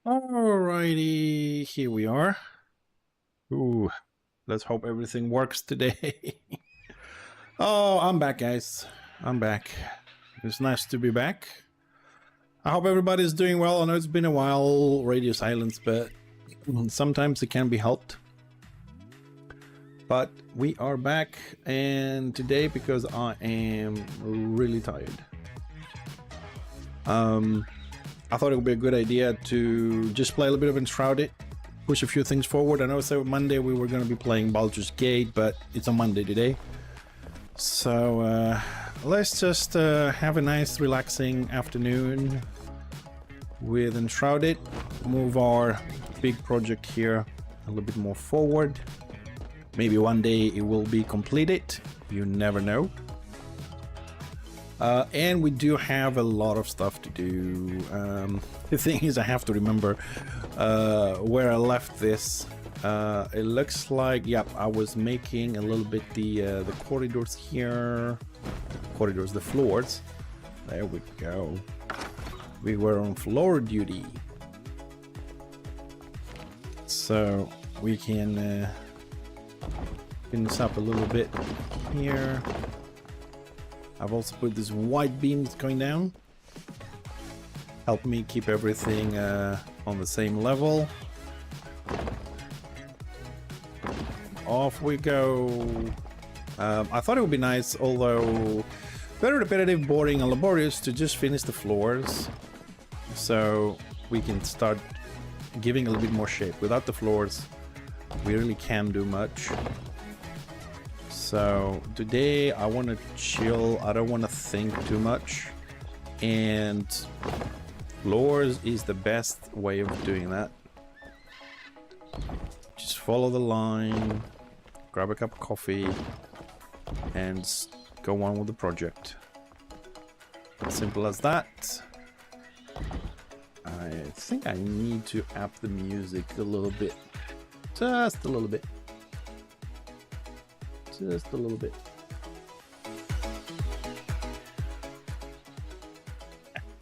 Alrighty, here we are. Ooh, let's hope everything works today. Oh, I'm back, guys. I'm back. It's nice to be back. I hope everybody's doing well. I know it's been a while, radio silence, but sometimes it can be helped. But we are back, and today, because I am really tired, I thought it would be a good idea to just play a little bit of Enshrouded, push a few things forward. I know so Monday we were going to be playing Baldur's Gate, but it's on Monday today. So let's just have a nice relaxing afternoon with Enshrouded, move our big project here a little bit more forward. Maybe one day it will be completed, you never know. And we do have a lot of stuff to do. The thing is, I have to remember where I left this. It looks like, yep, I was making a little bit the corridors here. The floors. There we go. We were on floor duty. So we can finish up a little bit here. I've also put these white beams going down. Help me keep everything on the same level. Off we go. I thought it would be nice, although very repetitive, boring, and laborious, to just finish the floors. So we can start giving a little bit more shape. Without the floors, we really can't do much. So today I want to chill, I don't want to think too much, and floors is the best way of doing that. Just follow the line, grab a cup of coffee, and go on with the project. Simple as that. I think I need to up the music a little bit, just a little bit. Just a little bit.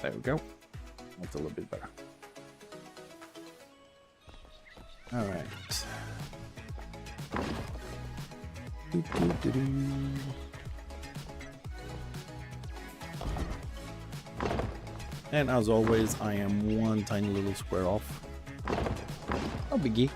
There we go. That's a little bit better. All right. And as always, I am one tiny little square off. No biggie.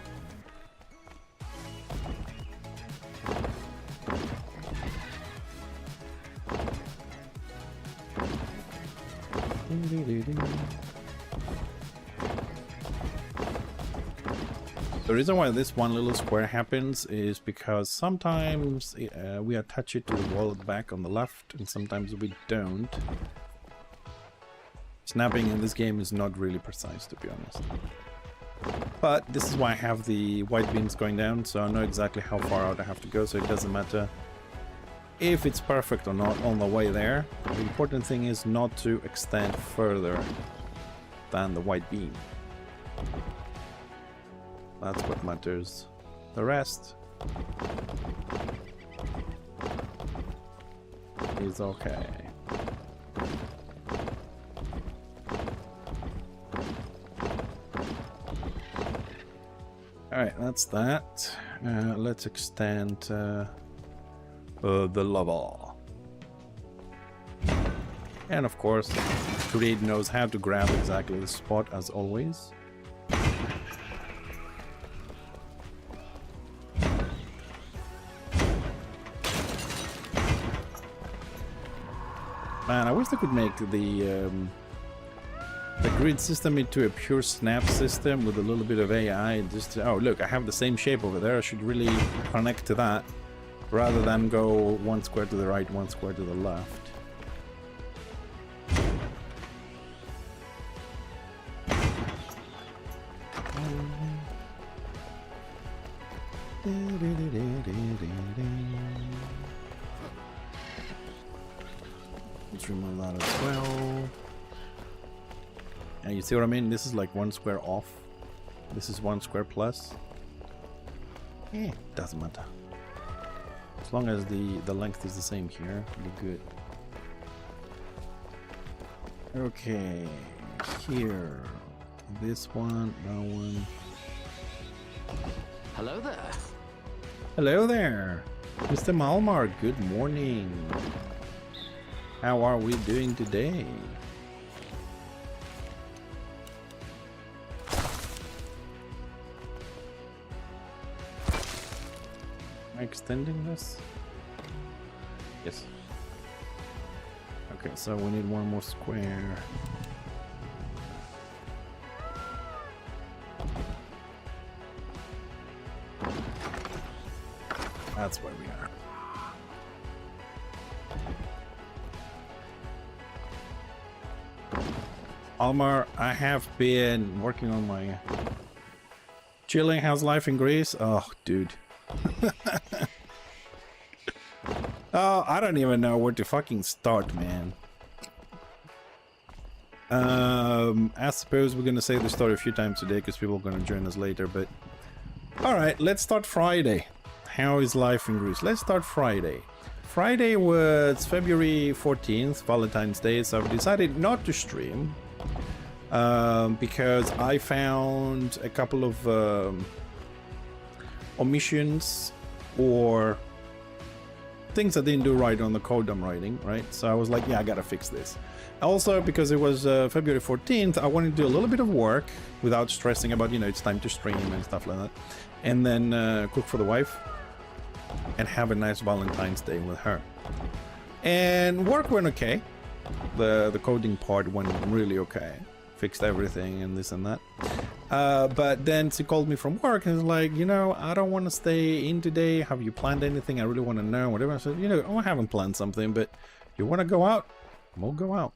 The reason why this one little square happens is because sometimes we attach it to the wall at the back on the left, and sometimes we don't. Snapping in this game is not really precise, to be honest. But this is why I have the white beams going down, so I know exactly how far out I have to go, so it doesn't matter if it's perfect or not on the way there. The important thing is not to extend further than the white beam. That's what matters. The rest is okay. Alright, that's that. Let's extend the level. And of course, Create knows how to grab exactly the spot as always. Man, I wish they could make the grid system into a pure snap system with a little bit of AI. Just oh look, I have the same shape over there. I should really connect to that rather than go one square to the right, one square to the left. Let's remove that as well. And you see what I mean? This is like one square off. This is one square plus. Doesn't matter. As long as the length is the same here, we're good. Okay, here. This one, that one. Hello there. Hello there, Mr. Malmar. Good morning. How are we doing today? Am I extending this? Yes. Okay, so we need one more square. That's where we are. Almar, I have been working on my chilling. How's life in Greece? Oh, dude. Oh, I don't even know where to fucking start, man. I suppose we're gonna say the story a few times today because people are gonna join us later, but all right, let's start Friday. How is life in Greece? Let's start Friday. Friday was February 14th, Valentine's Day, so I've decided not to stream because I found a couple of omissions or things I didn't do right on the code I'm writing, right? So I was like, yeah, I gotta fix this. Also, because it was February 14th, I wanted to do a little bit of work without stressing about, you know, it's time to stream and stuff like that. And then cook for the wife and have a nice Valentine's Day with her. And work went okay. The coding part went really okay. Fixed everything and this and that. But then she called me from work and was like, you know, I don't want to stay in today. Have you planned anything? I really want to know. Whatever. I said, you know, I haven't planned something, but you want to go out? We'll go out.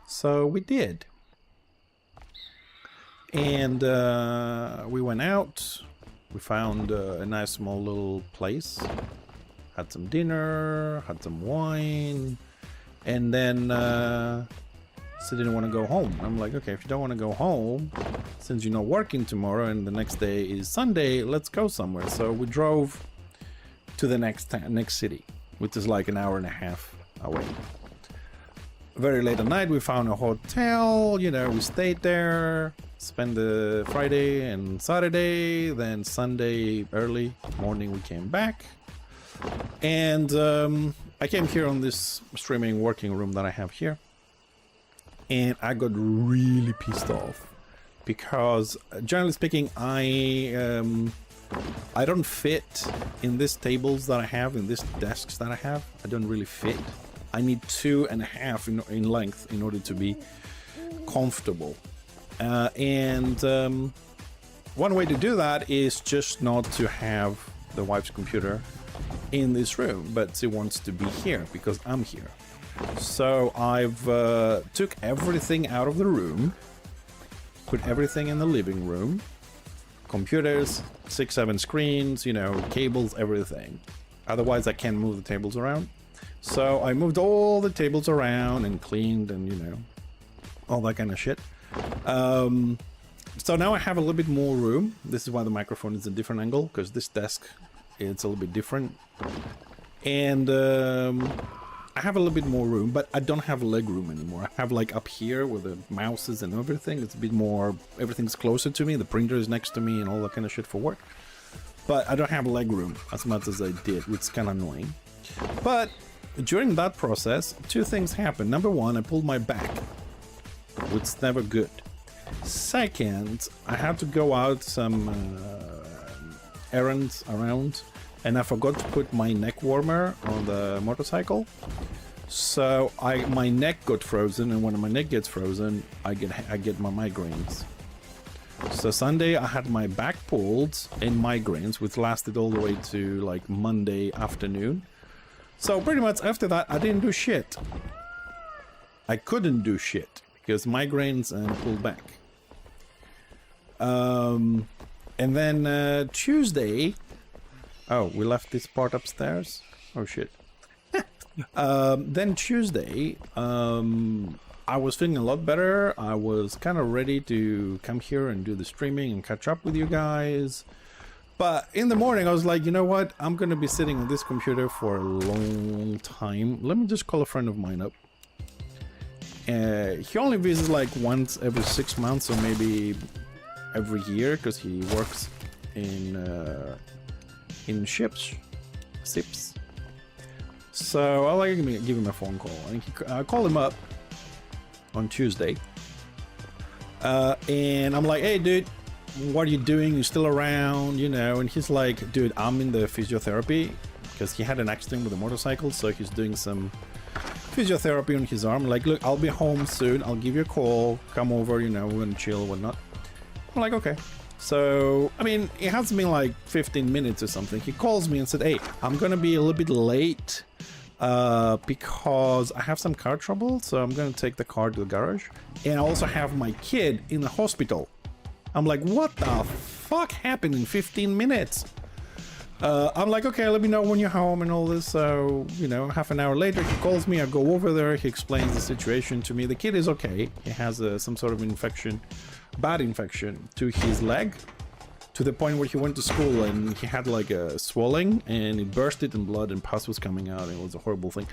So we did. And we went out. We found a nice small little place. Had some dinner, had some wine. And then she didn't want to go home. I'm like, okay, if you don't want to go home, since you're not working tomorrow and the next day is Sunday, let's go somewhere. So we drove to the next city, which is like an hour and a half away. Very late at night, we found a hotel, you know, we stayed there, spent the Friday and Saturday, then Sunday early morning we came back. And I came here on this streaming working room that I have here. And I got really pissed off because, generally speaking, I don't fit in these tables that I have, in these desks that I have. I don't really fit. I need 2.5 in length in order to be comfortable. And one way to do that is just not to have the wife's computer in this room, but she wants to be here because I'm here. So I've took everything out of the room, put everything in the living room, computers, 6-7 screens, you know, cables, everything. Otherwise I can't move the tables around. So I moved all the tables around and cleaned and, you know, all that kind of shit. So now I have a little bit more room. This is why the microphone is a different angle, because this desk, it's a little bit different. And I have a little bit more room, but I don't have leg room anymore. I have like up here with the mouses and everything. It's a bit more, everything's closer to me. The printer is next to me and all that kind of shit for work. But I don't have leg room as much as I did, which is kind of annoying. But during that process, two things happened. Number one, I pulled my back, which is never good. Second, I had to go out some errands around, and I forgot to put my neck warmer on the motorcycle. So my neck got frozen, and when my neck gets frozen, I get my migraines. So Sunday I had my back pulled and migraines, which lasted all the way to like Monday afternoon. So pretty much after that, I didn't do shit. I couldn't do shit because migraines and pulled back. And then Tuesday. Oh, we left this part upstairs. Oh shit. Then Tuesday, I was feeling a lot better. I was kind of ready to come here and do the streaming and catch up with you guys. But in the morning, I was like, you know what? I'm going to be sitting on this computer for a long time. Let me just call a friend of mine up. He only visits like once every 6 months or maybe every year because he works in ships. So I'll like give him a phone call. I call him up on Tuesday, and I'm like, "Hey, dude, what are you doing? You still around? You know?" And he's like, "Dude, I'm in the physiotherapy because he had an accident with a motorcycle, so he's doing some physiotherapy on his arm. Like, look, I'll be home soon. I'll give you a call. Come over, you know, and chill, whatnot." I'm like, okay. So, I mean, it hasn't been like 15 minutes or something. He calls me and said, "Hey, I'm gonna be a little bit late because I have some car trouble, so I'm gonna take the car to the garage. And I also have my kid in the hospital." I'm like, what the fuck happened in 15 minutes? I'm like, okay, let me know when you're home and all this. So, you know, half an hour later, he calls me. I go over there. He explains the situation to me. The kid is okay. He has some sort of infection, bad infection to his leg, to the point where he went to school and he had like a swelling and it bursted in blood and pus was coming out. It was a horrible thing.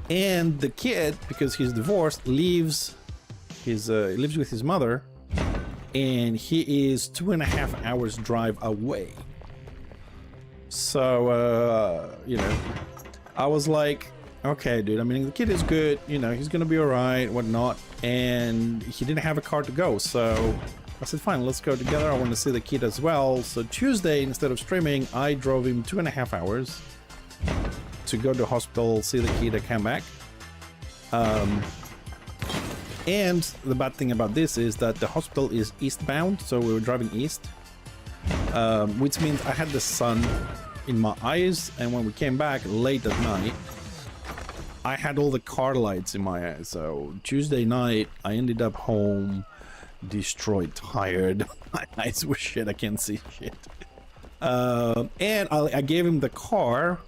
And the kid, because he's divorced, lives with his mother, and he is 2.5 hours drive away. So, you know, I was like, okay, dude, I mean, the kid is good, you know, he's gonna be all right, whatnot, and he didn't have a car to go, so I said, fine, let's go together. I want to see the kid as well. So Tuesday, instead of streaming, I drove him 2.5 hours to go to the hospital, see the kid, and come back. And the bad thing about this is that the hospital is eastbound, so we were driving east, which means I had the sun in my eyes, and when we came back late at night, I had all the car lights in my eyes. So Tuesday night, I ended up home, destroyed, tired. My eyes were shit, I can't see shit. And I gave him the car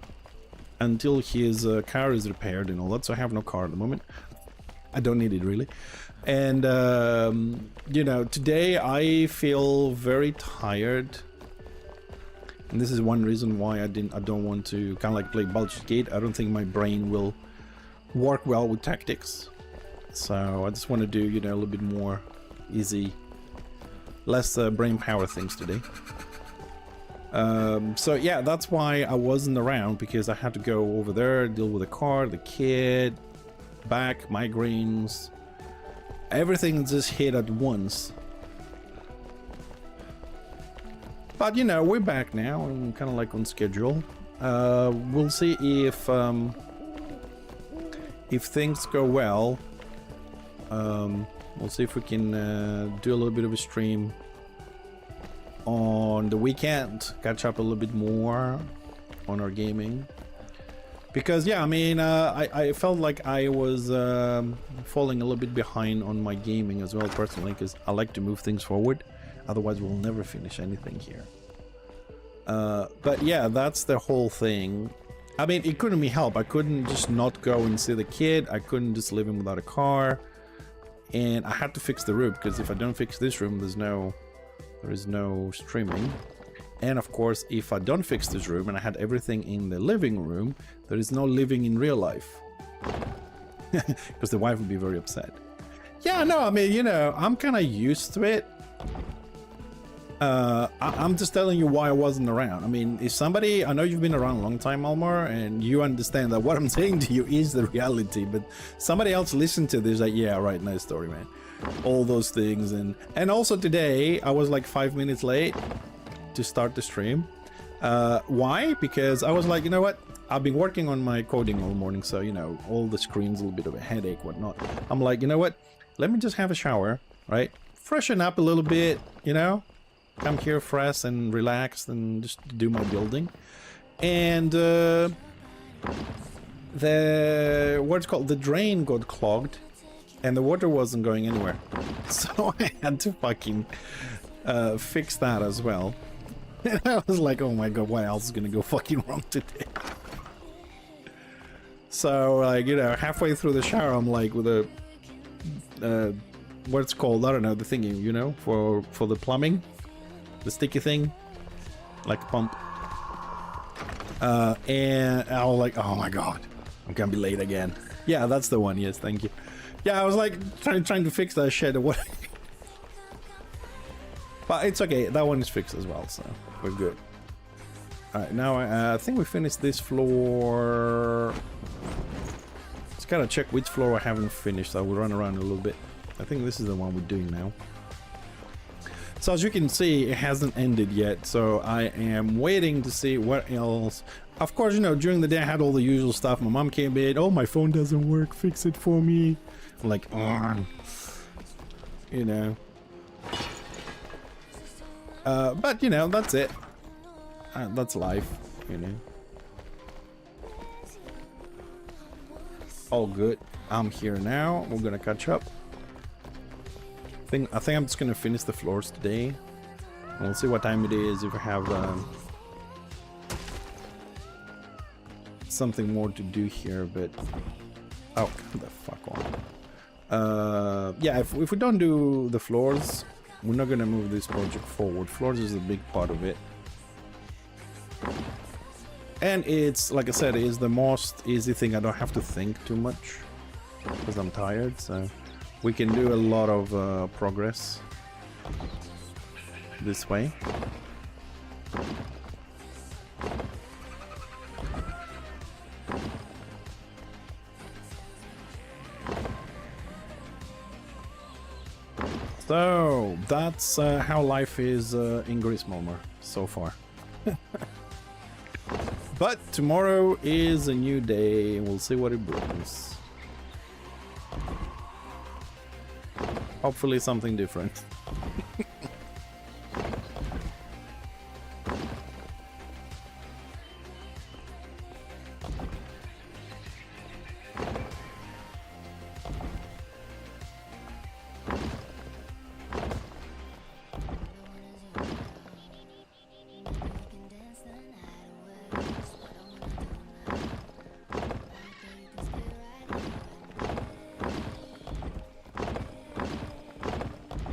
until his car is repaired and all that, so I have no car at the moment. I don't need it really. And you know, today I feel very tired, and this is one reason why I don't want to kind of like play Baldur's Gate. I don't think my brain will work well with tactics, so I just want to do, you know, a little bit more easy, less brain power things today. So yeah, that's why I wasn't around, because I had to go over there, deal with the car, the kid, back, migraines, everything just hit at once. But you know, we're back now and kind of like on schedule. We'll see if things go well. We'll see if we can do a little bit of a stream on the weekend, catch up a little bit more on our gaming. Because yeah, I mean, I felt like I was falling a little bit behind on my gaming as well, personally, because I like to move things forward. Otherwise, we'll never finish anything here. But yeah, that's the whole thing. I mean, it couldn't be helped. I couldn't just not go and see the kid. I couldn't just leave him without a car. And I had to fix the room, because if I don't fix this room, there is no streaming. And of course, if I don't fix this room and I had everything in the living room, there is no living in real life. Because the wife would be very upset. Yeah, no, I mean, you know, I'm kind of used to it. I'm just telling you why I wasn't around. I mean, if somebody, I know you've been around a long time, Almar, and you understand that what I'm saying to you is the reality, but somebody else listen to this like, yeah, right, nice story, man. All those things. And also today, I was like 5 minutes late to start the stream. Why? Because I was like, you know what? I've been working on my coding all morning, so, you know, all the screens, a little bit of a headache, whatnot. I'm like, you know what? Let me just have a shower, right? Freshen up a little bit, you know? Come here fresh and relaxed and just do my building. And the drain got clogged and the water wasn't going anywhere. So I had to fucking fix that as well. And I was like, oh my god, what else is gonna go fucking wrong today? So, like, you know, halfway through the shower, I'm like with a what's called, I don't know, the thingy, you know, for the plumbing, the sticky thing, like a pump. And I was like, oh my god, I'm gonna be late again. Yeah, that's the one. Yes, thank you. Yeah, I was like trying to fix that shit or what. But it's okay. That one is fixed as well, so we're good. All right, now I think we finished this floor. Let's kind of check which floor I haven't finished. I will run around a little bit. I think this is the one we're doing now. So as you can see, it hasn't ended yet. So I am waiting to see what else. Of course, you know, during the day I had all the usual stuff. My mom came in. Oh, my phone doesn't work. Fix it for me. I'm like, you know. But you know, that's it. That's life, you know. All good. I'm here now. We're gonna catch up. I think I'm just gonna finish the floors today. We'll see what time it is. If we have something more to do here, but oh, come the fuck on. Yeah, if we don't do the floors, we're not gonna move this project forward. Floors is a big part of it. And it's, like I said, it is the most easy thing. I don't have to think too much because I'm tired, so we can do a lot of progress this way. So that's how life is in Grismolmer so far. But tomorrow is a new day and we'll see what it brings. Hopefully something different.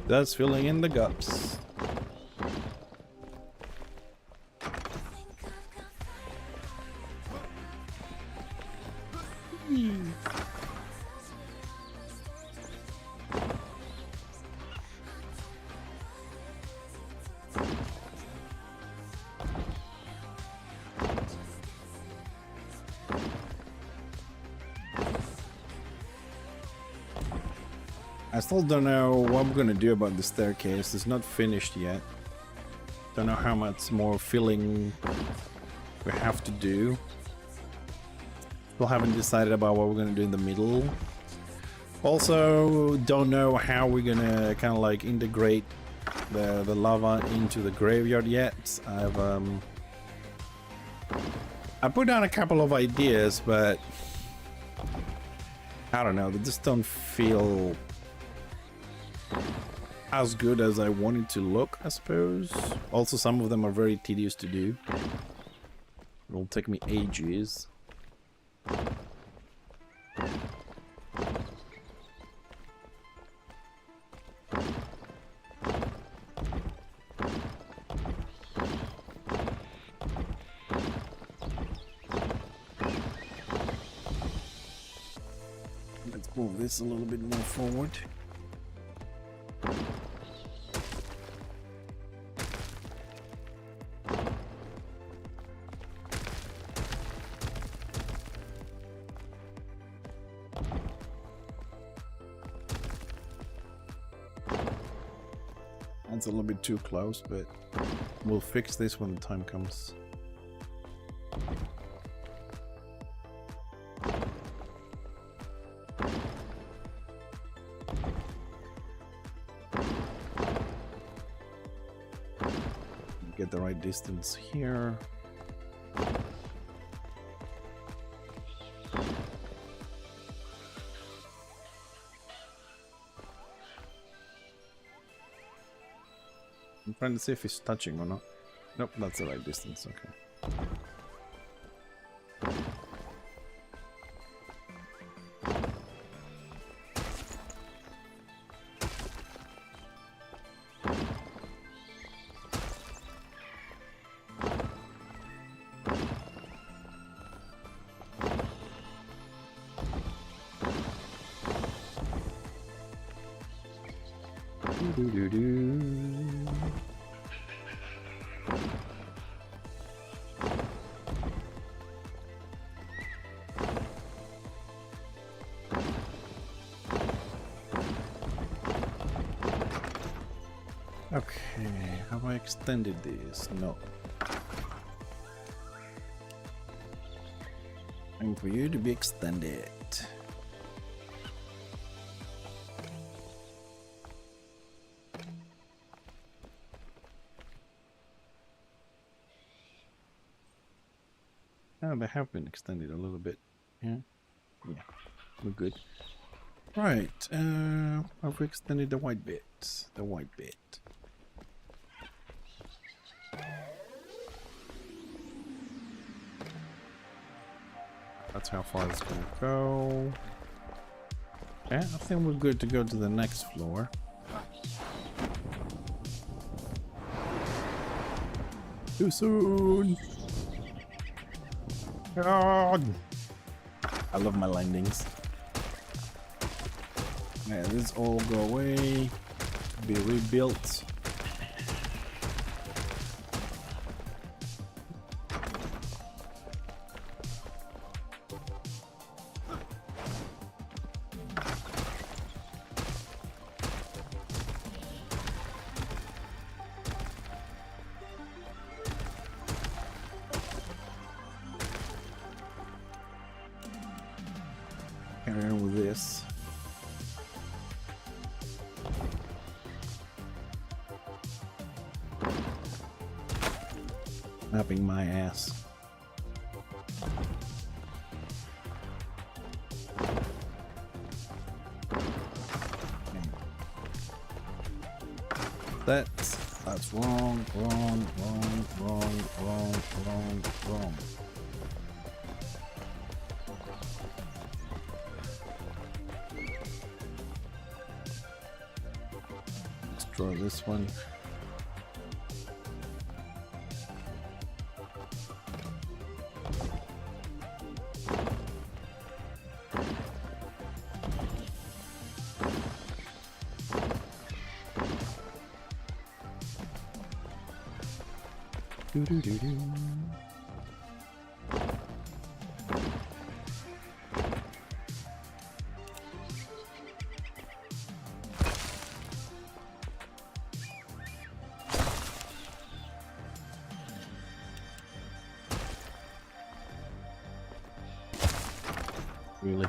That's filling in the gaps. I still don't know what we're gonna do about the staircase. It's not finished yet. Don't know how much more filling we have to do. Still haven't decided about what we're gonna do in the middle. Also, don't know how we're gonna kind of like integrate the lava into the graveyard yet. I put down a couple of ideas, but I don't know. They just don't feel as good as I want it to look, I suppose. Also, some of them are very tedious to do. It'll take me ages. Let's move this a little bit more forward. That's a little bit too close, but we'll fix this when the time comes. Get the right distance here. I'm trying to see if it's touching or not. Nope, that's the right distance, okay. Okay, have I extended this? No. Time for you to be extended. Oh, they have been extended a little bit. Yeah. Yeah. We're good. Right. Have we extended the white bit? The white bit. That's how far it's gonna go. Yeah, I think we're good to go to the next floor. Too soon. God. I love my landings. Yeah, this all go away. Be rebuilt. Carry on with this. Mapping my ass. That's wrong. Let's draw this one. Really?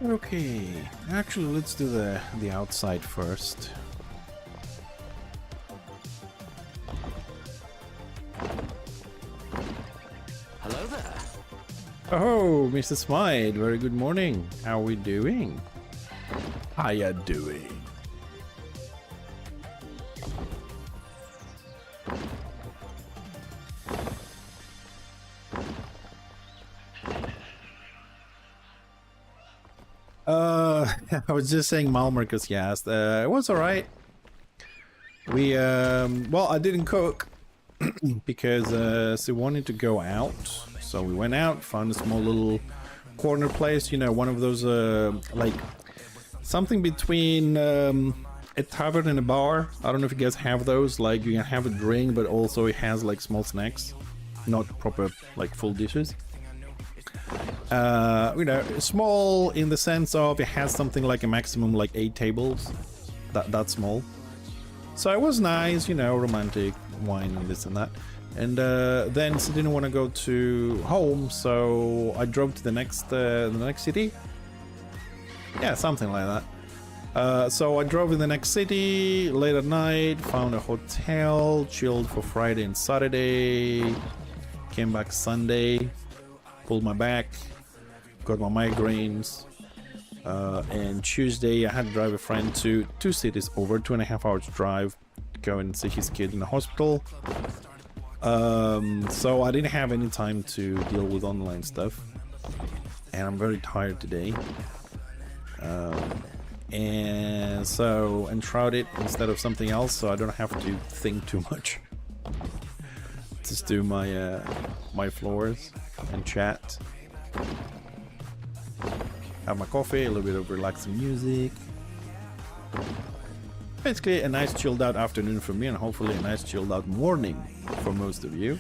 Okay, actually let's do the outside first. Hello there. Oh, Mr. Smythe, very good morning. How are we doing? How ya doing? I was just saying Malmer because he asked. It was alright. We, well, I didn't cook because she wanted to go out. So we went out, found a small little corner place, you know, one of those, like, something between a tavern and a bar. I don't know if you guys have those. Like, you can have a drink, but also it has, like, small snacks. Not proper, like, full dishes. You know, small in the sense of it has something like a maximum like 8 tables. That small. So it was nice, you know, romantic wine and this and that. And then she didn't want to go to home, so I drove to the next city. Yeah, something like that. So I drove in the next city late at night, found a hotel, chilled for Friday and Saturday, came back Sunday, pulled my back, got my migraines, and Tuesday I had to drive a friend to 2 cities over, 2.5 hours drive to go and see his kid in the hospital. So I didn't have any time to deal with online stuff, and I'm very tired today. And so Enshrouded instead of something else, so I don't have to think too much. Just do my my floors and chat. Have my coffee, a little bit of relaxing music. Basically a nice chilled out afternoon for me, and hopefully a nice chilled out morning for most of you.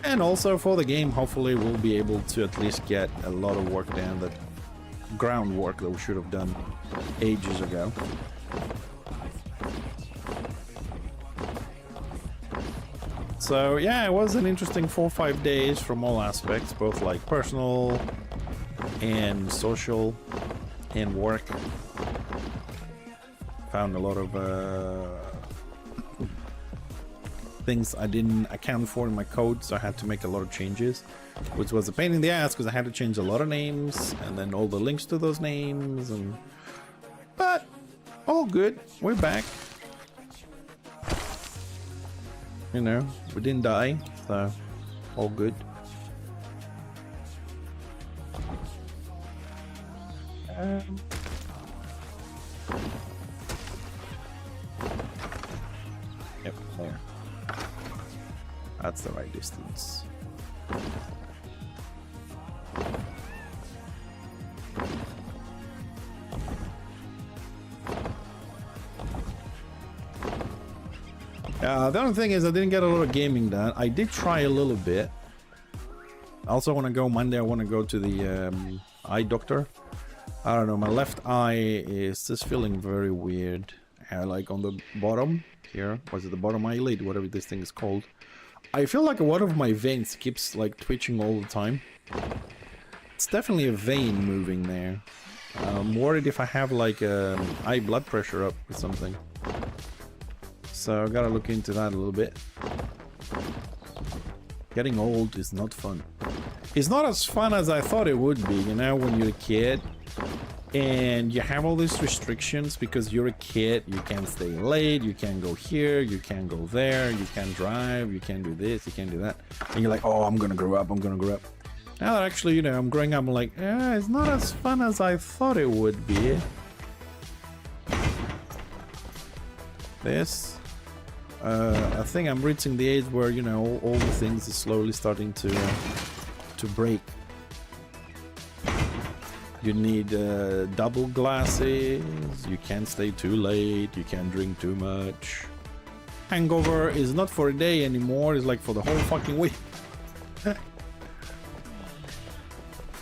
And also for the game, hopefully we'll be able to at least get a lot of work done, that groundwork that we should have done ages ago. So yeah, it was an interesting 4 or 5 days from all aspects, both like personal and social and work. Found a lot of things I didn't account for in my code, so I had to make a lot of changes, which was a pain in the ass because I had to change a lot of names and then all the links to those names, and but all good, we're back. You know, we didn't die, so all good. Yep, there. That's the right distance. The only thing is I didn't get a lot of gaming done. I did try a little bit. I also want to go Monday. I want to go to the eye doctor. I don't know, my left eye is just feeling very weird. Like on the bottom here, was it the bottom eyelid, whatever this thing is called. I feel like one of my veins keeps like twitching all the time. It's definitely a vein moving there. I'm worried if I have like high blood pressure up or something. So I gotta look into that a little bit. Getting old is not fun. It's not as fun as I thought it would be, you know, when you're a kid and you have all these restrictions because you're a kid. You can't stay late, you can't go here, you can't go there, you can't drive, you can't do this, you can't do that. And you're like, oh, I'm gonna grow up, I'm gonna grow up. Now that actually, you know, I'm growing up, I'm like, it's not as fun as I thought it would be. This. I think I'm reaching the age where, you know, all the things are slowly starting to break. You need double glasses, you can't stay too late, you can't drink too much. Hangover is not for a day anymore, it's like for the whole fucking week.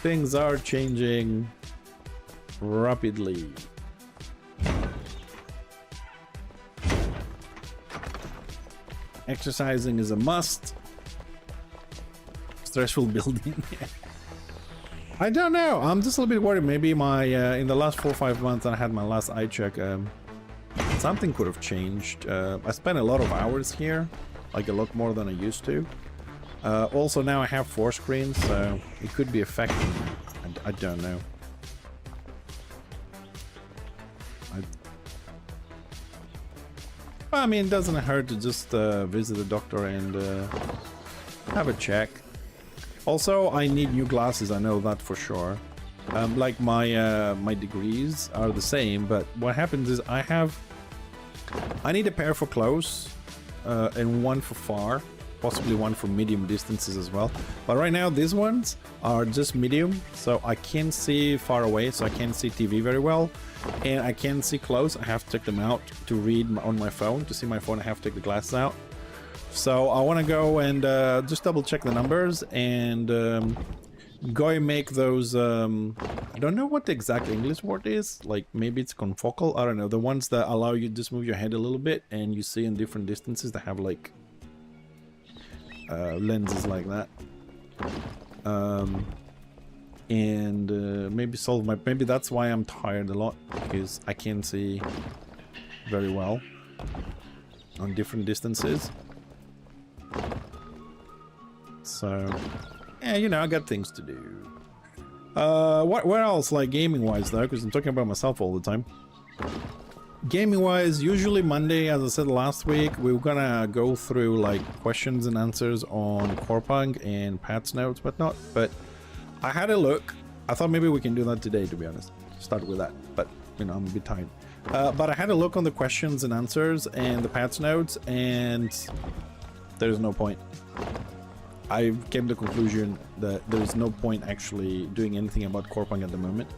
Things are changing rapidly. Exercising is a must. Stressful building. I don't know. I'm just a little bit worried. Maybe my in the last 4 or 5 months I had my last eye check. Something could have changed. I spent a lot of hours here, like a lot more than I used to. Also now I have 4 screens, so it could be affecting. I don't know. I mean, it doesn't hurt to just visit the doctor and have a check. Also, I need new glasses, I know that for sure. Like my degrees are the same, but what happens is I need a pair for close and one for far, possibly one for medium distances as well. But right now these ones are just medium, so I can't see far away, so I can't see TV very well. And I can't see close. I have to take them out to read on my phone. To see my phone, I have to take the glasses out. So I want to go and just double check the numbers and go and make those. I don't know what the exact English word is. Like maybe it's confocal. I don't know. The ones that allow you to just move your head a little bit and you see in different distances that have like lenses like that. And maybe solve my, maybe that's why I'm tired a lot, because I can't see very well on different distances. So yeah, you know, I got things to do. What else, like gaming wise though, because I'm talking about myself all the time. gaming wise, usually Monday, as I said last week, we were gonna go through like questions and answers on Corpang and patch notes, whatnot. But I had a look. I thought maybe we can do that today, to be honest. Start with that, but you know, I'm a bit tired. But I had a look on the questions and answers and the patch notes, and there's no point. I came to the conclusion that there's no point actually doing anything about Corpang at the moment.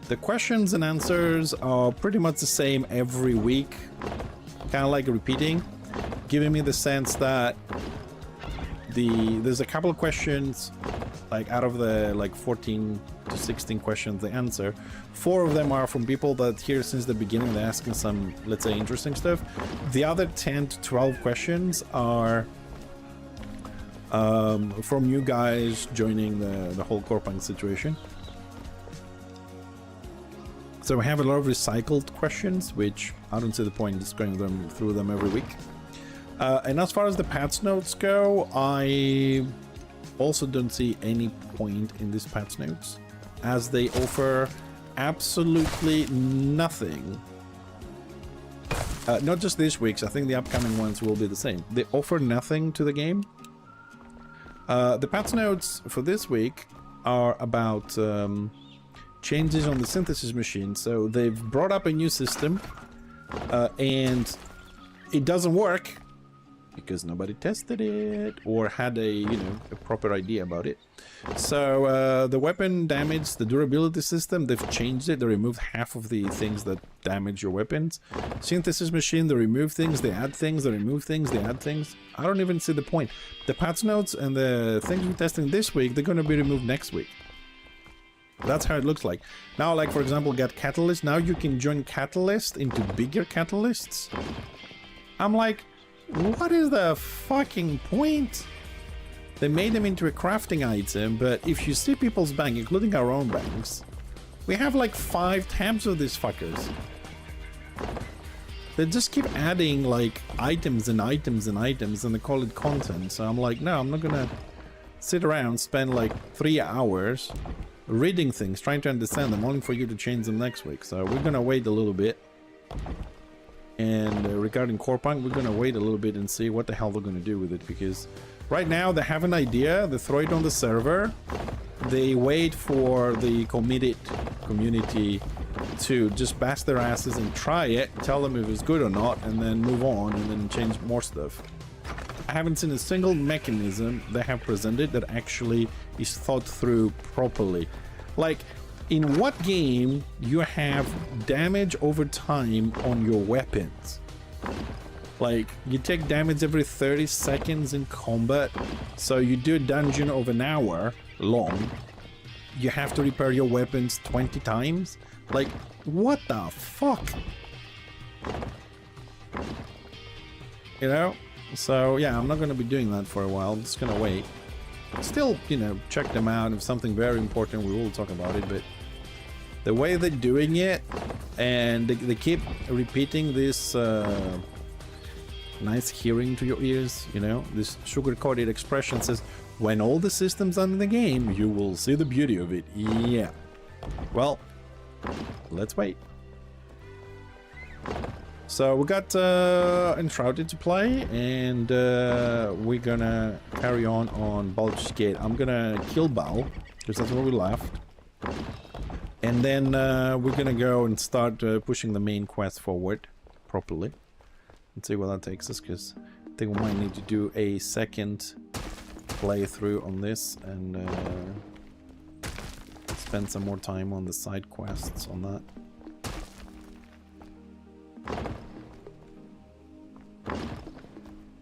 The questions and answers are pretty much the same every week, kind of like repeating, giving me the sense that there's a couple of questions, like out of the like 14 to 16 questions they answer, 4 of them are from people that here since the beginning, they're asking some, let's say, interesting stuff. The other 10 to 12 questions are from you guys joining the whole Corpang situation. So we have a lot of recycled questions, which I don't see the point in just going through them every week. And as far as the patch notes go, I also don't see any point in these patch notes, as they offer absolutely nothing. Not just this week's, I think the upcoming ones will be the same. They offer nothing to the game. The patch notes for this week are about changes on the synthesis machine. So they've brought up a new system, and it doesn't work because nobody tested it or had a proper idea about it. So the weapon damage, the durability system, they've changed it. They removed half of the things that damage your weapons. Synthesis machine, they remove things, they add things, they remove things, they add things. I don't even see the point. The patch notes and the things we're testing this week, they're going to be removed next week. That's how it looks like. Now, like, for example, get Catalyst. Now you can join Catalyst into bigger Catalysts. I'm like, what is the fucking point? They made them into a crafting item, but if you see people's bank, including our own banks, we have like 5 tabs of these fuckers. They just keep adding like items and items and items, and they call it content. So I'm like, no, I'm not gonna sit around, spend like 3 hours reading things, trying to understand them, only for you to change them next week. So we're gonna wait a little bit. And regarding Corpang, we're gonna wait a little bit and see what the hell they're gonna do with it, because right now they have an idea, they throw it on the server, they wait for the committed community to just bash their asses and try it, tell them if it's good or not, and then move on and then change more stuff. I haven't seen a single mechanism they have presented that actually is thought through properly. Like, in what game you have damage over time on your weapons? Like, you take damage every 30 seconds in combat, so you do a dungeon of an hour long, you have to repair your weapons 20 times? Like, what the fuck? You know? So, yeah, I'm not going to be doing that for a while. I'm just going to wait. Still, check them out. If something very important, we will talk about it, but the way they're doing it, and they keep repeating this nice hearing to your ears, this sugar-coated expression says, when all the systems are in the game, you will see the beauty of it. Yeah. Well, let's wait. So we got Enshrouded to play, and we're gonna carry on Baldur's Gate. I'm gonna kill Bal, because that's where we left. And then we're gonna go and start pushing the main quest forward properly. Let's see where that takes us, because I think we might need to do a second playthrough on this and spend some more time on the side quests on that.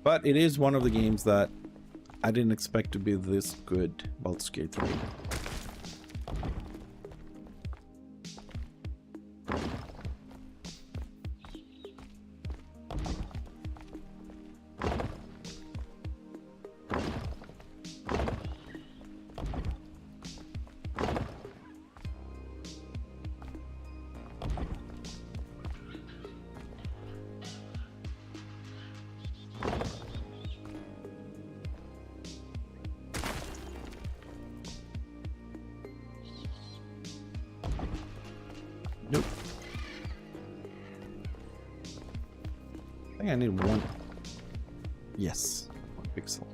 But it is one of the games that I didn't expect to be this good, Baldur's Gate 3. think I need one. Yes, 1 pixel.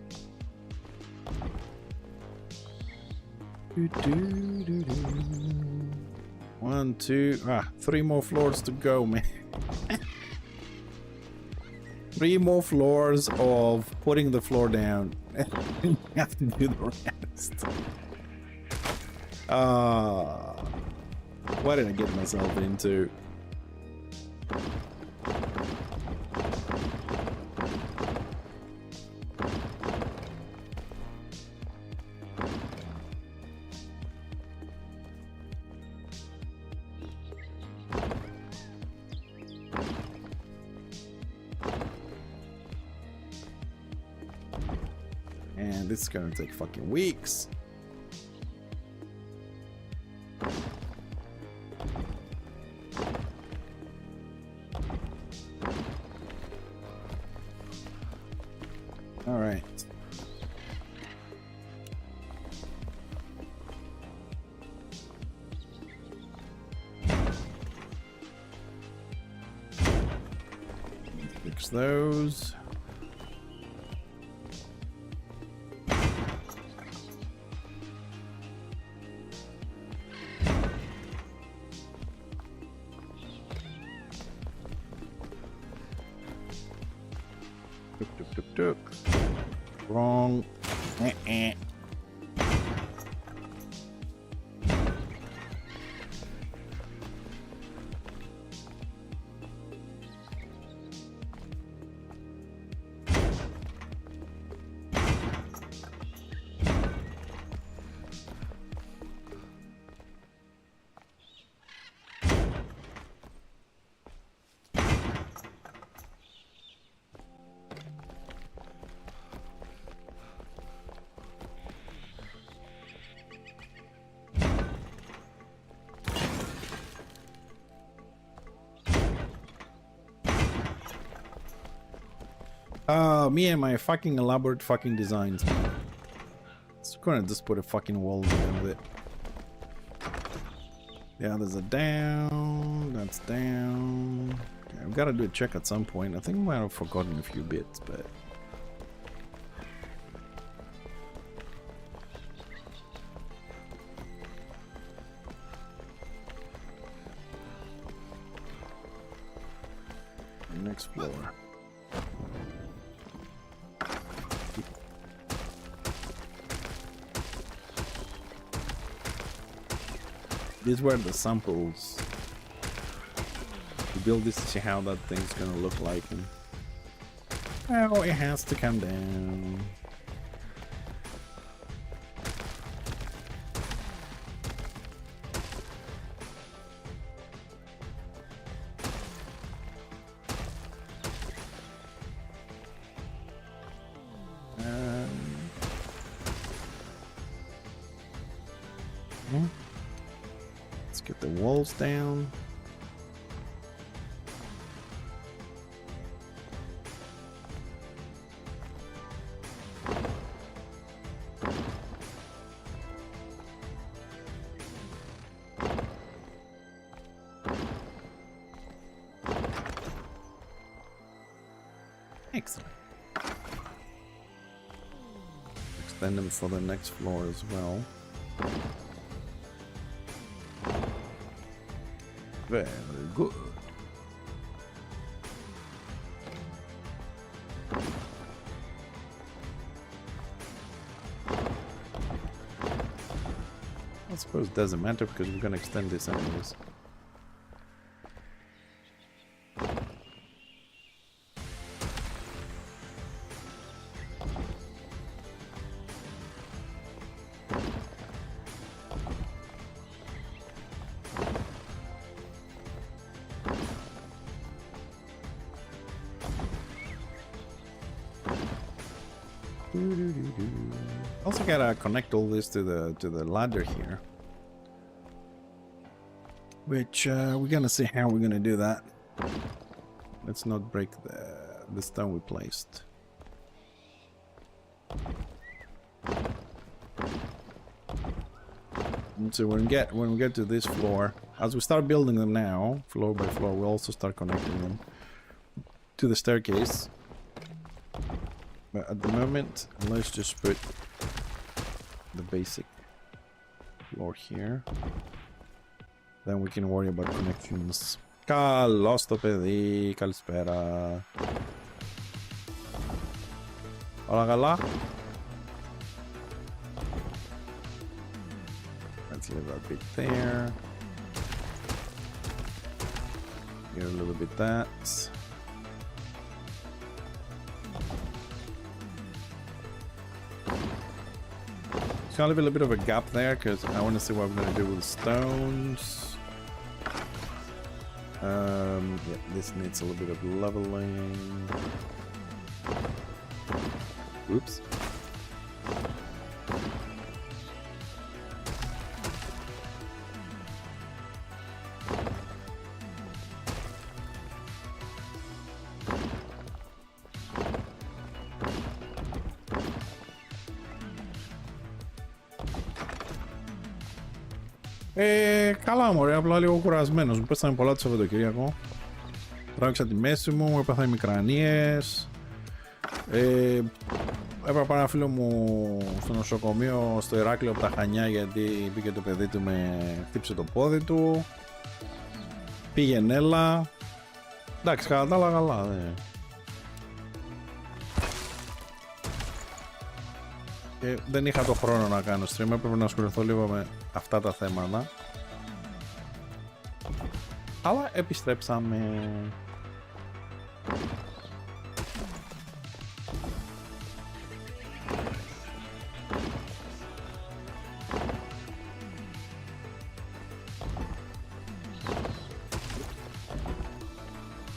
1, 2, 3 more floors to go, man. 3 more floors of putting the floor down. You have to do the rest. What did I get myself into? And this is gonna take fucking weeks. All right. Fix those. Wrong. Me and my fucking elaborate fucking designs. It's gonna just put a fucking wall in with it. The others are down. That's down. Okay, I've got to do a check at some point. I think I might have forgotten a few bits, but. Next floor. These were the samples. We build this to see how that thing's gonna look like, and oh, it has to come down. Let's get the walls down. Excellent. Extend them for the next floor as well. Very good. I suppose it doesn't matter because we're gonna extend this anyways. Also gotta connect all this to the ladder here, which we're gonna see how we're gonna do that. Let's not break the stone we placed. And so when we get to this floor, as we start building them now, floor by floor, we'll also start connecting them. to the staircase. But at the moment, let's just put the basic floor here. Then we can worry about connections. Καλώς το παιδί, καλησπέρα. Όλα καλά. Let's leave that bit there. Here a little bit that. Just gonna leave a little bit of a gap there because I want to see what I'm gonna do with stones. Yeah, this needs a little bit of leveling. Oops. Καλά μωρέ, απλά λίγο κουρασμένος. Μου πέσανε πολλά το Σαββατοκύριακο. Τράβηξα τη μέση μου, έπαθα μικρανίες. Έπρεπε ένα φίλο μου στο νοσοκομείο στο Ηράκλειο από τα Χανιά γιατί πήγε το παιδί του με χτύψε το πόδι του. Πήγαινε έλα. Εντάξει, κατά τα άλλα καλά, ναι. Και δεν είχα το χρόνο να κάνω stream, έπρεπε να ασχοληθώ λίγο με αυτά τα θέματα. Αλλά επιστρέψαμε.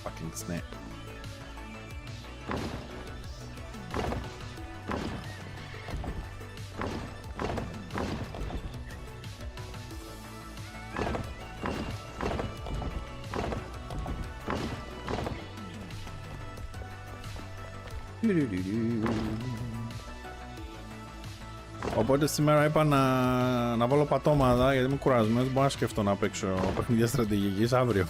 Fucking snap. Οπότε σήμερα είπα να βάλω πατώματα γιατί είμαι κουρασμένος, μπορώ να σκεφτώ να παίξω παιχνίδια στρατηγικής αύριο.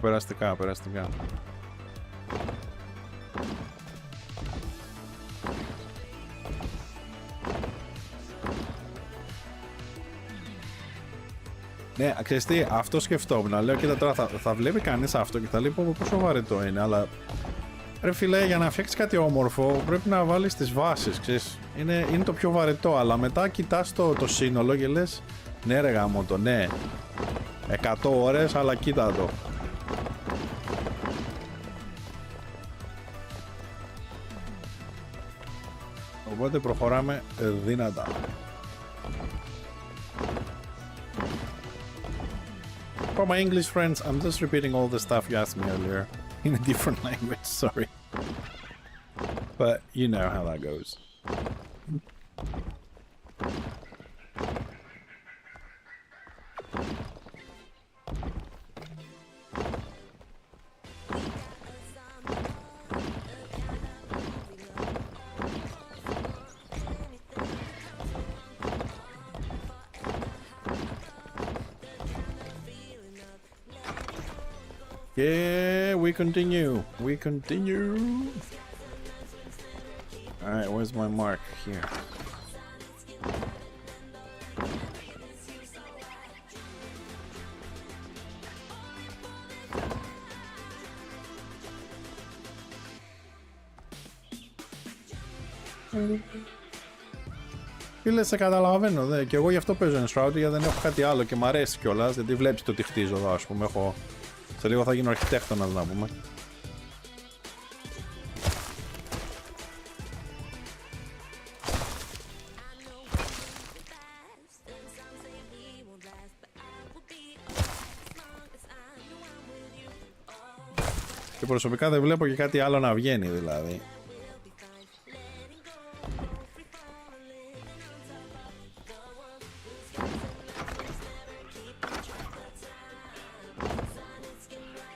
Περαστικά, περαστικά. Ναι, ξέρεις τι, αυτό σκεφτόμουν. Λέω, κοίτα τώρα θα βλέπει κανείς αυτό και θα λέει πόσο βαρετό είναι, αλλά ρε φίλε, για να φτιάξεις κάτι όμορφο πρέπει να βάλεις τις βάσεις, ξέρεις. Είναι το πιο βαρετό, αλλά μετά κοιτάς το σύνολο και λες, ναι ρε γάμο το, ναι, 100 ώρες, αλλά κοίτα το. Οπότε προχωράμε δυνατά. For my English friends, I'm just repeating all the stuff you asked me earlier in a different language, sorry. But you know how that goes. Yeah, we continue. We continue. Alright, where's my mark? Here. Φίλε, σε καταλαβαίνω, δε. Και εγώ γι' αυτό παίζω Enshrouded, γιατί δεν έχω κάτι άλλο και μ' αρέσει κιόλας, γιατί βλέπεις το τι χτίζω εδώ, ας πούμε. Σε λίγο θα γίνω αρχιτέκτονας, να πούμε. Και προσωπικά δεν βλέπω και κάτι άλλο να βγαίνει, δηλαδή.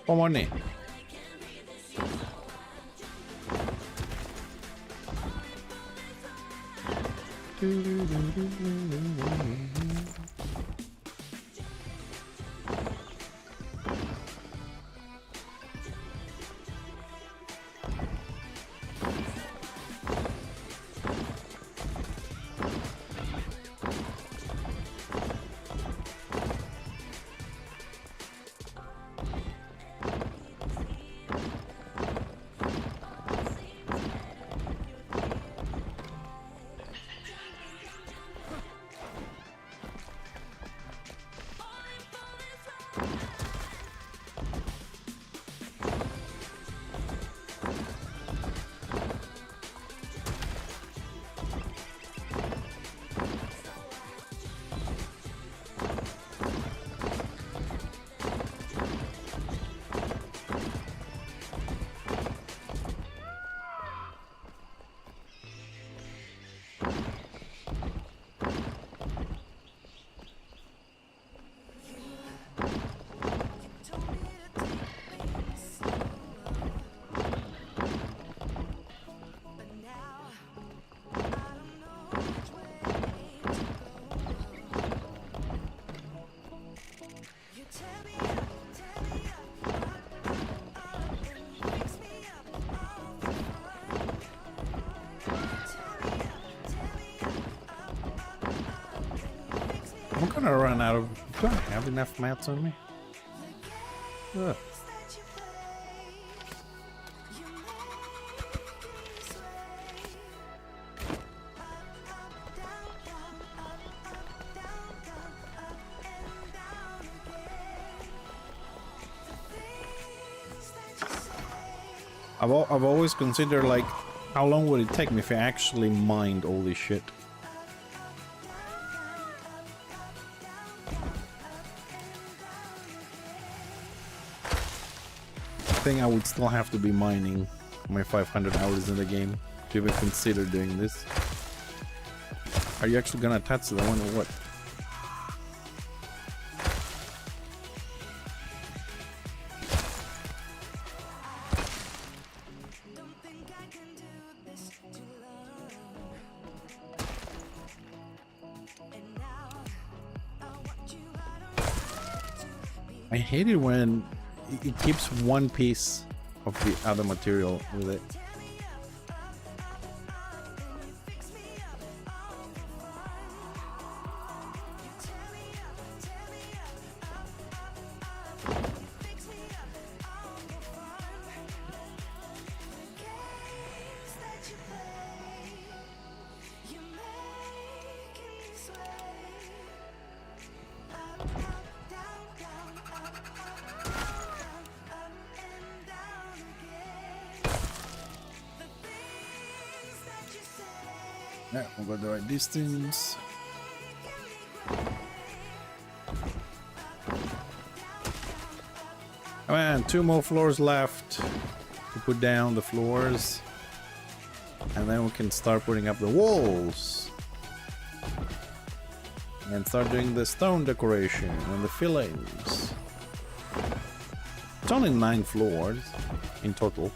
One more name. I'm gonna run out of... Do I have enough mats on me? Ugh. I've always considered, like, how long would it take me if I actually mined all this shit? I think I would still have to be mining my 500 hours in the game to even consider doing this. Are you actually gonna attach to that one or what? I hate it when it keeps one piece of the other material with it. Yeah, we'll go the right distance. Come on, 2 more floors left to put down the floors. And then we can start putting up the walls. And start doing the stone decoration and the fillings. It's only 9 floors in total.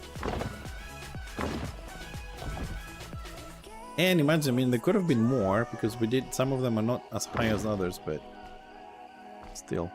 And imagine, I mean, there could have been more because we did, some of them are not as high as others, but still.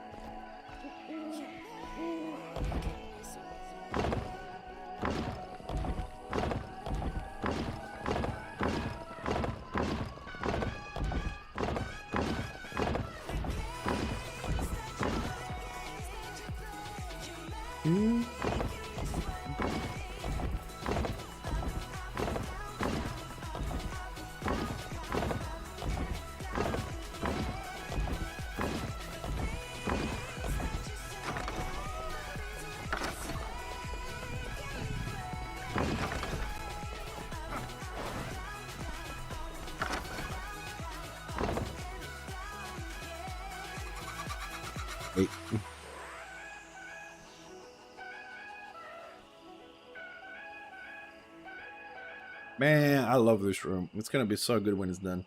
Wait. Man, I love this room. It's gonna be so good when it's done.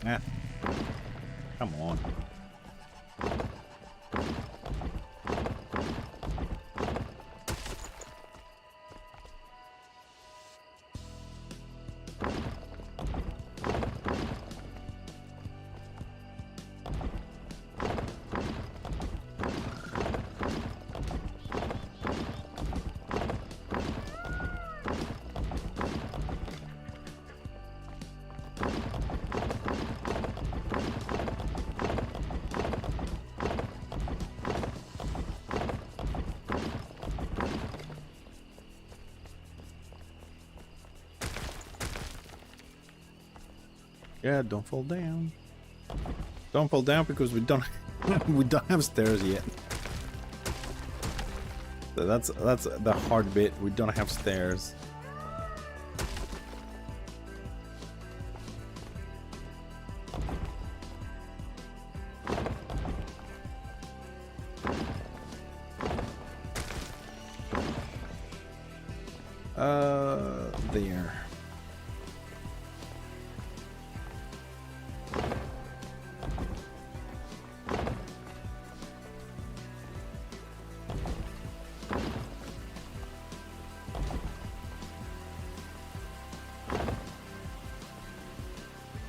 Ah, come on. Yeah, don't fall down. Don't fall down because we don't we don't have stairs yet. So that's the hard bit. We don't have stairs. There.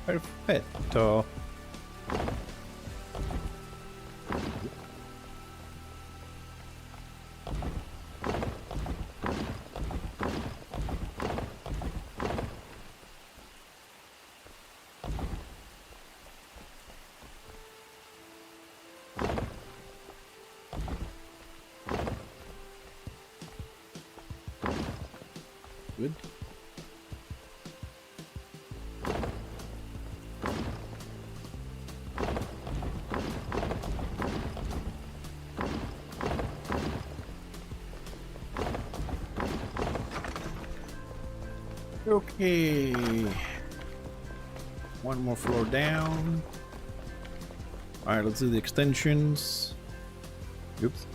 Perfetto. Good. Okay. One more floor down. All right, let's do the extensions. Oops.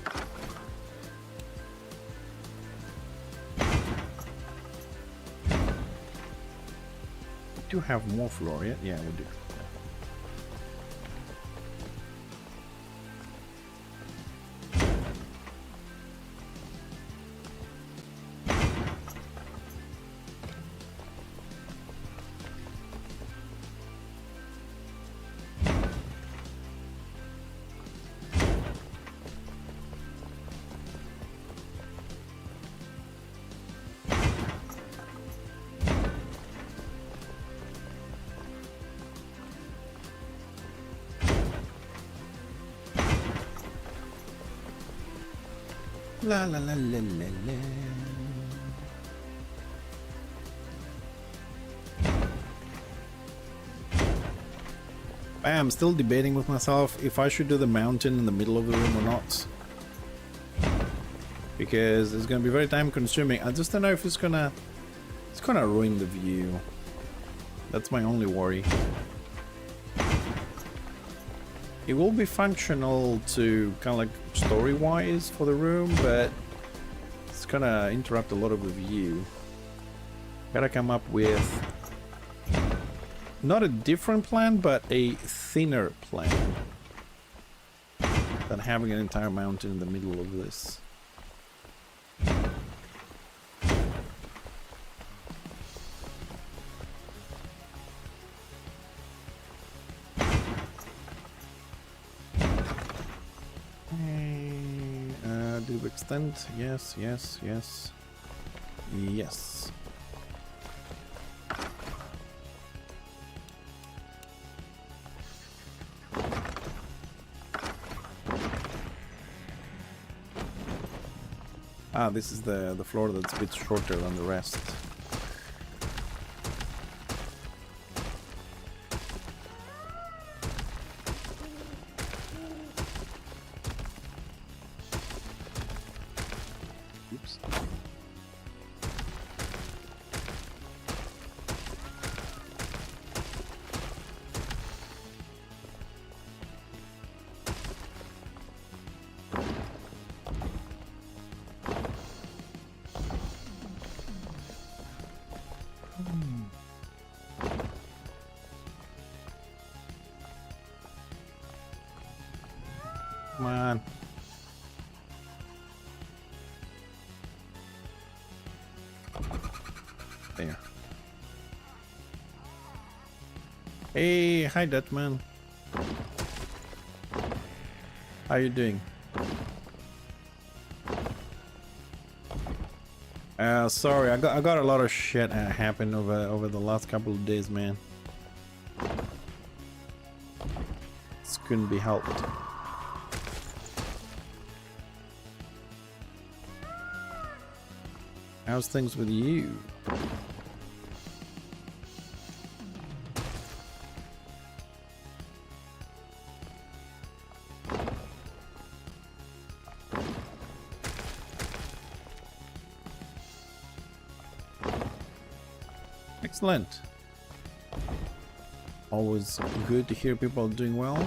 Do have more floor yet? Yeah, we do. La la la la la la. I'm still debating with myself if I should do the mountain in the middle of the room or not. Because it's gonna be very time consuming. I just don't know if it's gonna ruin the view. That's my only worry. It will be functional to kind of like story-wise for the room, but it's gonna interrupt a lot of the view. Gotta come up with not a different plan, but a thinner plan than having an entire mountain in the middle of this. Do extend? Yes, yes, yes. Yes. Ah, this is the floor that's a bit shorter than the rest. Oops. There. Hey, hi Dutchman. How you doing? Sorry, I got a lot of shit happen over the last couple of days, man. This couldn't be helped. How's things with you? Excellent. Always good to hear people doing well.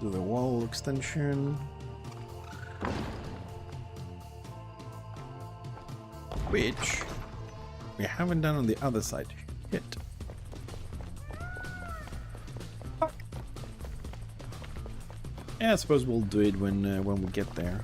Do the wall extension, which we haven't done on the other side yet. Yeah, I suppose we'll do it when we get there.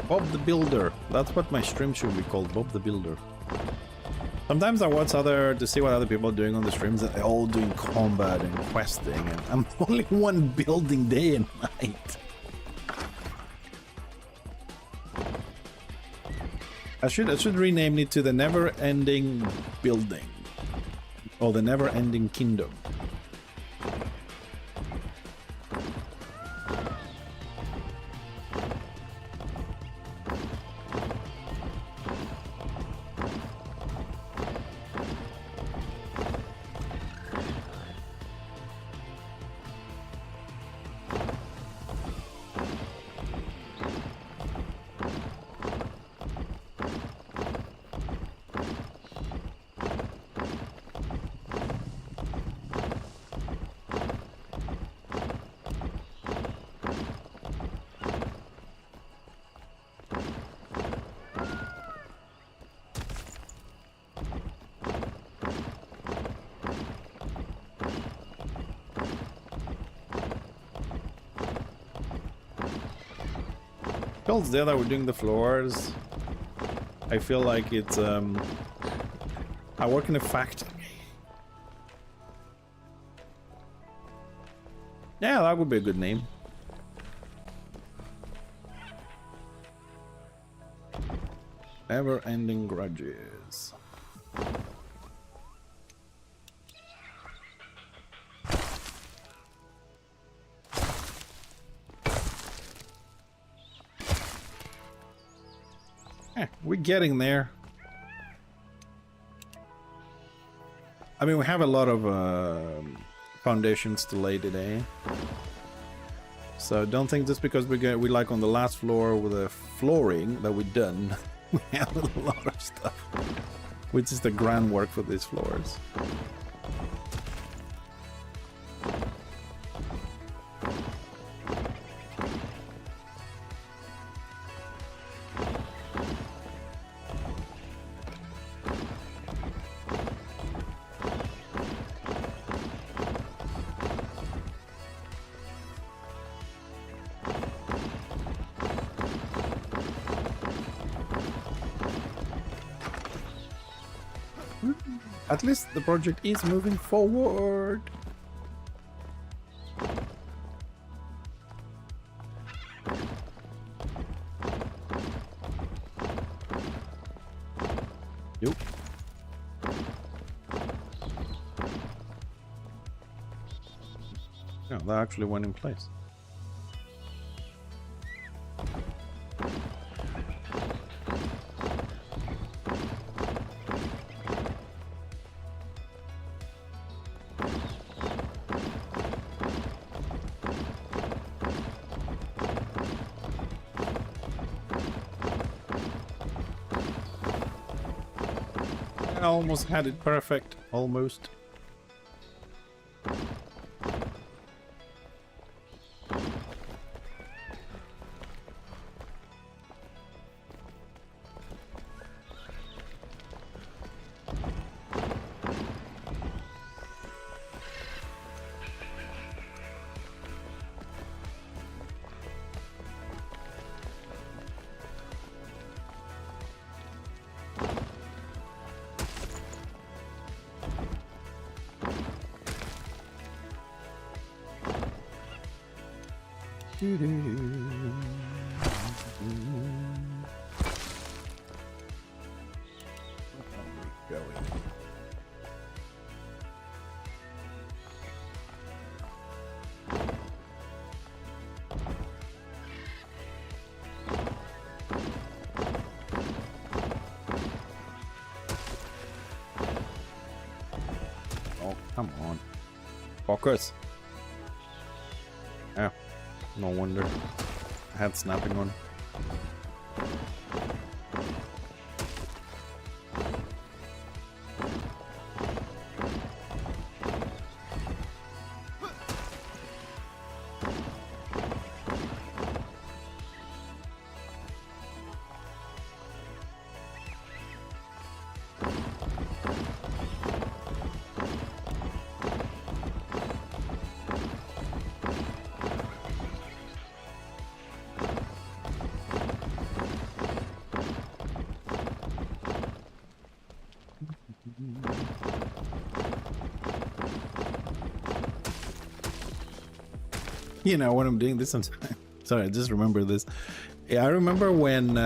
Bob the Builder. That's what my stream should be called, Bob the Builder. Sometimes I watch to see what other people are doing on the streams, and they're all doing combat and questing, and I'm only one building day and night. I should rename it to the Never-Ending Building, or the Never-Ending Kingdom. Builds there that we're doing the floors. I feel like it's I work in a factory. Yeah, that would be a good name. Never-ending grudges. We're getting there. I mean, we have a lot of foundations to lay today. So don't think just because we like on the last floor with the flooring that we're done, we have a lot of stuff, which is the groundwork for these floors. At least the project is moving forward. Yep. Yeah, that actually went in place. I almost had it perfect. Almost. Oh, come on. Focus. Yeah, no wonder. I had snapping on. You know, when I'm doing this, I'm sorry, I just remember this. Yeah, I remember when,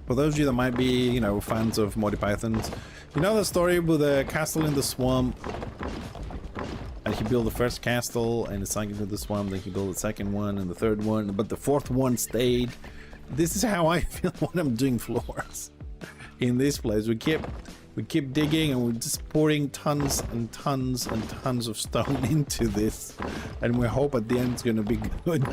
for those of you that might be, you know, fans of Monty Python's, you know the story with the castle in the swamp, and he built the first castle and it sank into the swamp, then he built the second one and the third one, but the fourth one stayed. This is how I feel when I'm doing floors in this place. We keep digging and we're just pouring tons and tons and tons of stone into this, and we hope at the end it's gonna be good.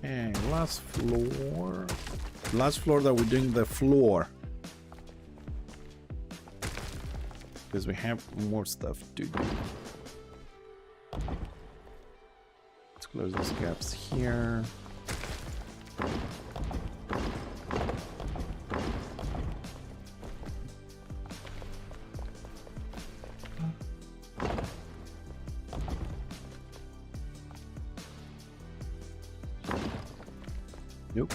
Okay, last floor that we're doing the floor, because we have more stuff to do. Let's close these gaps here. Nope.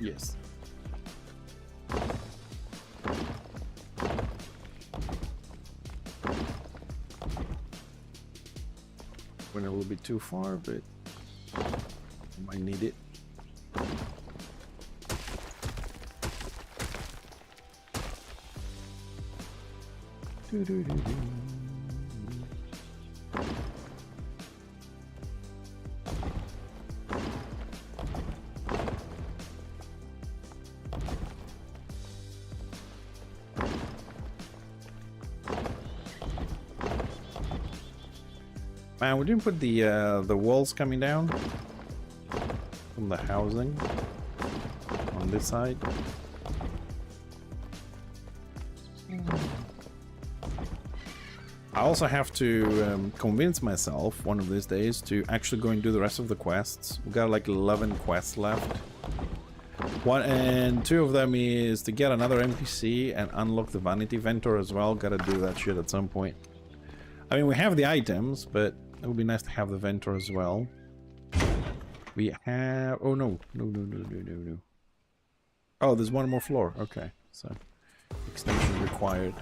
Yes. Went a little bit too far, but I might need it. Do-do-do-do. Man, we didn't put the walls coming down. from the housing on this side. I also have to convince myself one of these days to actually go and do the rest of the quests. We've got like 11 quests left. One and two of them is to get another NPC and unlock the vanity ventor as well. Gotta do that shit at some point. I mean, we have the items, but it would be nice to have the ventor as well. We have... Oh, no. No. Oh, there's one more floor. Okay, so extension required.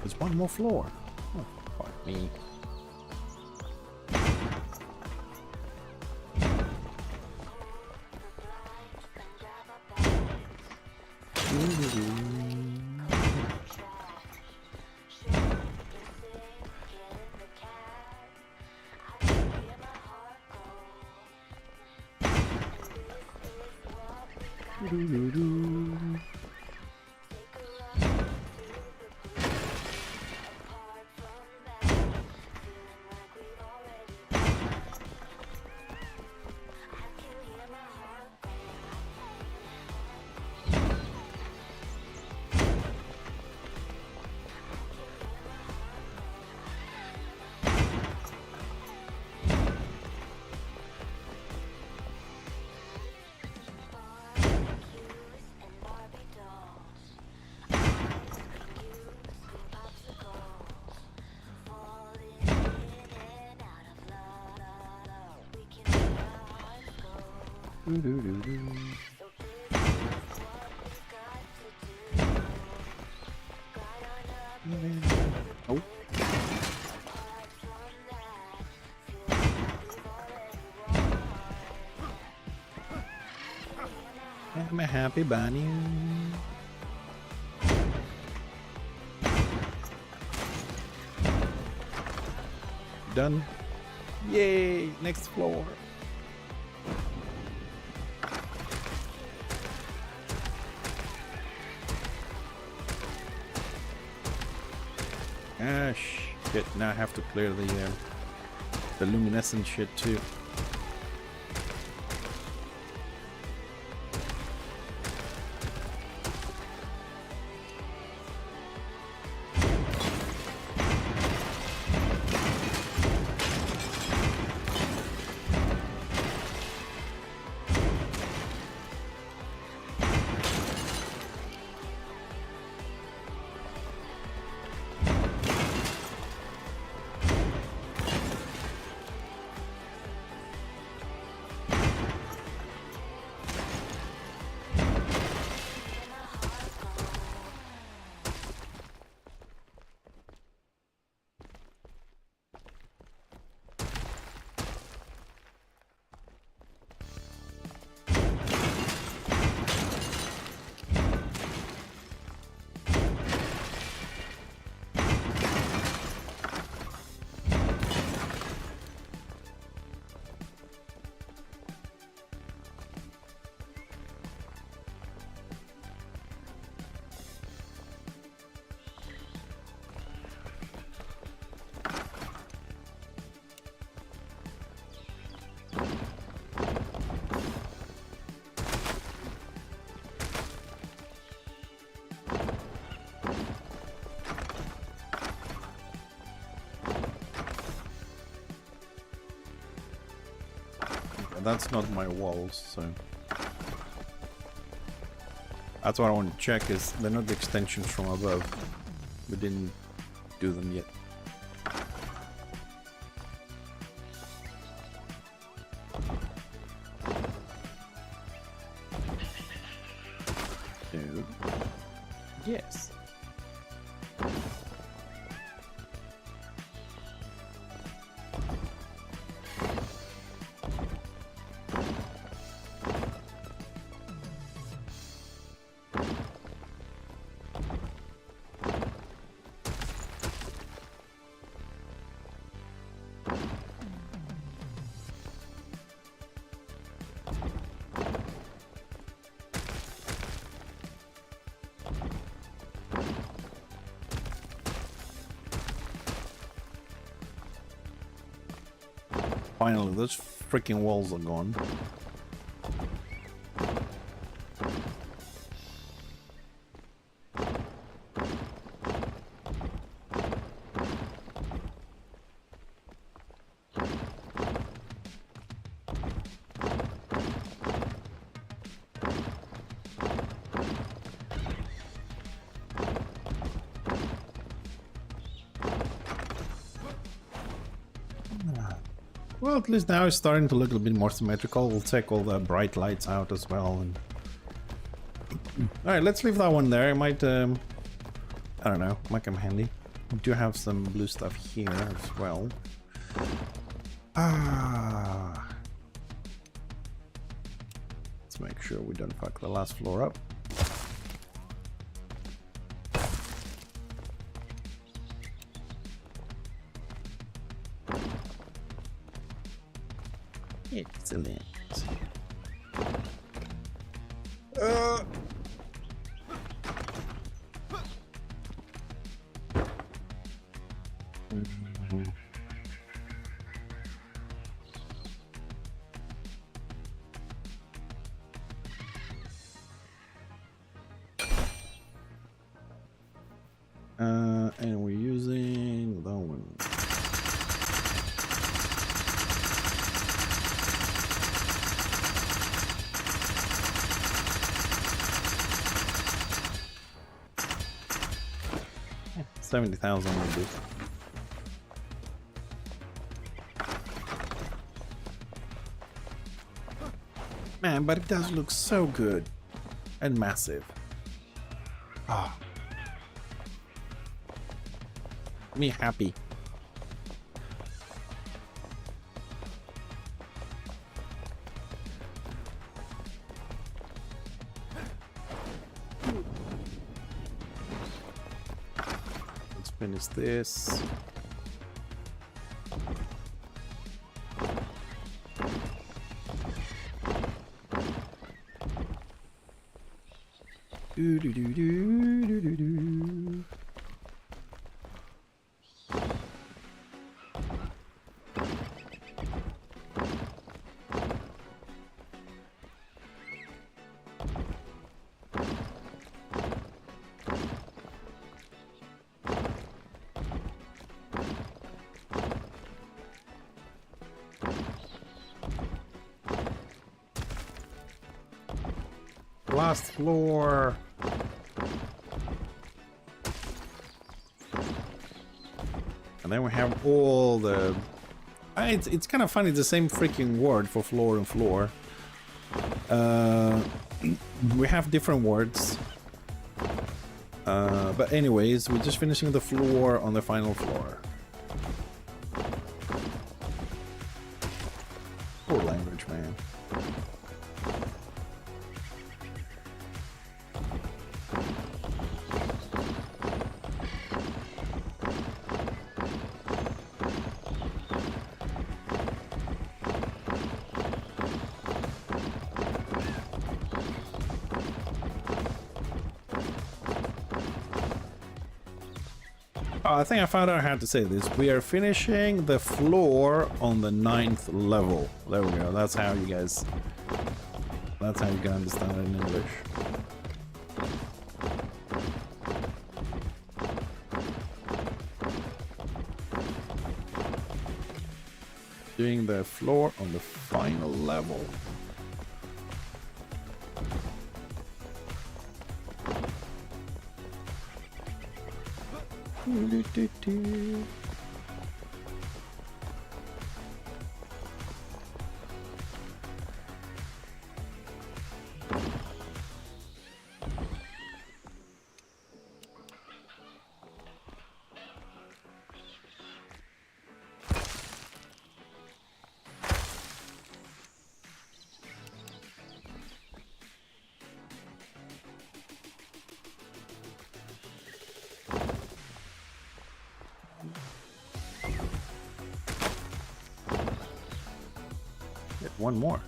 There's one more floor. Oh, fuck me. Oh. I'm a happy bunny. Done. Yay! Next floor. Ah, shit. Now I have to clear the luminescent shit too. That's not my walls, so that's what I want to check. Is they're not the extensions from above. We didn't do them yet. No. Yes. Finally, those freaking walls are gone. Well, at least now it's starting to look a bit more symmetrical. We'll take all the bright lights out as well. And... Alright, let's leave that one there. It might, I don't know, might come handy. We do have some blue stuff here as well. Let's make sure we don't fuck the last floor up. Excellent. And we're using that one. Yeah, 70,000 will do. Man, but it does look so good and massive. Ah. Me happy. Let's finish this. Do do do do do do do. Last floor. And then we have all the... it's kind of funny, it's the same freaking word for floor and floor. We have different words. But anyways, we're just finishing the floor on the final floor. Poor language, man. Oh, I think I found out how to say this. We are finishing the floor on the 9th level. There we go. That's how you guys... That's how you can understand it in English. Doing the floor on the final level. One more.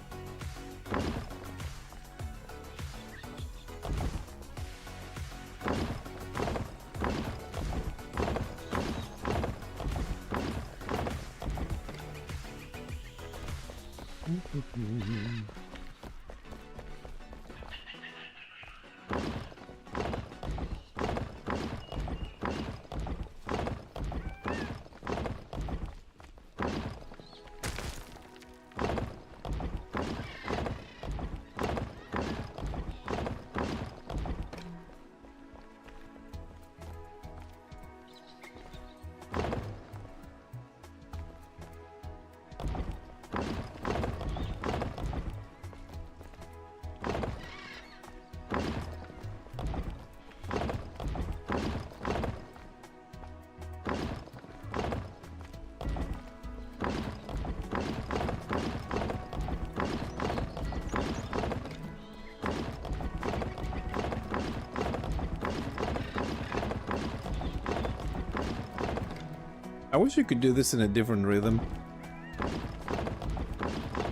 I wish you could do this in a different rhythm.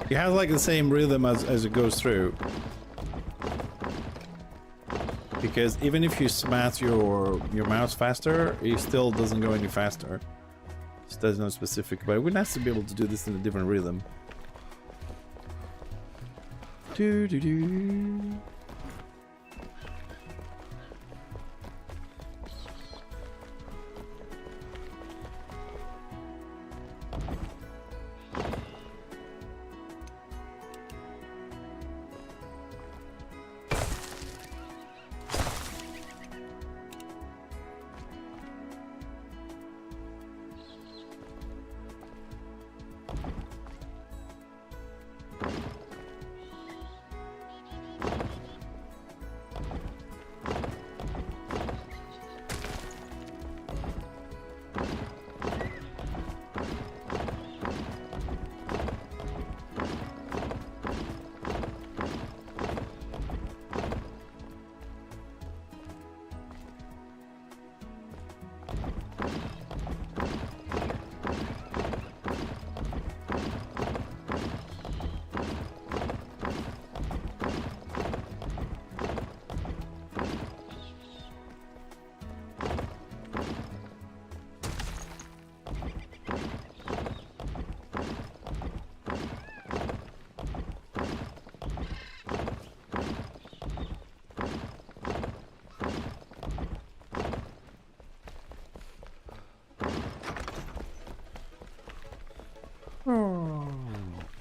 It has like the same rhythm as it goes through. Because even if you smash your mouse faster, it still doesn't go any faster. It does no specific, but it would be nice to be able to do this in a different rhythm. Do do do.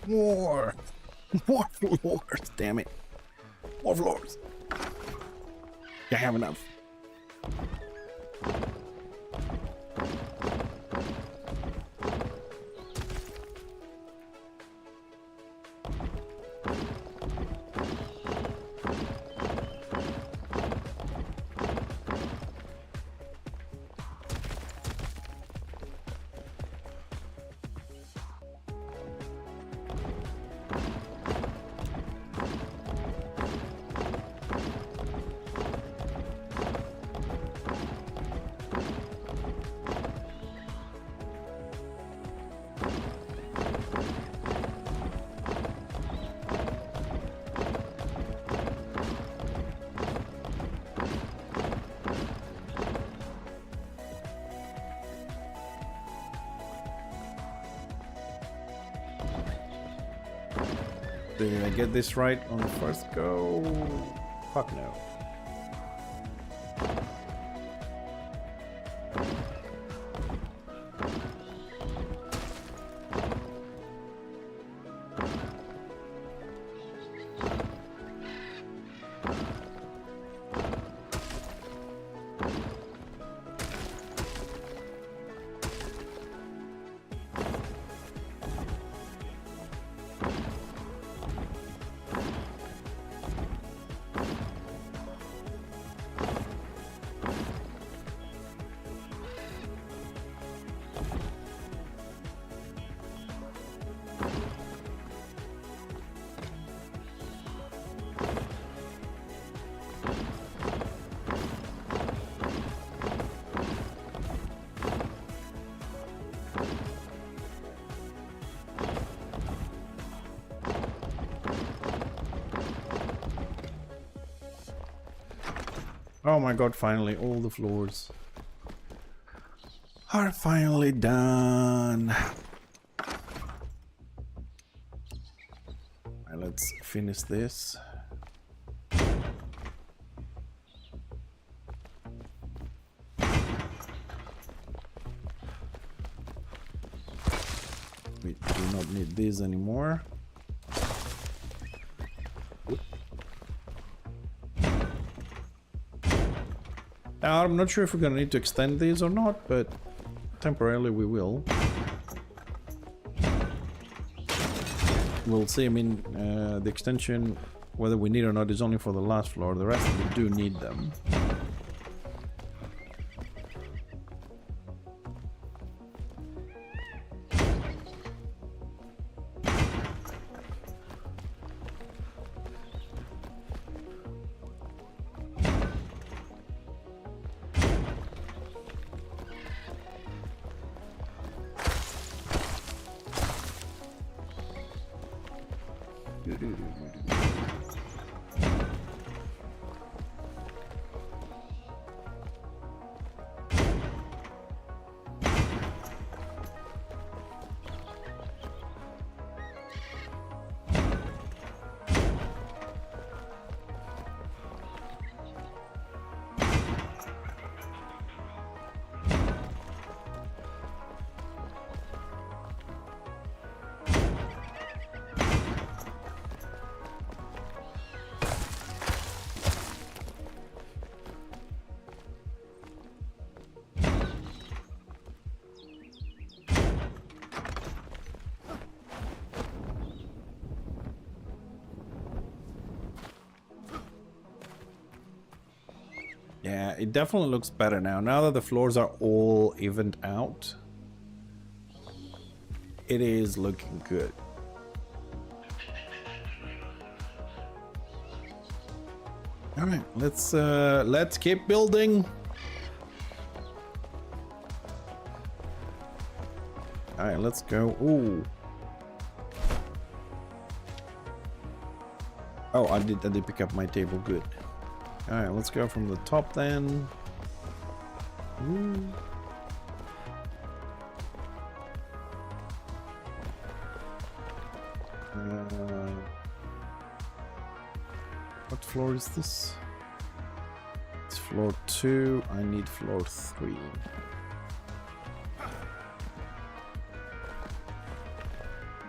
More! More floors, damn it. More floors. Can't have enough. Did I get this right on the first go? Fuck no. Oh my god, finally, all the floors are finally done. let's finish this. We do not need these anymore. Now, I'm not sure if we're gonna need to extend these or not, but temporarily we will. We'll see. I mean, the extension, whether we need or not, is only for the last floor. The rest we do need them. Yeah, it definitely looks better now. Now that the floors are all evened out, it is looking good. All right, let's keep building. All right, let's go. Ooh. Oh, I did pick up my table. Good. All right, let's go from the top then. Ooh. What floor is this? It's floor 2. I need floor 3.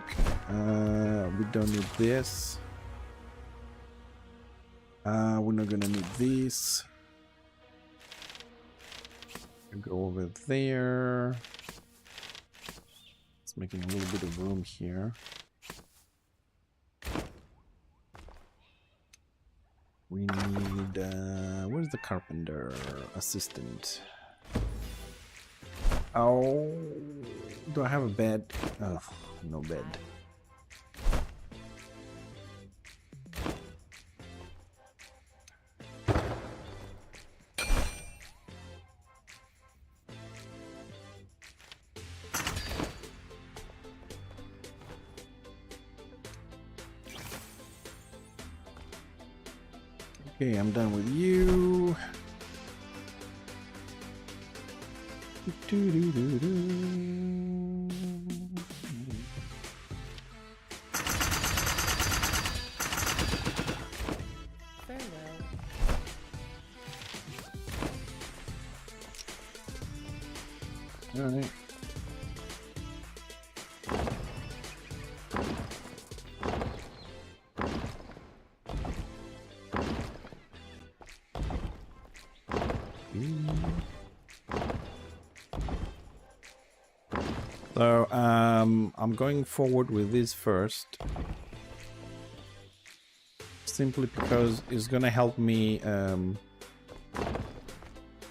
Okay. We don't need this. We're not gonna need these. Go over there. It's making a little bit of room here. We need, where's the carpenter assistant? Oh, do I have a bed? Oh, no bed. Okay, I'm done with you. Very well. All right. So, I'm going forward with this first, simply because it's gonna help me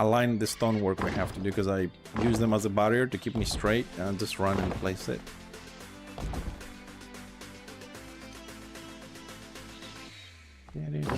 align the stonework we have to do, because I use them as a barrier to keep me straight and just run and place it. Get it.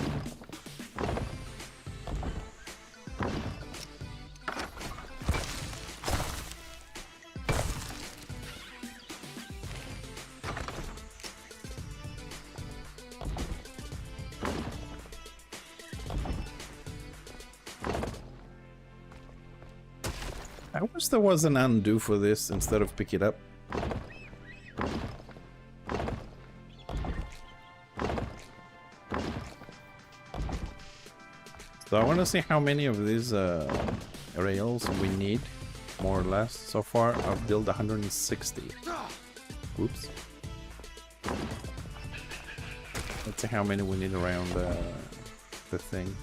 I wish there was an undo for this instead of pick it up. So I want to see how many of these rails we need, more or less. So far, I've built 160. Oops. Let's see how many we need around the thing.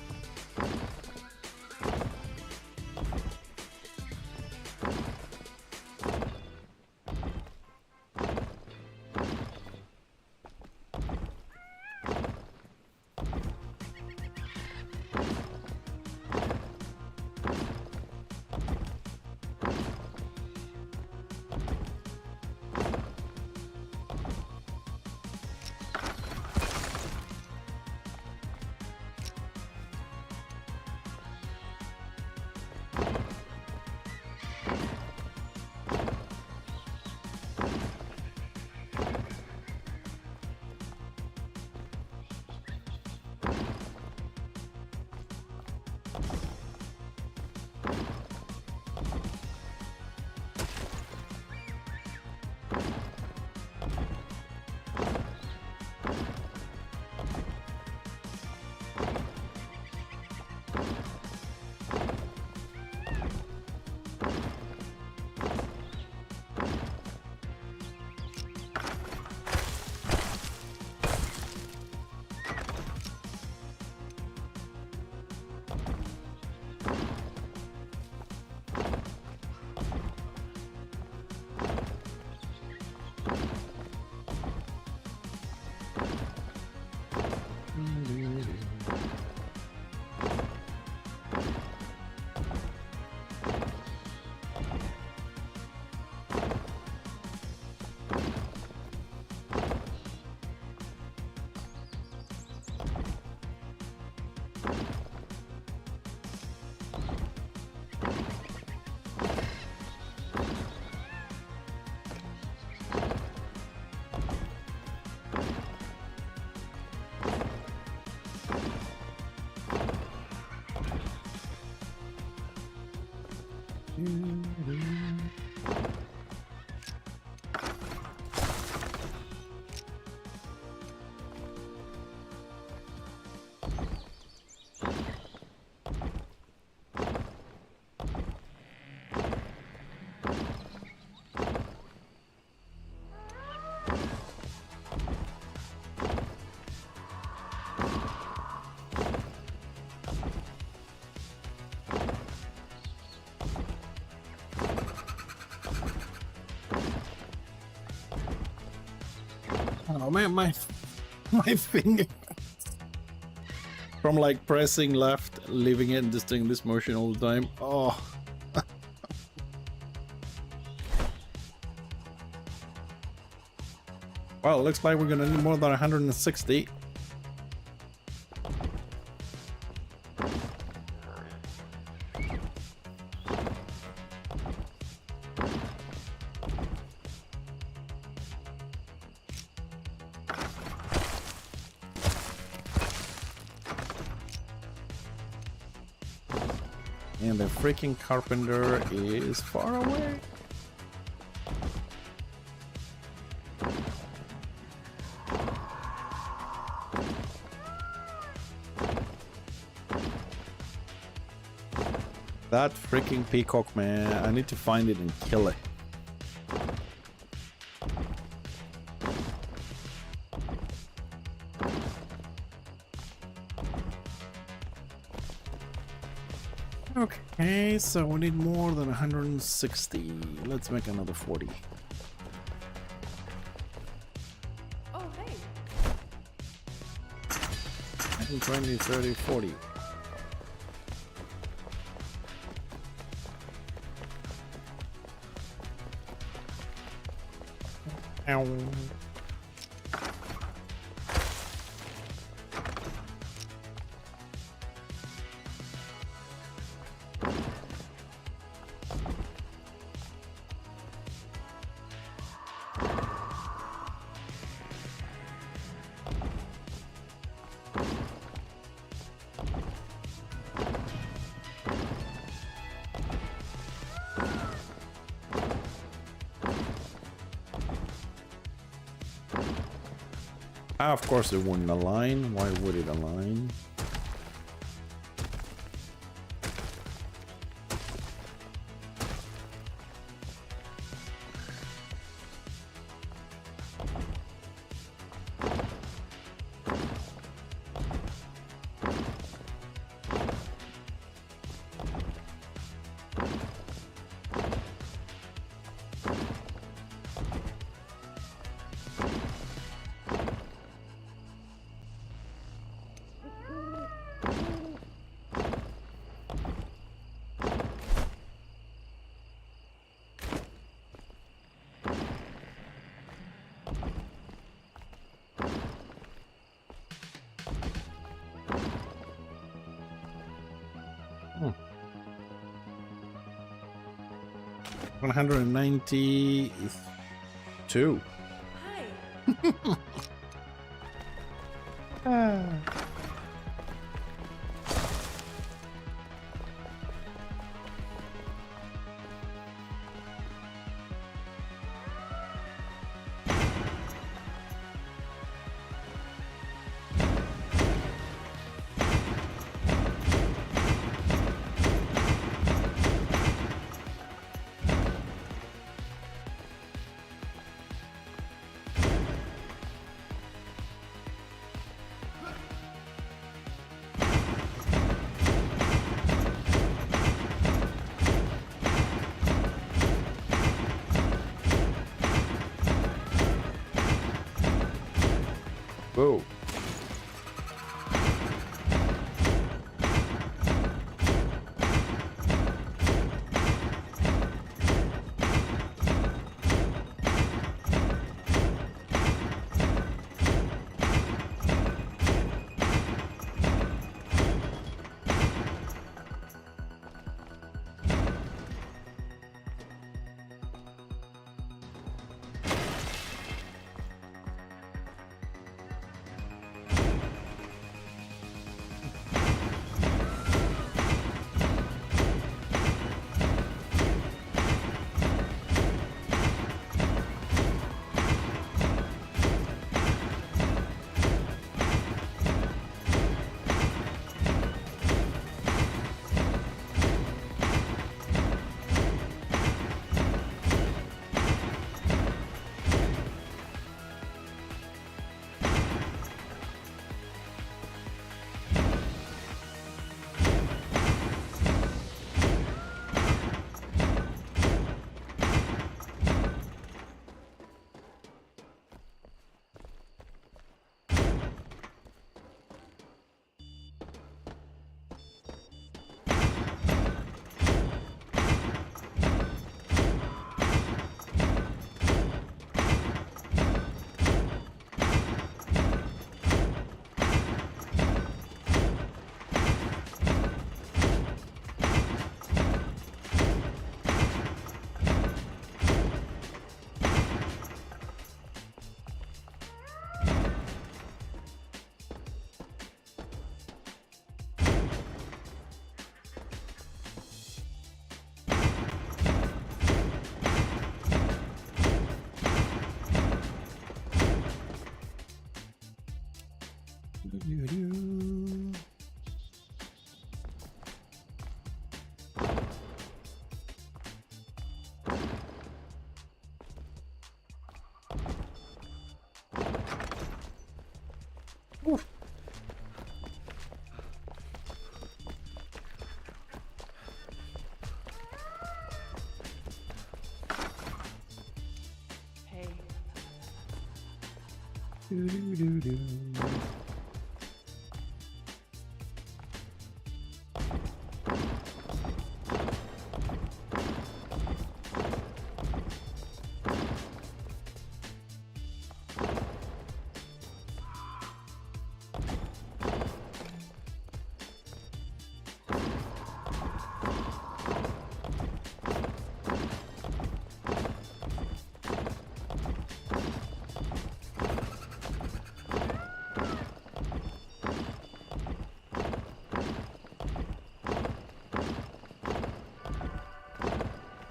Oh man, my finger from like pressing left, leaving it, and just doing this motion all the time. Oh. Well, it looks like we're gonna need more than 160. And the freaking carpenter is far away. That freaking peacock, man. I need to find it and kill it. Okay, so we need more than 160. Let's make another 40. Oh, hey. 20, 30, 40. Ow. Of course it wouldn't align. Why would it align? 192. Hi. Whoa. Oof. Hey. Doo-doo-doo-doo.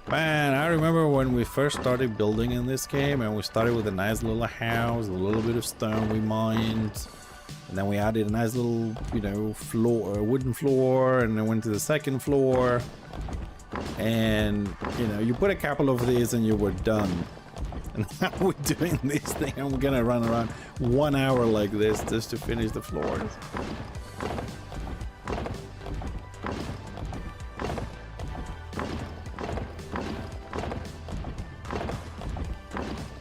Man, I remember when we first started building in this game, and we started with a nice little house, a little bit of stone we mined, and then we added a nice little, you know, floor, wooden floor, and then went to the second floor, and you know, you put a couple of these and you were done. And now we're doing this thing, and we're gonna run around 1 hour like this just to finish the floors.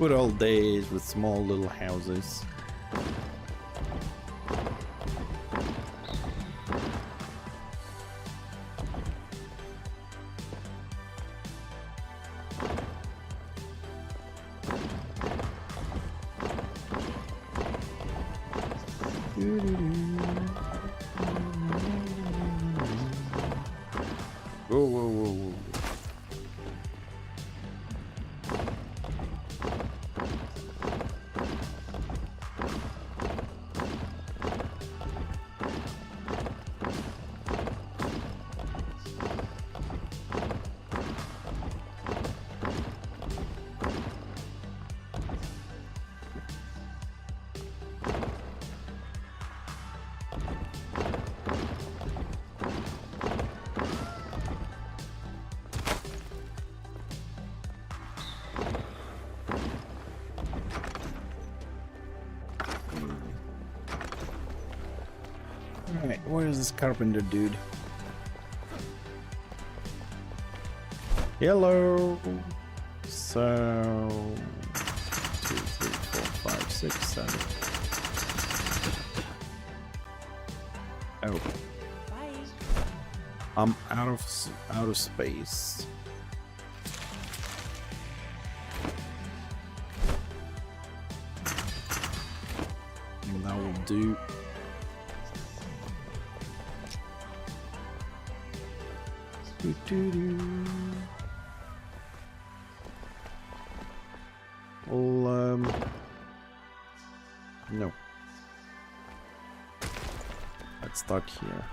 Good old days with small little houses. Whoa, whoa, whoa, whoa. Alright, where is this carpenter dude? Hello. So 2, 3, 4, 5, 6, 7. Oh, Bye. I'm out of space. And that will do. Well, no. Let's start here.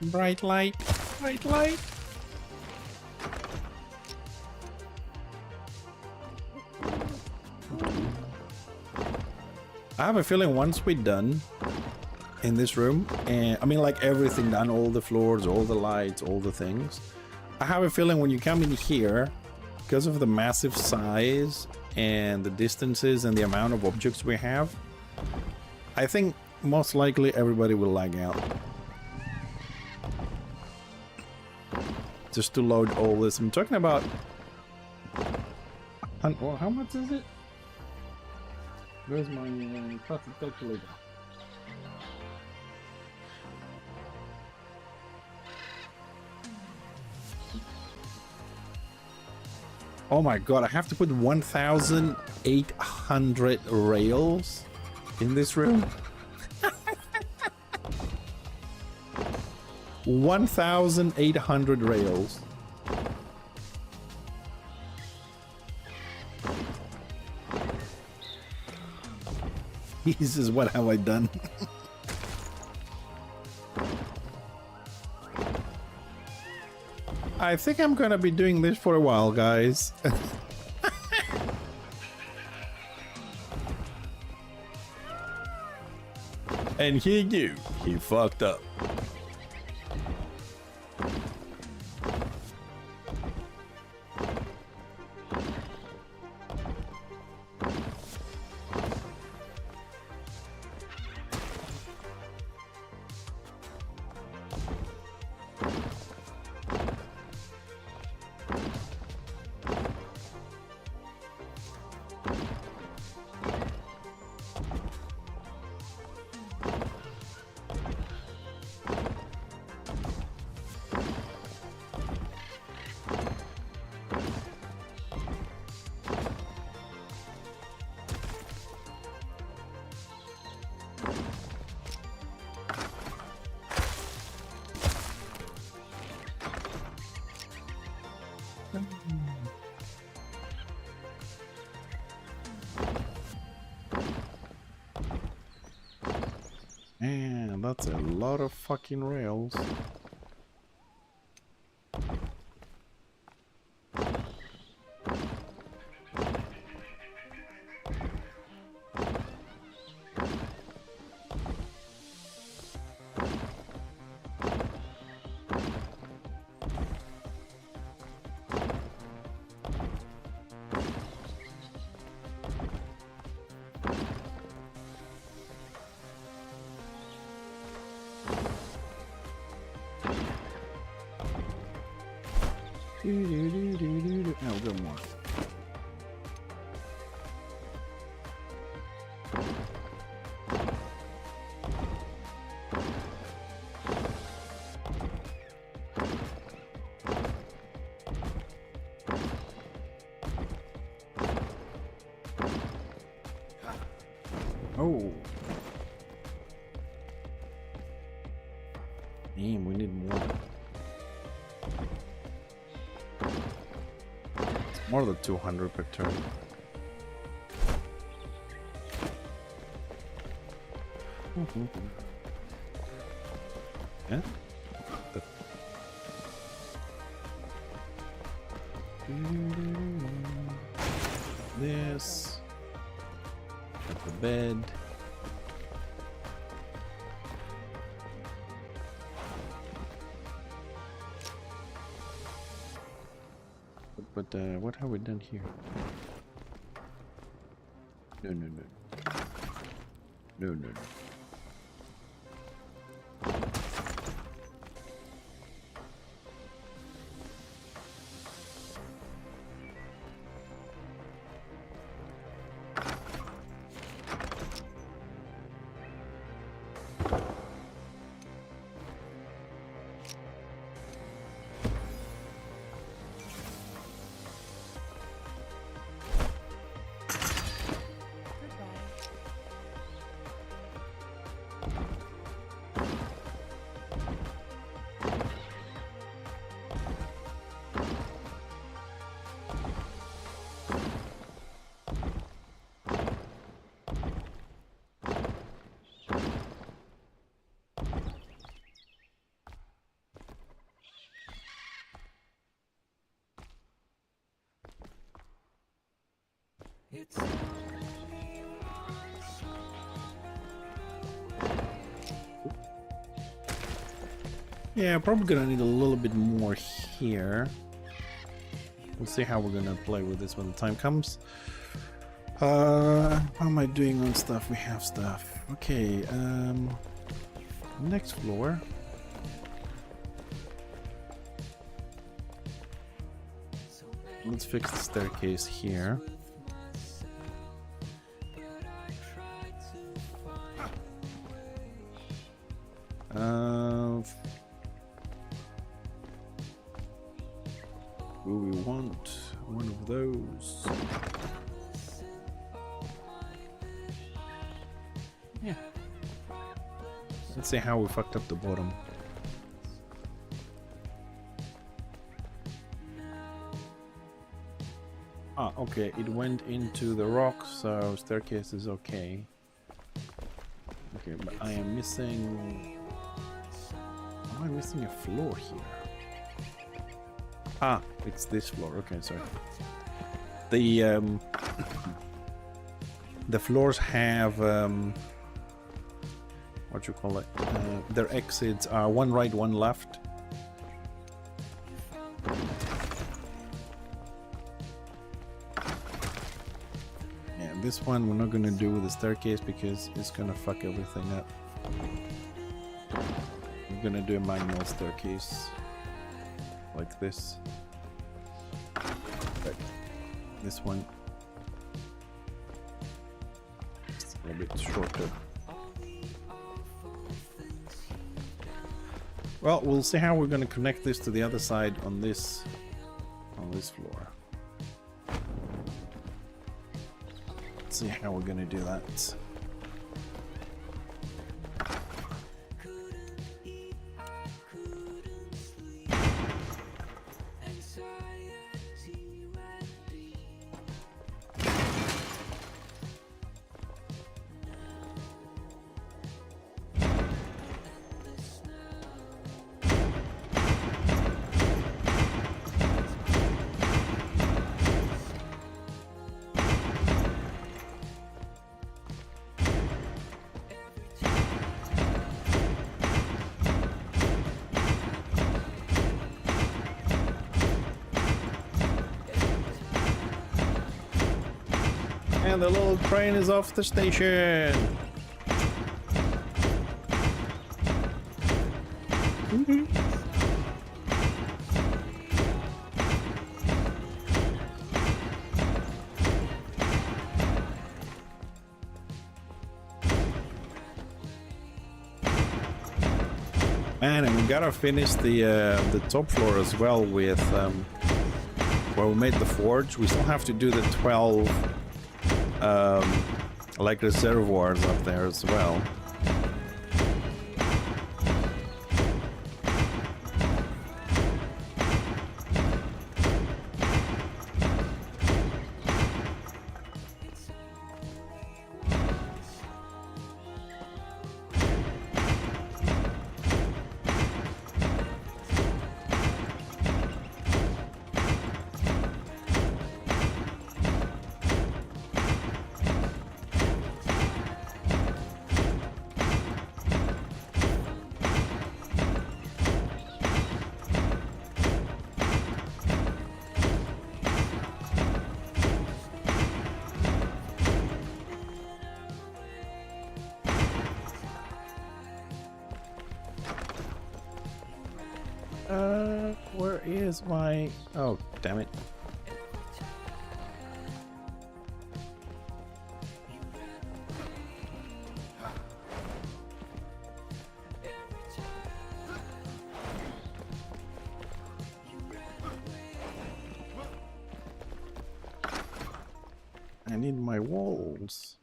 Bright light, bright light. I have a feeling once we're done in this room, and I mean like everything done, all the floors, all the lights, all the things, I have a feeling when you come in here, because of the massive size and the distances and the amount of objects we have, I think most likely everybody will lag out. Just to load all this. I'm talking about... Well, how much is it? Where's my cost calculator? Oh my god, I have to put 1,800 rails in this room? 1,800 rails. Jesus, what have I done? I think I'm gonna be doing this for a while, guys. And he knew he fucked up. Man, that's a lot of fucking rails. Oh, good more. Oh. Damn, we need more. More than 200 per turn. Yeah? This. At the bed. But what have we done here? No. No. Yeah, probably gonna need a little bit more here. We'll see how we're gonna play with this when the time comes. How am I doing on stuff? We have stuff. Okay, next floor. Let's fix the staircase here. Will we want one of those? Yeah. Let's see how we fucked up the bottom. Ah, okay, it went into the rock, so staircase is okay. Okay, but I am missing... Am I missing a floor here? Ah, it's this floor. Okay, sorry. The floors have what you call it? Their exits are one right, one left. Yeah, this one we're not gonna do with the staircase because it's gonna fuck everything up. We're gonna do a manual staircase like this. Right. This one is a bit shorter. Well, we'll see how we're gonna connect this to the other side on this floor. Let's see how we're gonna do that. And the little train is off the station. Man, and we gotta finish the top floor as well with where we made the forge. We still have to do the 12 like reservoirs up there as well. Where is my... Oh, damn it. I need my walls.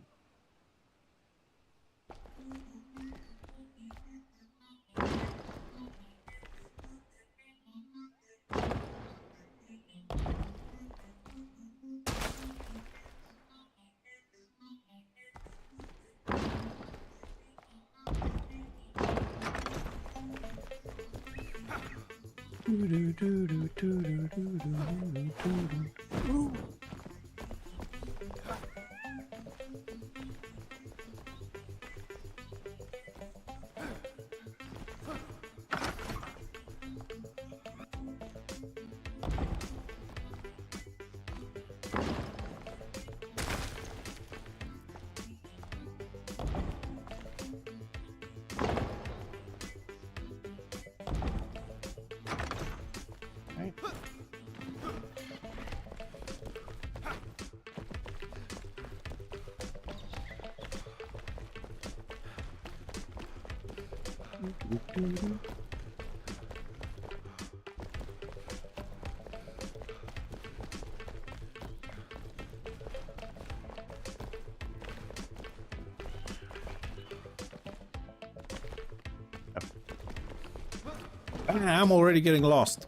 I'm already getting lost.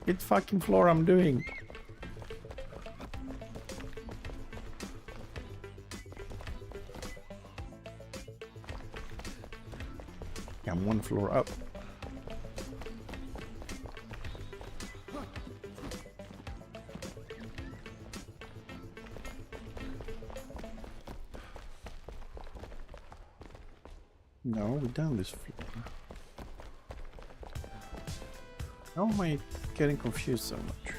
What fucking floor I'm doing? I'm one floor up. No, we're down this floor. How am I getting confused so much?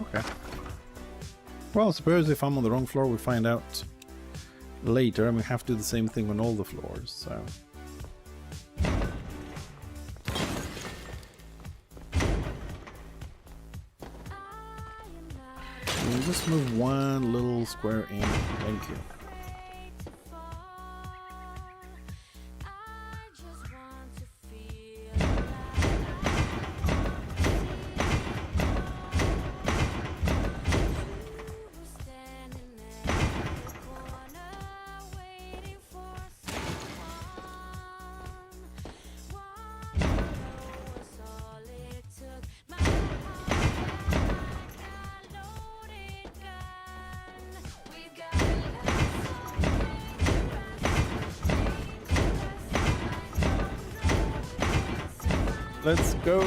Okay. Well, I suppose if I'm on the wrong floor, we find out later, and we have to do the same thing on all the floors, so... We'll just move one little square in. Thank you. Let's go!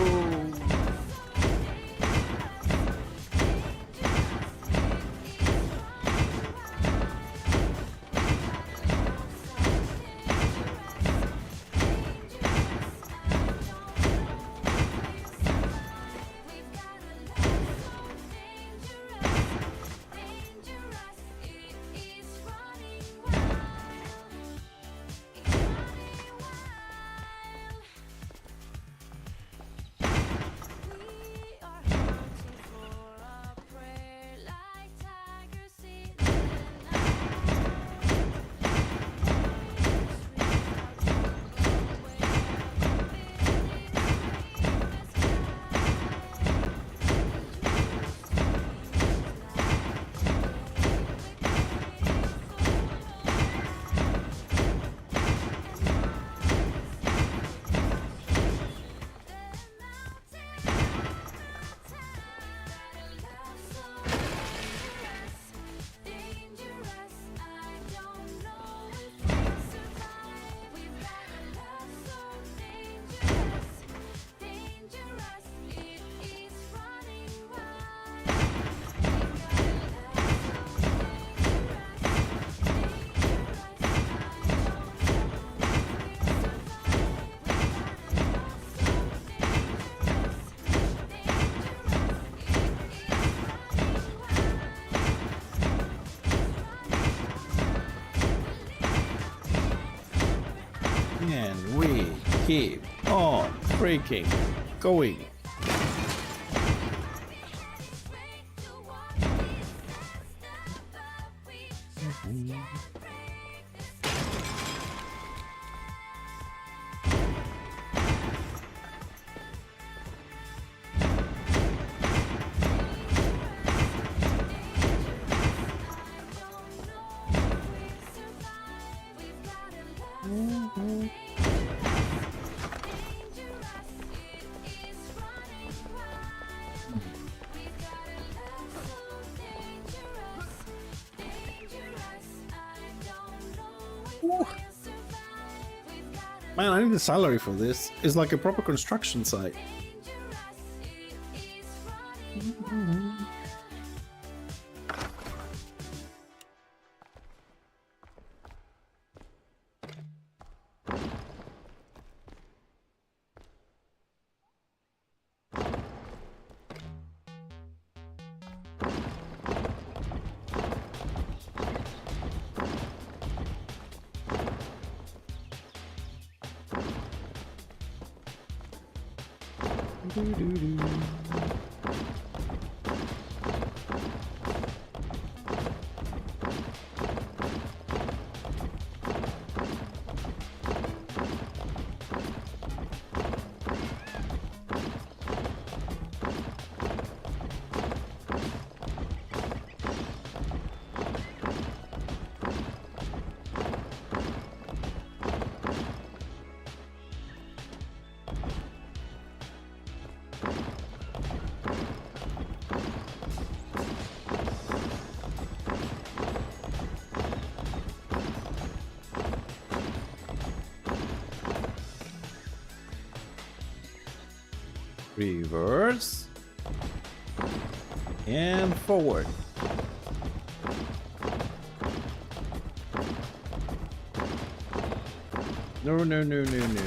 And we keep on freaking going. Man, I need a salary for this. It's like a proper construction site. Reverse. And forward. No, no, no, no, no, no.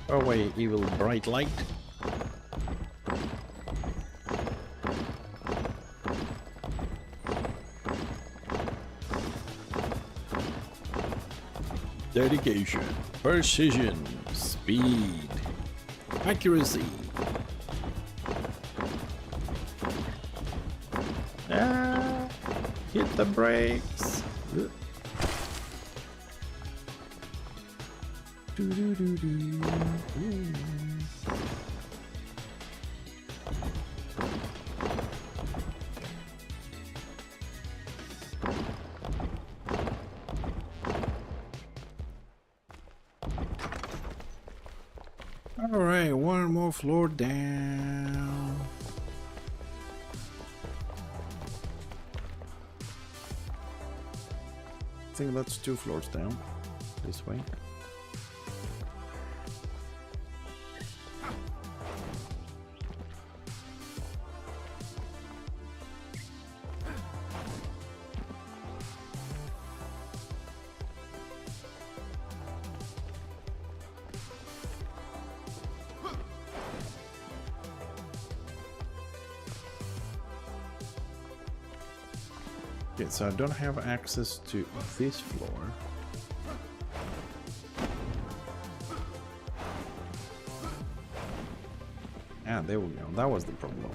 Away, evil bright light. Dedication, precision, speed, accuracy. Ah, hit the brakes. Do, do, do, do. All right, one more floor down. I think that's 2 floors down. This way. Okay, so I don't have access to this floor. Ah, there we go. That was the problem.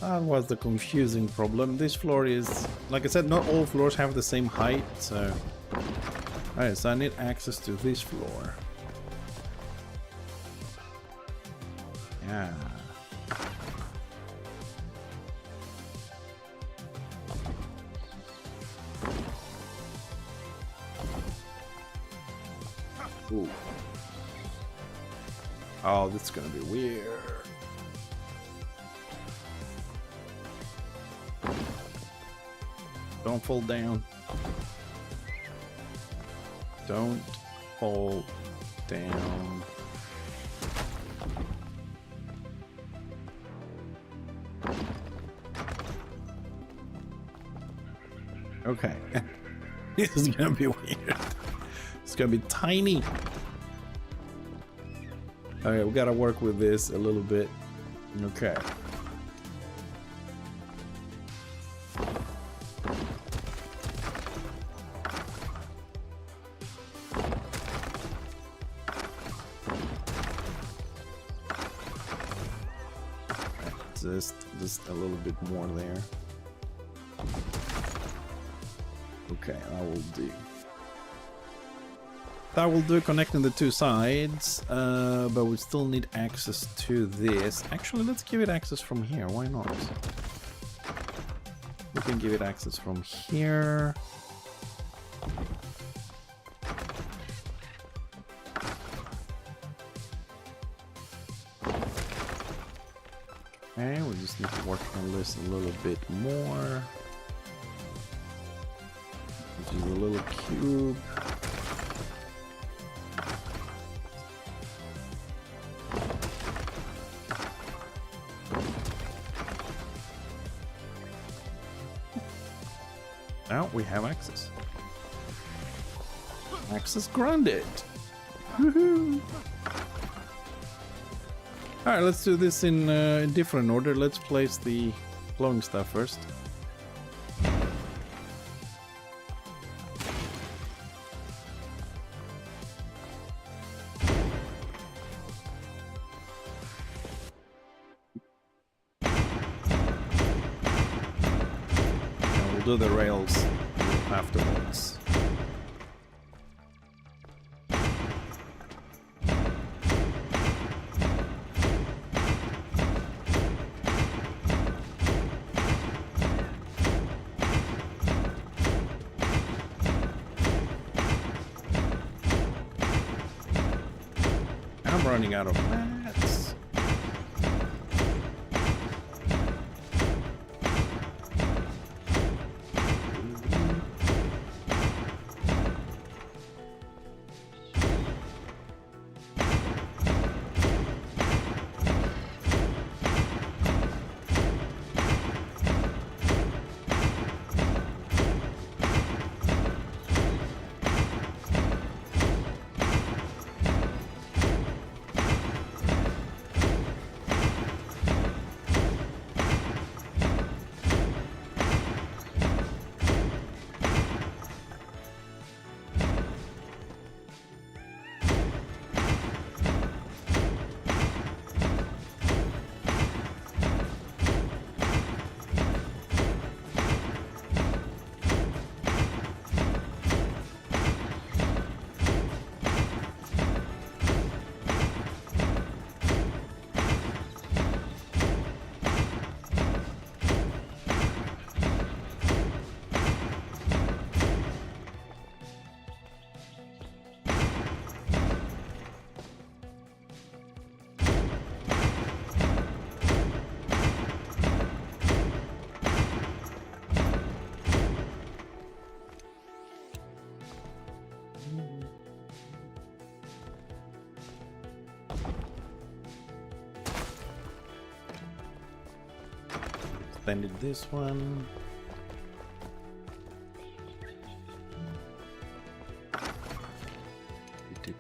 That was the confusing problem. This floor is, like I said, not all floors have the same height, so... Alright, so I need access to this floor. Yeah. Ooh. Oh, this is gonna be weird. Don't fall down. Don't fall down. Okay. This is gonna be weird. It's gonna be tiny. Okay, we gotta work with this a little bit. Okay. Just a little bit more there. Okay, that will do. That will do, connecting the 2 sides, but we still need access to this. Actually, let's give it access from here. Why not? We can give it access from here. Okay, we just need to work on this a little bit more. Which is a little cube. Now we have access. Access granted. Woohoo! Alright, let's do this in different order. Let's place the glowing stuff first. And we'll do the rails afterwards. running out of mats. Extended this one.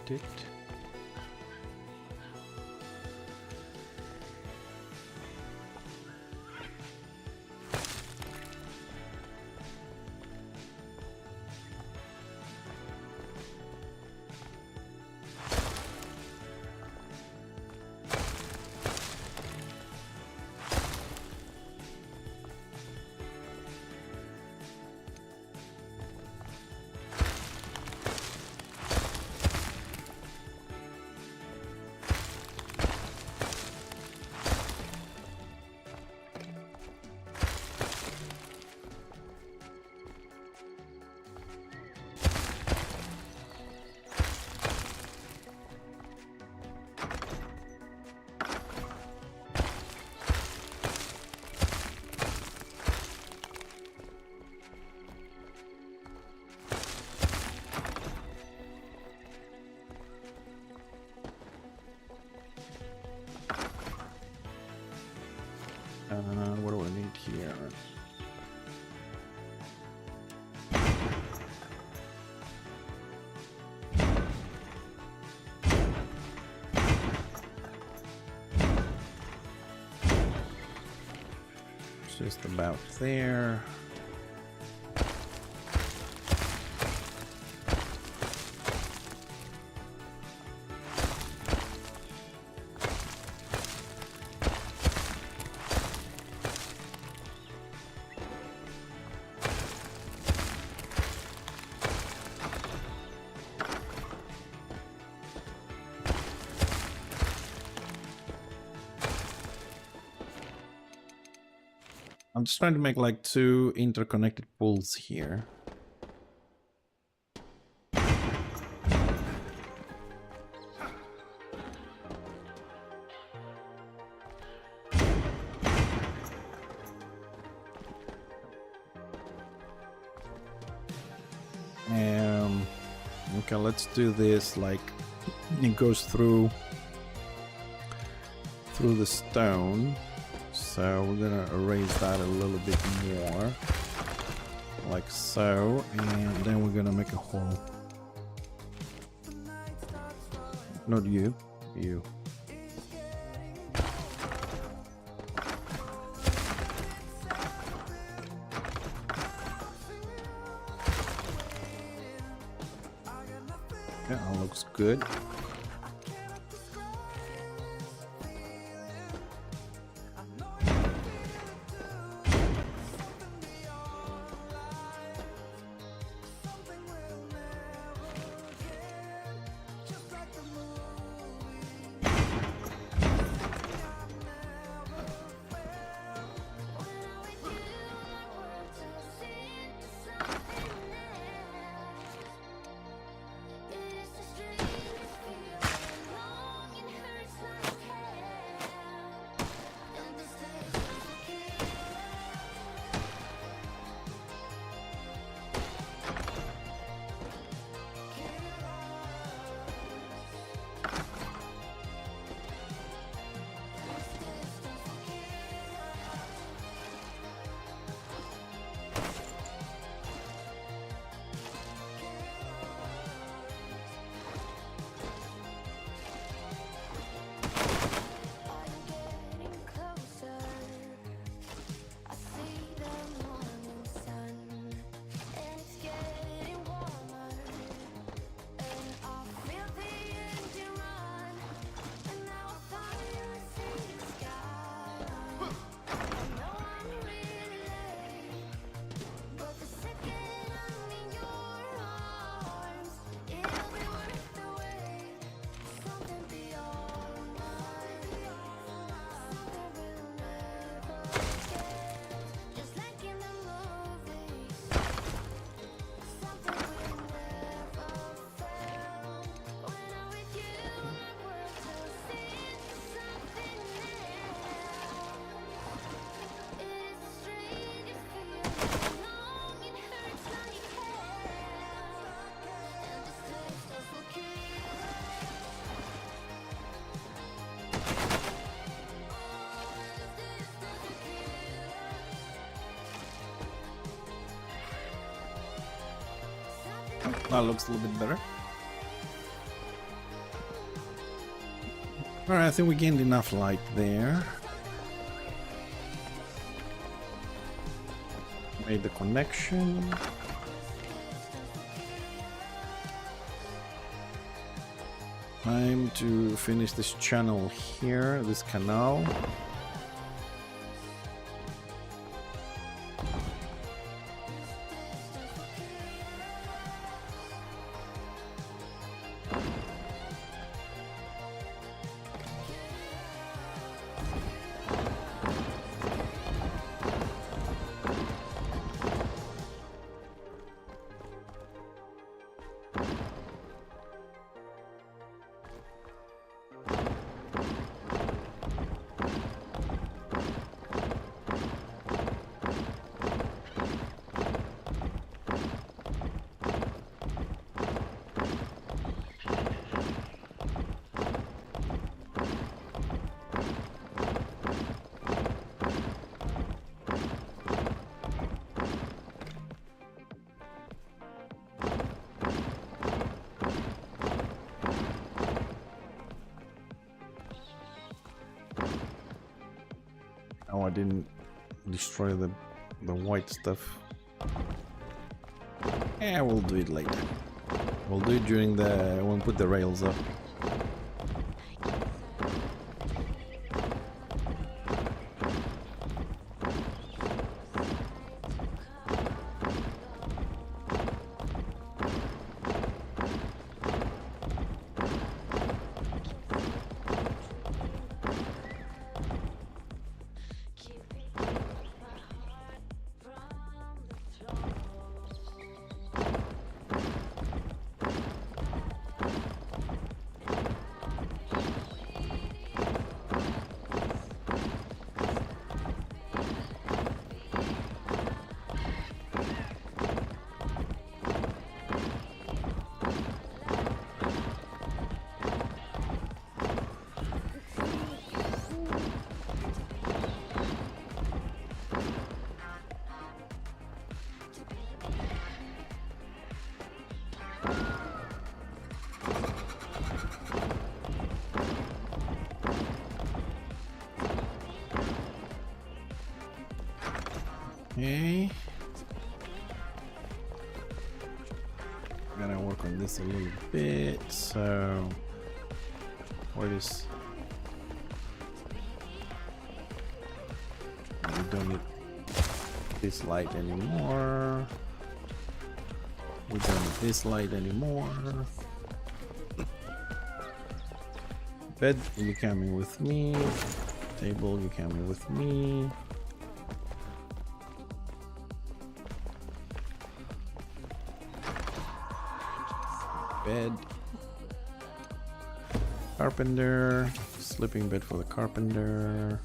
It. What do I need here? Just about there. I'm just trying to make like two interconnected pools here. Okay, let's do this like it goes through the stone. So we're gonna erase that a little bit more, like so, and then we're gonna make a hole. Not you, you. Yeah, that looks good. That looks a little bit better. Alright, I think we gained enough light there. Made the connection. Time to finish this channel here, this canal. Oh, I didn't destroy the white stuff. Yeah, we'll do it later. We'll do it during the when we put the rails up. Okay. Gotta work on this a little bit. So, what is? We don't need this light anymore. We don't need this light anymore. Bed, you coming with me? Table, you coming with me? Bed. Carpenter. Sleeping bed for the carpenter.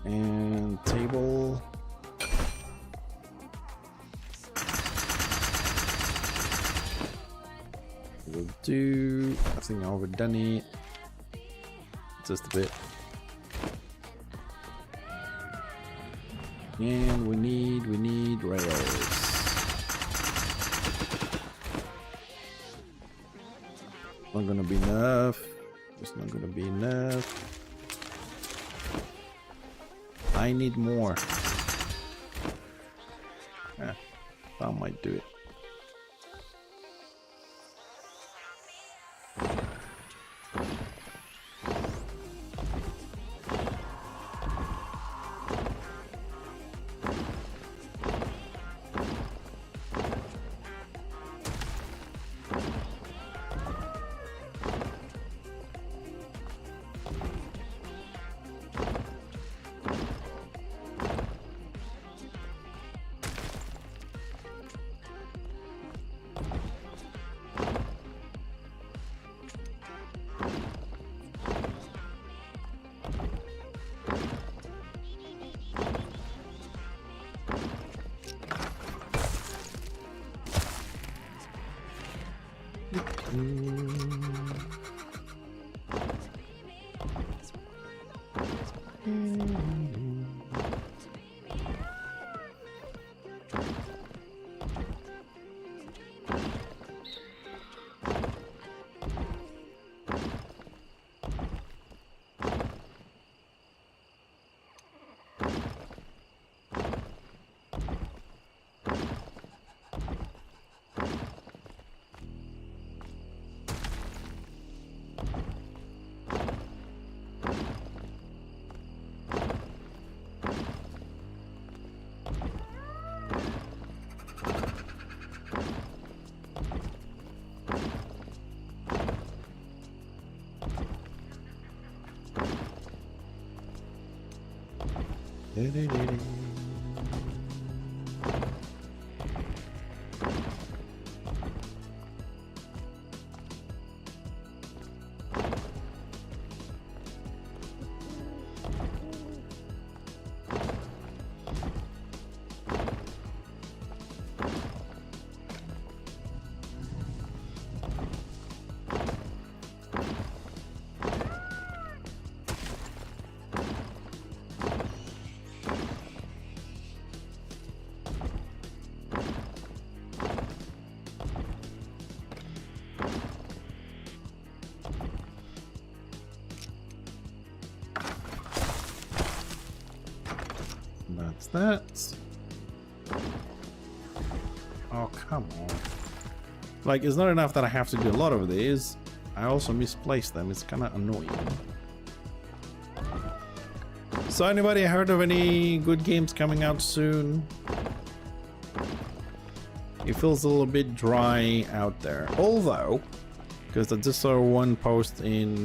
And table. Will do. I think I overdone it. Just a bit. And we need rails. Not gonna be enough. It's not gonna be enough. I need more. That might do it. That's that. Oh, come on. Like, it's not enough that I have to do a lot of these. I also misplaced them. It's kind of annoying. So anybody heard of any good games coming out soon? It feels a little bit dry out there. Although, because I just saw one post in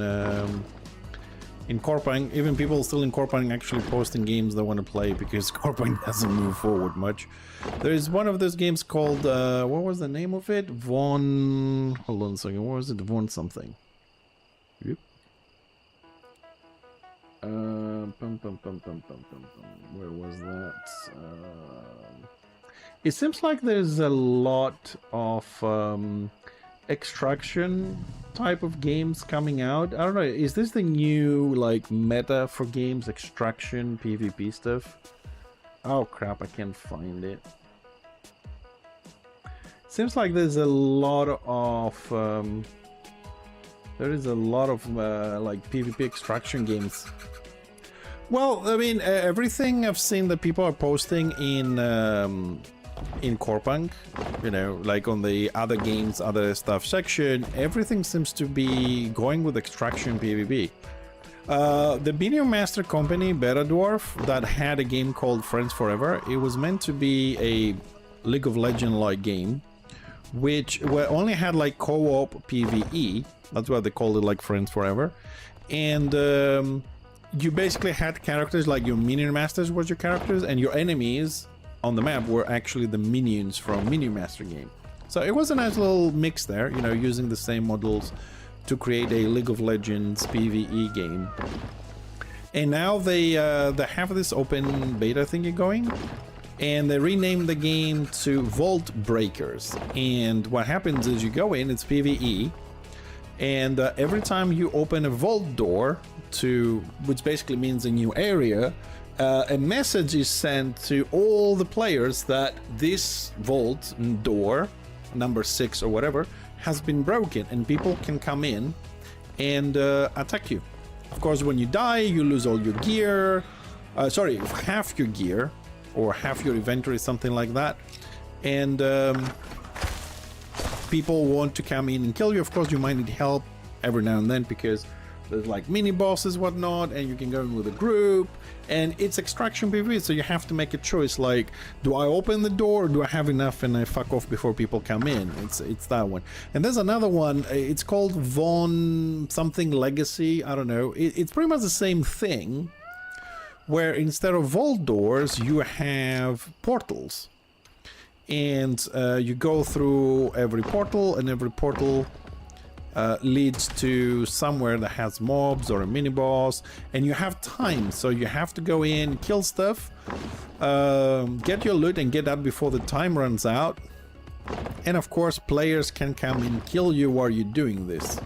Corpang, even people still in Corpang actually posting games they want to play because Corpang doesn't move forward much. There is one of those games called, what was the name of it? Hold on a second, what was it? Von something. Yep. Where was that? It seems like there's a lot of extraction type of games coming out. I don't know, is this the new like meta for games, extraction, PvP stuff? Oh crap, I can't find it. Seems like there's a lot of like PvP extraction games. Well, I mean, everything I've seen that people are posting in Corpang, you know, like on the other games, other stuff section, everything seems to be going with extraction PvP. The Video Master company, Beta Dwarf, that had a game called Friends Forever, it was meant to be a League of Legends-like game, which only had like co-op PvE. That's why they called it like Friends Forever. And you basically had characters like your Minion Masters was your characters, and your enemies on the map were actually the minions from Minion Master game. So it was a nice little mix there, you know, using the same models to create a League of Legends PvE game. And now they have this open beta thingy going, and they renamed the game to Vault Breakers. And what happens is you go in, it's PvE, and every time you open a vault door, which basically means a new area, a message is sent to all the players that this vault door, number 6 or whatever, has been broken, and people can come in and attack you. Of course, when you die, you lose all your gear, sorry, half your gear, or half your inventory, something like that. And people want to come in and kill you. Of course, you might need help every now and then because there's like mini bosses, whatnot, and you can go in with a group, and it's extraction PvP, so you have to make a choice, like, do I open the door or do I have enough and I fuck off before people come in? It's that one. And there's another one, it's called Von something Legacy, I don't know. It's pretty much the same thing, where instead of vault doors, you have portals. And you go through every portal, and every portal leads to somewhere that has mobs or a mini boss, and you have time, so you have to go in, kill stuff, get your loot and get out before the time runs out. And of course, players can come and kill you while you're doing this,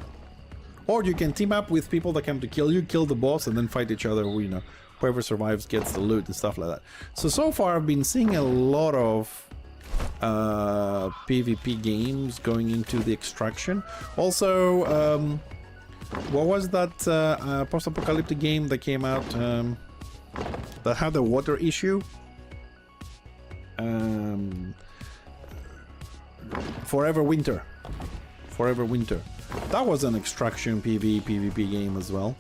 or you can team up with people that come to kill you, kill the boss, and then fight each other. You know, whoever survives gets the loot and stuff like that. So far I've been seeing a lot of PvP games going into the extraction. Also, what was that post-apocalyptic game that came out that had a water issue? Forever Winter. That was an extraction PvP game as well.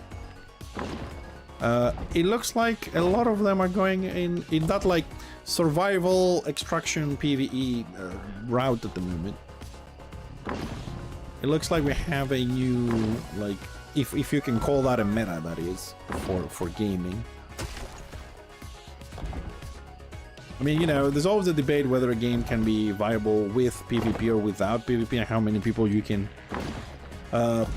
It looks like a lot of them are going in that like survival extraction PvE route at the moment. It looks like we have a new, like, if you can call that a meta, that is, for gaming. I mean, you know, there's always a debate whether a game can be viable with PvP or without PvP, and how many people you can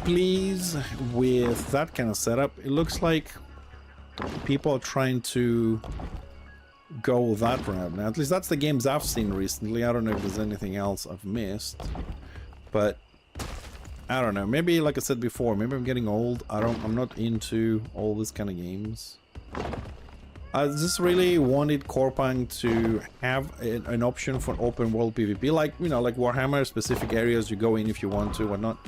please with that kind of setup. It looks like people are trying to go that route now. At least that's the games I've seen recently. I don't know if there's anything else I've missed, but I don't know. Maybe, like I said before, maybe I'm getting old. I'm not into all this kind of games. I just really wanted Corpang to have an option for open world PvP, like, you know, like Warhammer, specific areas you go in if you want to or not.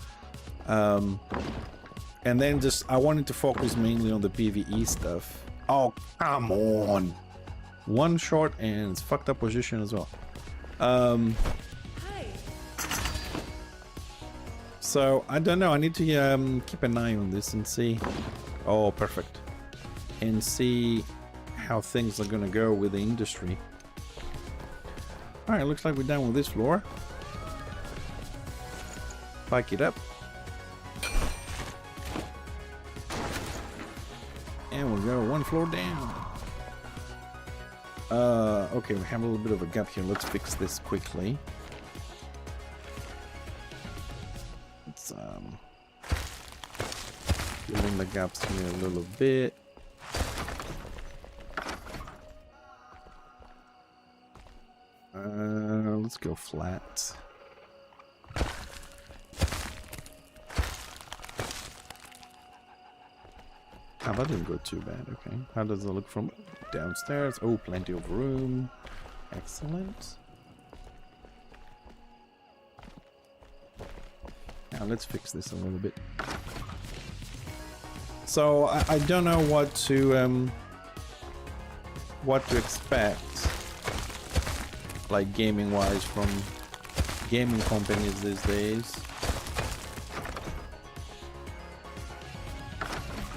And then just, I wanted to focus mainly on the PvE stuff. Oh, come on. One shot and it's fucked up position as well. Hi. So, I don't know. I need to keep an eye on this and see. Oh, perfect. And see how things are gonna go with the industry. Alright, looks like we're done with this floor. Bike it up. And we'll go one floor down. Okay, we have a little bit of a gap here. Let's fix this quickly. Let's fill in the gaps here a little bit. Let's go flat. Ah, that didn't go too bad. Okay. How does it look from downstairs? Oh, plenty of room. Excellent. Now let's fix this a little bit. So I don't know what to expect, like gaming wise, from gaming companies these days.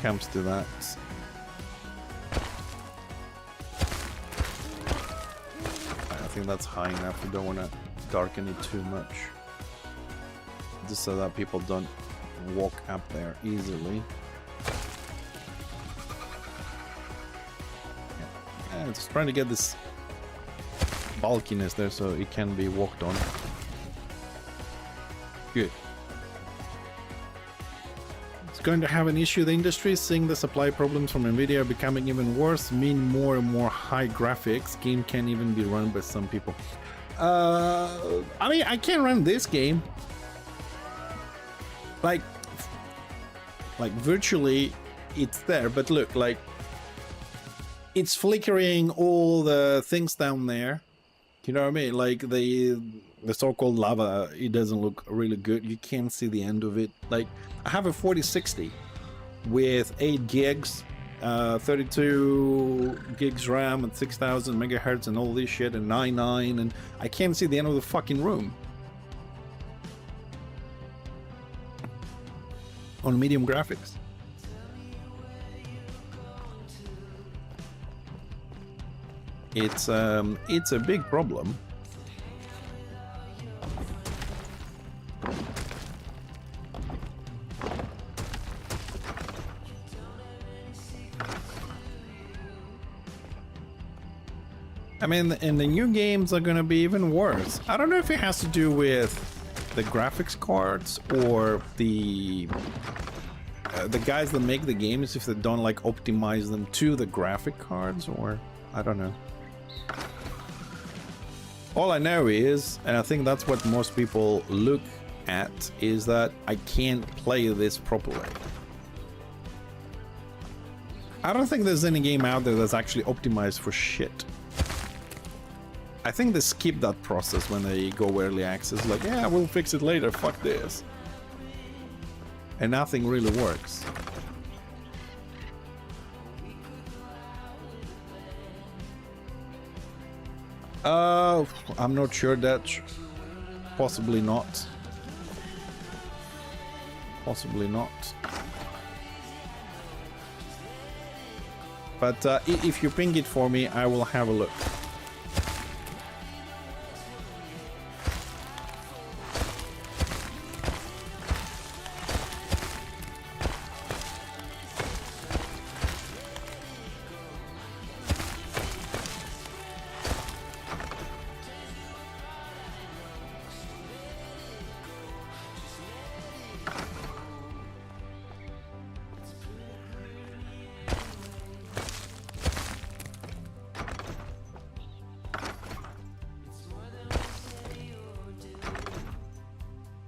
Comes to that. I think that's high enough. We don't want to darken it too much, just so that people don't walk up there easily. Yeah, just trying to get this bulkiness there so it can be walked on. Good. Going to have an issue. The industry, seeing the supply problems from Nvidia are becoming even worse, mean more and more high graphics. Game can't even be run by some people. I mean, I can't run this game. Like virtually it's there, but look, like it's flickering all the things down there. You know what I mean? Like the so-called lava, it doesn't look really good. You can't see the end of it. Like, I have a 4060 with 8 gigs, 32 gigs RAM and 6000 megahertz and all this shit and 99, and I can't see the end of the fucking room. On medium graphics. It's a big problem. I mean, and the new games are gonna be even worse. I don't know if it has to do with the graphics cards or the guys that make the games, if they don't like optimize them to the graphic cards, or I don't know. All I know is, and I think that's what most people look at, is that I can't play this properly. I don't think there's any game out there that's actually optimized for shit. I think they skip that process when they go early access, like, yeah, we'll fix it later, fuck this. And nothing really works. I'm not sure that. Possibly not. Possibly not. But if you ping it for me, I will have a look.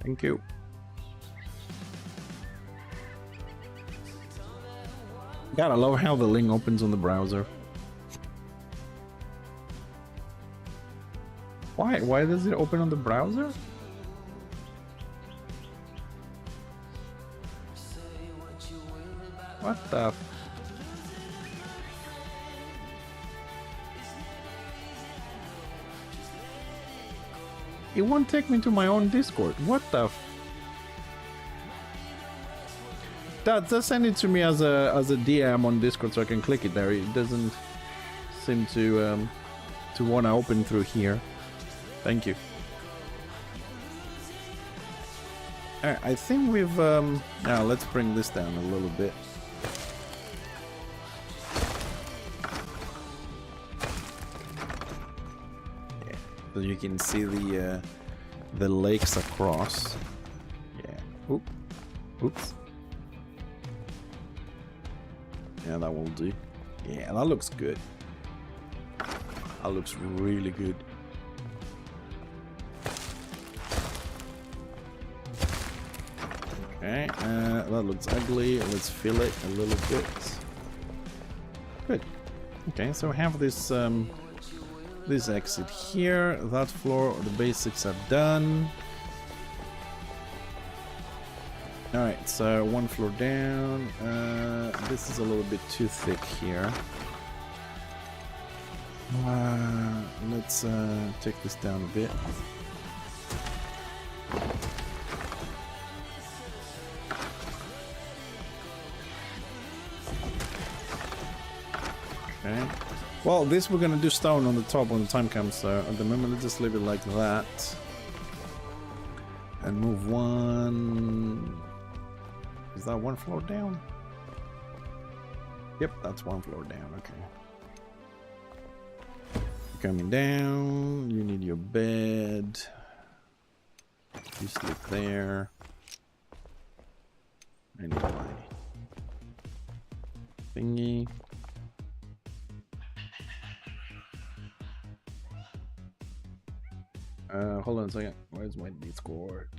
Thank you. God, I love how the link opens on the browser. Why? Why does it open on the browser? What the? It won't take me to my own Discord. What the? Just send it to me as a DM on Discord so I can click it there. It doesn't seem to want to open through here. Thank you. Alright, I think we've now let's bring this down a little bit. Yeah, so you can see the lakes across. Yeah. Oops. Yeah, that will do. Yeah, that looks good. That looks really good. Okay, that looks ugly. Let's fill it a little bit. Good. Okay, so we have this this exit here. That floor, the basics are done. Alright, so one floor down. This is a little bit too thick here. Let's take this down a bit. Okay. Well, this we're gonna do stone on the top when the time comes, so at the moment let's just leave it like that. And move one... Is that one floor down? Yep, that's one floor down, okay. Coming down, you need your bed. You sleep there. I need my thingy. Hold on a second. Where's my Discord?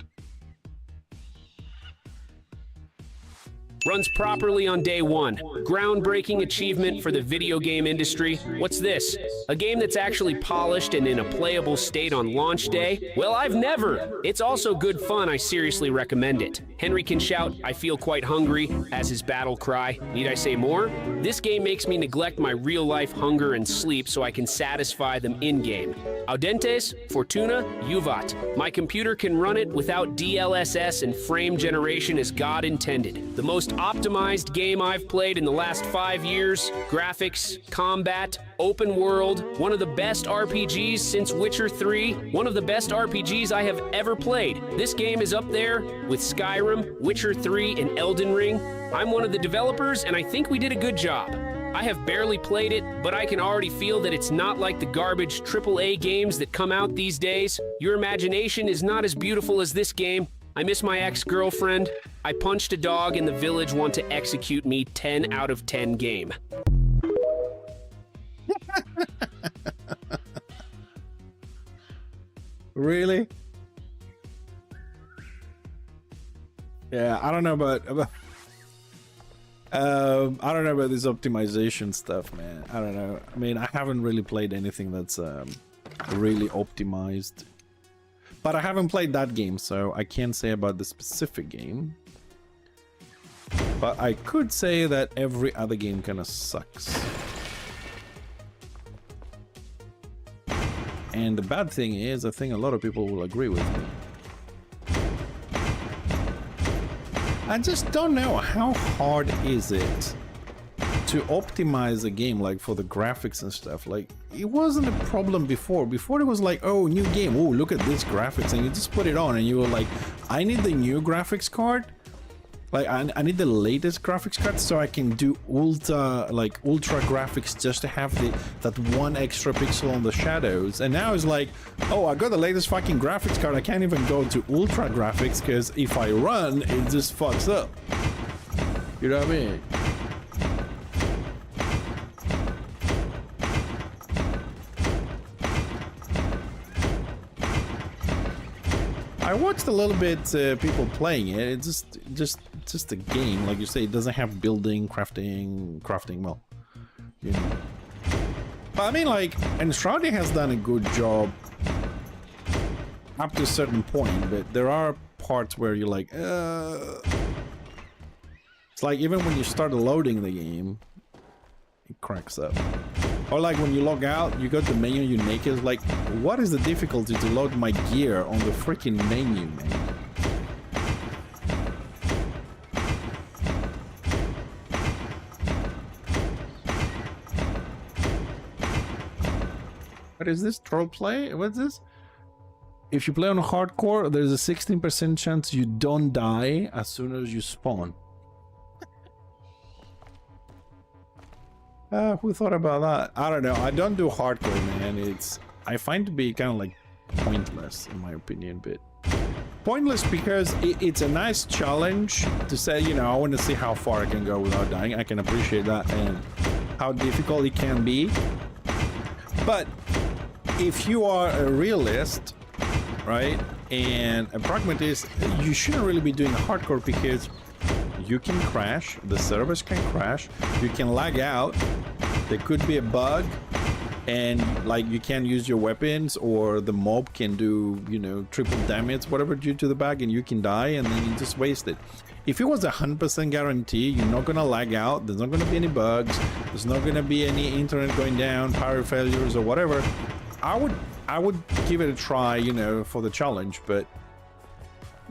Runs properly on day one. Groundbreaking achievement for the video game industry. What's this? A game that's actually polished and in a playable state on launch day? Well, I've never. It's also good fun. I seriously recommend it. Henry can shout, "I feel quite hungry," as his battle cry. Need I say more? This game makes me neglect my real-life hunger and sleep so I can satisfy them in-game. Audentes, Fortuna, Juvat. My computer can run it without DLSS and frame generation as God intended. The most optimized game I've played in the last 5 years. Graphics, combat, open world, one of the best RPGs since Witcher 3, one of the best RPGs I have ever played. This game is up there with Skyrim, Witcher 3, and Elden Ring. I'm one of the developers, and I think we did a good job. I have barely played it, but I can already feel that it's not like the garbage AAA games that come out these days. Your imagination is not as beautiful as this game. I miss my ex-girlfriend. I punched a dog and the village want to execute me. 10 out of 10 game. Really? Yeah, I don't know about I don't know about this optimization stuff, man. I don't know. I mean, I haven't really played anything that's really optimized. But I haven't played that game, so I can't say about the specific game. But I could say that every other game kind of sucks. And the bad thing is, I think a lot of people will agree with me. I just don't know, how hard is it to optimize a game, like for the graphics and stuff? Like, it wasn't a problem before. Before it was like, oh, new game, oh, look at this graphics, and you just put it on and you were like, I need the new graphics card. Like, I need the latest graphics card so I can do ultra graphics just to have that one extra pixel on the shadows. And now it's like, oh, I got the latest fucking graphics card. I can't even go to ultra graphics because if I run, it just fucks up. You know what I mean? I watched a little bit people playing it. It's just a game, like you say. It doesn't have building, crafting. Well, you know. But I mean, like, Enshrouded has done a good job up to a certain point, but there are parts where you're like, It's like even when you start loading the game, it cracks up. Or like when you log out, you go to the menu, you naked. It's like, what is the difficulty to load my gear on the freaking menu, man? What is this? Troll play? What's this? If you play on hardcore, there's a 16% chance you don't die as soon as you spawn. Who thought about that? I don't know. I don't do hardcore, man. I find it to be kind of like pointless, in my opinion, but pointless because it's a nice challenge to say, you know, I want to see how far I can go without dying. I can appreciate that and how difficult it can be. But if you are a realist, right, and a pragmatist, you shouldn't really be doing hardcore because you can crash, the servers can crash, you can lag out, there could be a bug, and like you can't use your weapons, or the mob can do, you know, triple damage, whatever, due to the bug, and you can die, and then you just waste it. If it was 100% guarantee, you're not gonna lag out, there's not gonna be any bugs, there's not gonna be any internet going down, power failures, or whatever, I would give it a try, you know, for the challenge. But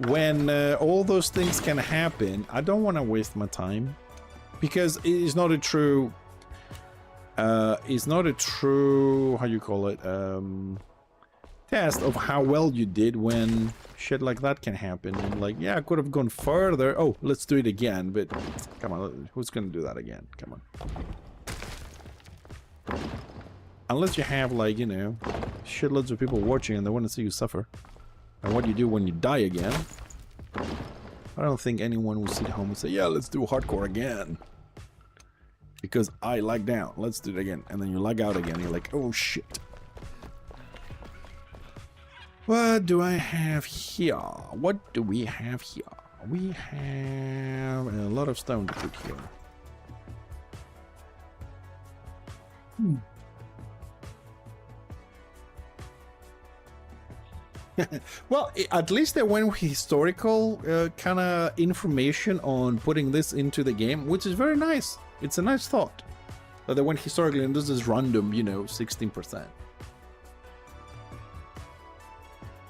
when all those things can happen, I don't want to waste my time, because it is not a true it's not a true, how you call it, test of how well you did when shit like that can happen. And like, yeah, I could have gone further. Oh, let's do it again. But come on, who's gonna do that again? Come on. Unless you have, like, you know, shitloads of people watching and they want to see you suffer. And what you do when you die again. I don't think anyone will sit home and say, yeah, let's do hardcore again. Because I lag down. Let's do it again. And then you lag out again. You're like, oh shit. What do I have here? What do we have here? We have a lot of stone to put here. Well, at least they went with historical kind of information on putting this into the game, which is very nice. It's a nice thought that they went historically, and this is random, you know, 16%.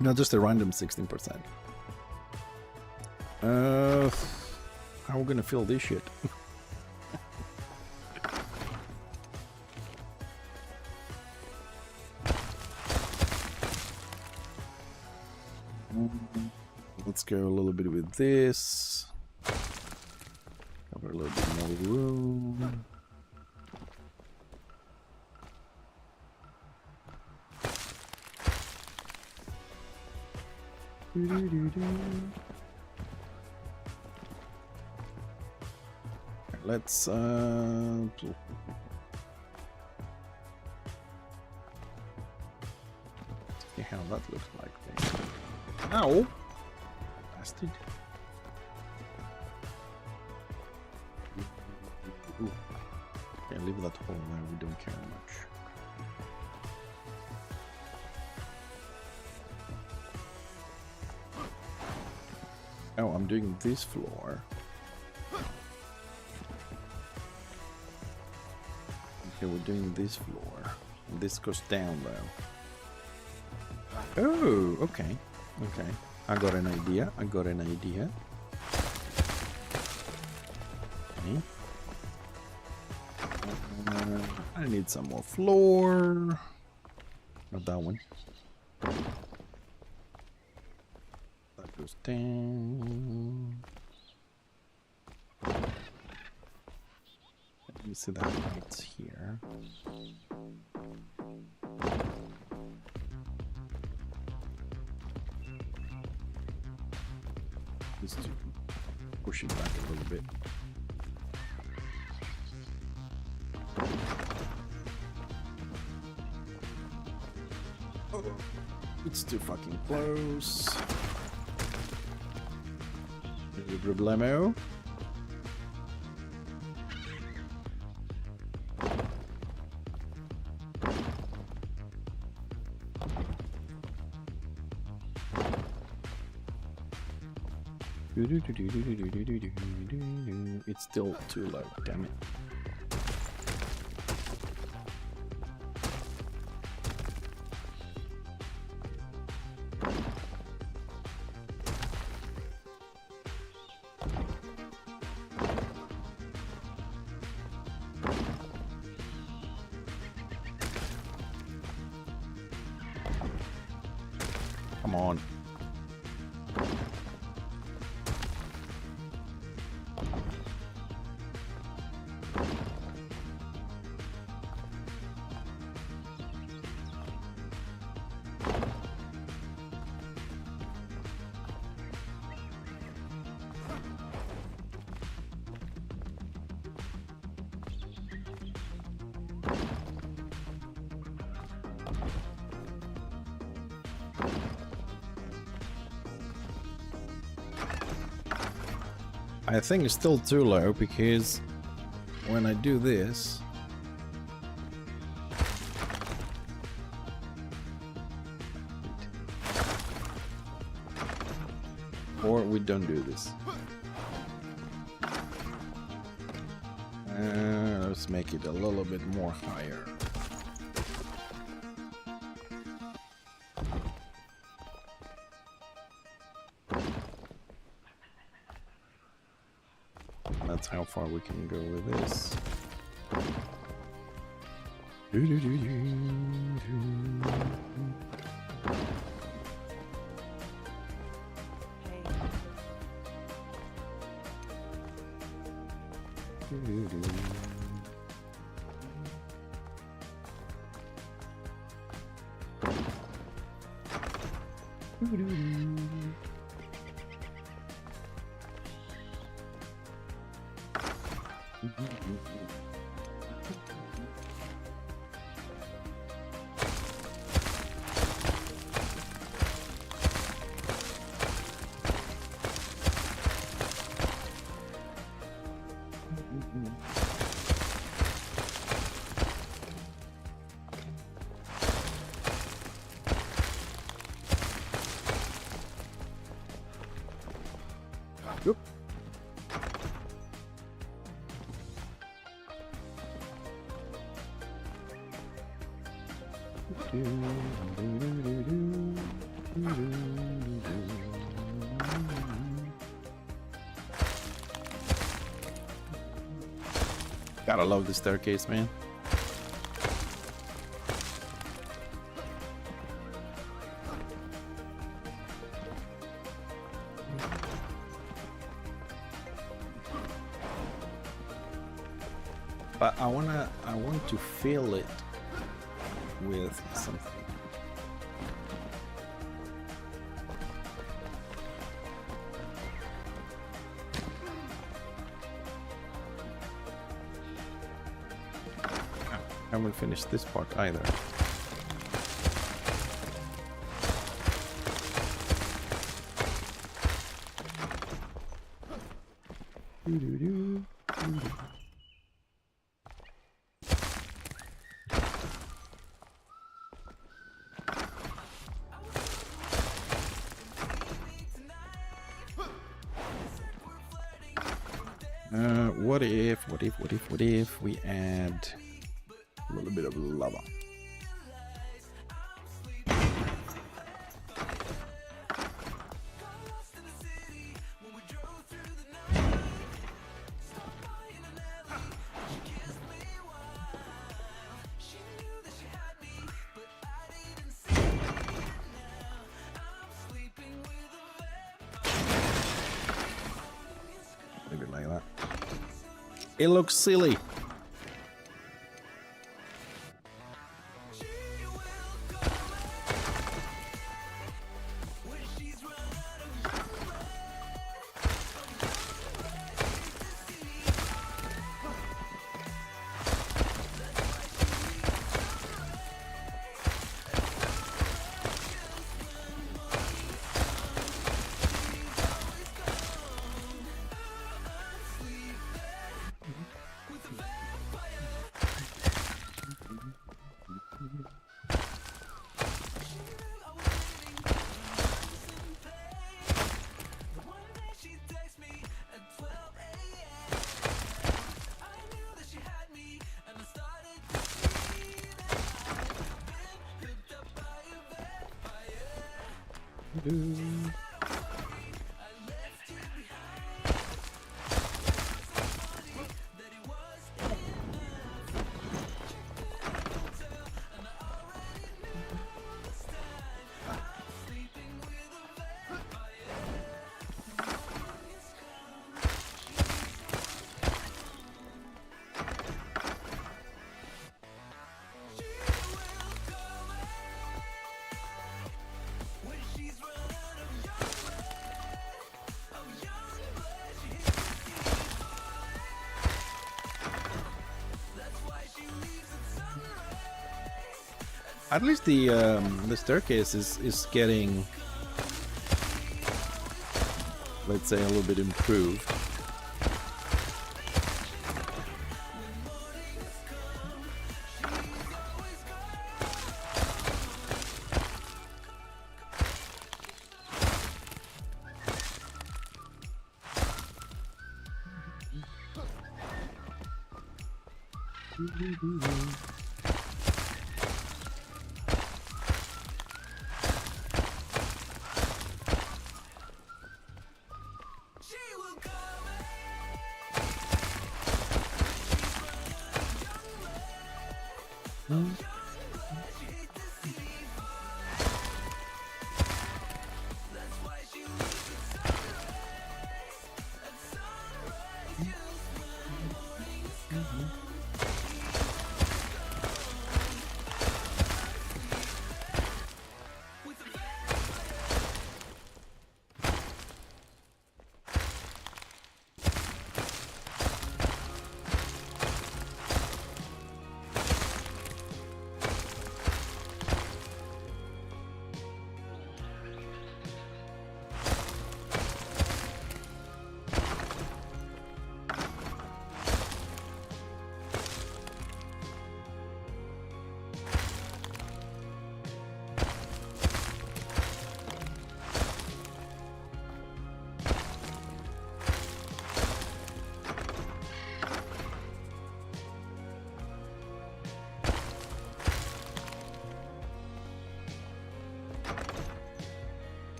Not just a random 16%. How are we gonna fill this shit? Let's go a little bit with this. Cover a little bit more room. Let's see how that looks like then. Ow! Bastard. Ooh. Okay, leave that hole there, we don't care much. Oh, I'm doing this floor. Okay, we're doing this floor. And this goes down though. Oh, okay. Okay, I got an idea. Okay. I need some more floor. Not that one. That goes down. Let me see that lights here. Just to push it back a little bit. Oh, it's too fucking close. problemo. It's still too low, damn it. Come on. I think it's still too low because when I do this, or we don't do this. Let's make it a little bit more higher. That's how far we can go with this. Oop. Gotta love the staircase, man. But I want to fill it with something. I haven't finished this part either. What if we add a little bit of lava? Maybe like that. It looks silly. At least the staircase is getting, let's say, a little bit improved.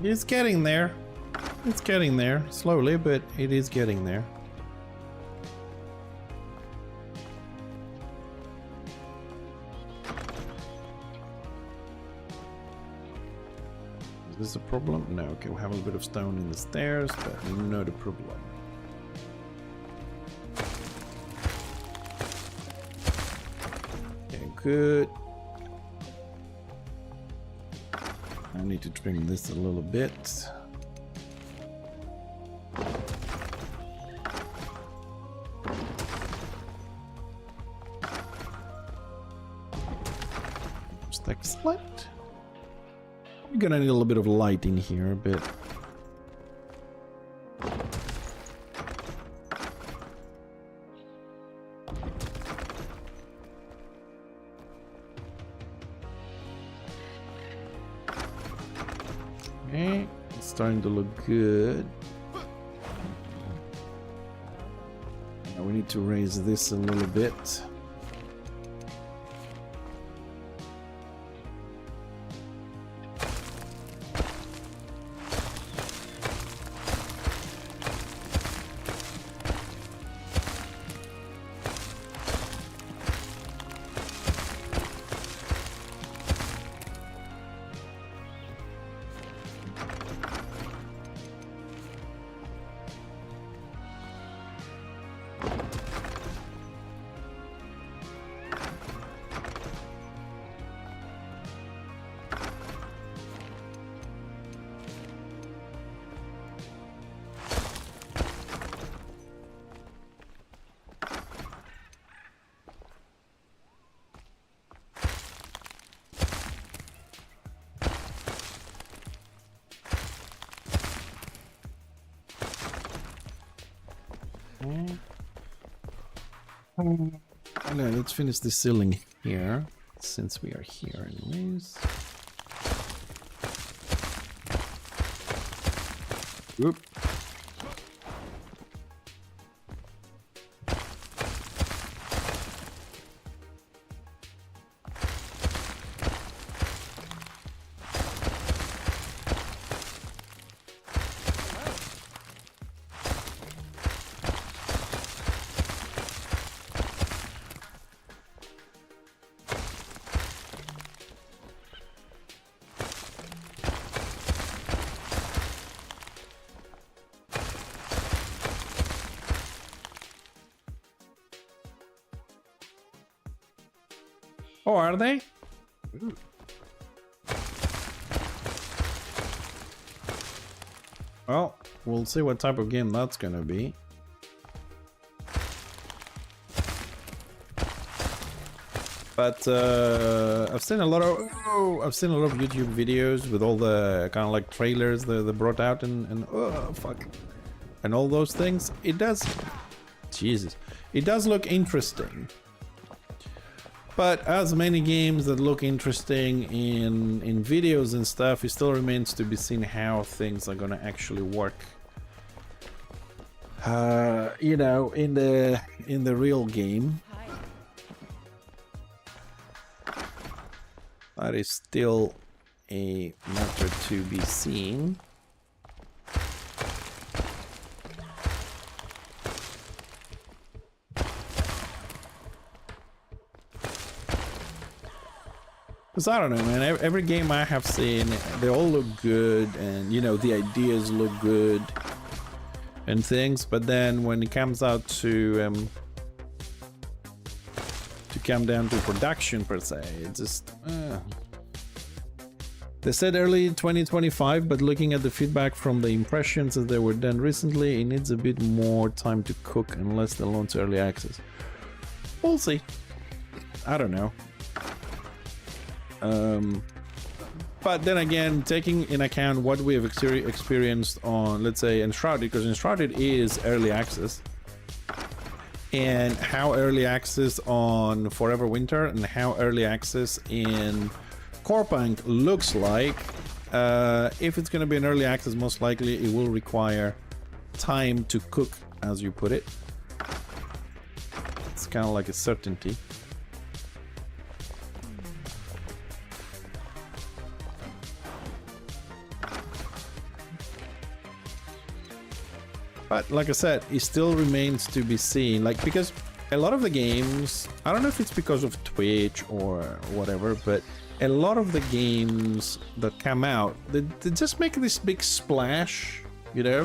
It's getting there. It's getting there. Slowly, but it is getting there. Is this a problem? No, okay, we have a little bit of stone in the stairs, but not a problem. Okay, good. I need to trim this a little bit. Just excellent. We're gonna need a little bit of light in here, a bit. Okay, it's starting to look good. Now we need to raise this a little bit. Okay, let's finish the ceiling here, since we are here anyways. Whoop. Oh, are they? Ooh. Well, we'll see what type of game that's gonna be. But I've seen a lot of YouTube videos with all the kind of like trailers that they brought out and oh fuck, and all those things. It does, Jesus, it does look interesting. But as many games that look interesting in videos and stuff, it still remains to be seen how things are gonna actually work. You know, in the real game. That is still a matter to be seen. Because I don't know, man, every game I have seen, they all look good, and you know, the ideas look good and things, but then when it comes out to come down to production per se, it just they said early 2025, but looking at the feedback from the impressions that they were done recently, it needs a bit more time to cook unless they launch early access. We'll see. I don't know. But then again, taking in account what we have experienced on, let's say, Enshrouded, because Enshrouded is early access, and how early access on Forever Winter and how early access in Corepunk looks like, if it's going to be an early access, most likely it will require time to cook, as you put it. It's kind of like a certainty. But like I said, it still remains to be seen, like, because a lot of the games, I don't know if it's because of Twitch or whatever, but a lot of the games that come out, they just make this big splash, you know?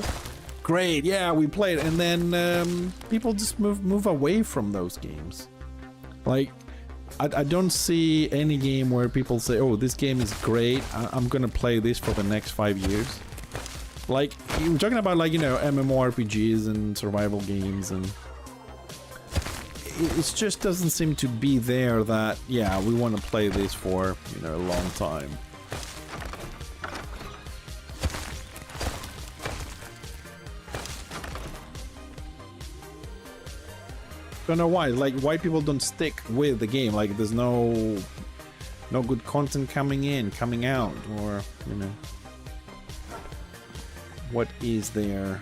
Great, yeah, we played, and then people just move away from those games. Like, I don't see any game where people say, oh, this game is great, I'm gonna play this for the next 5 years. Like, you're talking about, like, you know, MMORPGs and survival games, and it just doesn't seem to be there that, yeah, we want to play this for, you know, a long time. Don't know why. Like, why people don't stick with the game. Like, there's no good content coming out, or, you know. What is there?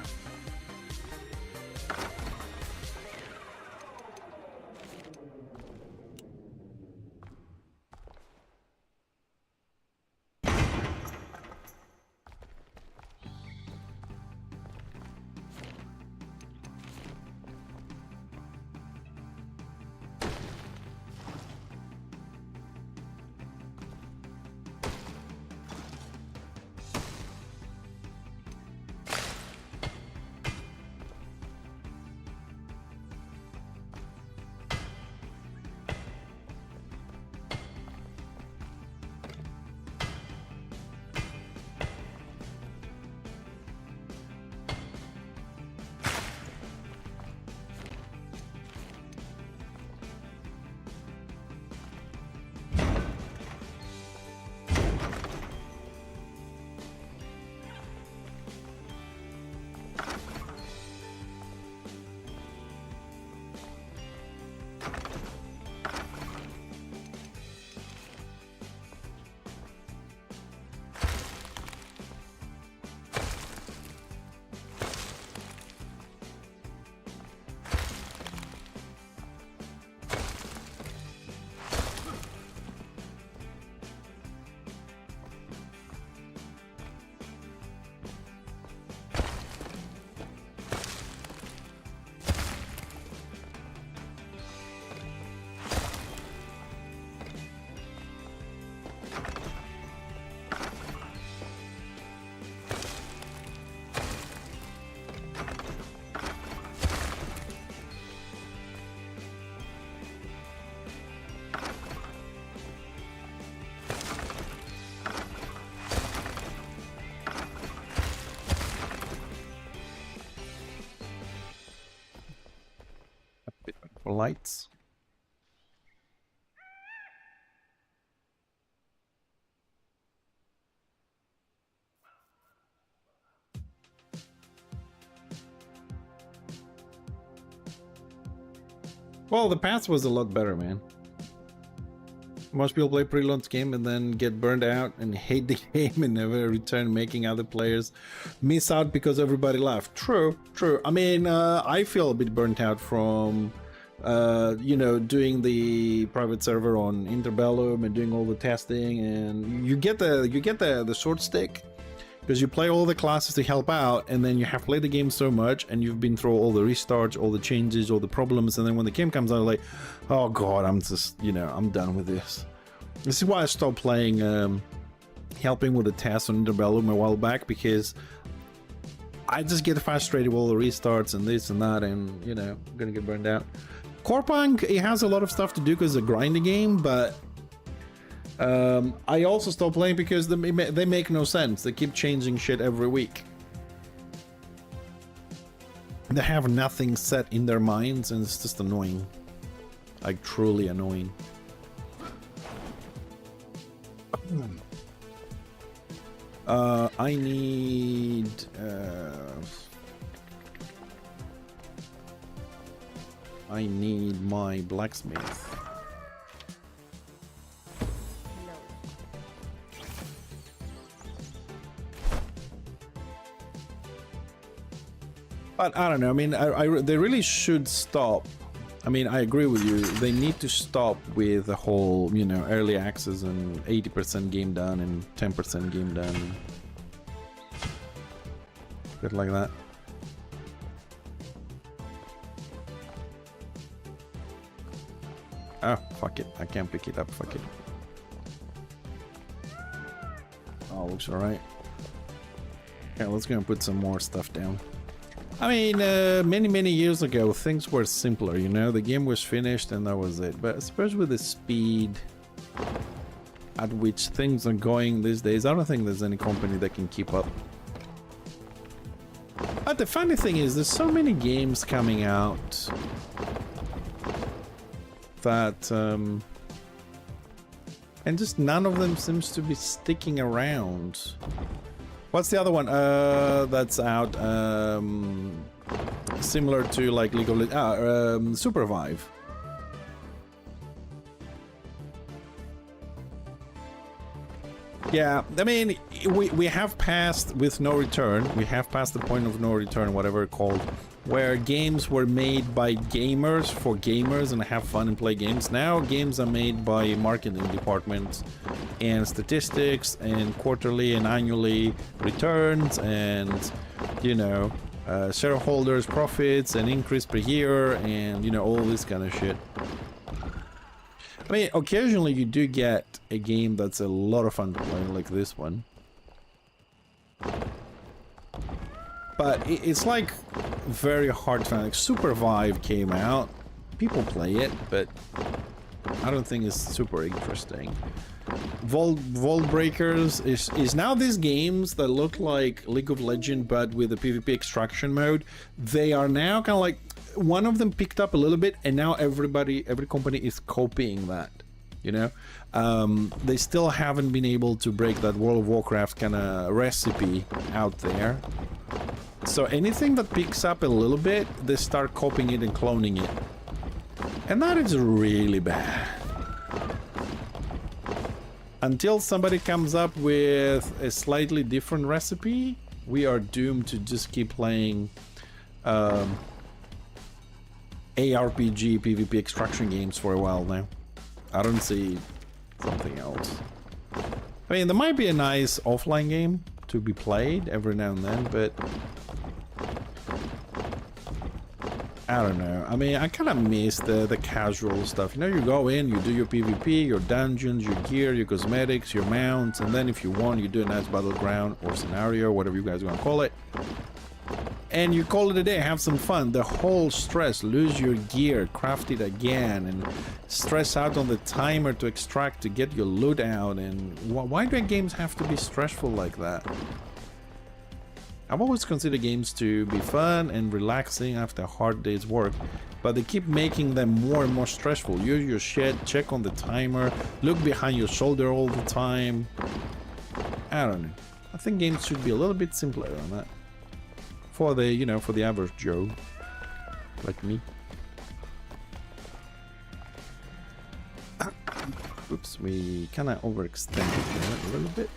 for lights. Well, the past was a lot better, man. Most people play pre-launch game and then get burned out and hate the game and never return, making other players miss out because everybody left. True, true. I mean, I feel a bit burnt out from, you know, doing the private server on Interbellum and doing all the testing, and you get the short stick because you play all the classes to help out, and then you have played the game so much and you've been through all the restarts, all the changes, all the problems, and then when the game comes out, like, oh god, I'm just, you know, I'm done with this. This is why I stopped playing helping with the tests on Interbellum a while back, because I just get frustrated with all the restarts and this and that, and you know, I'm gonna get burned out. Corepunk, it has a lot of stuff to do because it's a grinding game, but I also stopped playing because they make no sense. They keep changing shit every week. They have nothing set in their minds, and it's just annoying. Like, truly annoying. I need... I need my blacksmith. But I don't know, I mean, they really should stop. I mean, I agree with you. They need to stop with the whole, you know, early access and 80% game done and 10% game done. Bit like that. Oh, fuck it. I can't pick it up. Fuck it. Oh, looks alright. Okay, let's go and put some more stuff down. I mean, many years ago, things were simpler, you know? The game was finished and that was it. But especially with the speed at which things are going these days, I don't think there's any company that can keep up. But the funny thing is, there's so many games coming out that... and just none of them seems to be sticking around. What's the other one that's out? Similar to like League of Legends, Supervive. Yeah, I mean, we have passed with no return. We have passed the point of no return, whatever it's called, where games were made by gamers for gamers and have fun and play games. Now games are made by marketing departments and statistics and quarterly and annually returns and, you know, shareholders' profits and increase per year and, you know, all this kind of shit. I mean, occasionally you do get a game that's a lot of fun to play, like this one. But it's like very hard to find. Like Supervive came out, people play it, but I don't think it's super interesting. Vault Breakers is now these games that look like League of Legends but with a PvP extraction mode. They are now kind of like, one of them picked up a little bit and now every company is copying that, you know. They still haven't been able to break that World of Warcraft kind of recipe out there. So anything that picks up a little bit, they start copying it and cloning it. And that is really bad. Until somebody comes up with a slightly different recipe, we are doomed to just keep playing ARPG PvP extraction games for a while now. I don't see something else. I mean, there might be a nice offline game to be played every now and then, but I don't know. I mean, I kind of miss the casual stuff. You know, you go in, you do your PvP, your dungeons, your gear, your cosmetics, your mounts, and then if you want, you do a nice battleground or scenario, whatever you guys are gonna call it. And you call it a day, have some fun. The whole stress, lose your gear, craft it again, and stress out on the timer to extract to get your loot out. And why do games have to be stressful like that? I've always considered games to be fun and relaxing after a hard day's work, but they keep making them more and more stressful. Use your shit, check on the timer, look behind your shoulder all the time. I don't know. I think games should be a little bit simpler than that. For the, you know, for the average Joe. Like me. Oops, we kind of overextended here a little bit.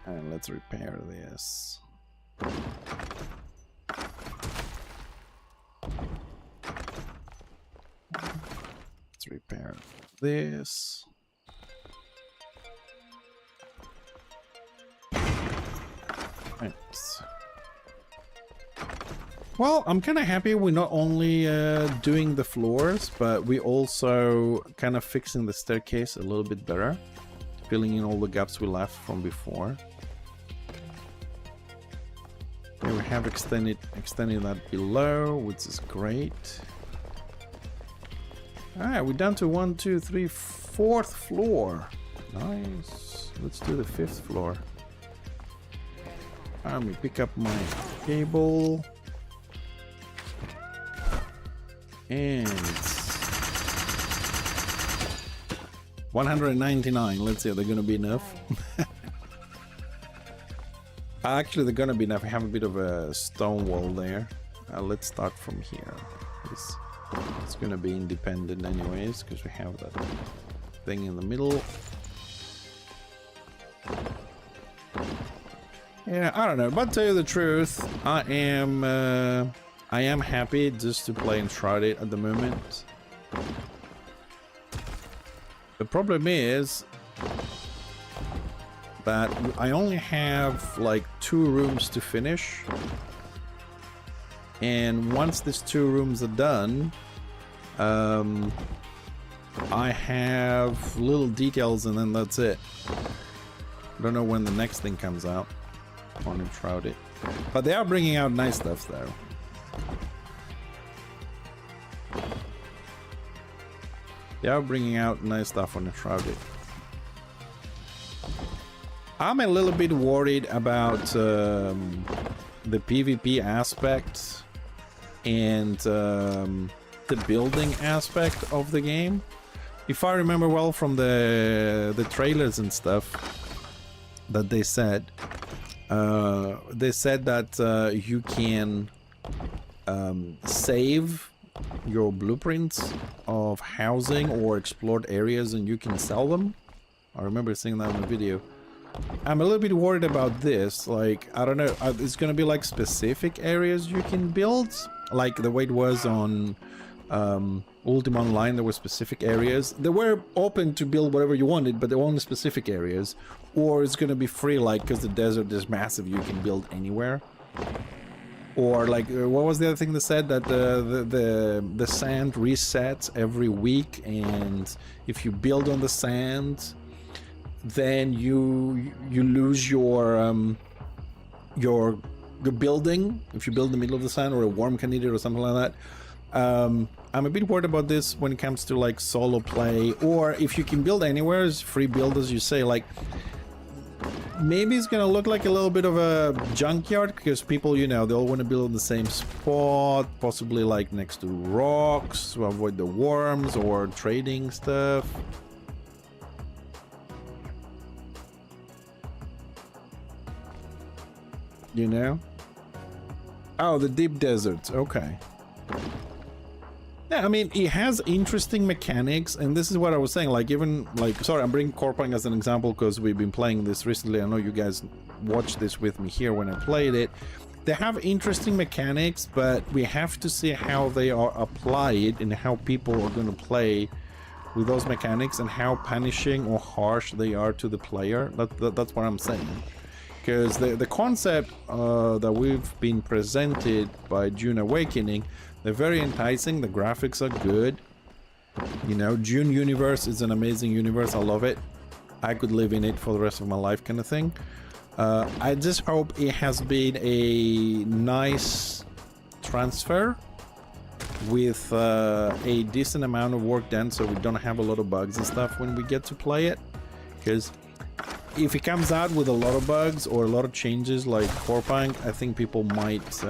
And let's repair this. Let's repair this. Right. Well, I'm kind of happy we're not only doing the floors, but we also kind of fixing the staircase a little bit better, filling in all the gaps we left from before. Here we have extended that below, which is great. Alright, we're down to 1, 2, 3, 4th floor. Nice. Let's do the 5th floor. Let me pick up my cable. And 199. Let's see, are they gonna be enough? Actually, they're gonna be enough. I have a bit of a stone wall there. Let's start from here. It's gonna be independent anyways, because we have that thing in the middle. Yeah, I don't know, but to tell you the truth, I am happy just to play Enshrouded at the moment. The problem is that I only have like 2 rooms to finish, and once these 2 rooms are done, I have little details and then that's it. I don't know when the next thing comes out on Enshrouded, but they are bringing out nice stuff though. They are bringing out nice stuff on Enshrouded. I'm a little bit worried about the PvP aspect and the building aspect of the game. If I remember well from the trailers and stuff that they said that you can save your blueprints of housing or explored areas and you can sell them. I remember seeing that in the video. I'm a little bit worried about this. Like, I don't know, it's gonna be like specific areas you can build, like the way it was on Ultima Online. There were specific areas. They were open to build whatever you wanted, but they were only specific areas. Or it's gonna be free, like, because the desert is massive, you can build anywhere. Or like, what was the other thing they said? That the sand resets every week, and if you build on the sand, then you lose your building if you build in the middle of the sand, or a worm can eat it or something like that. I'm a bit worried about this when it comes to like solo play, or if you can build anywhere, it's free build as you say. Like, maybe it's gonna look like a little bit of a junkyard because people, you know, they all want to build in the same spot, possibly like next to rocks to avoid the worms or trading stuff. You know? Oh, the deep deserts. Okay. Yeah, I mean, it has interesting mechanics, and this is what I was saying. Like, even like, sorry, I'm bringing Corpang as an example because we've been playing this recently. I know you guys watched this with me here when I played it. They have interesting mechanics, but we have to see how they are applied and how people are going to play with those mechanics and how punishing or harsh they are to the player. That's what I'm saying. Because the concept that we've been presented by Dune Awakening, they're very enticing. The graphics are good. You know, Dune universe is an amazing universe. I love it. I could live in it for the rest of my life, kind of thing. I just hope it has been a nice transfer with a decent amount of work done, so we don't have a lot of bugs and stuff when we get to play it. Because if it comes out with a lot of bugs or a lot of changes like Corepunk, I think people might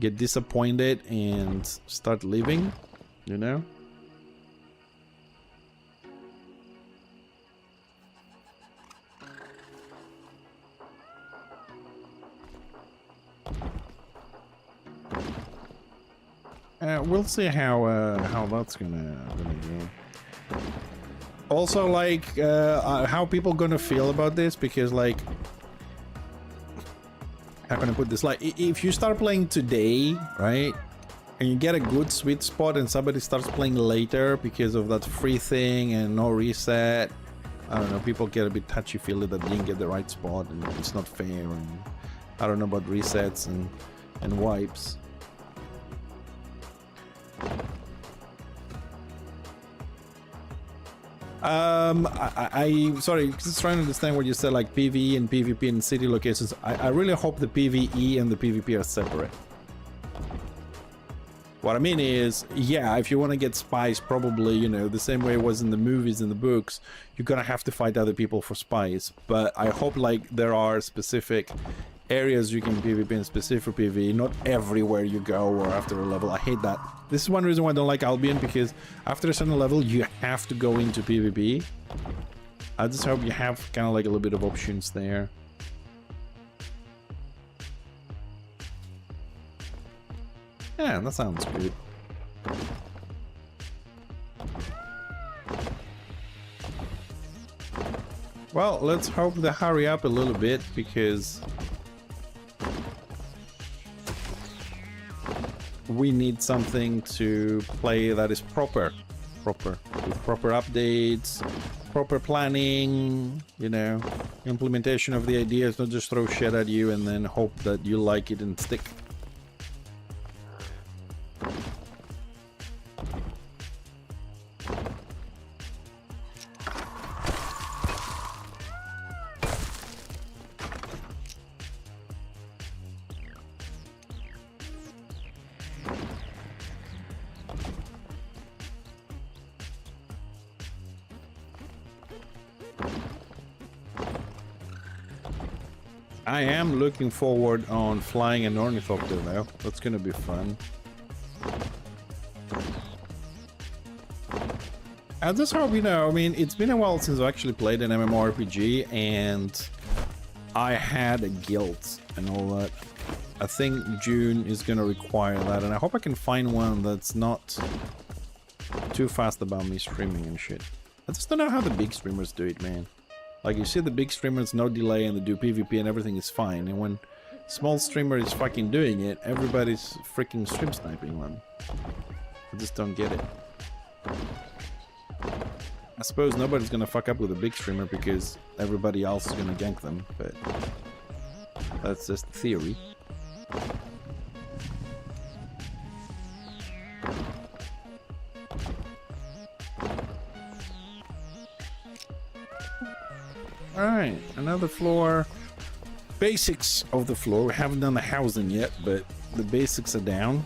get disappointed and start leaving, you know? We'll see how that's gonna go. Also, like, how people gonna feel about this, because, like, how can I put this? Like, if you start playing today, right, and you get a good sweet spot, and somebody starts playing later because of that free thing and no reset, I don't know, people get a bit touchy-feely that they didn't get the right spot, and it's not fair, and I don't know about resets and wipes. I sorry, just trying to understand what you said, like PvE and PvP in city locations. I really hope the PvE and the PvP are separate. What I mean is, yeah, if you want to get spice, probably, you know, the same way it was in the movies and the books, you're gonna have to fight other people for spice. But I hope, like, there are specific areas you can PvP and specific PvE, not everywhere you go or after a level. I hate that. This is one reason why I don't like Albion, because after a certain level you have to go into PvP. I just hope you have kind of like a little bit of options there. Yeah, that sounds good. Well, let's hope they hurry up a little bit, because we need something to play that is proper, with proper updates, proper planning, you know, implementation of the ideas, not just throw shit at you and then hope that you like it and stick. I am looking forward on flying an ornithopter though. That's gonna be fun. I just hope, you know, I mean, it's been a while since I actually played an MMORPG and I had a guild and all that. I think June is gonna require that, and I hope I can find one that's not too fast about me streaming and shit. I just don't know how the big streamers do it, man. Like, you see the big streamers, no delay, and they do PvP and everything is fine. And when small streamer is fucking doing it, everybody's freaking stream sniping them. I just don't get it. I suppose nobody's gonna fuck up with a big streamer because everybody else is gonna gank them, but that's just theory. Alright, another floor. Basics of the floor. We haven't done the housing yet, but the basics are down.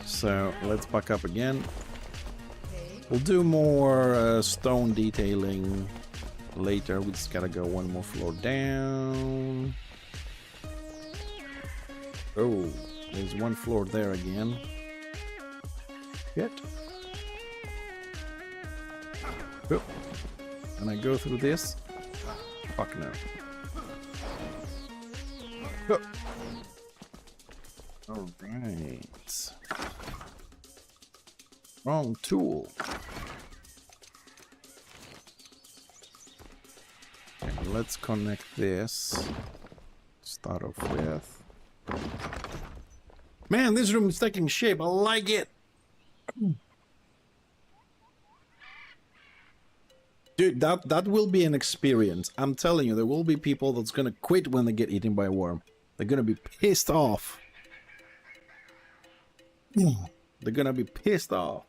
So let's back up again. We'll do more stone detailing later. We just gotta go one more floor down. Oh, there's one floor there again. Shit. Oh. Can I go through this? Fuck no. Oh. All right. Wrong tool. Okay, let's connect this. Start off with. Man, this room is taking shape. I like it. Dude, that will be an experience. I'm telling you, there will be people that's gonna quit when they get eaten by a worm. They're gonna be pissed off. They're gonna be pissed off.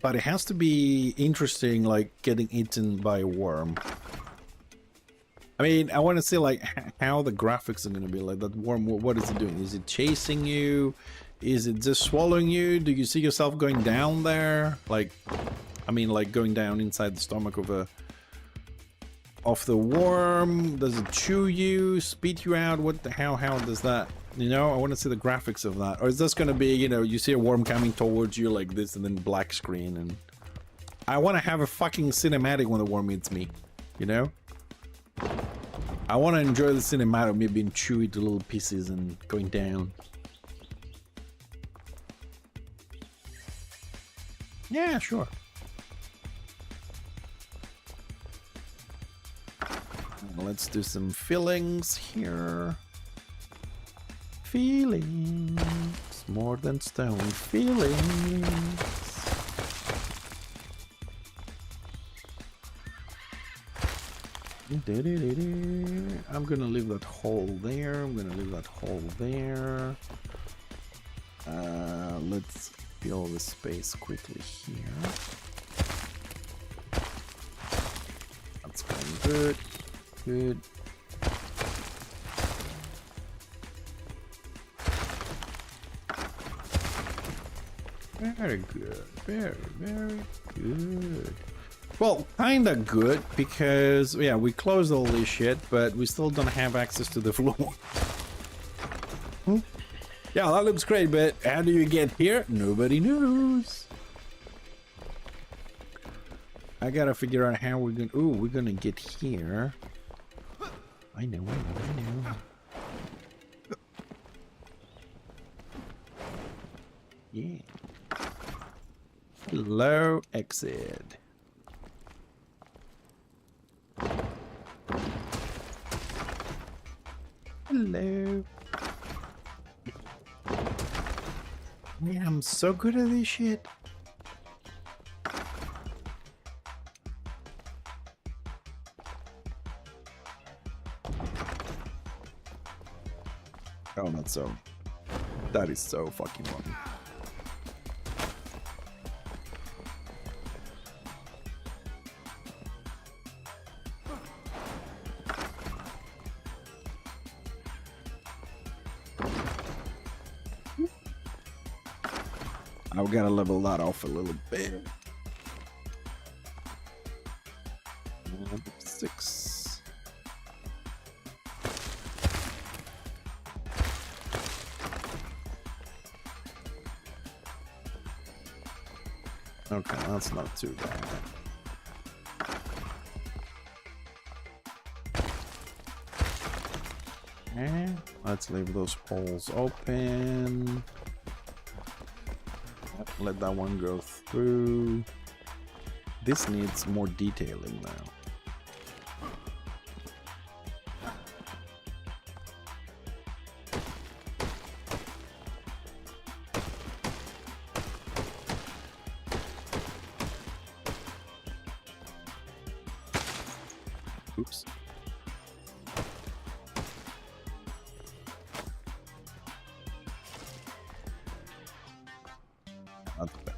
But it has to be interesting, like getting eaten by a worm. I mean, I want to see like how the graphics are going to be. Like that worm, what is it doing? Is it chasing you? Is it just swallowing you? Do you see yourself going down there? Like, I mean, like going down inside the stomach of the worm. Does it chew you, spit you out? What the how does that? You know, I want to see the graphics of that. Or is this going to be, you know, you see a worm coming towards you like this and then black screen, and I want to have a fucking cinematic when the worm eats me, you know? I want to enjoy the cinematic of me being chewed to little pieces and going down. Yeah, sure. Let's do some fillings here. Feelings, more than stone feelings. I'm gonna leave that hole there. I'm gonna leave that hole there. Let's fill the space quickly here. That's going good. Good. Very good. Very, very good. Well, kinda good, because, yeah, we closed all this shit, but we still don't have access to the floor. Yeah, that looks great, but how do you get here? Nobody knows. I gotta figure out how we're gonna... Ooh, we're gonna get here. I know. Yeah. Hello, exit. Hello. Man, I'm so good at this shit. Oh, not so. That is so fucking wrong. I've got to level that off a little bit. 6. Okay, that's not too bad. Okay, let's leave those poles open. Let that one go through. This needs more detailing now. Oops. Not bad.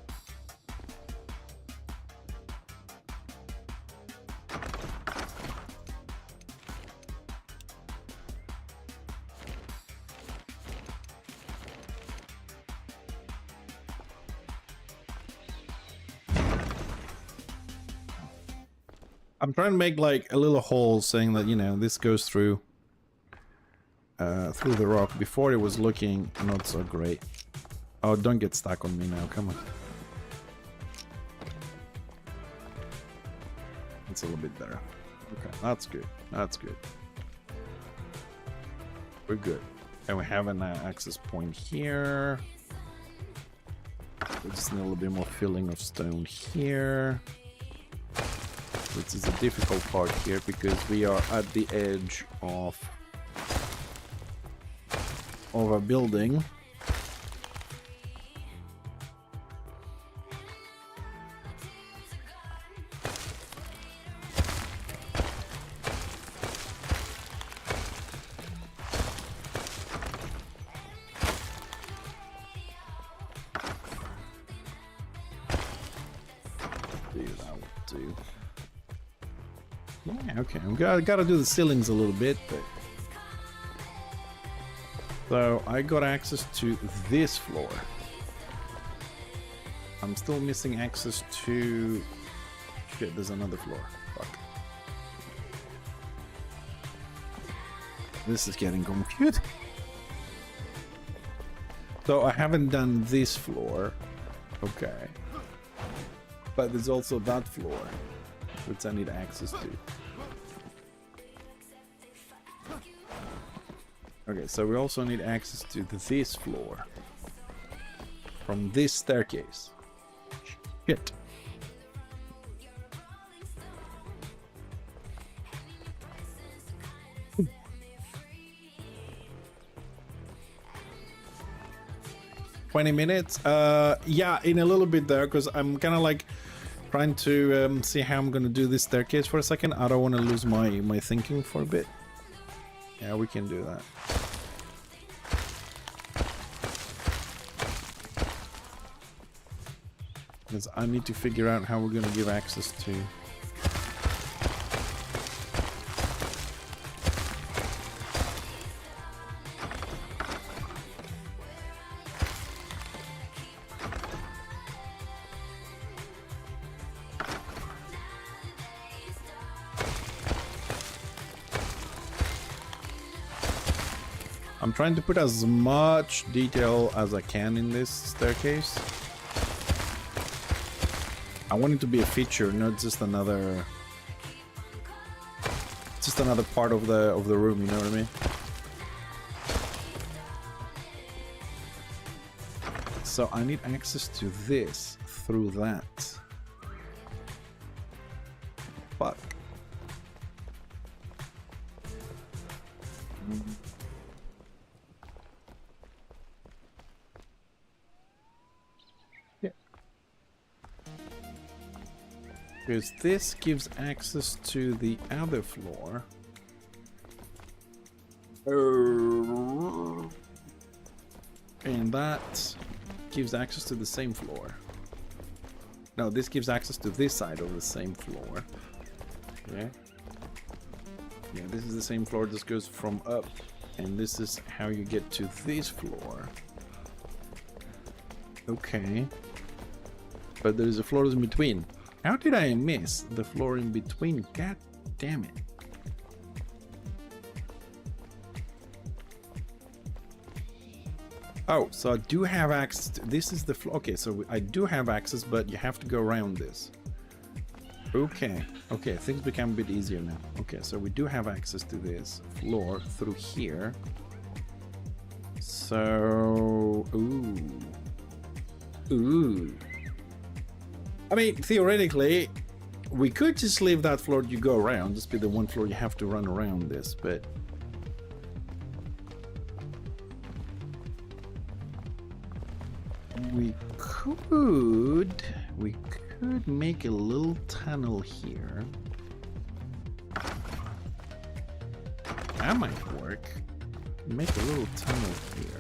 I'm trying to make like a little hole saying that, you know, this goes through the rock. Before it was looking not so great. Oh, don't get stuck on me now, come on. It's a little bit better. Okay, that's good. That's good. We're good. And we have an access point here. We just need a little bit more filling of stone here. Which is a difficult part here because we are at the edge of a building. That would do. Yeah, okay. We gotta do the ceilings a little bit, but... So, I got access to this floor. I'm still missing access to... Shit, there's another floor. Fuck. This is getting confused. So, I haven't done this floor. Okay. But there's also that floor, which I need access to. Okay, so we also need access to this floor. From this staircase. Shit. Hmm. 20 minutes? Yeah, in a little bit there, because I'm kind of like trying to see how I'm gonna do this staircase for a second. I don't want to lose my thinking for a bit. Yeah, we can do that. Because I need to figure out how we're going to give access to... I'm trying to put as much detail as I can in this staircase. I want it to be a feature, not just another part of the room, you know what I mean? So I need access to this through that. Fuck. Because this gives access to the other floor. And that gives access to the same floor. No, this gives access to this side of the same floor. Yeah. Yeah, this is the same floor. This goes from up. And this is how you get to this floor. Okay. But there is a floor in between. How did I miss the floor in between? God damn it. Oh, so I do have access to, this is the floor. Okay, so I do have access, but you have to go around this. Okay, okay, things become a bit easier now. Okay, so we do have access to this floor through here. So, ooh. I mean, theoretically, we could just leave that floor you go around, just be the one floor you have to run around this, but... We could make a little tunnel here. That might work. Make a little tunnel here.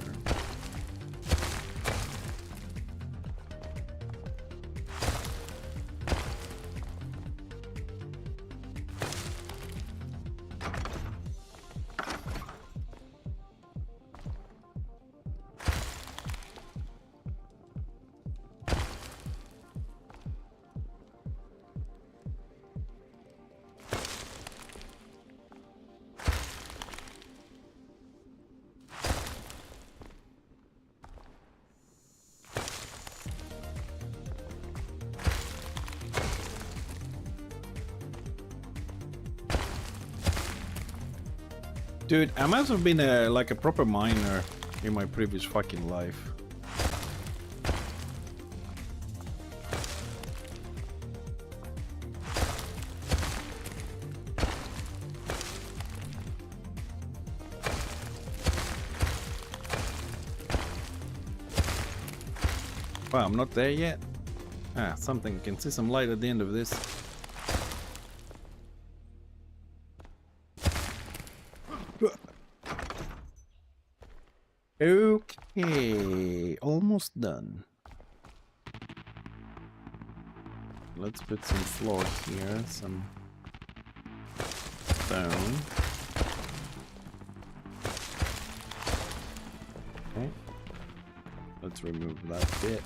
Dude, I must have been like a proper miner in my previous fucking life. Wow, I'm not there yet. Ah, something. Can see some light at the end of this. Okay, almost done. Let's put some floor here, some stone. Okay. Let's remove that bit.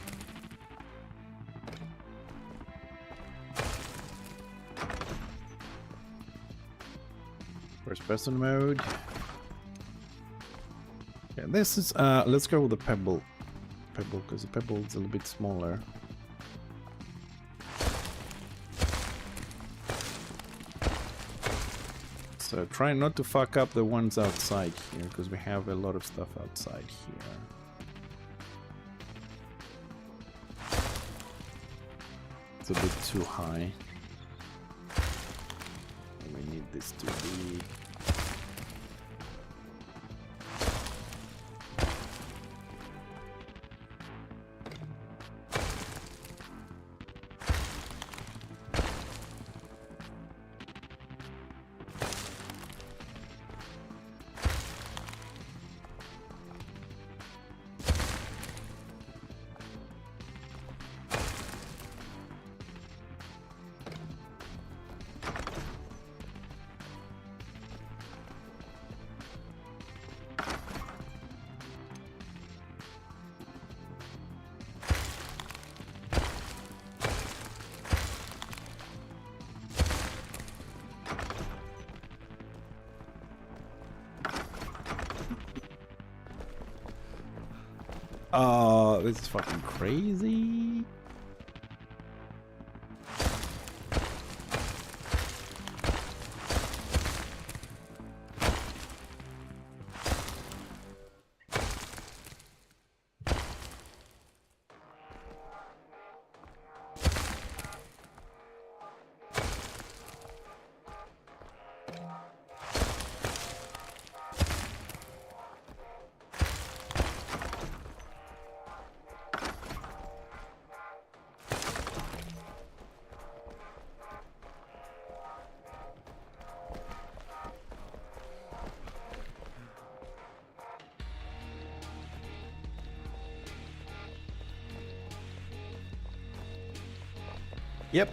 First person mode. Yeah, this is let's go with the pebble. Pebble, because the pebble is a little bit smaller. So try not to fuck up the ones outside here, because we have a lot of stuff outside here. It's a bit too high. We need this to be... Oh, this is fucking crazy. Yep.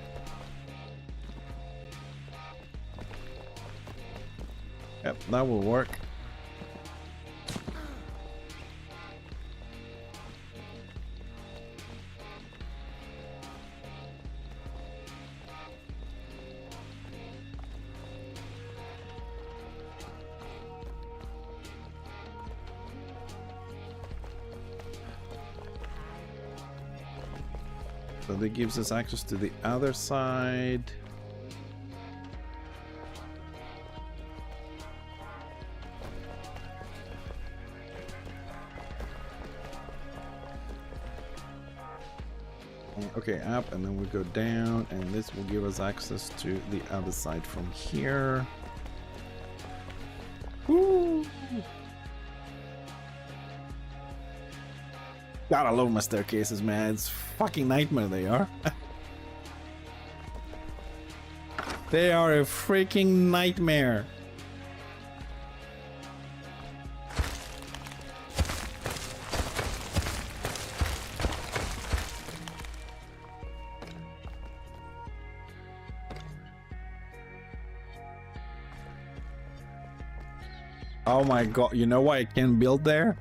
Yep, that will work. So that gives us access to the other side. Okay, up, and then we go down, and this will give us access to the other side from here. Woo! God, I love my staircases, man. It's fucking nightmare they are. They are a freaking nightmare. Oh my god, you know why I can't build there?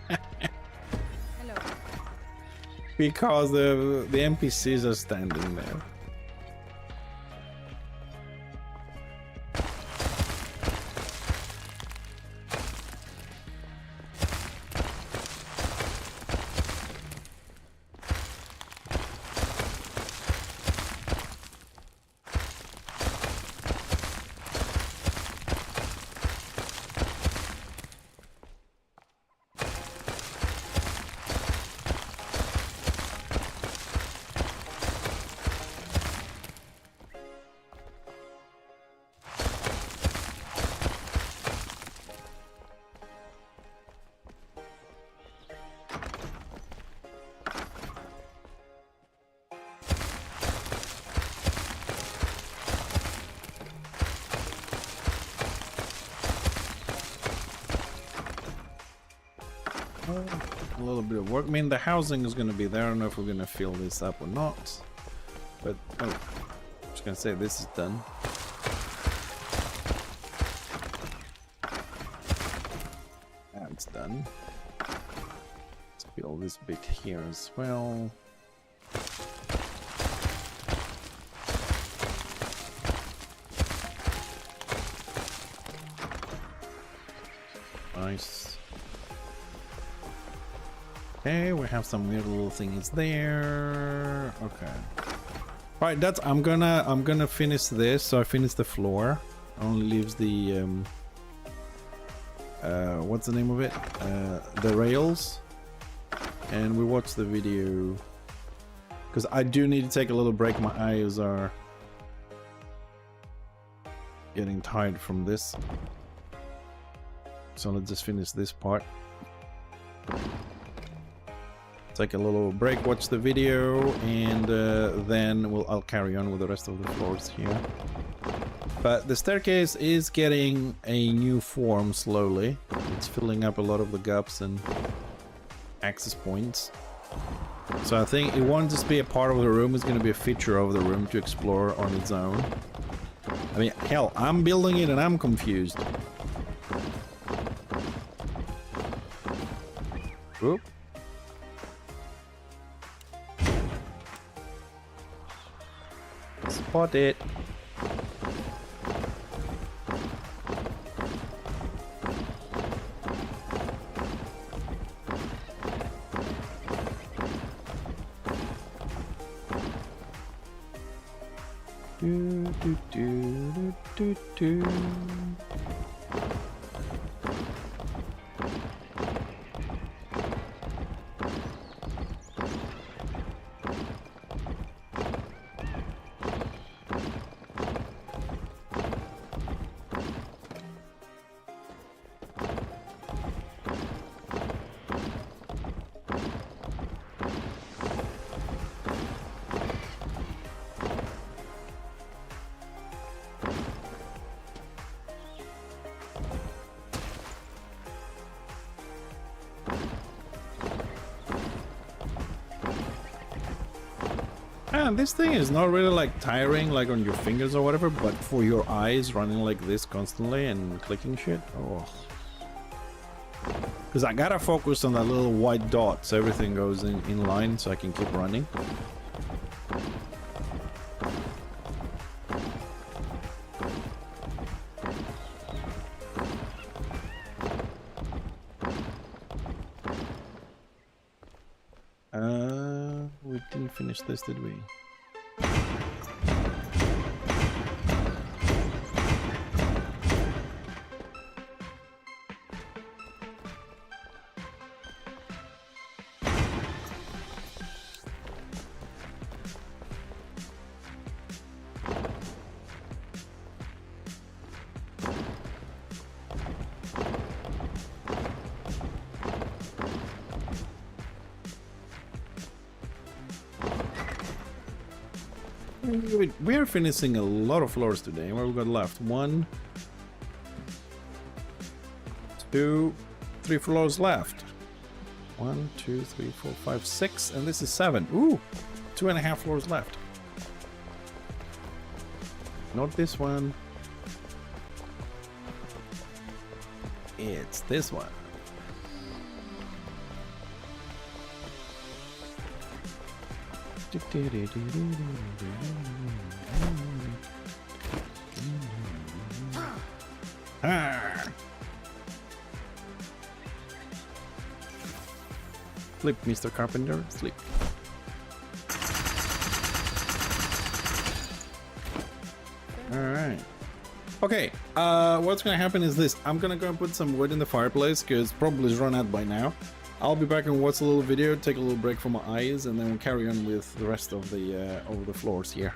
Hello. Because the NPCs are standing there. A little bit of work. I mean, the housing is going to be there. I don't know if we're going to fill this up or not. But, oh, I'm just going to say this is done. done. Let's build this bit here as well. Nice. Okay, we have some weird little things there. Okay. Right, that's I'm gonna finish this. So I finished the floor. Only leaves the what's the name of it? The rails. And we watch the video because I do need to take a little break. My eyes are getting tired from this. So let's just finish this part. Take a little break, watch the video, and then I'll carry on with the rest of the floors here. But the staircase is getting a new form slowly. It's filling up a lot of the gaps and access points. So I think it won't just be a part of the room, it's going to be a feature of the room to explore on its own. I mean, hell, I'm building it and I'm confused. Oop. Spot it. Do, do, do, do, do, do. This thing is not really like tiring like on your fingers or whatever, but for your eyes running like this constantly and clicking shit, oh. Because I gotta focus on that little white dot so everything goes in line so I can keep running. We didn't finish this, did we? We're finishing a lot of floors today. What we got left? 1, 2, 3 floors left. 1, 2, 3, 4, 5, 6, and this is 7. Ooh, 2.5 floors left. Not this one. It's this one. Sleep, Mr. Carpenter, sleep. Alright. Okay, what's gonna happen is this. I'm gonna go and put some wood in the fireplace, because probably it's run out by now. I'll be back and watch a little video, take a little break from my eyes, and then we'll carry on with the rest of the floors here.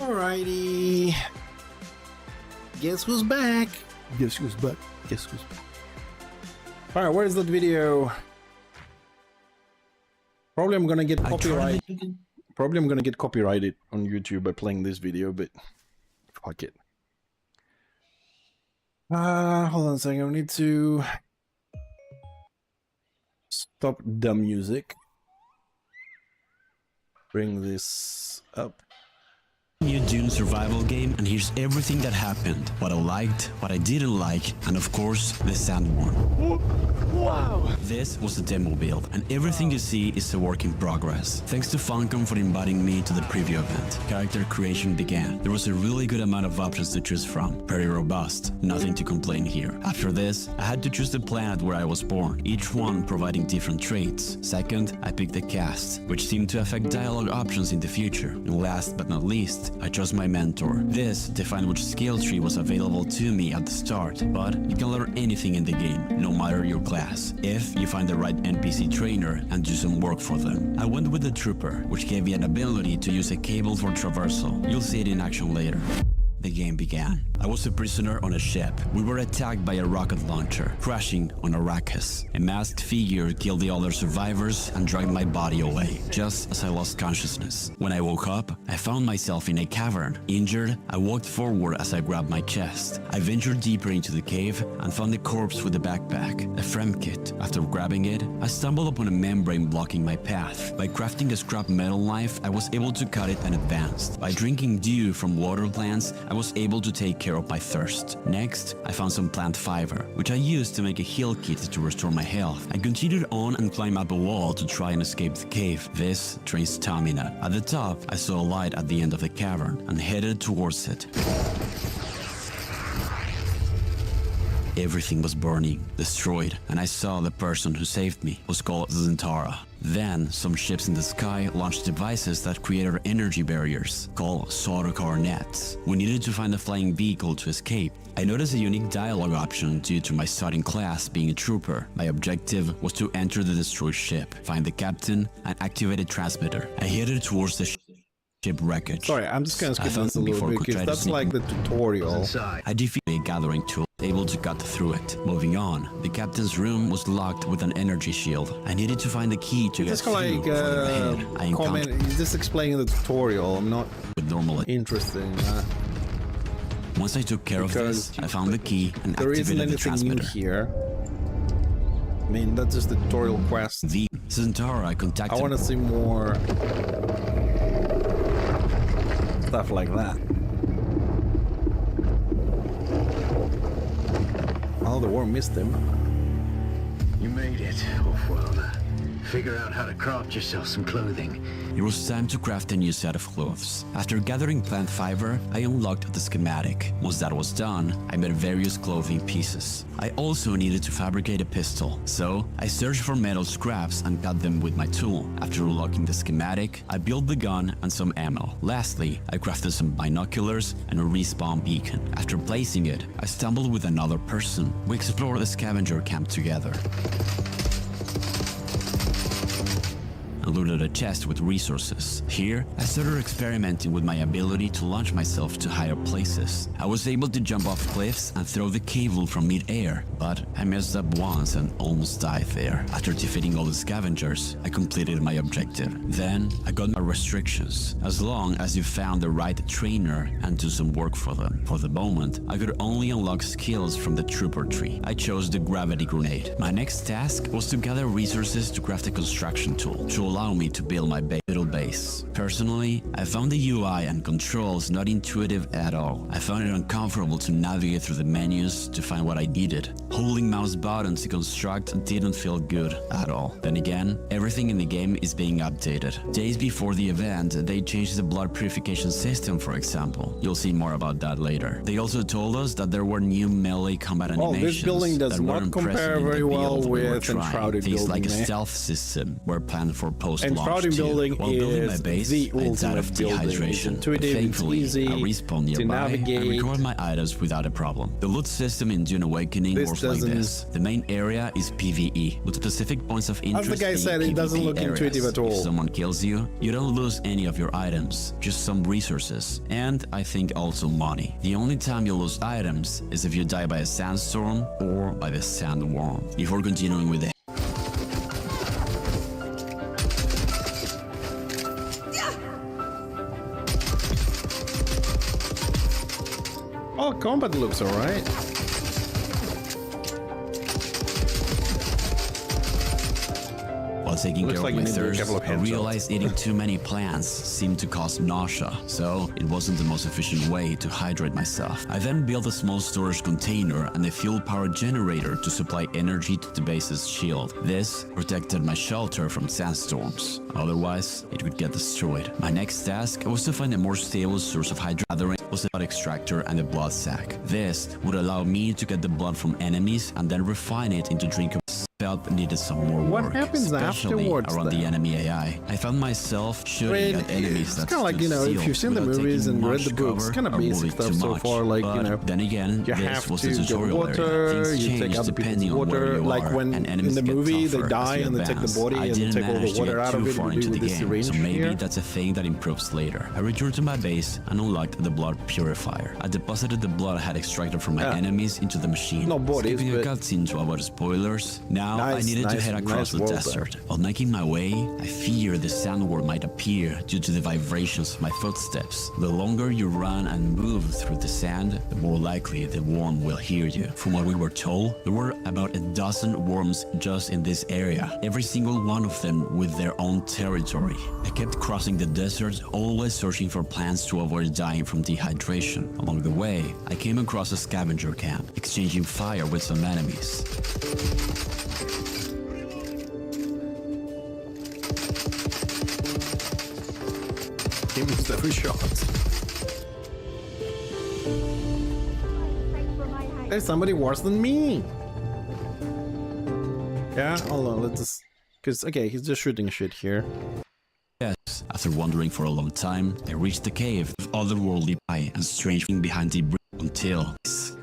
Alrighty. Guess who's back? Guess who's back? Guess who's back? Alright, where's that video? Probably I'm gonna get copyright. Probably I'm gonna get copyrighted on YouTube by playing this video, but fuck it. Hold on a second. I need to stop the music. Bring this up. New Dune survival game, and here's everything that happened. What I liked, what I didn't like, and of course, the Sandworm. Wow! This was the demo build, and everything you see is a work in progress. Thanks to Funcom for inviting me to the preview event. Character creation began. There was a really good amount of options to choose from. Very robust, nothing to complain here. After this, I had to choose the planet where I was born, each one providing different traits. Second, I picked the cast, which seemed to affect dialogue options in the future. And last but not least, I chose my mentor. This defined which skill tree was available to me at the start, but you can learn anything in the game, no matter your class, if you find the right NPC trainer and do some work for them. I went with the Trooper, which gave me an ability to use a cable for traversal. You'll see it in action later. The game began. I was a prisoner on a ship. We were attacked by a rocket launcher, crashing on Arrakis. A masked figure killed the other survivors and dragged my body away, just as I lost consciousness. When I woke up, I found myself in a cavern. Injured, I walked forward as I grabbed my chest. I ventured deeper into the cave and found a corpse with a backpack, a frem kit. After grabbing it, I stumbled upon a membrane blocking my path. By crafting a scrap metal knife, I was able to cut it and advanced. By drinking dew from water plants, I was able to take care of my thirst. Next, I found some plant fiber, which I used to make a heal kit to restore my health. I continued on and climbed up a wall to try and escape the cave. This drains stamina. At the top, I saw a light at the end of the cavern and headed towards it. Everything was burning, destroyed, and I saw the person who saved me was called Zentara. Then, some ships in the sky launched devices that created energy barriers, called Sardaukar nets. We needed to find a flying vehicle to escape. I noticed a unique dialogue option due to my starting class being a trooper. My objective was to enter the destroyed ship, find the captain, and activate a transmitter. I headed towards the ship wreckage. Sorry, I'm just gonna skip this a little bit because that's like the tutorial. I defeated a gathering tool, able to cut through it. Moving on, the captain's room was locked with an energy shield. I needed to find the key to get through. Like I comment, he's just explaining the tutorial. I'm not with normal interested in that. Once I took care of this, I found the key and there isn't activated the anything new transmitter. here. I mean, that's just the tutorial quest. The Zentara I contacted. I want to see more stuff like that. Oh, the war missed him. You made it, Off-Worlder. Figure out how to craft yourself some clothing. It was time to craft a new set of clothes. After gathering plant fiber, I unlocked the schematic. Once that was done, I made various clothing pieces. I also needed to fabricate a pistol, so I searched for metal scraps and cut them with my tool. After unlocking the schematic, I built the gun and some ammo. Lastly, I crafted some binoculars and a respawn beacon. After placing it, I stumbled with another person. We explored the scavenger camp together and looted a chest with resources. Here, I started experimenting with my ability to launch myself to higher places. I was able to jump off cliffs and throw the cable from mid-air, but I messed up once and almost died there. After defeating all the scavengers, I completed my objective. Then, I got my restrictions, as long as you found the right trainer and do some work for them. For the moment, I could only unlock skills from the trooper tree. I chose the gravity grenade. My next task was to gather resources to craft a construction tool to allow me to build my little base. Personally, I found the UI and controls not intuitive at all. I found it uncomfortable to navigate through the menus to find what I needed. Holding mouse buttons to construct didn't feel good at all. Then again, everything in the game is being updated. Days before the event, they changed the blood purification system, for example. You'll see more about that later. They also told us that there were new melee combat animations. Oh, this building does that not were compare impressive in the very well build we were with trying. Enshrouded Things like a building, eh? stealth system were planned for post-launch Enshrouded too. building While building my is base, the I died ultimate of building. It's dehydration. But intuitive, it's thankfully, easy I respawned to nearby navigate. and recovered my items without a problem. The loot system in Dune Awakening This works like doesn't- this. The main area is PvE, with specific points of interest. As the guy being said, it doesn't PvP look areas. intuitive at all. If someone kills you, you don't lose any of your items, just some resources, and I think also money. The only time you lose items is if you die by a sandstorm or by the sandworm. Before continuing with the Oh, combat looks alright. While taking Looks care like of you my need to do a thirst, couple of I headshots. realized eating too many plants seemed to cause nausea, so it wasn't the most efficient way to hydrate myself. I then built a small storage container and a fuel power generator to supply energy to the base's shield. This protected my shelter from sandstorms, otherwise it would get destroyed. My next task was to find a more stable source of hydration was the blood extractor and the blood sac. This would allow me to get the blood from enemies and then refine it into drinkable. Felt needed some more What work, happens especially afterwards around then? the enemy AI. I found myself shooting at enemies it's that kind of like, you know, if you've seen the movies and read the books, kind of basic stuff so far, like, you know, then again, you this have was to the get tutorial water, area. Things you take change out the depending people's on where water, you like are, when and in enemies the get movie they tougher die as you and they take the advance. body I and didn't take all the manage to water get out too of it far to into do the with this game, syringe so maybe here. that's a thing that improves later. I returned to my base and unlocked the blood purifier. I deposited the blood I had extracted from my enemies into the machine. No bodies, Skipping a but- cutscene to avoid spoilers. Now I Nice, needed to nice, head across nice the world, desert. While making my way, I feared the sandworm might appear due to the vibrations of my footsteps. The longer you run and move through the sand, the more likely the worm will hear you. From what we were told, there were about a dozen worms just in this area, every single one of them with their own territory. I kept crossing the desert, always searching for plants to avoid dying from dehydration. Along the way, I came across a scavenger camp, exchanging fire with some enemies. He missed every shot. There's somebody worse than me. Yeah, hold on, let's just... Because, okay, he's just shooting shit here. Yes, after wandering for a long time, I reached the cave with otherworldly pie and strange thing behind the brick until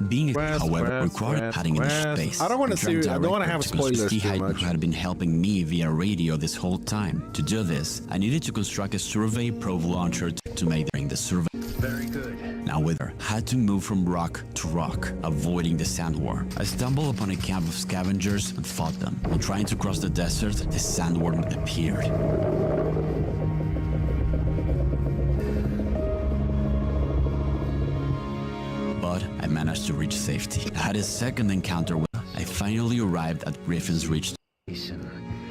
being however required padding in the space. I don't want to see. I don't want to have spoilers too who much. had been helping me via radio this whole time. To do this, I needed to construct a survey probe launcher to make the survey. Very good. Now with her, had to move from rock to rock, avoiding the sandworm. I stumbled upon a camp of scavengers and fought them. While trying to cross the desert, the sandworm appeared. But I managed to reach safety. I had a second encounter when I finally arrived at Griffin's Reach.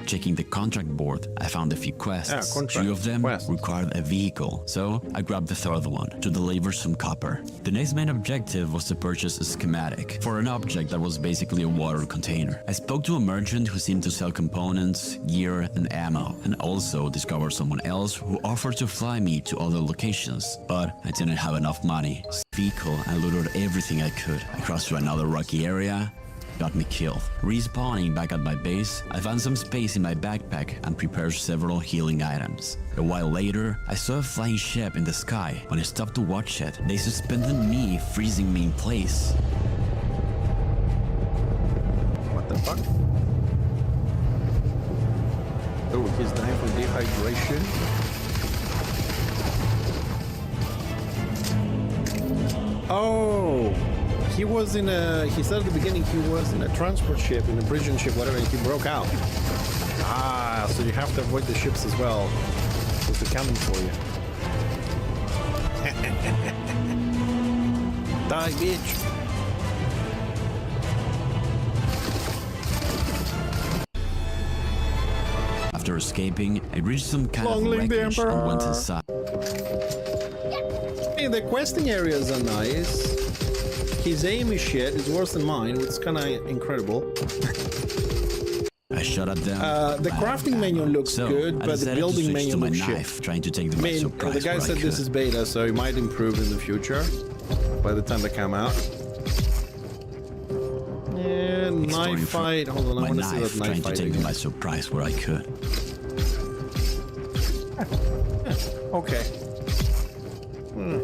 Checking the contract board, I found a few quests. contract Two of them quests. required a vehicle, so I grabbed the third one to deliver some copper. The next main objective was to purchase a schematic for an object that was basically a water container. I spoke to a merchant who seemed to sell components, gear, and ammo, and also discovered someone else who offered to fly me to other locations, but I didn't have enough money. Vehicle, I looted everything I could. I crossed to another rocky area, got me killed. Respawning back at my base, I found some space in my backpack and prepared several healing items. A while later, I saw a flying ship in the sky. When I stopped to watch it, they suspended me, freezing me in place. What the fuck? Oh, he's dying from dehydration. Oh, he was in a. He said at the beginning he was in a transport ship, in a bridging ship, whatever, and he broke out. Ah, so you have to avoid the ships as well, because they're coming for you. Die, bitch. After escaping, I reached some kind Long of live the wreckage and Emperor. went inside. Hey, the questing areas are nice. His aim is shit. It's worse than mine, which is kind of incredible. I shot at them. The crafting menu looks So, good, I but the decided to building switch menu to my looks knife, shit. trying to take them I by mean, surprise the guy where I said this could. is beta, so it might improve in the future by the time they come out. Yeah, Exploring knife through fight. Hold on, I my want to see knife, that trying knife to fight take them by again. surprise where I could. Okay.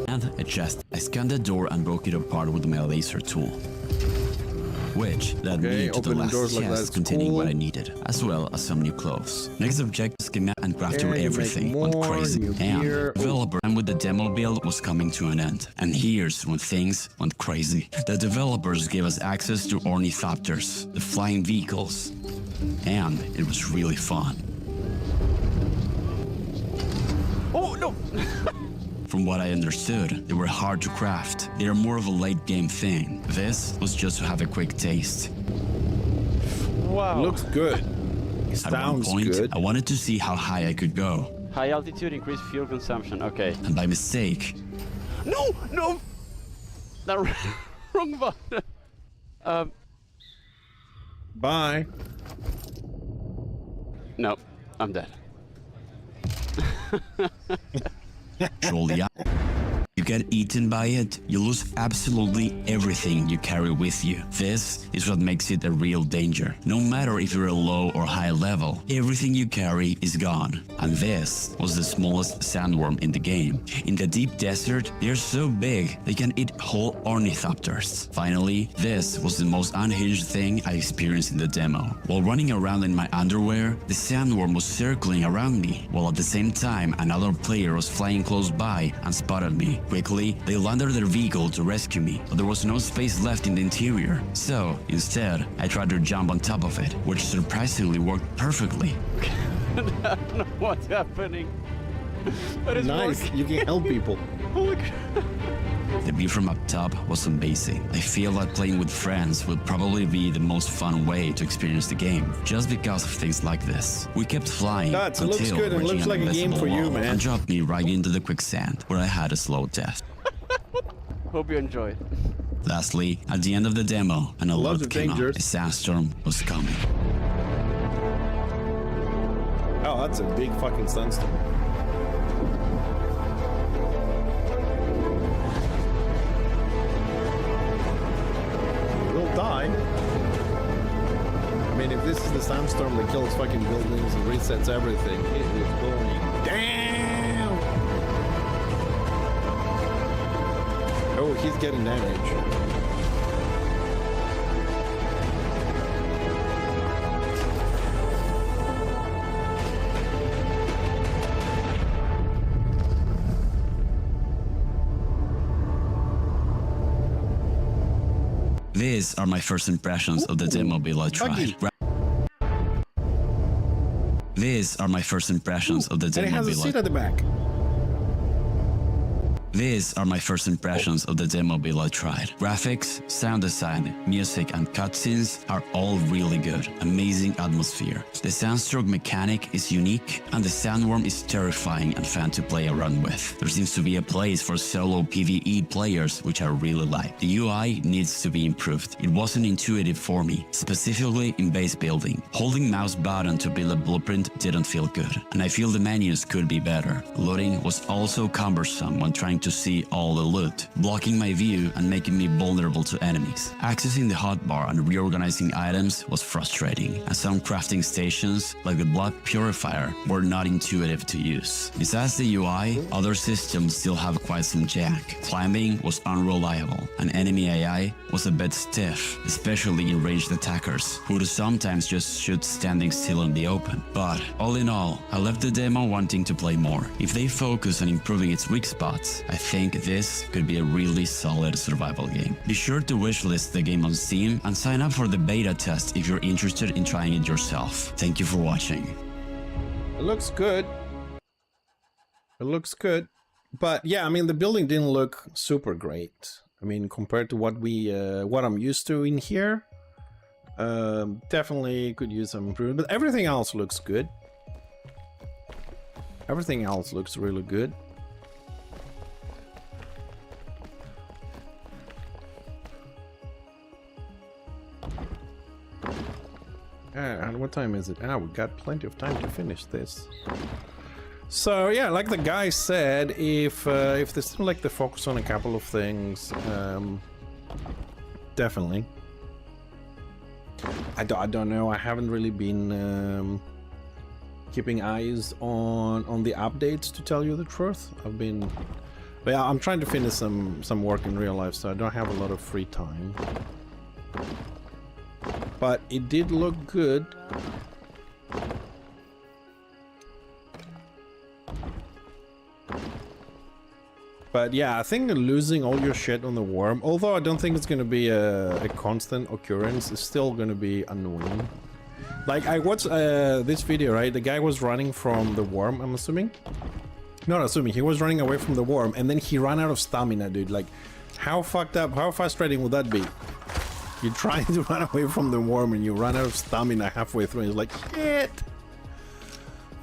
And a chest. I scanned the door and broke it apart with my laser tool, which led me to the open last doors like chest that's containing cool. what I needed, as well as some new clothes. Next objective schema and crafted Okay, you everything. make Went more crazy. new And gear. developer and with the demo build was coming to an end. And here's when things went crazy. The developers gave us access to ornithopters, the flying vehicles, and it was really fun. Oh no! From what I understood, they were hard to craft. They are more of a late game thing. This was just to have a quick taste. Wow. Looks good. At one Sounds point, good. I wanted to see how high I could go. High altitude, increased fuel consumption. Okay. And by mistake, No! No! The wrong button. Bye. No. I'm dead. trolley you get eaten by it, you lose absolutely everything you carry with you. This is what makes it a real danger. No matter if you're a low or high level, everything you carry is gone. And this was the smallest sandworm in the game. In the deep desert, they're so big they can eat whole ornithopters. Finally, this was the most unhinged thing I experienced in the demo. While running around in my underwear, the sandworm was circling around me, while at the same time another player was flying close by and spotted me. Quickly, they landed their vehicle to rescue me, but there was no space left in the interior. So, instead, I tried to jump on top of it, which surprisingly worked perfectly. I don't know what's happening. But it's Nice. working. You can help people. Holy crap. The view from up top was amazing. I feel that playing with friends would probably be the most fun way to experience the game, just because of things like this. We kept flying Nuts, it looks until good, it reaching looks an like a game invisible for you, wall man. and dropped me right into the quicksand, where I had a slow death. Hope you enjoyed. Lastly, at the end of the demo, an Lots alert of came up. dangers. A sandstorm was coming. Oh, that's a big fucking sandstorm. We'll die. I mean, if this is the sandstorm that kills fucking buildings and resets everything, it is going down. Oh, he's getting damage. These are my first impressions of the demo build I tried. These are my first impressions of the And it demo has a build seat I at the back. These are my first impressions of the demo build I tried. Graphics, sound design, music, and cutscenes are all really good. Amazing atmosphere. The sandstroke mechanic is unique, and the sandworm is terrifying and fun to play around with. There seems to be a place for solo PvE players, which I really like. The UI needs to be improved. It wasn't intuitive for me, specifically in base building. Holding mouse button to build a blueprint didn't feel good, and I feel the menus could be better. Loading was also cumbersome when trying to see all the loot, blocking my view and making me vulnerable to enemies. Accessing the hotbar and reorganizing items was frustrating, and some crafting stations, like the blood purifier, were not intuitive to use. Besides the UI, other systems still have quite some jack. Climbing was unreliable, and enemy AI was a bit stiff, especially in ranged attackers, who would sometimes just shoot standing still in the open. But all in all, I left the demo wanting to play more. If they focus on improving its weak spots, I think this could be a really solid survival game. Be sure to wishlist the game on Steam and sign up for the beta test if you're interested in trying it yourself. Thank you for watching. It looks good. It looks good. But yeah, I mean, the building didn't look super great. I mean, compared to what I'm used to in here, definitely could use some improvement. But everything else looks good. Everything else looks really good. And what time is it? Ah, we got plenty of time to finish this. So yeah, like the guy said, if they still like to focus on a couple of things, definitely. I don't know. I haven't really been keeping eyes on the updates, to tell you the truth. But yeah, I'm trying to finish some work in real life, so I don't have a lot of free time. But it did look good. But yeah, I think losing all your shit on the worm, although I don't think it's gonna be a constant occurrence, it's still gonna be annoying. Like, I watched this video, right? The guy was running from the worm, I'm assuming. Not assuming, he was running away from the worm, and then he ran out of stamina, dude. Like, how fucked up, how frustrating would that be? You're trying to run away from the worm and you run out of stamina halfway through, and it's like, shit!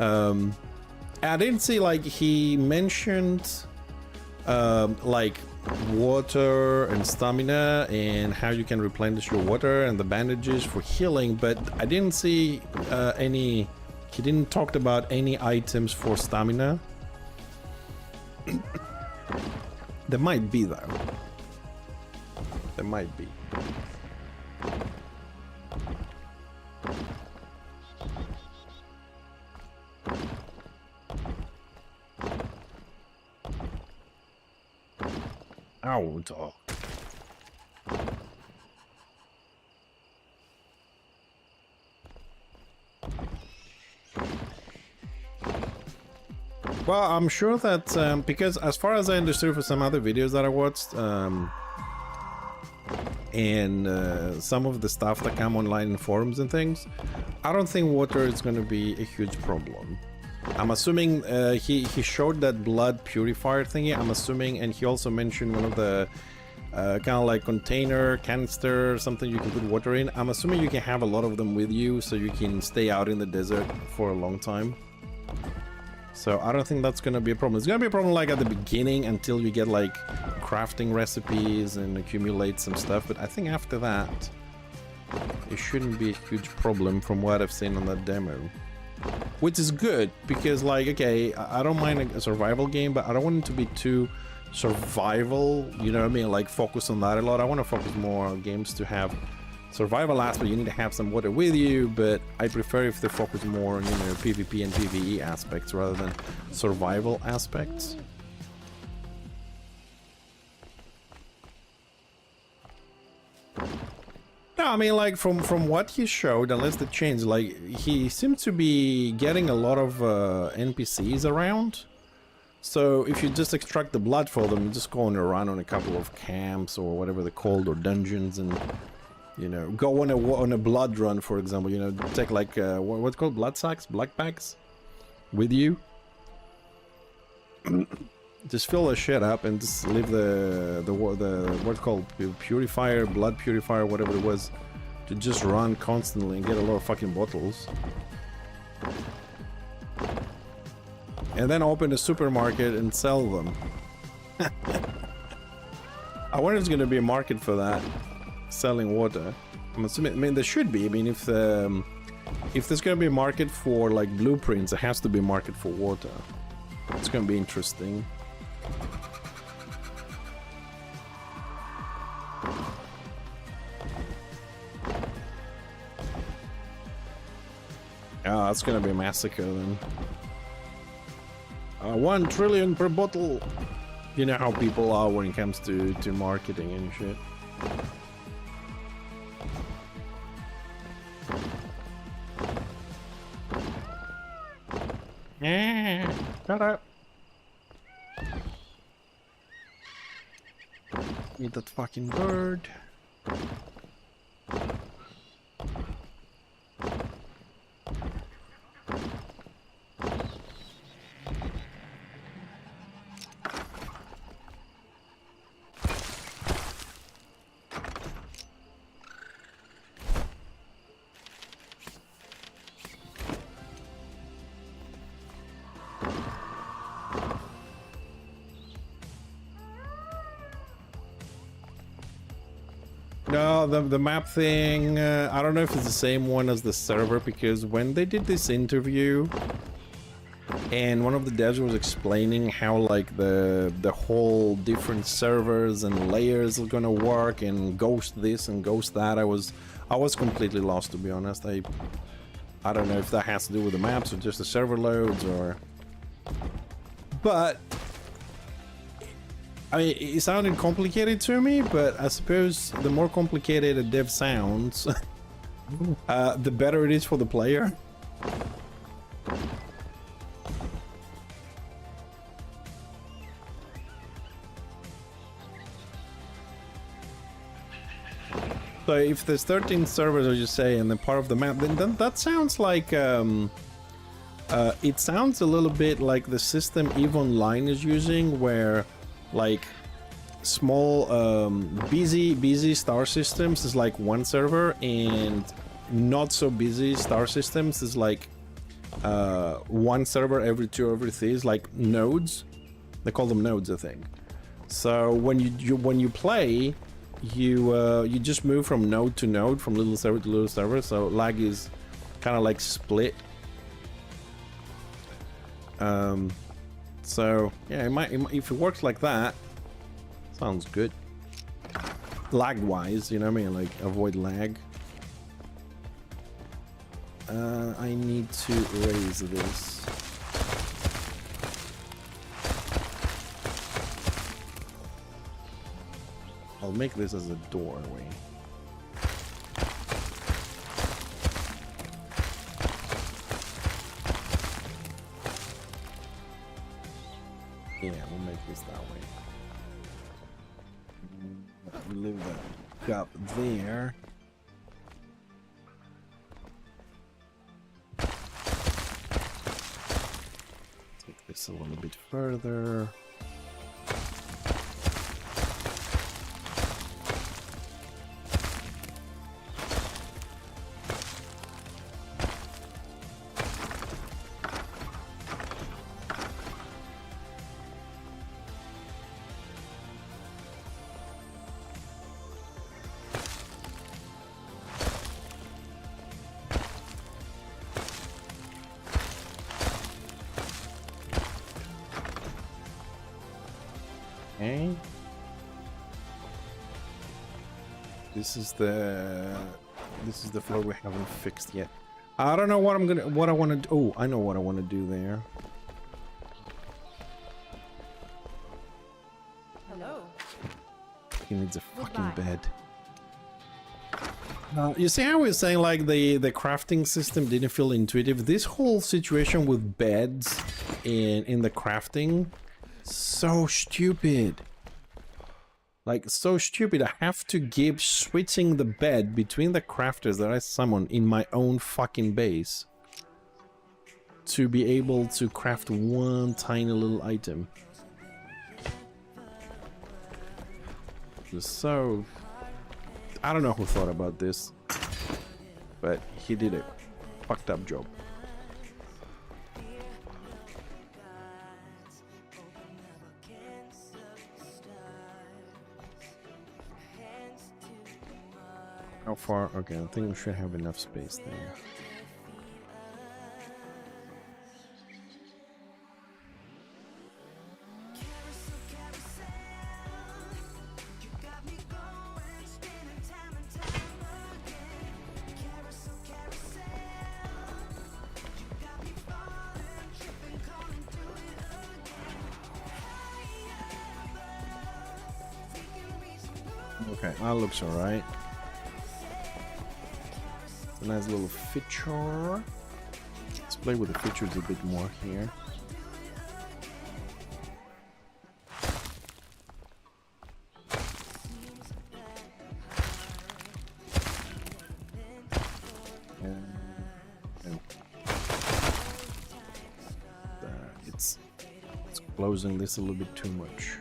I didn't see, like, he mentioned, like, water and stamina and how you can replenish your water and the bandages for healing, but I didn't see he didn't talk about any items for stamina. There might be, though. There might be. Ow, dog. Well, I'm sure that because as far as I understood for some other videos that I watched, and some of the stuff that come online in forums and things, I don't think water is going to be a huge problem. I'm assuming he showed that blood purifier thingy, I'm assuming, and he also mentioned one of the kind of like container, canister, something you can put water in. I'm assuming you can have a lot of them with you so you can stay out in the desert for a long time. So I don't think that's gonna be a problem. It's gonna be a problem like at the beginning until you get like crafting recipes and accumulate some stuff, but I think after that it shouldn't be a huge problem from what I've seen on that demo. Which is good, because like, okay, I don't mind a survival game, but I don't want it to be too survival, you know what I mean, like focus on that a lot. I want to focus more on games to have survival aspect. You need to have some water with you, but I prefer if they focus more on, you know, PvP and PvE aspects rather than survival aspects. No, I mean, like from what he showed, unless they changed, like he seemed to be getting a lot of NPCs around. So if you just extract the blood for them, you just go on a run on a couple of camps or whatever they're called, or dungeons, and you know, go on a blood run, for example. You know, take like what's called blood sacks, blood packs, with you. Just fill the shit up and just leave the what's called purifier, blood purifier, whatever it was, to just run constantly and get a lot of fucking bottles. And then open a supermarket and sell them. I wonder if there's gonna be a market for that, selling water. I'm assuming, I mean, there should be. I mean, if there's gonna be a market for like blueprints, there has to be a market for water. It's gonna be interesting. Oh, that's gonna be a massacre then. 1 trillion per bottle. You know how people are when it comes to marketing and shit. Yeah, shut up. Eat that fucking bird. No, the map thing, I don't know if it's the same one as the server, because when they did this interview and one of the devs was explaining how like the whole different servers and layers are gonna work and ghost this and ghost that, I was completely lost, to be honest. I don't know if that has to do with the maps or just the server loads or... But... I mean, it sounded complicated to me, but I suppose the more complicated a dev sounds, the better it is for the player. So if there's 13 servers, as you say, and then part of the map, then that sounds like it sounds a little bit like the system EVE Online is using, where like small busy star systems is like one server, and not so busy star systems is like one server every 2 or every 3, is like nodes. They call them nodes, I think. So when you play, you just move from node to node, from little server to little server, so lag is kind of like split. So yeah, it might, if it works like that, sounds good. Lag wise, you know what I mean, like avoid lag. I need to raise this. I'll make this as a doorway. Yeah, we'll make this that way. We leave the cup there. Take this a little bit further. Okay. This is the floor we haven't fixed yet. I don't know what I want to do. Oh, I know what I want to do there. Hello. He needs a fucking Goodbye. bed. You see how we were saying like the crafting system didn't feel intuitive? This whole situation with beds in the crafting, so stupid. Like, so stupid. I have to keep switching the bed between the crafters that I summon in my own fucking base to be able to craft one tiny little item. So, I don't know who thought about this, but he did a fucked up job. How far? Okay, I think we should have enough space there. Okay, that looks alright. A nice little feature. Let's play with the features a bit more here. It's closing this a little bit too much.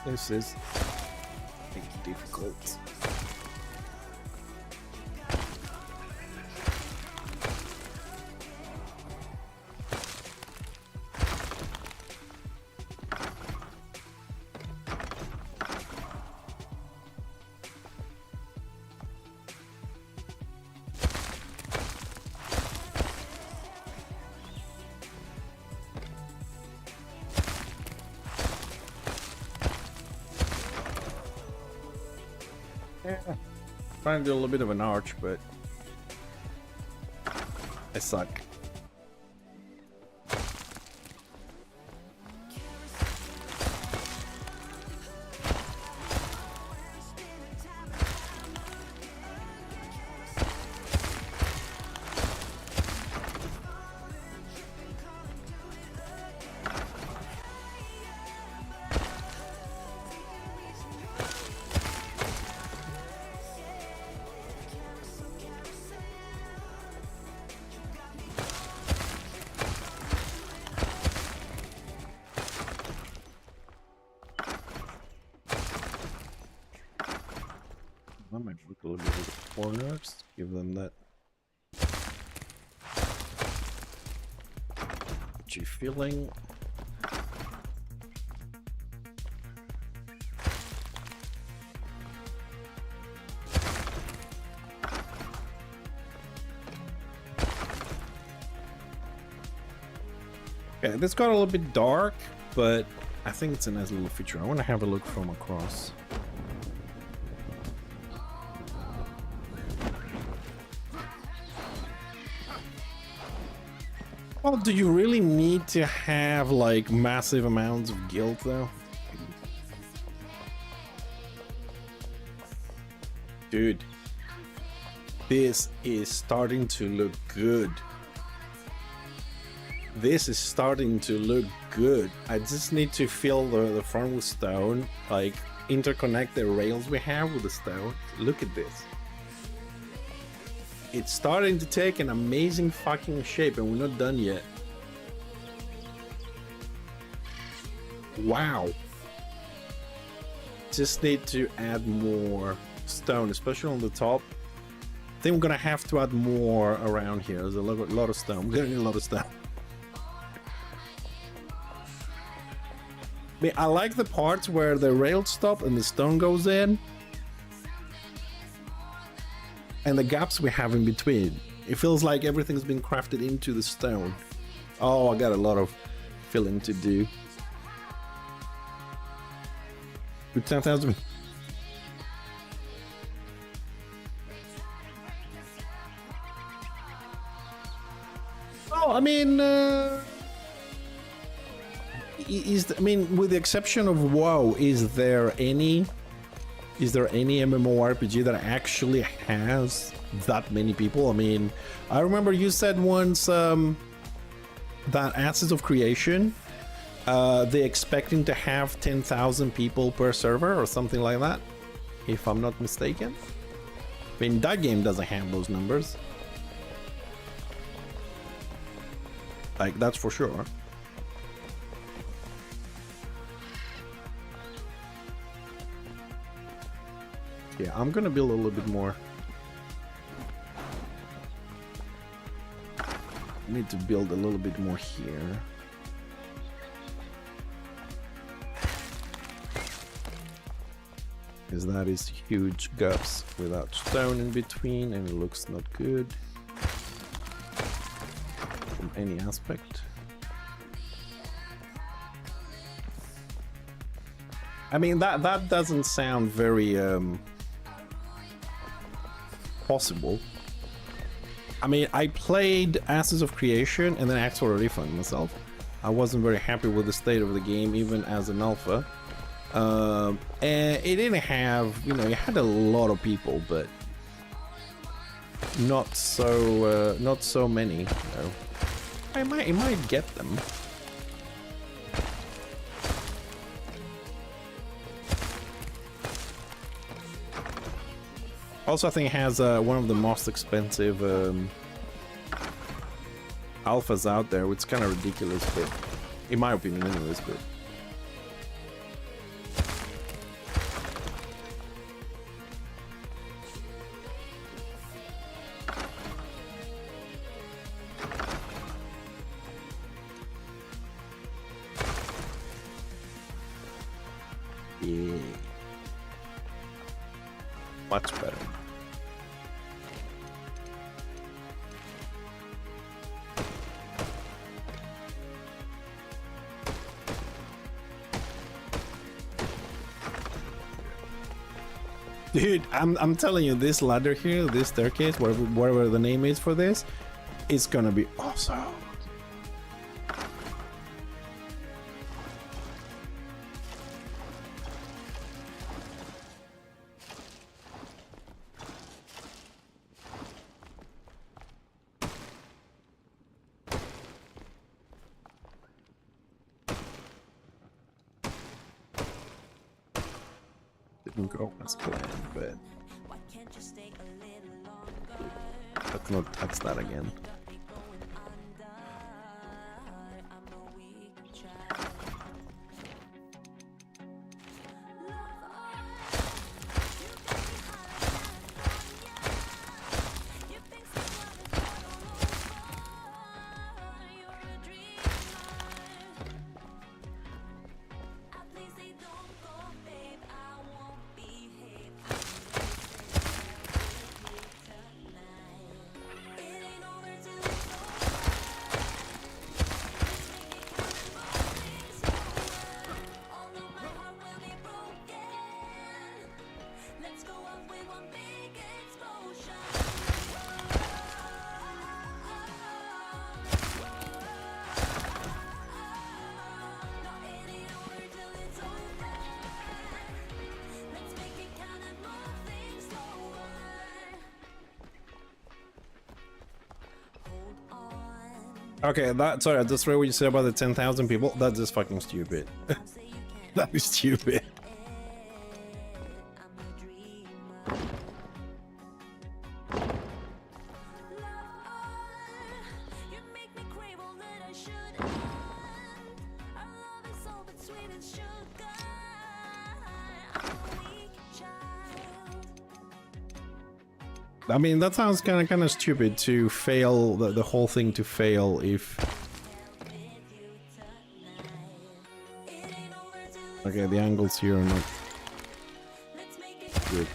This is difficult. Yeah. Trying to do a little bit of an arch, but I suck. I might work a little bit with the corners, give them that G feeling. Okay, this got a little bit dark, but I think it's a nice little feature. I want to have a look from across. Well, do you really need to have like massive amounts of guild though? Dude, this is starting to look good. This is starting to look good. I just need to fill the front with stone, like interconnect the rails we have with the stone. Look at this. It's starting to take an amazing fucking shape and we're not done yet. Wow. Just need to add more stone, especially on the top. I think we're gonna have to add more around here. There's a lot of stone. We're gonna need a lot of stone. I mean, I like the parts where the rails stop and the stone goes in. And the gaps we have in between. It feels like everything's been crafted into the stone. Oh, I got a lot of filling to do. With 10,000. Oh, I mean, I mean, with the exception of WoW, is there any MMORPG that actually has that many people? I mean, I remember you said once that Ashes of Creation, they're expecting to have 10,000 people per server or something like that, if I'm not mistaken. I mean, that game doesn't have those numbers. Like, that's for sure. Yeah, I'm gonna build a little bit more. I need to build a little bit more here. Because that is huge gaps without stone in between and it looks not good from any aspect. I mean, that doesn't sound very possible. I mean, I played Ashes of Creation and then asked for a refund myself. I wasn't very happy with the state of the game, even as an alpha. And it didn't have, you know, it had a lot of people, but not so many. You know. I might get them. Also, I think it has one of the most expensive alphas out there, which is kind of ridiculous, but in my opinion, anyways. But yeah, much better. Dude, I'm telling you, this ladder here, this staircase, whatever the name is for this, is gonna be awesome. Didn't go as planned, but let's not touch that again. Okay, sorry, that's right what you said about the 10,000 people. That's just fucking stupid. That is stupid. I mean, that sounds kind of stupid to fail the whole thing to fail if. Okay, the angles here are not good.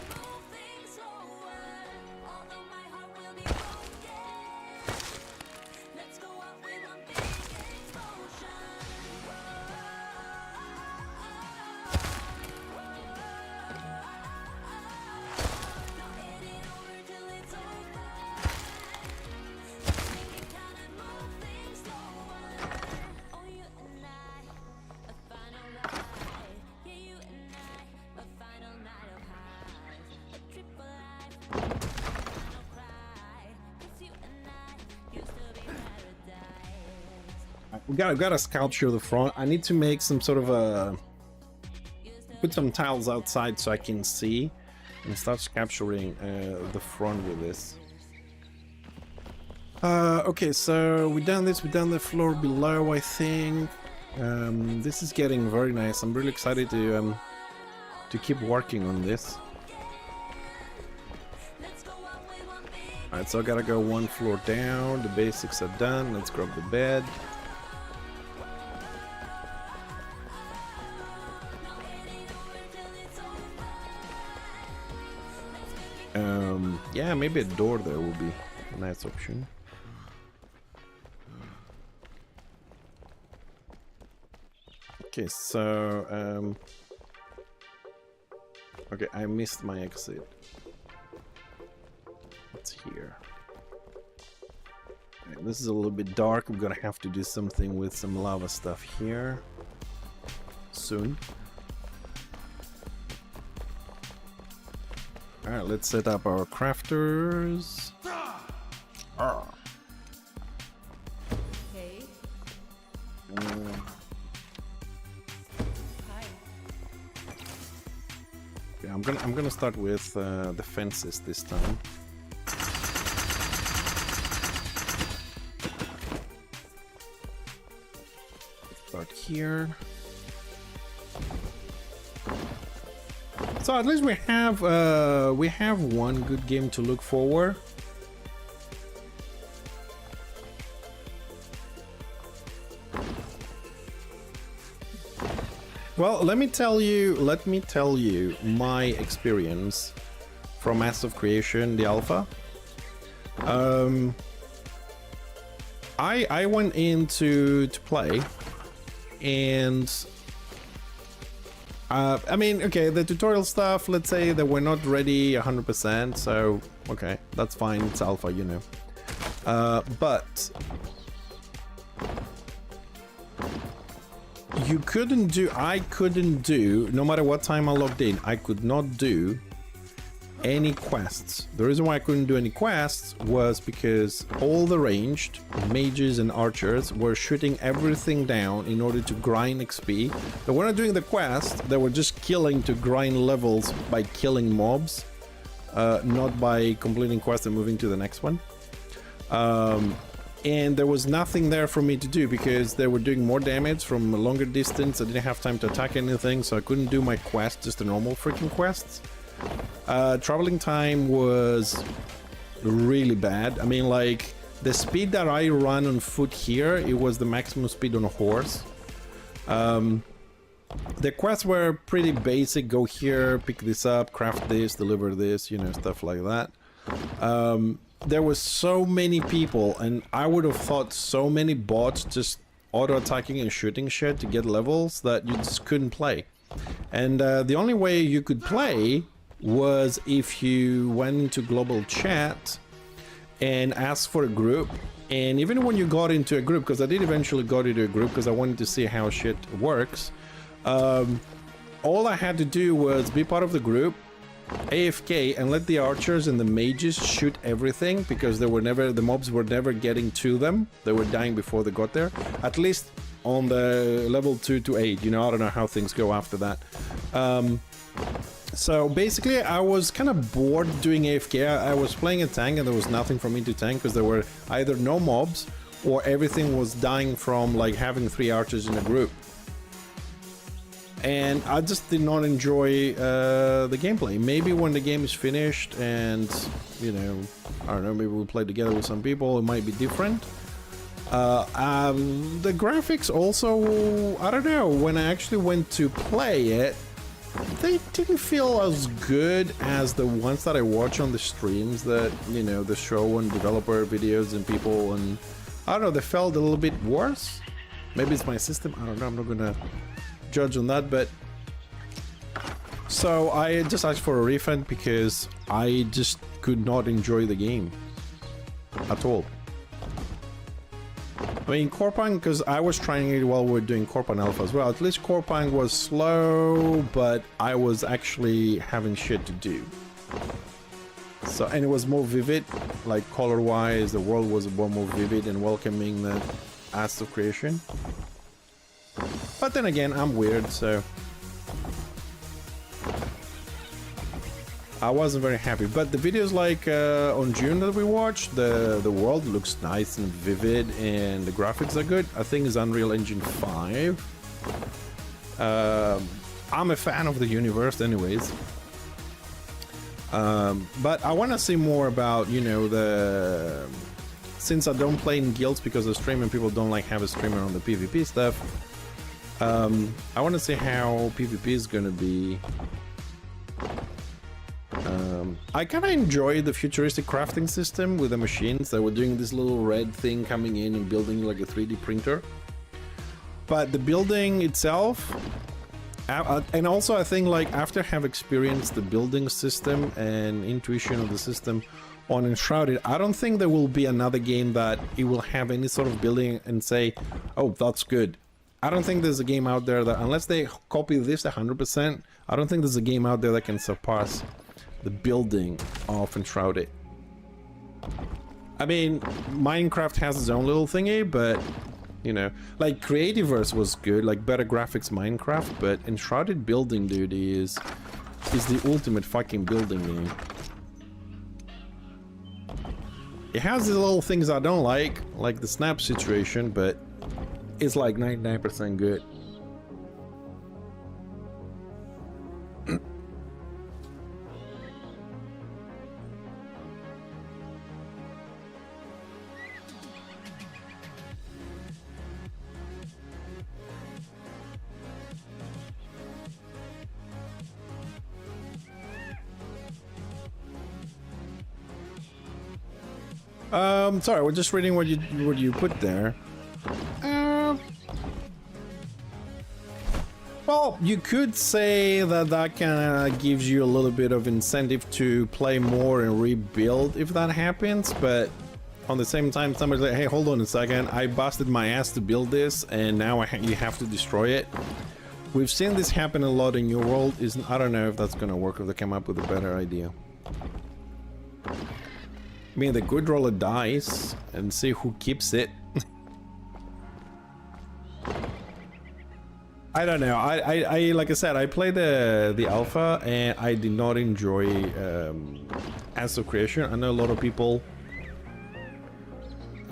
We gotta sculpture the front. I need to make some sort of a put some tiles outside so I can see and start sculpturing the front with this. Okay, so we done this. We done the floor below. I think this is getting very nice. I'm really excited to keep working on this. Alright, so I gotta go one floor down. The basics are done. Let's grab the bed. Yeah, maybe a door there will be a nice option. Okay, so okay, I missed my exit. What's here? Right, this is a little bit dark. I'm gonna have to do something with some lava stuff here soon. Alright, let's set up our crafters. Hey. Hi. Yeah, I'm gonna start with the fences this time. Start here. So at least we have one good game to look forward. Well, let me tell you my experience from Massive Creation, the alpha. I went in to play, and I mean, okay, the tutorial stuff, let's say that we're not ready 100%, so okay, that's fine, it's alpha, you know. But you couldn't do, I couldn't do, no matter what time I logged in, I could not do any quests. The reason why I couldn't do any quests was because all the ranged mages and archers were shooting everything down in order to grind XP. They weren't doing the quest, they were just killing to grind levels by killing mobs, not by completing quests and moving to the next one. And there was nothing there for me to do because they were doing more damage from a longer distance. I didn't have time to attack anything, so I couldn't do my quest, just the normal freaking quests. Traveling time was really bad. I mean, like, the speed that I run on foot here, it was the maximum speed on a horse. The quests were pretty basic. Go here, pick this up, craft this, deliver this, you know, stuff like that. There was so many people, and I would have thought so many bots just auto-attacking and shooting shit to get levels that you just couldn't play. And the only way you could play was if you went into global chat and asked for a group. And even when you got into a group, because I did eventually go into a group because I wanted to see how shit works, all I had to do was be part of the group, AFK, and let the archers and the mages shoot everything, because they were never, the mobs were never getting to them. They were dying before they got there, at least on the level 2 to 8, you know. I don't know how things go after that. So basically I was kind of bored doing AFK. I was playing a tank and there was nothing for me to tank because there were either no mobs or everything was dying from like having 3 archers in a group. And I just did not enjoy the gameplay. Maybe when the game is finished and, you know, I don't know, maybe we'll play together with some people, it might be different. The graphics also, I don't know, when I actually went to play it, they didn't feel as good as the ones that I watch on the streams that, you know, the show and developer videos and people, and I don't know, they felt a little bit worse. Maybe it's my system, I don't know, I'm not gonna judge on that. But so I just asked for a refund because I just could not enjoy the game at all. I mean, Corpang, because I was trying it while we were doing Corpang Alpha as well. At least Corpang was slow, but I was actually having shit to do. So, and it was more vivid, like color-wise, the world was more vivid and welcoming than Acts of Creation. But then again, I'm weird, so I wasn't very happy. But the videos like on June that we watched, the world looks nice and vivid and the graphics are good. I think it's Unreal Engine 5. I'm a fan of the universe anyways. But I want to see more about, you know, the... Since I don't play in guilds because of streaming, people don't like have a streamer on the PvP stuff. I want to see how PvP is going to be. I kind of enjoy the futuristic crafting system with the machines that were doing this little red thing coming in and building like a 3D printer. But the building itself, and also I think like after have experienced the building system and intuition of the system on Enshrouded, I don't think there will be another game that it will have any sort of building and say, oh, that's good. I don't think there's a game out there that, unless they copy this 100%, I don't think there's a game out there that can surpass the building of Enshrouded. I mean, Minecraft has its own little thingy, but, you know, like Creativerse was good, like better graphics Minecraft, but Enshrouded building, dude, is the ultimate fucking building game. It has these little things I don't like the snap situation, but it's like 99% good. Sorry, we're just reading what you put there. Well, Well, you could say that that kind of gives you a little bit of incentive to play more and rebuild if that happens, but on the same time, somebody's like, hey, hold on a second, I busted my ass to build this, and now you have to destroy it. We've seen this happen a lot in New World. I don't know if that's gonna work, if they come up with a better idea. I mean, the good roller dies, and see who keeps it. I don't know. I like I said, I played the alpha and I did not enjoy As of Creation. I know a lot of people.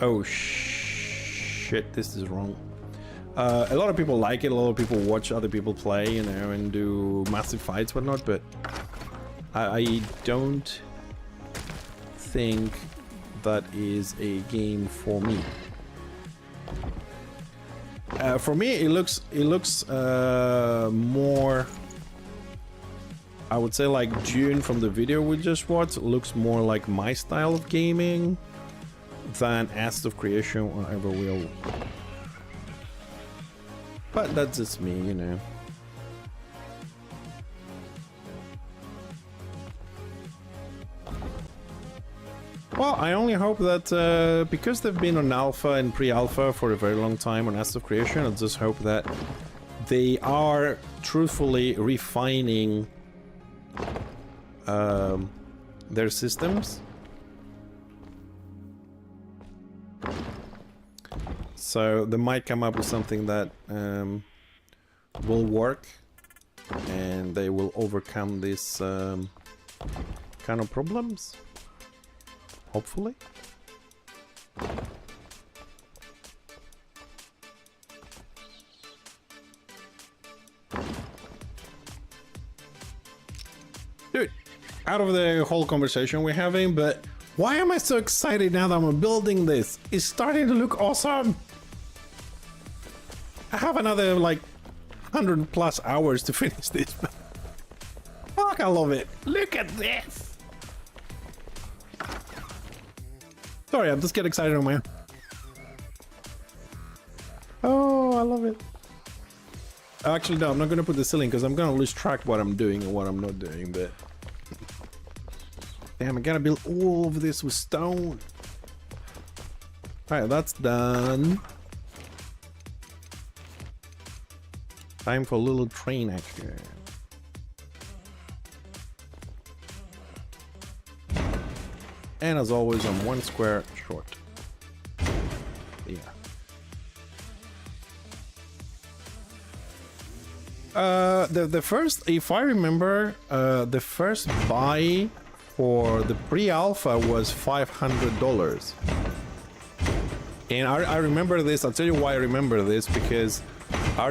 Oh shit! This is wrong. A lot of people like it. A lot of people watch other people play, you know, and do massive fights, whatnot. But I don't think that is a game for me. For me, it looks more, I would say, like June from the video we just watched. It looks more like my style of gaming than Acts of Creation or ever will. But that's just me, you know. Well, I only hope that because they've been on alpha and pre-alpha for a very long time on Acts of Creation, I just hope that they are truthfully refining their systems. So they might come up with something that will work, and they will overcome these kind of problems. Hopefully. Dude, out of the whole conversation we're having, but why am I so excited now that I'm building this? It's starting to look awesome. I have another like 100+ hours to finish this. Fuck, I love it. Look at this. Sorry, I'm just getting excited on my own. Oh, I love it. Actually, no, I'm not going to put the ceiling because I'm going to lose track of what I'm doing and what I'm not doing, but... Damn, I gotta build all of this with stone. Alright, that's done. Time for a little train action. And as always, I'm 1 square short. Yeah. The first, if I remember, the first buy for the pre-alpha was $500. And I remember this. I'll tell you why I remember this, because I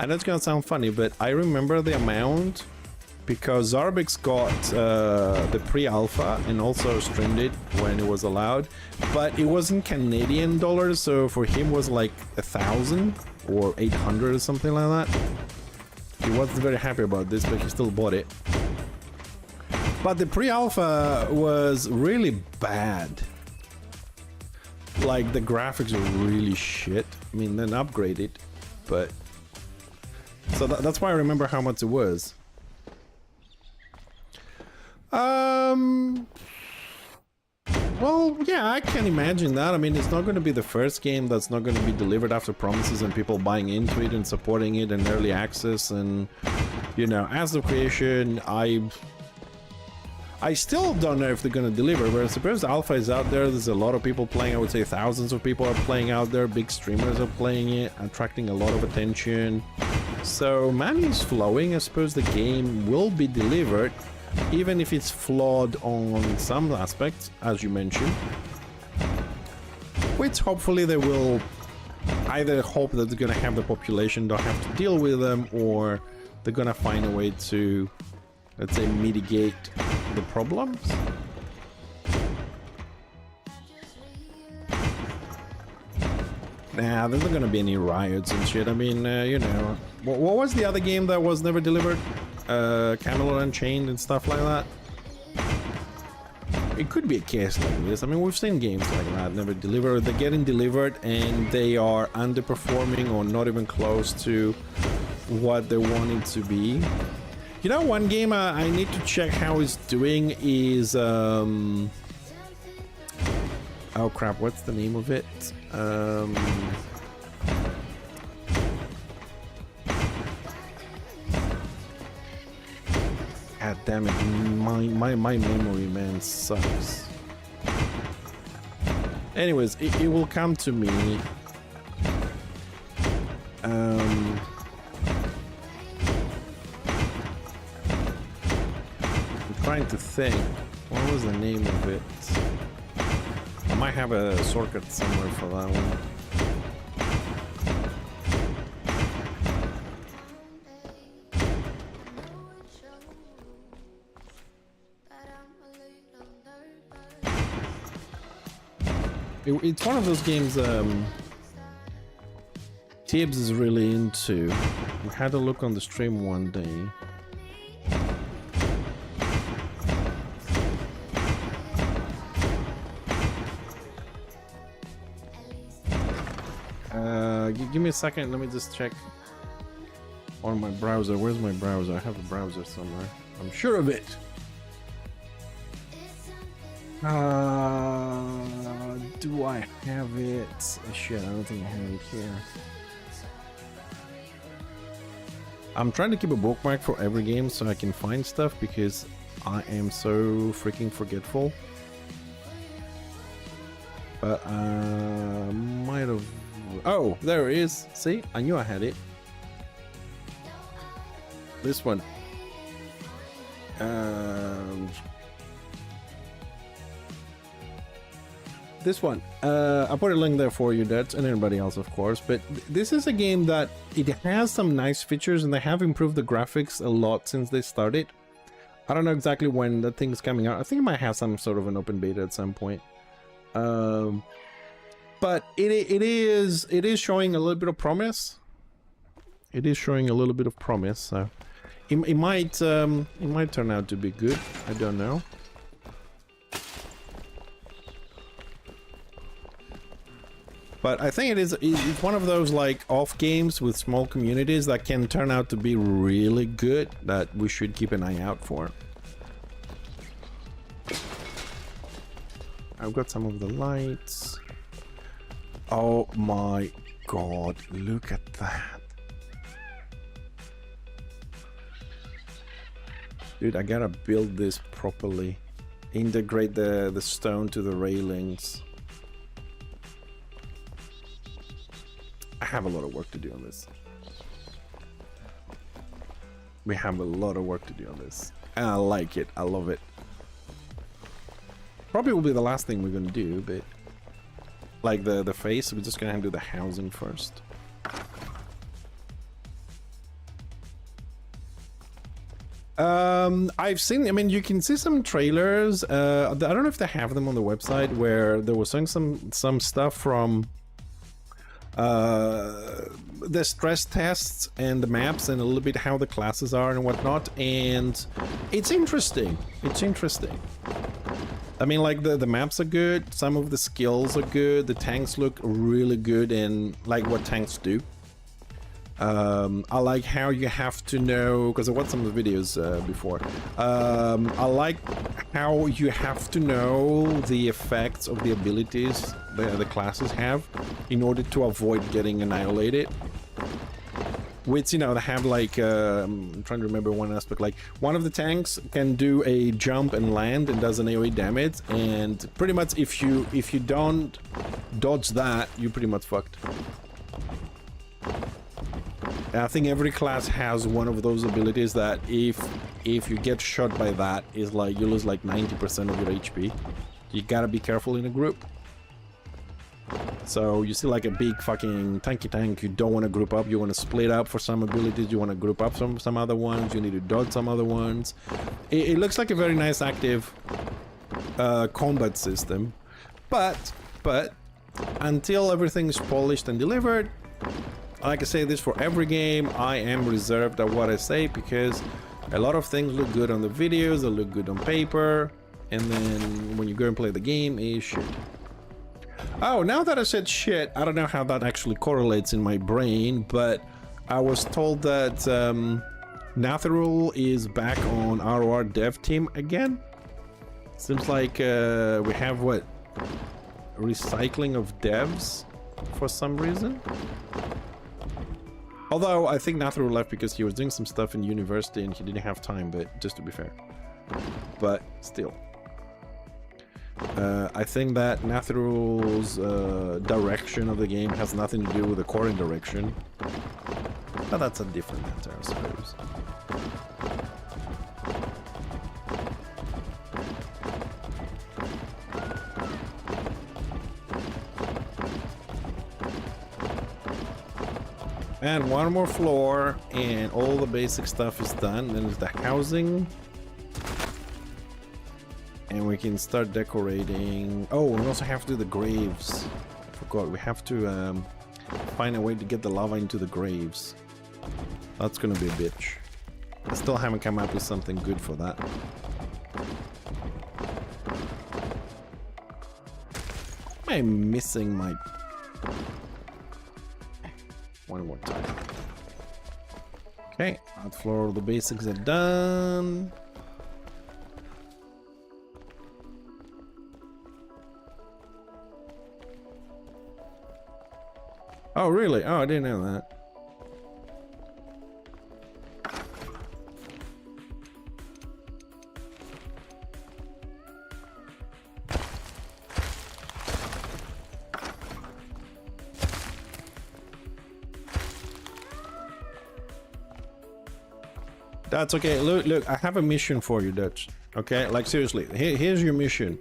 know it's gonna sound funny, but I remember the amount because Zarbix got the pre-alpha and also streamed it when it was allowed, but it wasn't Canadian dollars, so for him it was like 1,000 or 800 or something like that. He wasn't very happy about this, but he still bought it. But the pre-alpha was really bad. Like, the graphics are really shit. I mean, then upgraded, but... So that's why I remember how much it was. Well, yeah, I can imagine that. I mean, it's not going to be the first game that's not going to be delivered after promises and people buying into it and supporting it and early access and, you know, as of creation, I still don't know if they're going to deliver, but I suppose the alpha is out there. There's a lot of people playing. I would say thousands of people are playing out there. Big streamers are playing it, attracting a lot of attention. So money is flowing. I suppose the game will be delivered, even if it's flawed on some aspects, as you mentioned. Which hopefully they will either hope that they're going to have the population don't have to deal with them, or they're going to find a way to, let's say, mitigate the problems. Nah, there's not gonna be any riots and shit. I mean, you know, what was the other game that was never delivered? Camelot Unchained and stuff like that. It could be a case like this. I mean, we've seen games like that never delivered. They're getting delivered and they are underperforming or not even close to what they want it to be. You know, one game I need to check how it's doing is oh crap, what's the name of it? God damn it, my memory, man, sucks. Anyways, it will come to me. I'm trying to think. What was the name of it? I might have a shortcut somewhere for that one. It's one of those games Tibbs is really into. We had a look on the stream one day. Give me a second, let me just check on my browser. Where's my browser? I have a browser somewhere. I'm sure of it. Do I have it? Oh, shit, I don't think I have it here. I'm trying to keep a bookmark for every game so I can find stuff because I am so freaking forgetful. But might have. Oh, there it is. See, I knew I had it. This one. This one. I put a link there for you, Dutch, and anybody else, of course. But this is a game that it has some nice features, and they have improved the graphics a lot since they started. I don't know exactly when that thing's coming out. I think it might have some sort of an open beta at some point. But it is showing a little bit of promise. It is showing a little bit of promise. So it might turn out to be good. I don't know. But I think it's one of those like off games with small communities that can turn out to be really good, that we should keep an eye out for. I've got some of the lights. Oh my god, look at that. Dude, I gotta build this properly. Integrate the stone to the railings. I have a lot of work to do on this. We have a lot of work to do on this. And I like it. I love it. Probably will be the last thing we're gonna do, but like the face, we're just gonna do the housing first. I've seen, I mean, you can see some trailers. I don't know if they have them on the website, where they were showing some stuff from the stress tests and the maps and a little bit how the classes are and whatnot, and it's interesting. It's interesting. I mean, like the maps are good, some of the skills are good, the tanks look really good in like what tanks do. I like how you have to know, because I watched some of the videos before. I like how you have to know the effects of the abilities the classes have in order to avoid getting annihilated. Which, you know, they have like, I'm trying to remember one aspect, like one of the tanks can do a jump and land and does an AoE damage, and pretty much if you don't dodge that, you're pretty much fucked. I think every class has one of those abilities that if you get shot by that, is like you lose like 90% of your HP. You gotta be careful in a group. So you see like a big fucking tanky tank, you don't want to group up, you want to split up for some abilities, you want to group up some other ones, you need to dodge some other ones. It looks like a very nice active combat system, but until everything is polished and delivered, like I say this for every game, I am reserved at what I say, because a lot of things look good on the videos, they look good on paper, and then when you go and play the game, it's shit. Oh, now that I said shit, I don't know how that actually correlates in my brain, but I was told that Nathrul is back on ROR dev team again. Seems like we have what? Recycling of devs for some reason. Although I think Nathrul left because he was doing some stuff in university and he didn't have time, but just to be fair. But still. I think that Nathrul's direction of the game has nothing to do with the core direction. But that's a different matter, I suppose. And one more floor, and all the basic stuff is done. Then there's the housing. And we can start decorating. Oh, we also have to do the graves. I forgot, we have to find a way to get the lava into the graves. That's gonna be a bitch. I still haven't come up with something good for that. Am I missing my... One more time. Okay, that floor, the basics are done. Oh, really? Oh, I didn't know that. That's okay. Look, I have a mission for you, Dutch. Okay, like seriously, here's your mission.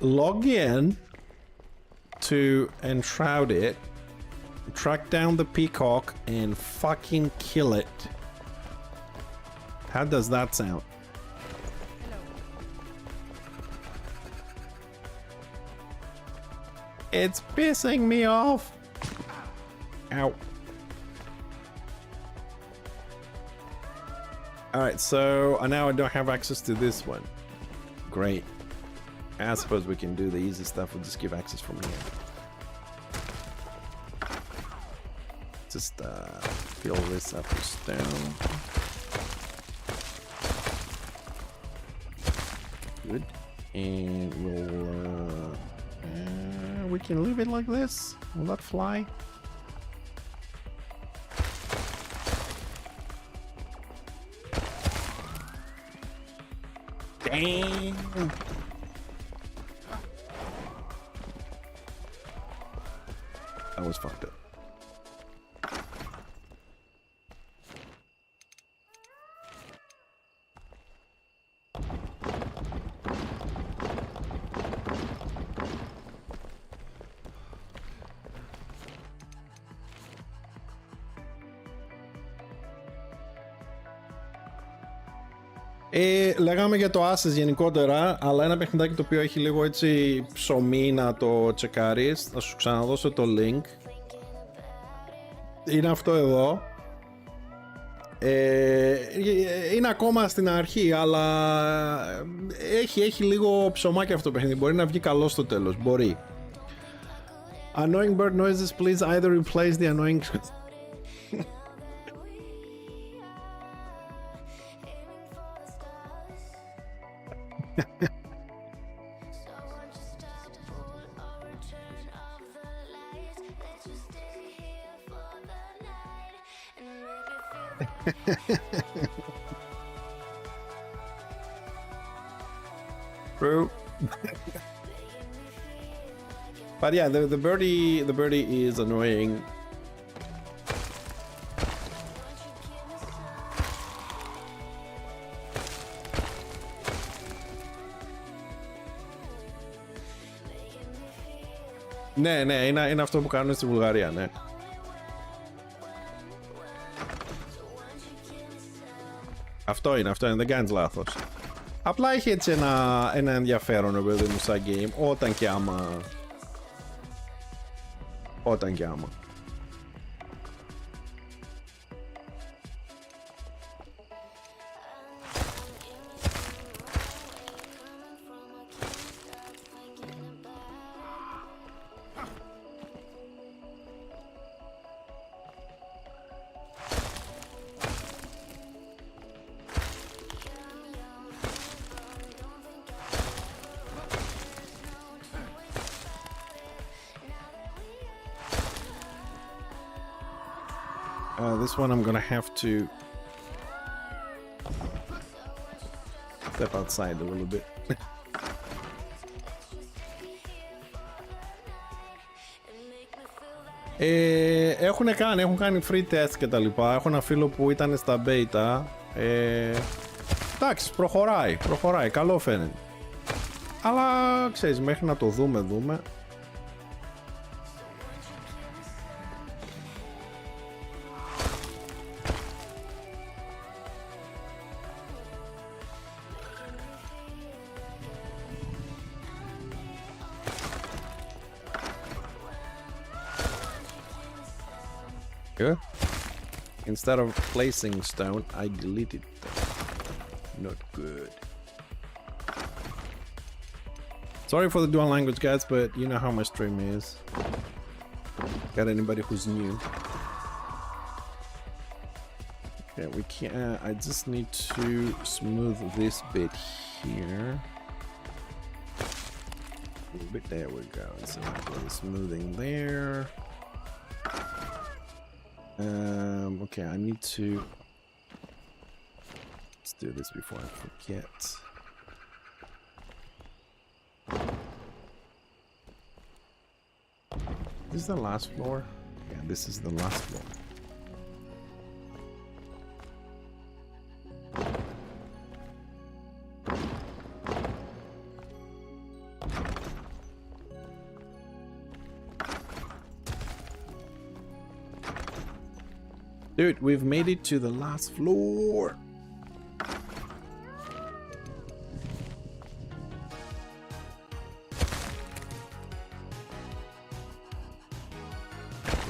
Log in to Enshrouded, track down the peacock, and fucking kill it. How does that sound? It's pissing me off. Ow. Alright, so now I don't have access to this one. Great. I suppose we can do the easy stuff. We'll just give access from here. Just fill this up with stone. Good. And we'll we can leave it like this. Will that fly? Dang. That was fucked up. Λέγαμε για το Asses γενικότερα, αλλά ένα παιχνιδάκι το οποίο έχει λίγο έτσι ψωμί να το τσεκάρεις. Θα σου ξαναδώσω το link. Είναι αυτό εδώ. Είναι ακόμα στην αρχή, αλλά έχει λίγο ψωμάκι αυτό το παιχνίδι. Μπορεί να βγει καλό στο τέλος, μπορεί. Annoying bird noises, please either replace the annoying... True. But yeah, the birdie is annoying. Ναι, είναι αυτό που κάνουν στη Βουλγαρία, ναι. Αυτό είναι, δεν κάνεις λάθος. Απλά έχει έτσι ένα ενδιαφέρον, παιδί μου, σαν game, όταν και άμα. This one I'm gonna have to step outside a little bit. Έχουν κάνει free test και τα λοιπά. Έχω ένα φίλο που ήταν στα beta. Εντάξει, προχωράει, καλό φαίνεται. Αλλά ξέρεις, μέχρι να το δούμε. Instead of placing stone, I deleted them. Not good. Sorry for the dual language, guys, but you know how my stream is. Got anybody who's new? Okay, we can't. I just need to smooth this bit here. A little bit. There we go. So smoothing there. Okay, I need to. Let's do this before I forget. This is the last floor? Yeah, this is the last floor. Dude, we've made it to the last floor.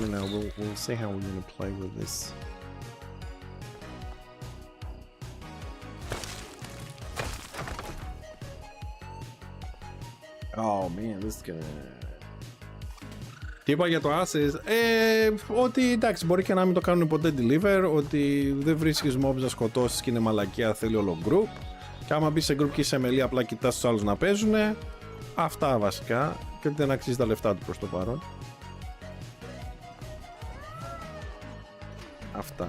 You know, we'll see how we're gonna play with this. Oh man, this is gonna. Τι είπα για το Ashes, ότι εντάξει, μπορεί και να μην το κάνουν ποτέ deliver, ότι δεν βρίσκεις mobs να σκοτώσεις και είναι μαλακία, θέλει όλο group, και άμα μπεις σε group και είσαι μελή απλά κοιτάς τους άλλους να παίζουνε. Αυτά βασικά, και ότι δεν αξίζει τα λεφτά του προς το παρόν. Αυτά.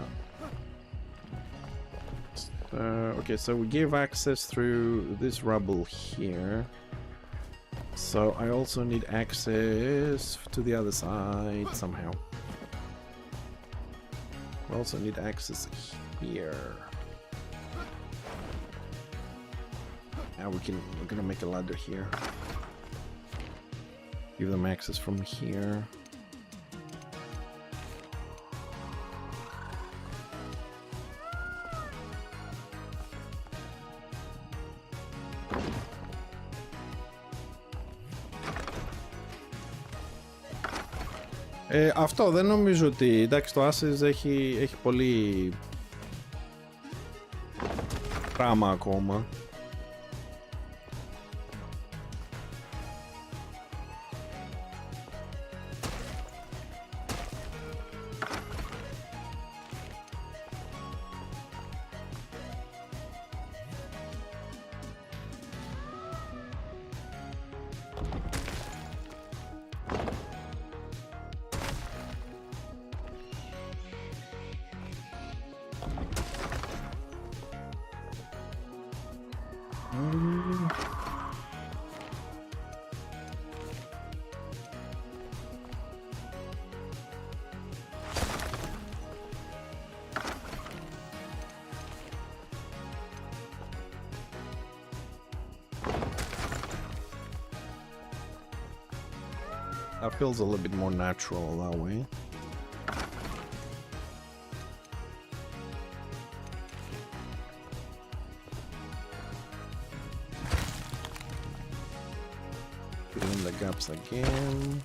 Okay, so we gave access through this rubble here. So I also need access to the other side somehow. I also need access here. Now we're gonna make a ladder here. Give them access from here. Αυτό δεν νομίζω ότι, εντάξει, το Ashes έχει πολύ πράγμα ακόμα. That feels a little bit more natural that way. Fill in the gaps again.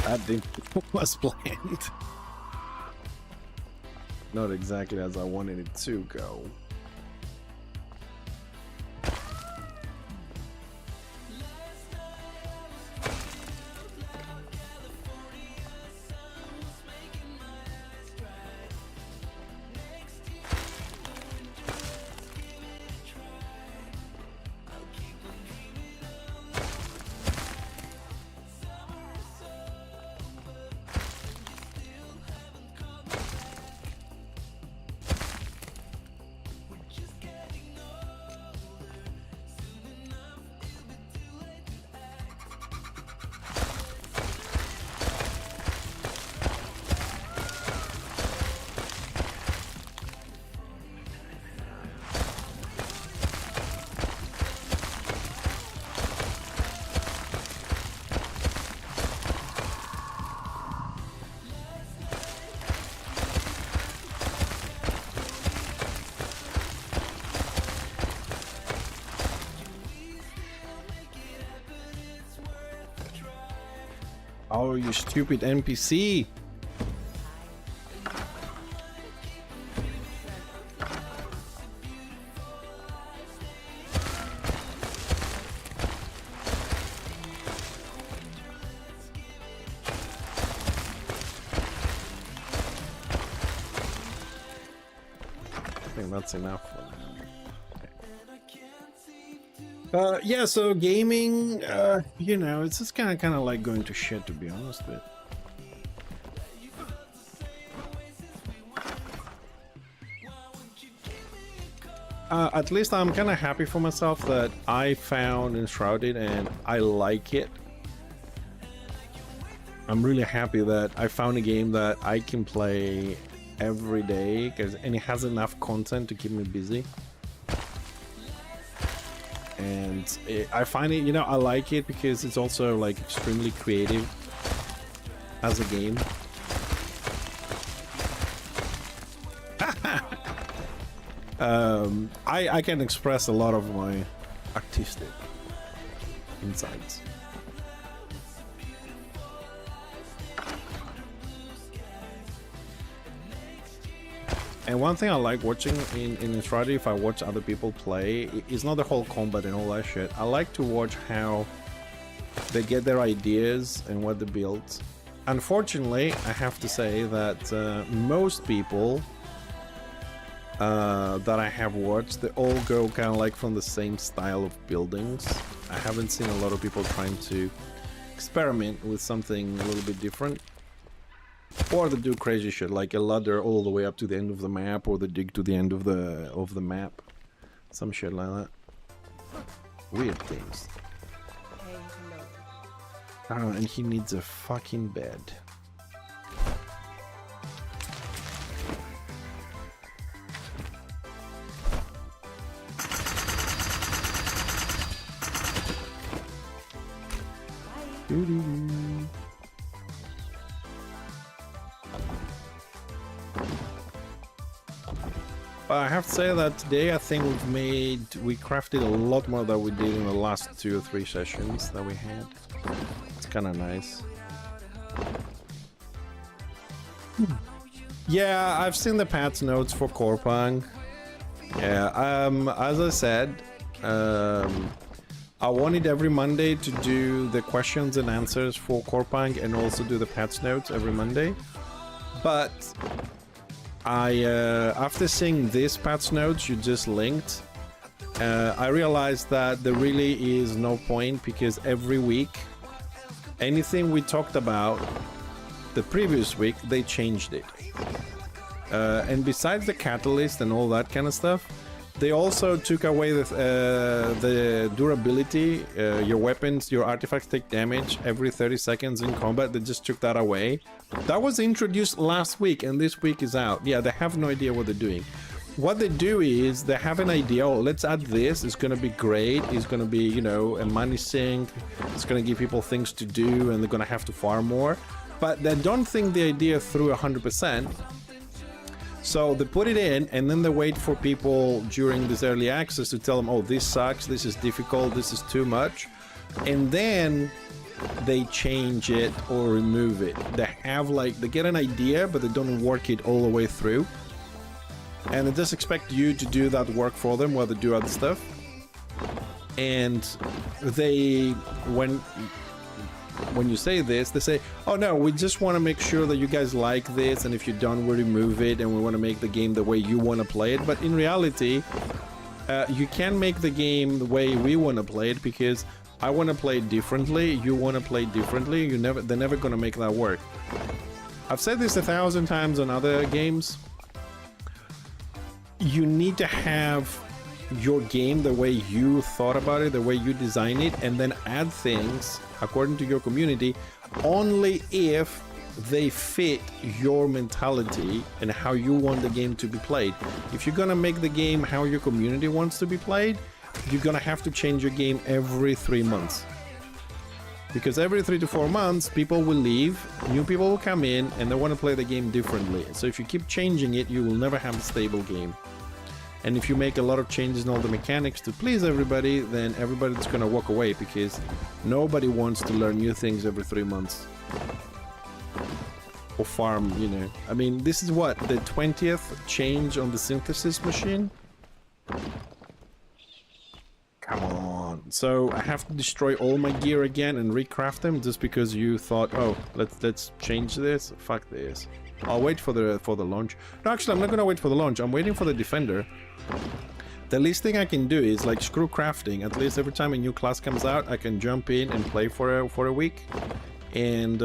That was planned. Not exactly as I wanted it to go. Oh, you stupid NPC. I think that's enough for now. Yeah, so gaming, you know, it's just kind of like going to shit, to be honest with. At least I'm kind of happy for myself that I found Enshrouded and I like it. I'm really happy that I found a game that I can play every day and it has enough content to keep me busy. And I find it, you know, I like it because it's also like extremely creative as a game. I can express a lot of my artistic insights. And one thing I like watching in Enshrouded, if I watch other people play, it's not the whole combat and all that shit. I like to watch how they get their ideas and what they build. Unfortunately, I have to say that most people that I have watched, they all go kind of like from the same style of buildings. I haven't seen a lot of people trying to experiment with something a little bit different. Or they do crazy shit like a ladder all the way up to the end of the map, or they dig to the end of the map. Some shit like that. Weird things. Oh, and he needs a fucking bed. Doo-doo. But I have to say that today I think we crafted a lot more than we did in the last 2 or 3 sessions that we had. It's kind of nice. Yeah, I've seen the patch notes for Corpang. Yeah, as I said, I wanted every Monday to do the questions and answers for Corpang and also do the patch notes every Monday. But after seeing this patch notes you just linked, I realized that there really is no point, because every week anything we talked about the previous week, they changed it. And besides the catalyst and all that kind of stuff, they also took away the durability. Your weapons, your artifacts take damage every 30 seconds in combat. They just took that away. That was introduced last week, and this week is out. Yeah, they have no idea what they're doing. What they do is they have an idea. Oh, let's add this. It's going to be great. It's going to be, you know, a money sink. It's going to give people things to do, and they're going to have to farm more. But they don't think the idea through 100%. So they put it in, and then they wait for people during this early access to tell them, oh, this sucks, this is difficult, this is too much. And then they change it or remove it. They have like, they get an idea, but they don't work it all the way through. And they just expect you to do that work for them while they do other stuff. And they, when you say this, they say, oh no, we just want to make sure that you guys like this, and if you don't, we remove it, and we want to make the game the way you want to play it. But in reality, you can make the game the way we want to play it, because I want to play it differently, you want to play it differently. They're never going to make that work. I've said this 1,000 times on other games. You need to have your game the way you thought about it, the way you design it, and then add things according to your community only if they fit your mentality and how you want the game to be played. If you're gonna make the game how your community wants to be played, you're gonna have to change your game every 3 months, because every 3 to 4 months people will leave, new people will come in, and they want to play the game differently. So if you keep changing it, you will never have a stable game. And if you make a lot of changes in all the mechanics to please everybody, then everybody's gonna walk away because nobody wants to learn new things every 3 months. Or farm, you know. I mean, this is what, the 20th change on the synthesis machine? Come on. So I have to destroy all my gear again and recraft them just because you thought, oh, let's change this. Fuck this. I'll wait for the launch. No, actually, I'm not gonna wait for the launch. I'm waiting for the defender. The least thing I can do is like screw crafting. At least every time a new class comes out, I can jump in and play for a week and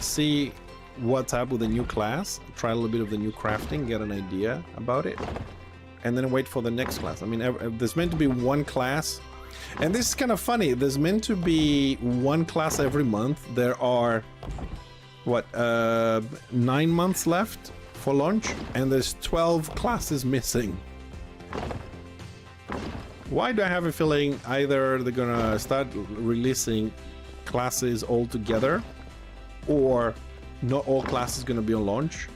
see what's up with the new class. Try a little bit of the new crafting, get an idea about it, and then wait for the next class. I mean, there's meant to be one class, and this is kind of funny. There's meant to be one class every month. There are what 9 months left for launch, and there's 12 classes missing. Why do I have a feeling either they're gonna start releasing classes all together, or not all classes gonna be on launch?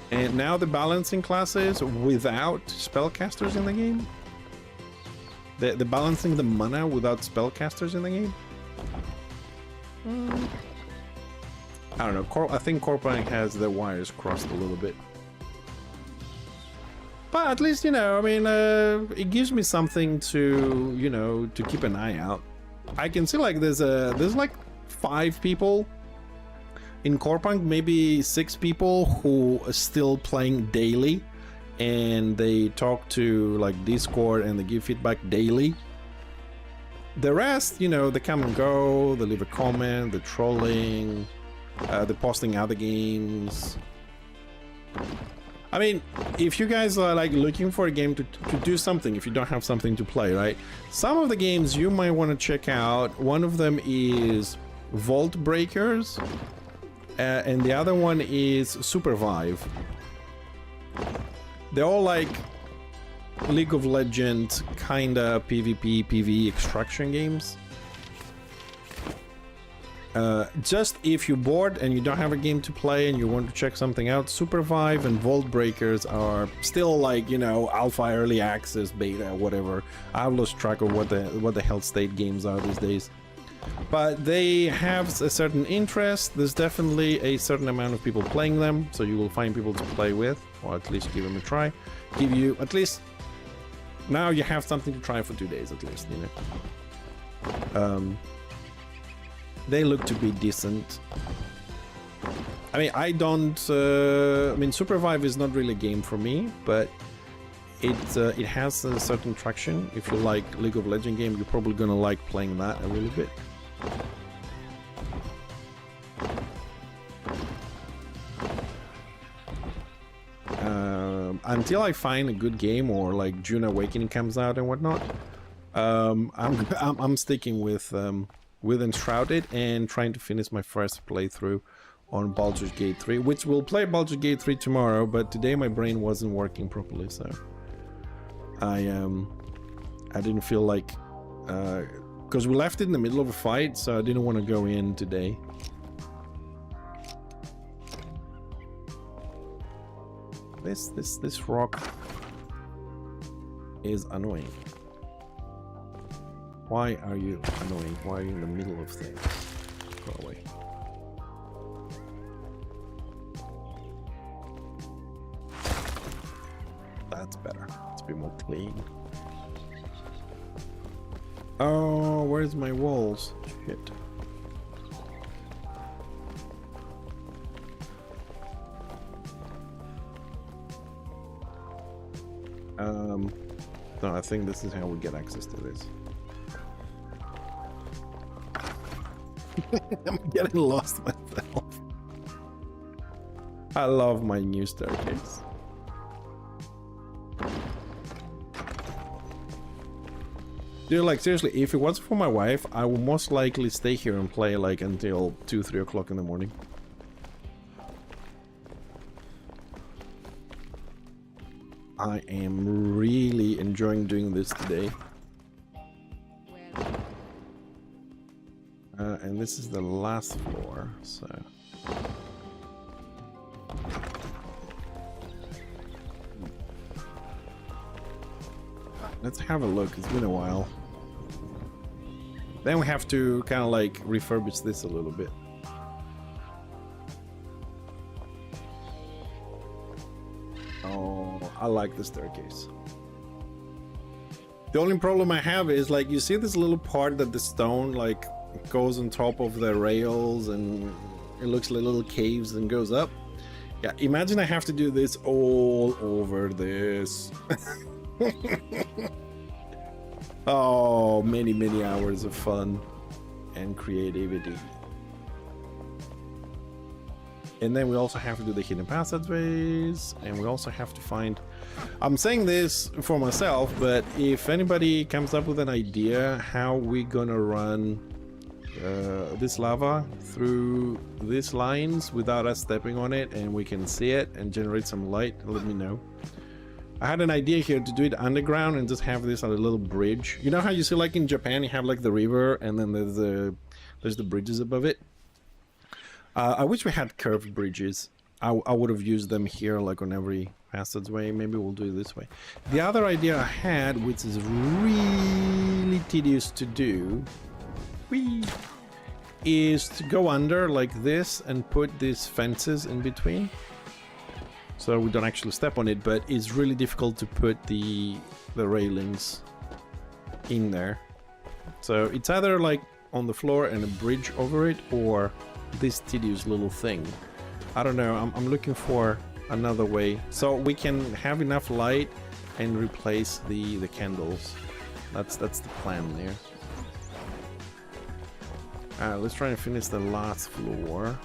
And now the balancing classes without spellcasters in the game? The balancing the mana without spellcasters in the game? I don't know. I think Corpang has their wires crossed a little bit. But at least, you know, I mean, it gives me something to, you know, to keep an eye out. I can see like there's like 5 people in Corpang, maybe 6 people who are still playing daily, and they talk to like Discord and they give feedback daily. The rest, you know, they come and go, they leave a comment, they're trolling, they're posting other games. I mean, if you guys are like looking for a game to do something, if you don't have something to play, right? Some of the games you might want to check out. One of them is Vault Breakers, and the other one is Supervive. They're all like League of Legends kinda PvP, PvE extraction games. Just if you're bored and you don't have a game to play and you want to check something out, Supervive and Vault Breakers are still like, you know, alpha, early access, beta, whatever. I've lost track of what the hell state games are these days. But they have a certain interest. There's definitely a certain amount of people playing them, so you will find people to play with, or at least give them a try. Give you at least, now you have something to try for 2 days at least, you know. They look to be decent. I mean, I don't. I mean, Supervive is not really a game for me, but it has a certain traction. If you like League of Legends game, you're probably gonna like playing that a little bit. Until I find a good game, or like June Awakening comes out and whatnot, I'm sticking with Enshrouded and trying to finish my first playthrough on Baldur's Gate 3, which we'll play Baldur's Gate 3 tomorrow, but today my brain wasn't working properly, so I didn't feel like, because we left it in the middle of a fight, so I didn't want to go in today. This rock is annoying. Why are you annoying? Why are you in the middle of things? Go away. That's better. It's a bit more clean. Oh, where's my walls? Shit. No, I think this is how we get access to this. I'm getting lost myself. I love my new staircase. Dude, like seriously, if it wasn't for my wife, I would most likely stay here and play like until 2-3 o'clock in the morning. I am really enjoying doing this today. And this is the last floor, so... let's have a look. It's been a while. Then we have to kind of like refurbish this a little bit. Oh, I like the staircase. The only problem I have is like, you see this little part that the stone like goes on top of the rails and it looks like little caves and goes up. Yeah, imagine I have to do this all over this. Oh, many hours of fun and creativity. And then we also have to do the hidden passageways, and we also have to find... I'm saying this for myself, but if anybody comes up with an idea how we're gonna run this lava through these lines without us stepping on it and we can see it and generate some light, let me know. I had an idea here to do it underground and just have this on a little bridge. You know how you see like in Japan you have like the river and then there's the bridges above it? I wish we had curved bridges. I would have used them here like on every passageway. Maybe we'll do it this way. The other idea I had, which is really tedious to do, is to go under like this and put these fences in between. So we don't actually step on it, but it's really difficult to put the railings in there. So it's either like on the floor and a bridge over it, or this tedious little thing. I don't know, I'm looking for another way. So we can have enough light and replace the candles. That's the plan there. Let's try and finish the last floor.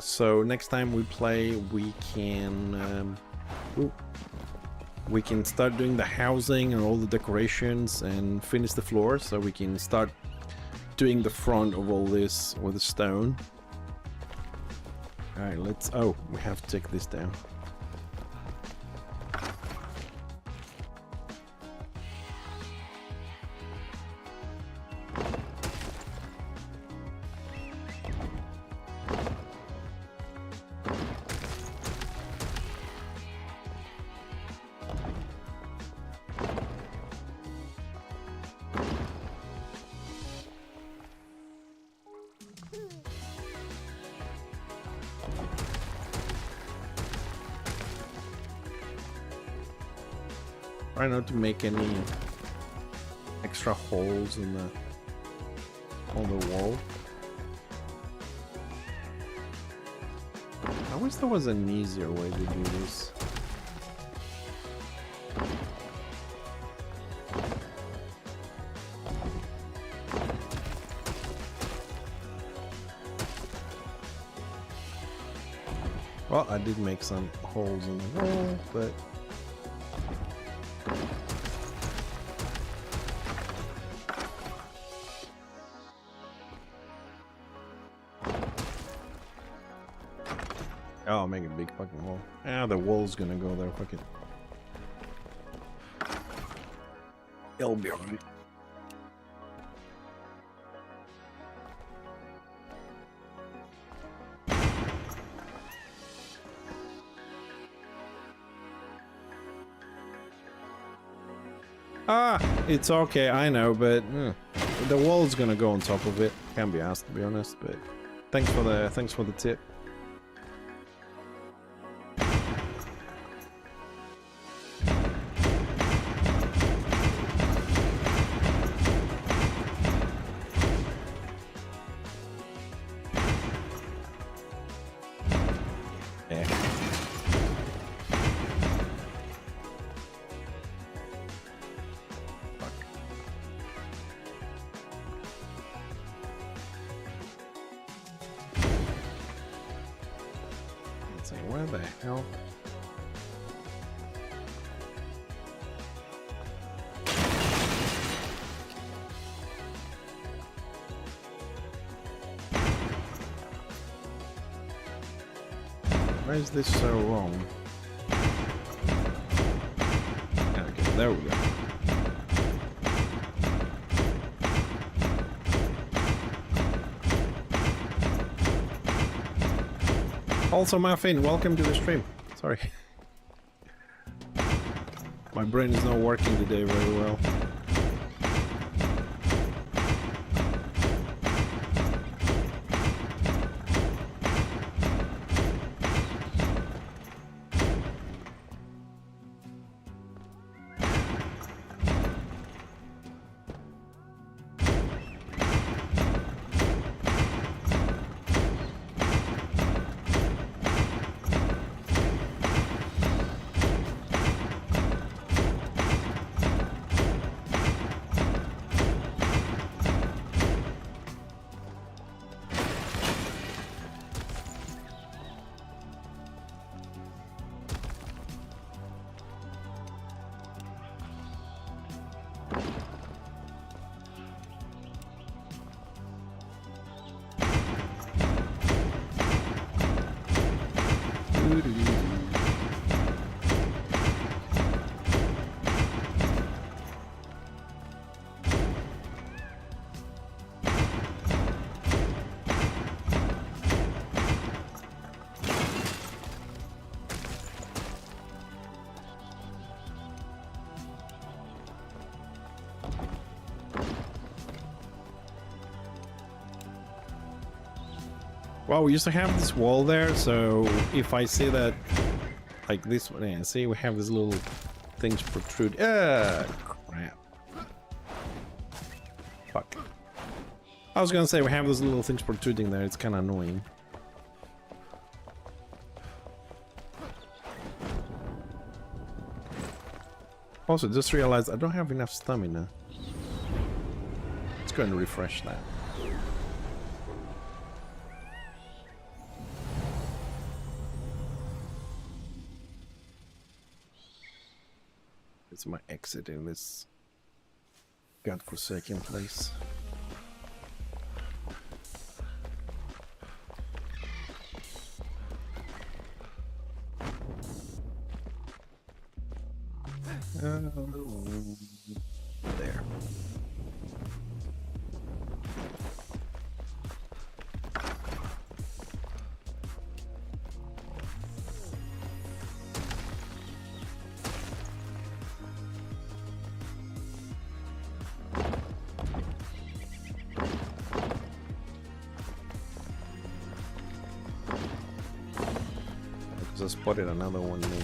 So next time we play, we can start doing the housing and all the decorations and finish the floor, so we can start doing the front of all this with the stone. All right, let's... Oh, we have to take this down. Try not to make any extra holes in on the wall. I wish there was an easier way to do this. Well, I did make some holes in the wall, but oh, make a big fucking wall. Ah, the wall's gonna go there. Fuck it. It'll be alright. Ah, it's okay, I know, but the wall's gonna go on top of it. Can't be asked, to be honest, but thanks for the tip. Where the hell? Why is this so wrong? Okay, there we go. Also, Muffin, welcome to the stream. Sorry. My brain is not working today very well. Well, we used to have this wall there, so if I see that, like this one, yeah, see, we have these little things protrude. Crap. Fuck. I was gonna say we have those little things protruding there. It's kind of annoying. Also, just realized I don't have enough stamina. Let's go and refresh that. It's my exit in this godforsaken place. There. I spotted another one there.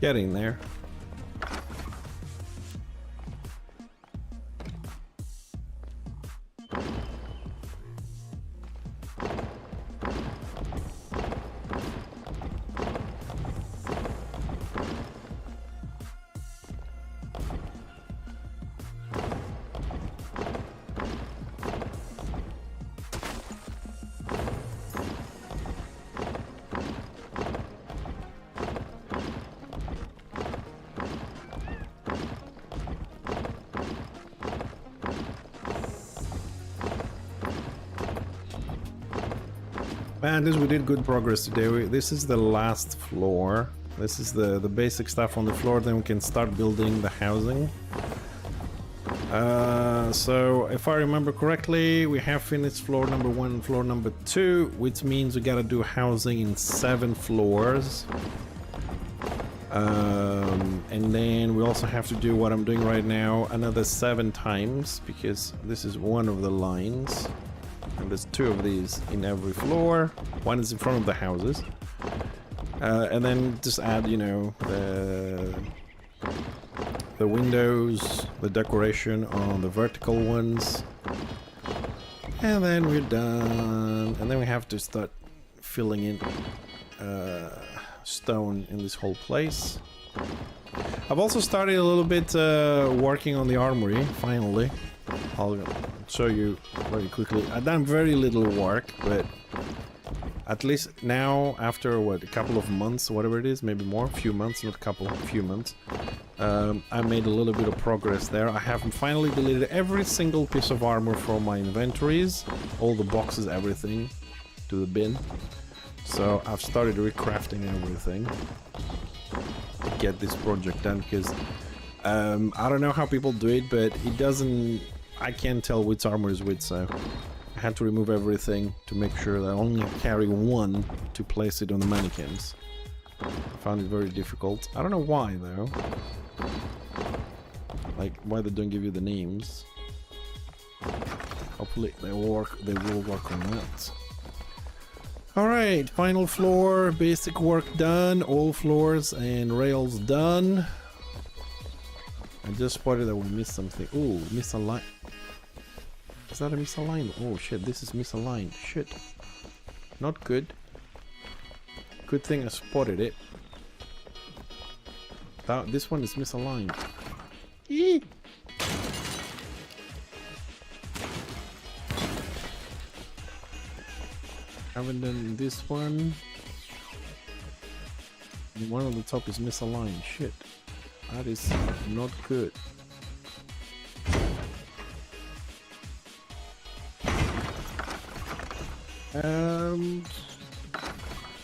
Getting there. Man, we did good progress today. This is the last floor. This is the basic stuff on the floor. Then we can start building the housing. So if I remember correctly, we have finished floor number 1 and floor number 2, which means we gotta do housing in 7 floors. And then we also have to do what I'm doing right now another 7 times, because this is one of the lines. And there's 2 of these in every floor. One is in front of the houses. And then just add, you know, the windows, the decoration on the vertical ones. And then we're done. And then we have to start filling in stone in this whole place. I've also started a little bit working on the armory, finally. I'll show you very quickly. I've done very little work, but at least now, after what, a couple of months, whatever it is, maybe more, a few months, not a couple, a few months, I made a little bit of progress there. I have finally deleted every single piece of armor from my inventories, all the boxes, everything, to the bin. So I've started recrafting everything to get this project done, because I don't know how people do it, but it doesn't, I can't tell which armor is which, so I had to remove everything to make sure that I only carry one to place it on the mannequins. I found it very difficult. I don't know why though. Like why they don't give you the names. Hopefully they will work on that. Alright, final floor, basic work done, all floors and rails done. I just spotted that we missed something. Ooh, misaligned. Is that a misaligned? Oh shit, this is misaligned. Shit. Not good. Good thing I spotted it. This one is misaligned. Eee! Haven't done this one. And one on the top is misaligned. Shit. That is not good.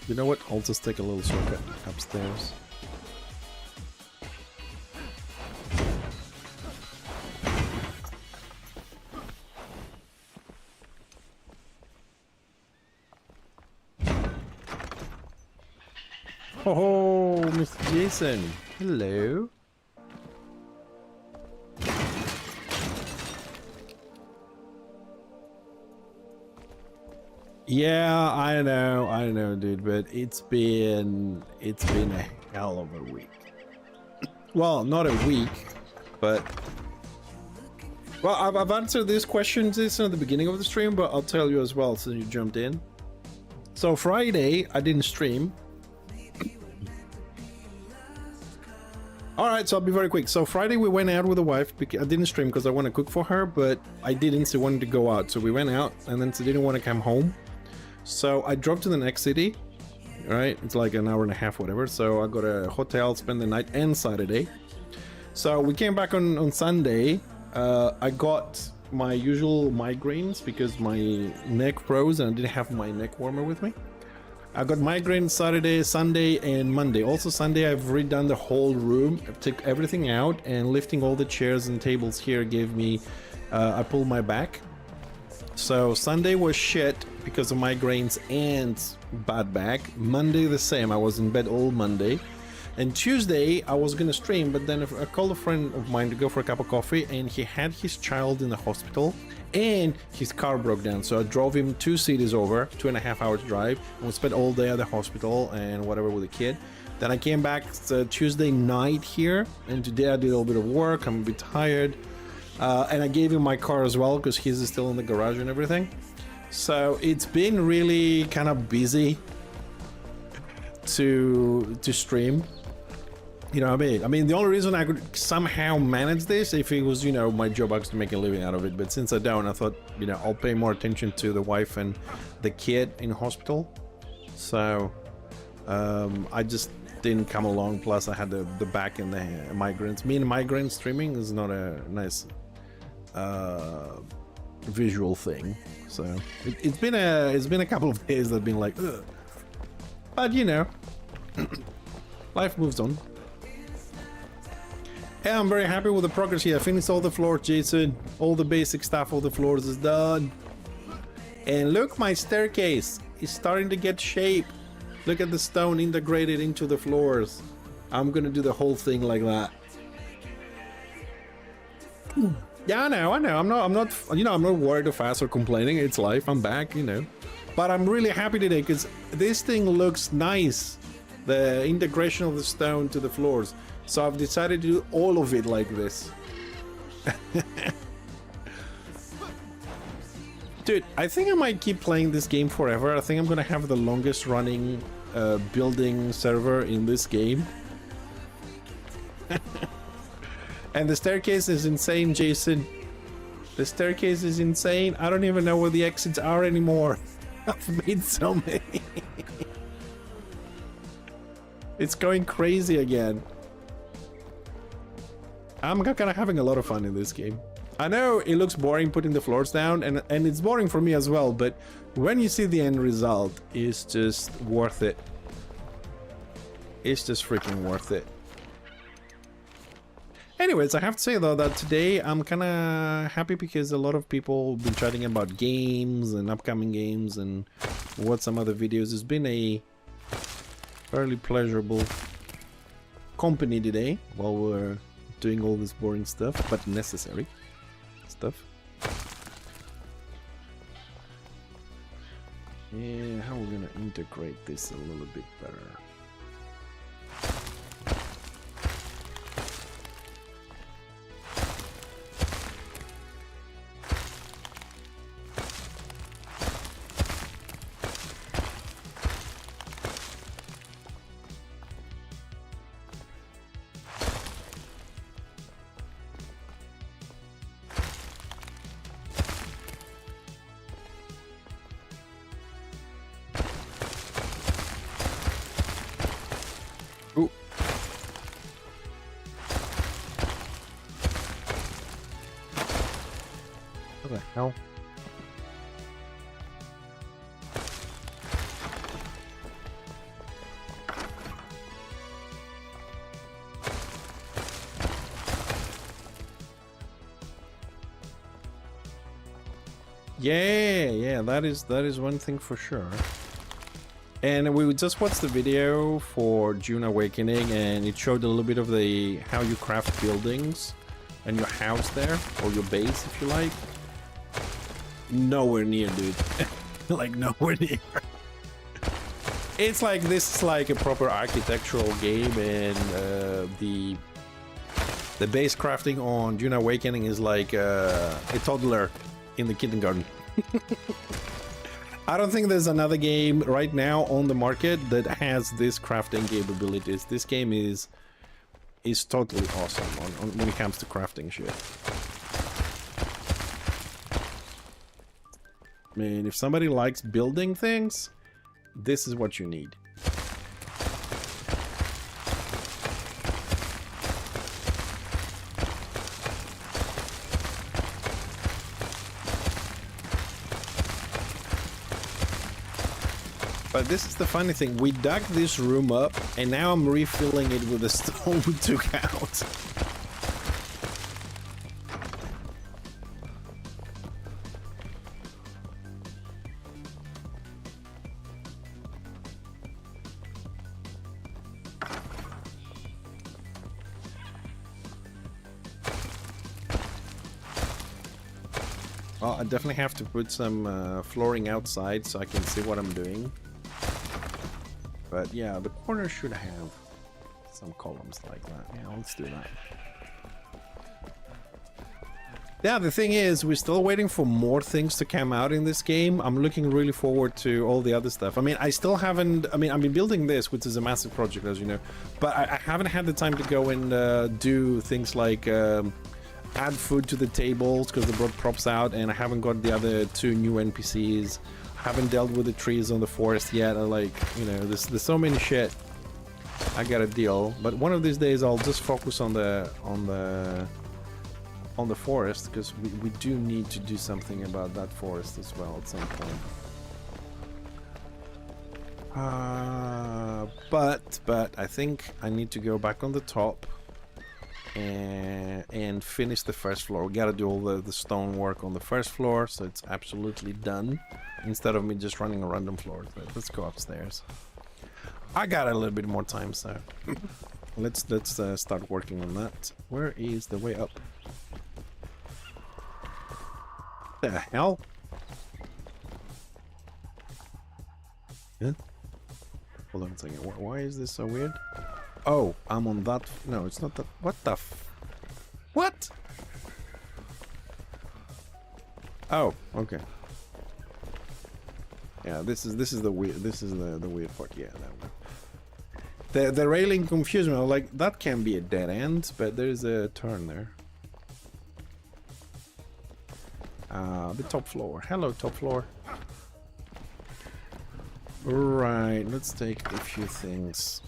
You know what? I'll just take a little shortcut upstairs. Oh, Mr. Jason. Hello. Yeah, I know, dude, but it's been a hell of a week. Well, not a week, but well, I've answered these questions at the beginning of the stream, but I'll tell you as well since you jumped in. So Friday, I didn't stream. All right, so I'll be very quick. So Friday we went out with the wife. I didn't stream because I want to cook for her, but I didn't. She wanted to go out, so we went out, and then she didn't want to come home. So I drove to the next city. Right, it's like an hour and a half, whatever. So I got a hotel, spend the night and Saturday. So we came back on Sunday. I got my usual migraines because my neck froze and I didn't have my neck warmer with me. I got migraines Saturday, Sunday, and Monday. Also Sunday, I've redone the whole room. I took everything out, and lifting all the chairs and tables here gave me, I pulled my back. So Sunday was shit because of migraines and bad back. Monday the same. I was in bed all Monday. And Tuesday, I was gonna stream, but then I called a friend of mine to go for a cup of coffee, and he had his child in the hospital, and his car broke down. So I drove him 2 cities over, 2.5 hours drive, and we spent all day at the hospital and whatever with the kid. Then I came back Tuesday night here, and today I did a little bit of work. I'm a bit tired, and I gave him my car as well because he's still in the garage and everything. So it's been really kind of busy to stream. You know what I mean? I mean, the only reason I could somehow manage this if it was, you know, my job, I was to make a living out of it. But since I don't, I thought, you know, I'll pay more attention to the wife and the kid in hospital. So I just didn't come along. Plus, I had the back and the migraines. Me and migraine streaming is not a nice visual thing. So it's been a couple of days that have been like, ugh. But you know, life moves on. Yeah, I'm very happy with the progress here. I finished all the floors, Jason. All the basic stuff, all the floors is done. And look, my staircase is starting to get shape. Look at the stone integrated into the floors. I'm gonna do the whole thing like that. Yeah, I know. I'm not, you know, I'm not worried or fast or complaining. It's life. I'm back, you know. But I'm really happy today because this thing looks nice. The integration of the stone to the floors. So I've decided to do all of it like this. Dude, I think I might keep playing this game forever. I think I'm gonna have the longest running building server in this game. And the staircase is insane, Jason. The staircase is insane. I don't even know where the exits are anymore. I've made so many. It's going crazy again. I'm kind of having a lot of fun in this game. I know it looks boring putting the floors down, and it's boring for me as well, but when you see the end result, it's just worth it. It's just freaking worth it. Anyways, I have to say though that today I'm kind of happy because a lot of people have been chatting about games and upcoming games and what some other videos. It's been a fairly pleasurable company today while we're doing all this boring stuff, but necessary stuff. Yeah, how we're gonna integrate this a little bit better. What the hell? Yeah, that is one thing for sure. And we just watched the video for June Awakening, and it showed a little bit of the how you craft buildings and your house there, or your base if you like. Nowhere near, dude. Like nowhere near. It's like this is like a proper architectural game, and the base crafting on June Awakening is like a toddler in the kindergarten. I don't think there's another game right now on the market that has this crafting capabilities. This game is totally awesome when it comes to crafting shit. I mean, if somebody likes building things, this is what you need. But this is the funny thing, we dug this room up and now I'm refilling it with the stone we took out. Well, I definitely have to put some flooring outside so I can see what I'm doing. But yeah, the corner should have some columns like that. Yeah, let's do that. Yeah, the thing is, we're still waiting for more things to come out in this game. I'm looking really forward to all the other stuff. I mean, I still haven't... I mean, I've been building this, which is a massive project, as you know. But I haven't had the time to go and do things like add food to the tables, because they brought props out, and I haven't got the other 2 new NPCs. Haven't dealt with the trees on the forest yet. I like, you know, there's so many shit I gotta deal. But one of these days I'll just focus on the forest, because we do need to do something about that forest as well at some point. But I think I need to go back on the top and finish the first floor. We gotta do all the stone work on the first floor, so it's absolutely done, instead of me just running a random floor. Let's go upstairs. I got a little bit more time, so let's start working on that. Where is the way up? The hell? Yeah? Hold on a second. Why is this so weird? Oh, I'm on that. No, it's not that. What the what? Oh, okay. Yeah, this is the weird. This is the weird part. Yeah, that one. The railing confused me. I was like, that can be a dead end, but there's a turn there. The top floor. Hello, top floor. Right, let's take a few things.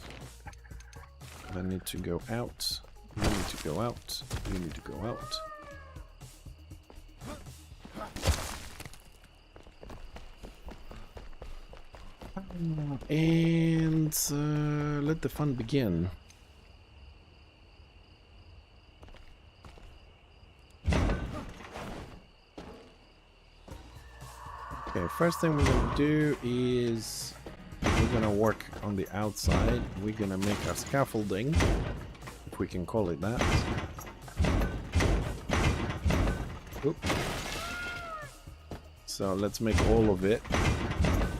I need to go out. You need to go out. You need to go out. And let the fun begin. Okay, first thing we're gonna do is we're gonna work on the outside. We're gonna make our scaffolding, if we can call it that. Oop. So let's make all of it.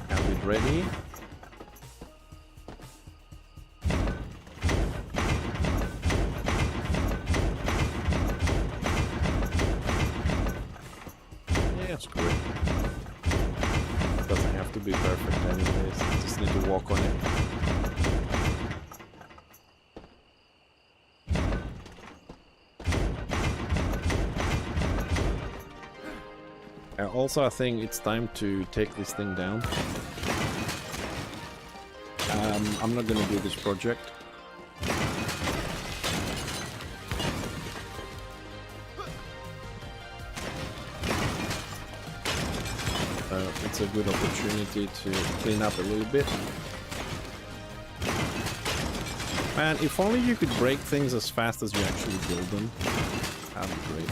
Have it ready. Yeah, screw it. Doesn't have to be perfect anyways. Just need to walk on it. Also, I think it's time to take this thing down. I'm not gonna do this project. It's a good opportunity to clean up a little bit. Man, if only you could break things as fast as you actually build them. That'd be great.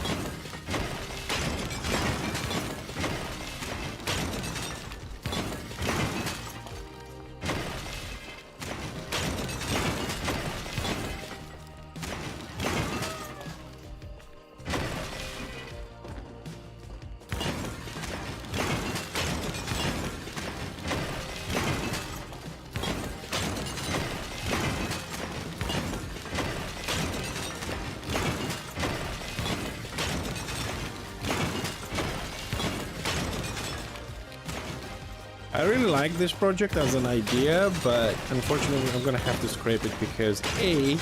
I really like this project as an idea, but unfortunately I'm gonna have to scrape it because A,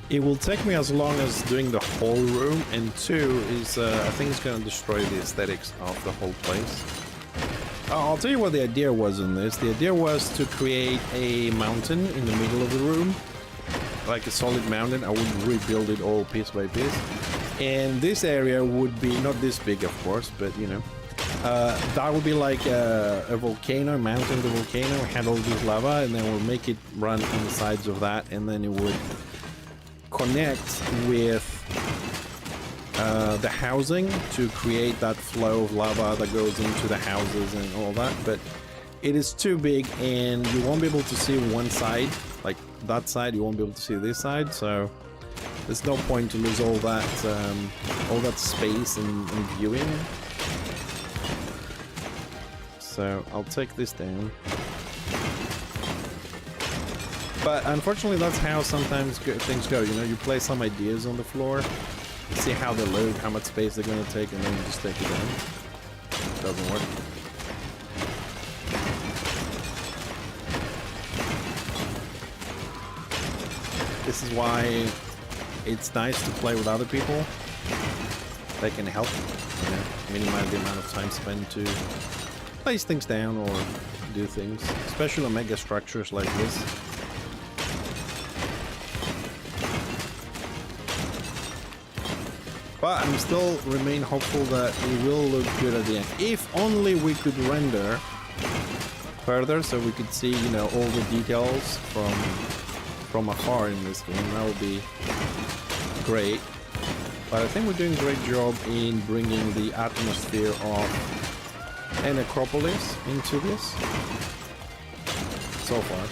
it will take me as long as doing the whole room, and two is I think it's gonna destroy the aesthetics of the whole place. I'll tell you what the idea was in this. The idea was to create a mountain in the middle of the room, like a solid mountain. I would rebuild it all piece by piece, and this area would be not this big, of course, but you know. That would be like a volcano, mountain the volcano, had all this lava, and then we'll make it run on the sides of that, and then it would connect with the housing to create that flow of lava that goes into the houses and all that. But it is too big, and you won't be able to see one side, like that side, you won't be able to see this side, so there's no point to lose all that space and viewing. So I'll take this down. But unfortunately, that's how sometimes things go. You know, you place some ideas on the floor, see how they look, how much space they're going to take, and then you just take it down. Doesn't work. This is why it's nice to play with other people. They can help, you know, minimize the amount of time spent to place things down or do things, especially on mega structures like this. But I'm still remain hopeful that it will look good at the end. If only we could render further so we could see, you know, all the details from afar in this game, that would be great. But I think we're doing a great job in bringing the atmosphere of an Acropolis into this so far.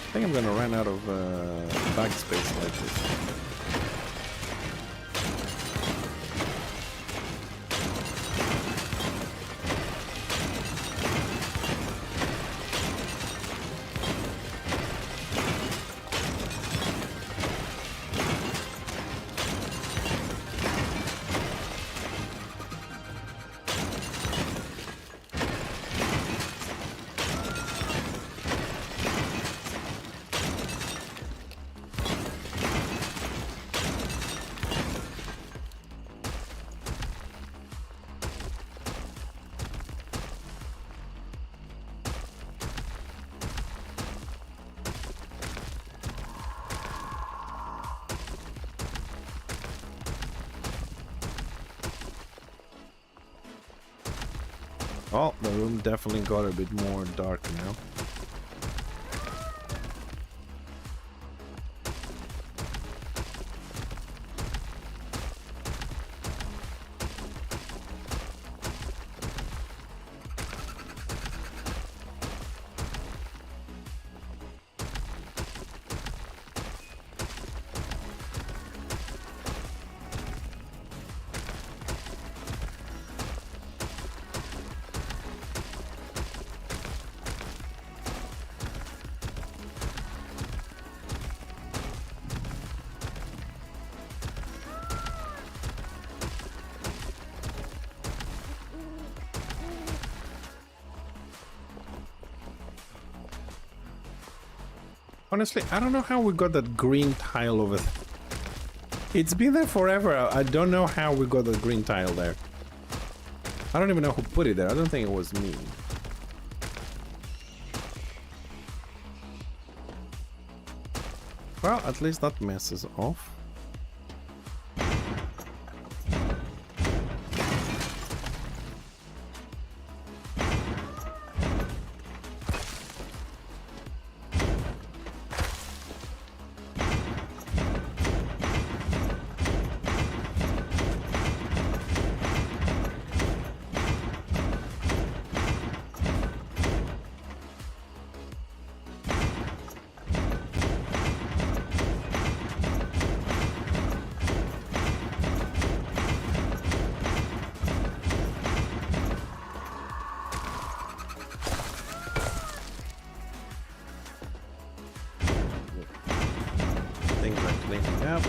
I think I'm gonna run out of backspace like this. Oh, the room definitely got a bit more dark now. Honestly, I don't know how we got that green tile over there. It's been there forever. I don't know how we got the green tile there. I don't even know who put it there. I don't think it was me. Well, at least that messes off. Things are cleaning up.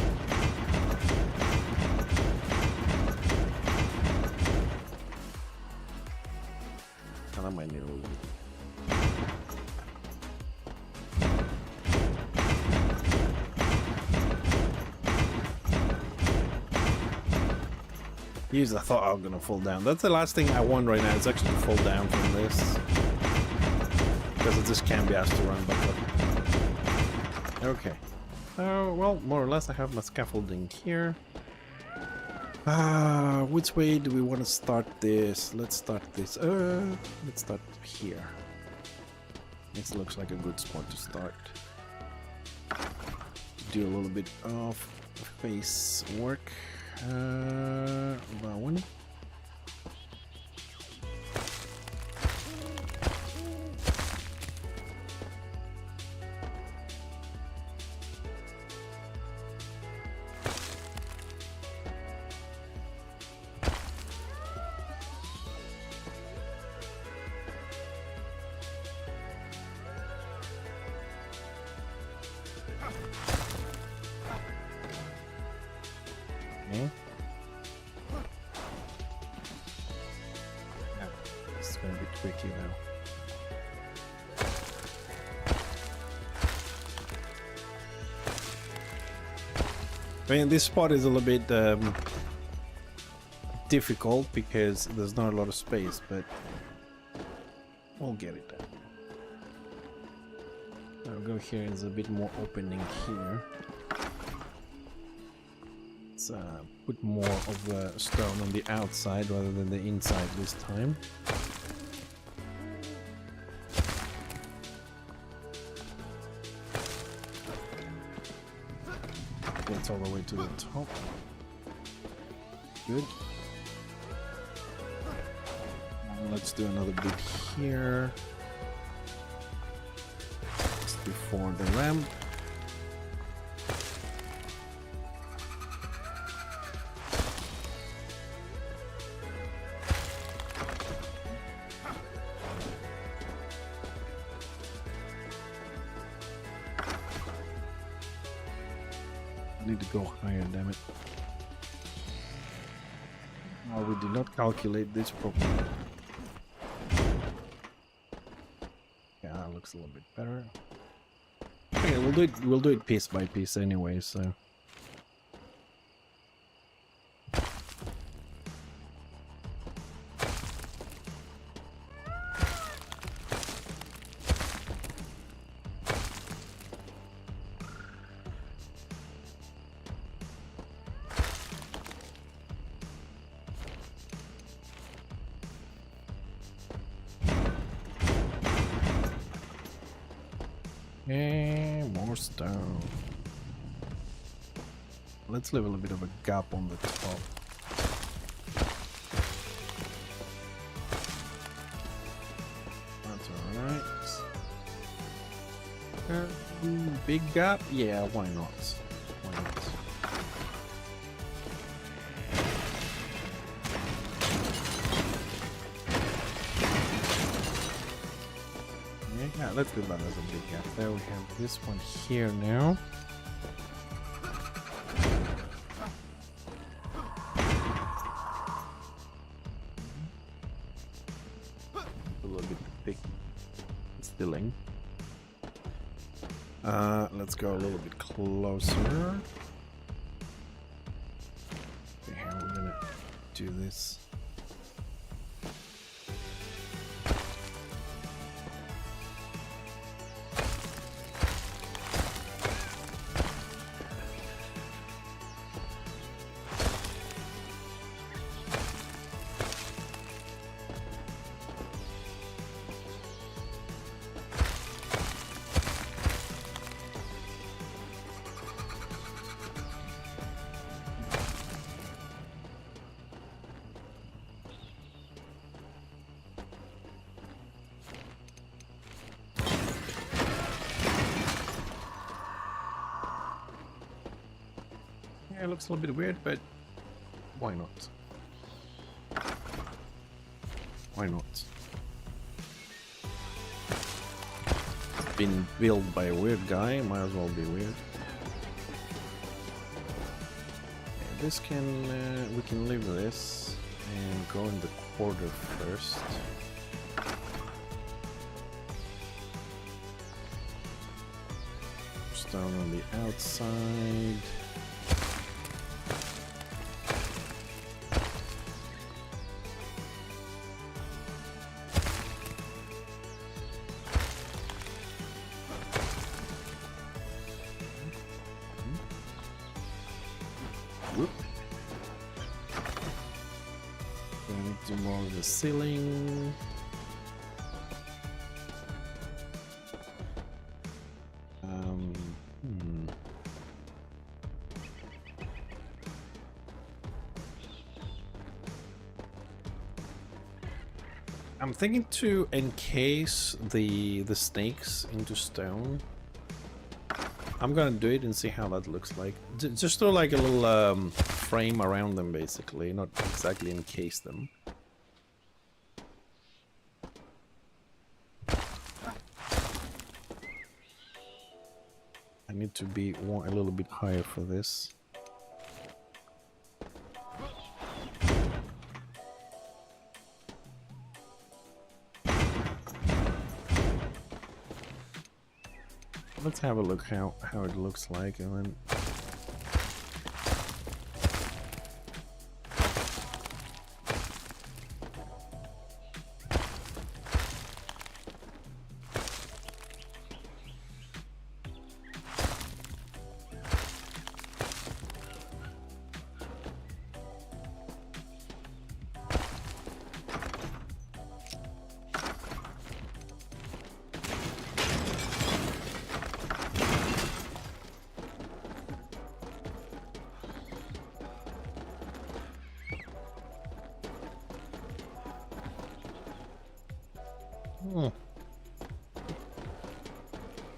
And I might need a little. Jeez, I thought I was gonna fall down. That's the last thing I want right now. Is actually to fall down from this, because it just can't be asked to run back up. Okay. Well, more or less, I have my scaffolding here. Which way do we want to start this? Let's start this. Let's start here. This looks like a good spot to start. Do a little bit of face work. About one. Okay. Yeah, it's gonna be tricky now. I mean, this spot is a little bit difficult because there's not a lot of space, but we'll get it done. I'll go here. There's a bit more opening here. Let's put more of the stone on the outside rather than the inside this time. Gets all the way to the top. Good. Let's do another bit here. Just before the ramp. I need to go higher, damn it. Oh, we did not calculate this properly. Yeah, that looks a little bit better. Okay, we'll do it piece by piece anyway, so. Okay, more stone. Let's leave a little bit of a gap on the top. That's alright. Big gap? Yeah, why not? Why not? Yeah, let's do that as a big gap. There we have this one here now. A little bit big. Stilling. Let's go a little bit closer. Okay, how are we gonna do this? Yeah, it looks a little bit weird, but why not? Why not? It's been built by a weird guy, might as well be weird. Okay, this can, we can leave this and go in the quarter first. Stone on the outside. Whoop. Gonna do more of the ceiling. I'm thinking to encase the snakes into stone. I'm gonna do it and see how that looks like. Just do like a little frame around them, basically, not exactly encase them. I need to be a little bit higher for this. Let's have a look how it looks like, and then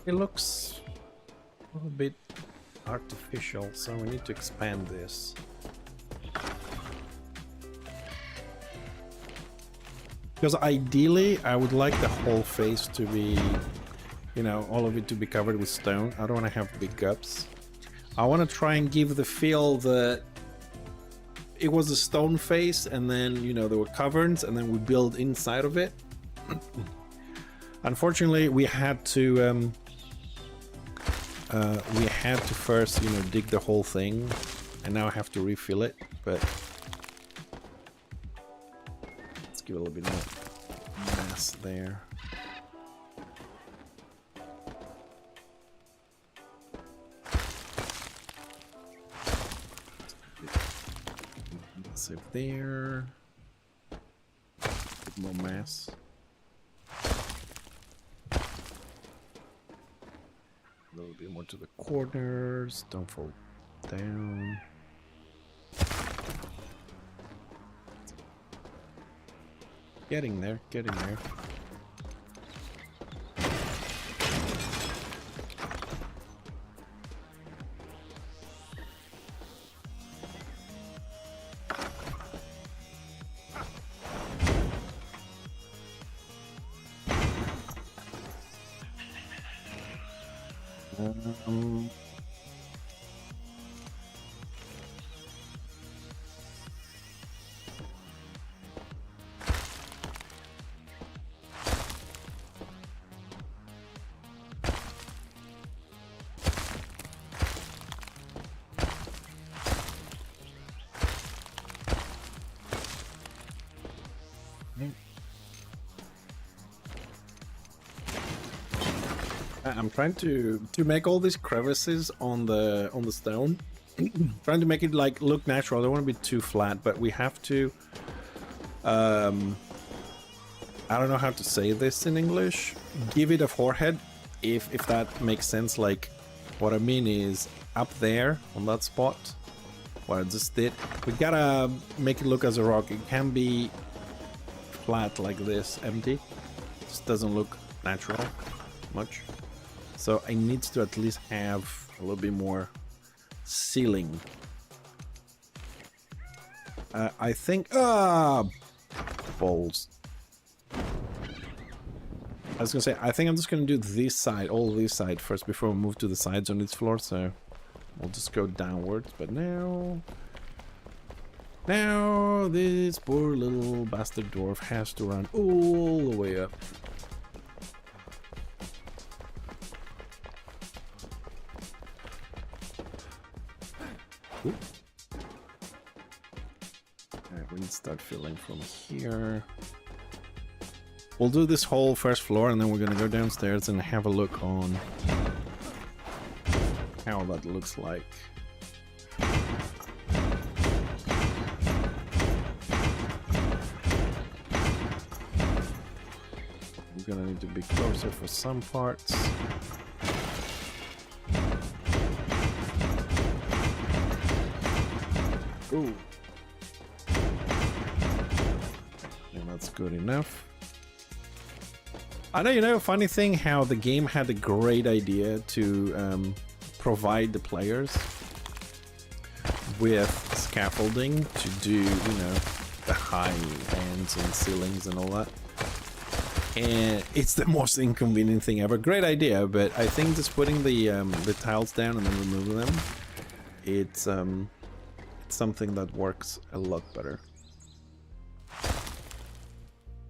it looks a little bit artificial, so we need to expand this. Because ideally, I would like the whole face to be, you know, all of it to be covered with stone. I don't want to have big gaps. I want to try and give the feel that it was a stone face, and then, you know, there were caverns, and then we build inside of it. Unfortunately, we had to first, you know, dig the whole thing, and now I have to refill it. But let's give it a little bit more mass there. Save there. Bit more mass. little bit more to the corners. Don't fall down. Getting there, getting there. I'm trying to make all these crevices on the stone. Trying to make it like look natural. I don't want to be too flat, but we have to. I don't know how to say this in English. Give it a forehead, if that makes sense. Like, what I mean is up there on that spot where I just did. We gotta make it look as a rock. It can be flat like this, empty. It just doesn't look natural much. So I need to at least have a little bit more ceiling. I think... balls. I was gonna say, I think I'm just gonna do this side, all this side first before we move to the sides on this floor, so we'll just go downwards. But now this poor little bastard dwarf has to run all the way up. Alright, we need to start filling from here. We'll do this whole first floor and then we're gonna go downstairs and have a look on how that looks like. We're gonna need to be closer for some parts. Ooh. And that's good enough. I know, you know, funny thing how the game had a great idea to provide the players with scaffolding to do, you know, the high ends and ceilings and all that. And it's the most inconvenient thing ever. Great idea, but I think just putting the tiles down and then removing them, it's something that works a lot better.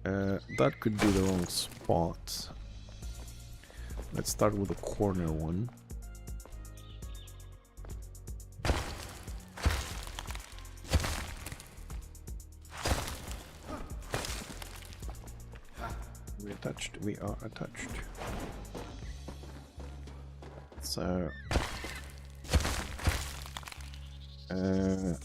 That could be the wrong spot. Let's start with the corner one. We're attached. We are attached. So no.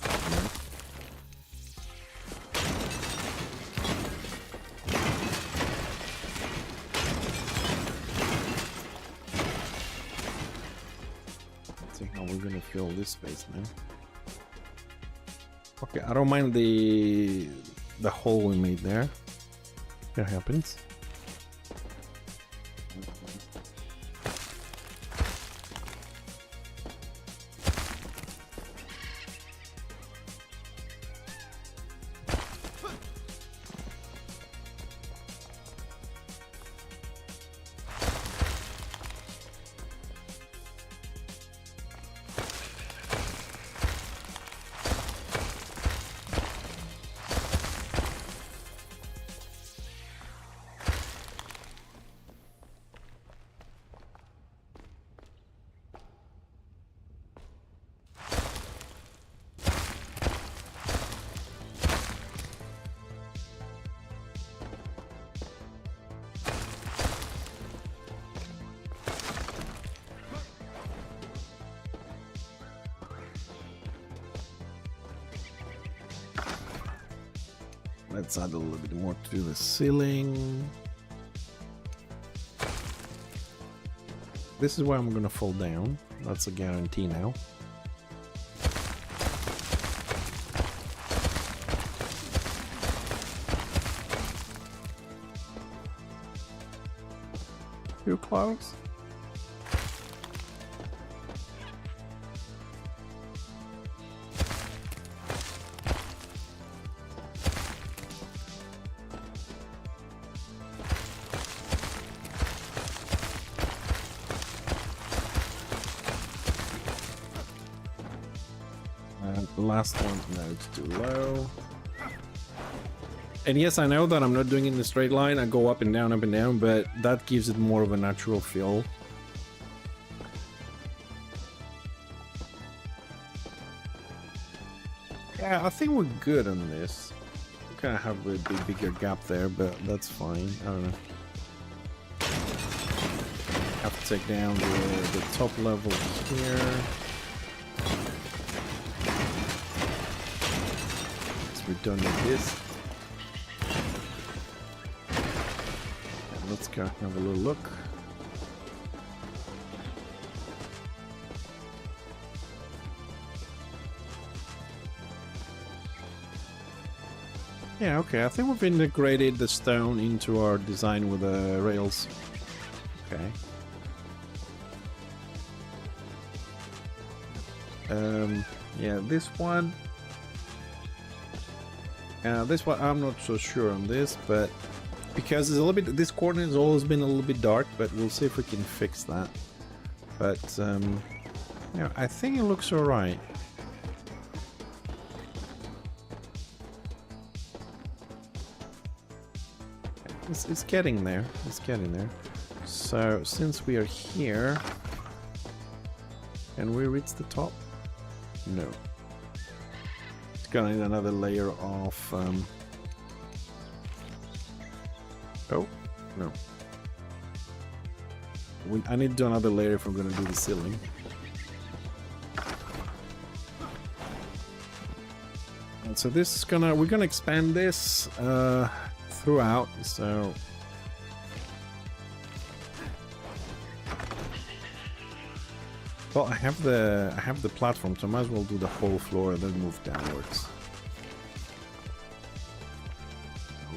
Let's see how we're gonna fill this space now. Okay, I don't mind the hole we made there. It happens. Let's add a little bit more to the ceiling. this is where I'm gonna fall down. That's a guarantee now. Too close. The last one, no, it's too low. And yes, I know that I'm not doing it in a straight line. I go up and down, but that gives it more of a natural feel. Yeah, I think we're good on this. We kind of have a bit bigger gap there, but that's fine. I don't know. Have to take down the top level here. We're done with this. And let's go have a little look. Yeah, okay, I think we've integrated the stone into our design with the rails. Okay. Yeah, this one. This one I'm not so sure on this, but because it's a little bit, this corner has always been a little bit dark, but we'll see if we can fix that. But yeah, I think it looks alright. It's getting there. It's getting there. So since we are here, can we reach the top? No. Gonna need another layer of oh no, I need to do another layer if I'm gonna do the ceiling. And so this is we're gonna expand this throughout, so well, I have the platform, so I might as well do the whole floor and then move downwards.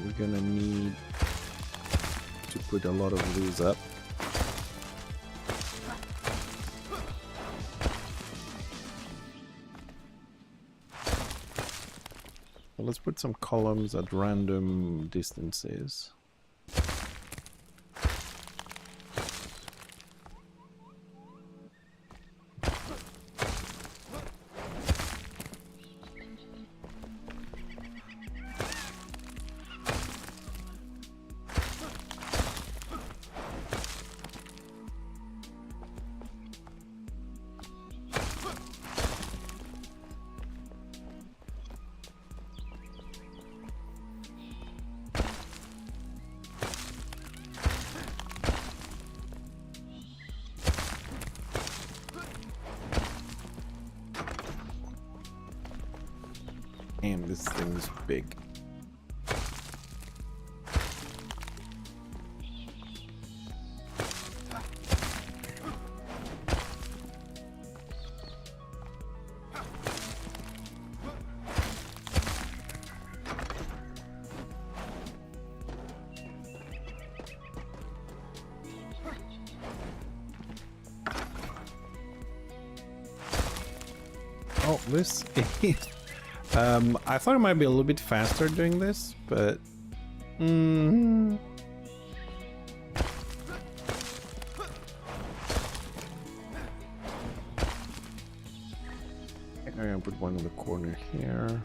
We're gonna need to put a lot of these up. So let's put some columns at random distances. Damn, this thing's big. Oh, this is... I thought it might be a little bit faster doing this, but... I'm gonna put one in the corner here.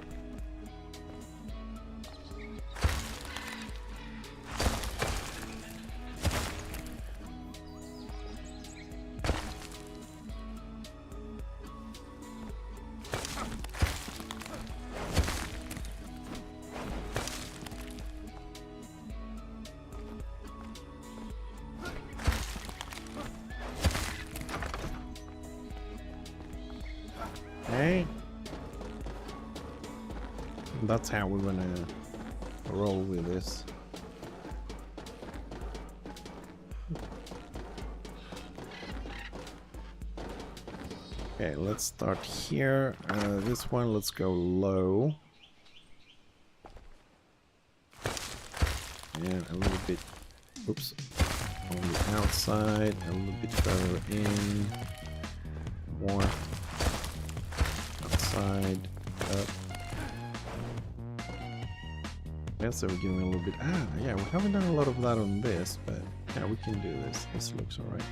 Okay. That's how we're gonna roll with this. Okay, let's start here. This one, let's go low. And a little bit, oops, on the outside, a little bit further in. More. Outside, up. Yeah, so we're giving a little bit, yeah, we haven't done a lot of that on this, but yeah, we can do this. This looks alright.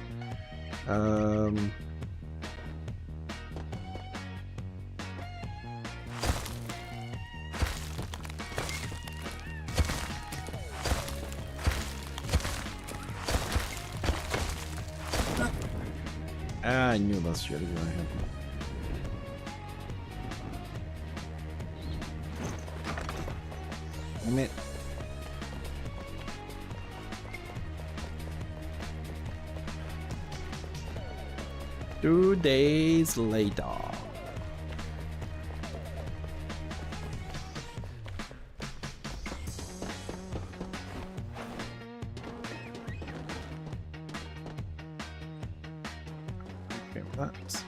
I knew that shit was gonna happen. Damn it. Two days later. Okay, that's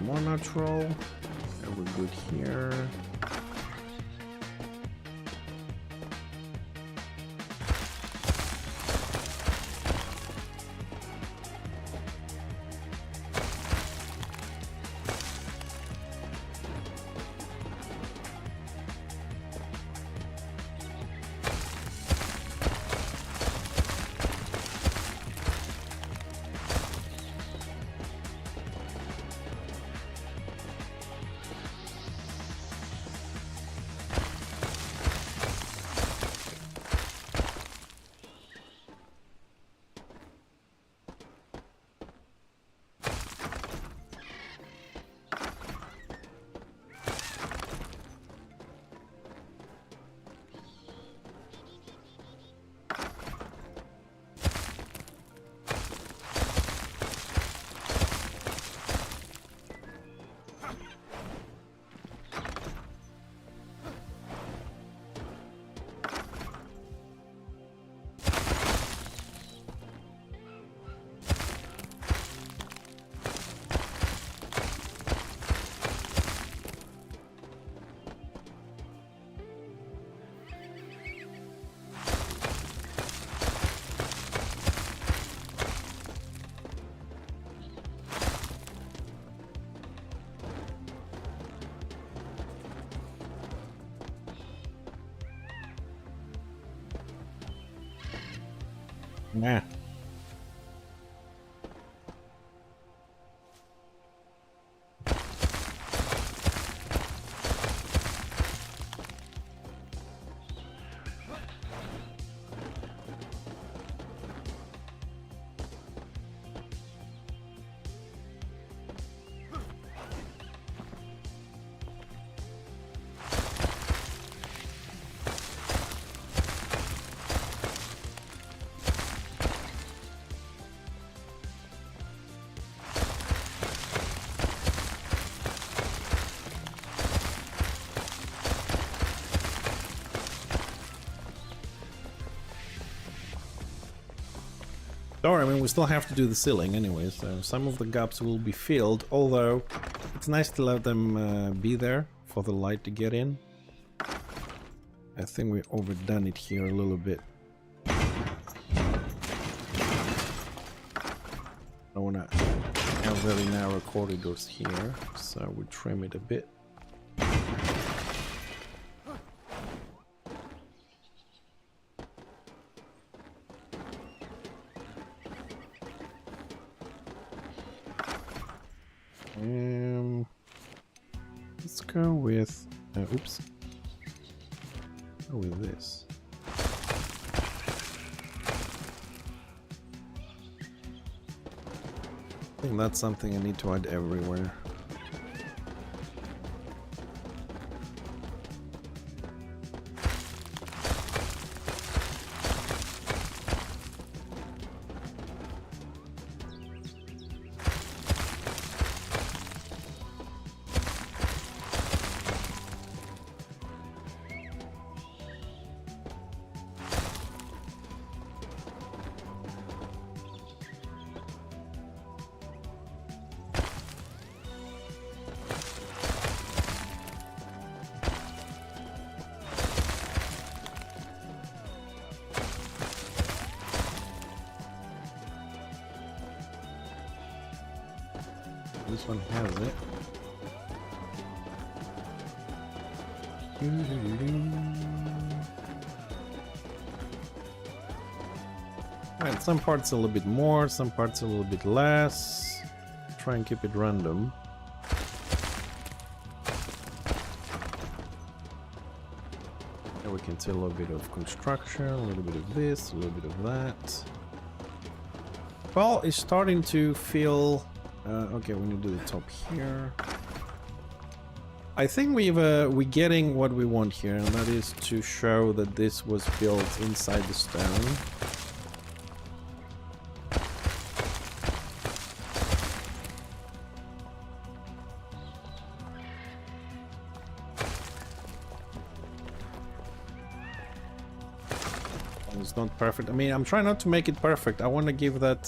more natural. And we're good here. Nah. Sorry, I mean, we still have to do the ceiling anyway, so some of the gaps will be filled, although it's nice to let them be there for the light to get in. I think we overdone it here a little bit. I want to have very narrow corridors here, so we trim it a bit. Let's go with, oops, go with this. I think that's something I need to add everywhere. this one has it. Alright, some parts a little bit more, some parts a little bit less. Try and keep it random. And we can see a little bit of construction, a little bit of this, a little bit of that. Well, it's starting to feel... okay, we need to do the top here. I think we're getting what we want here, and that is to show that this was built inside the stone. It's not perfect. I mean, I'm trying not to make it perfect. I want to give that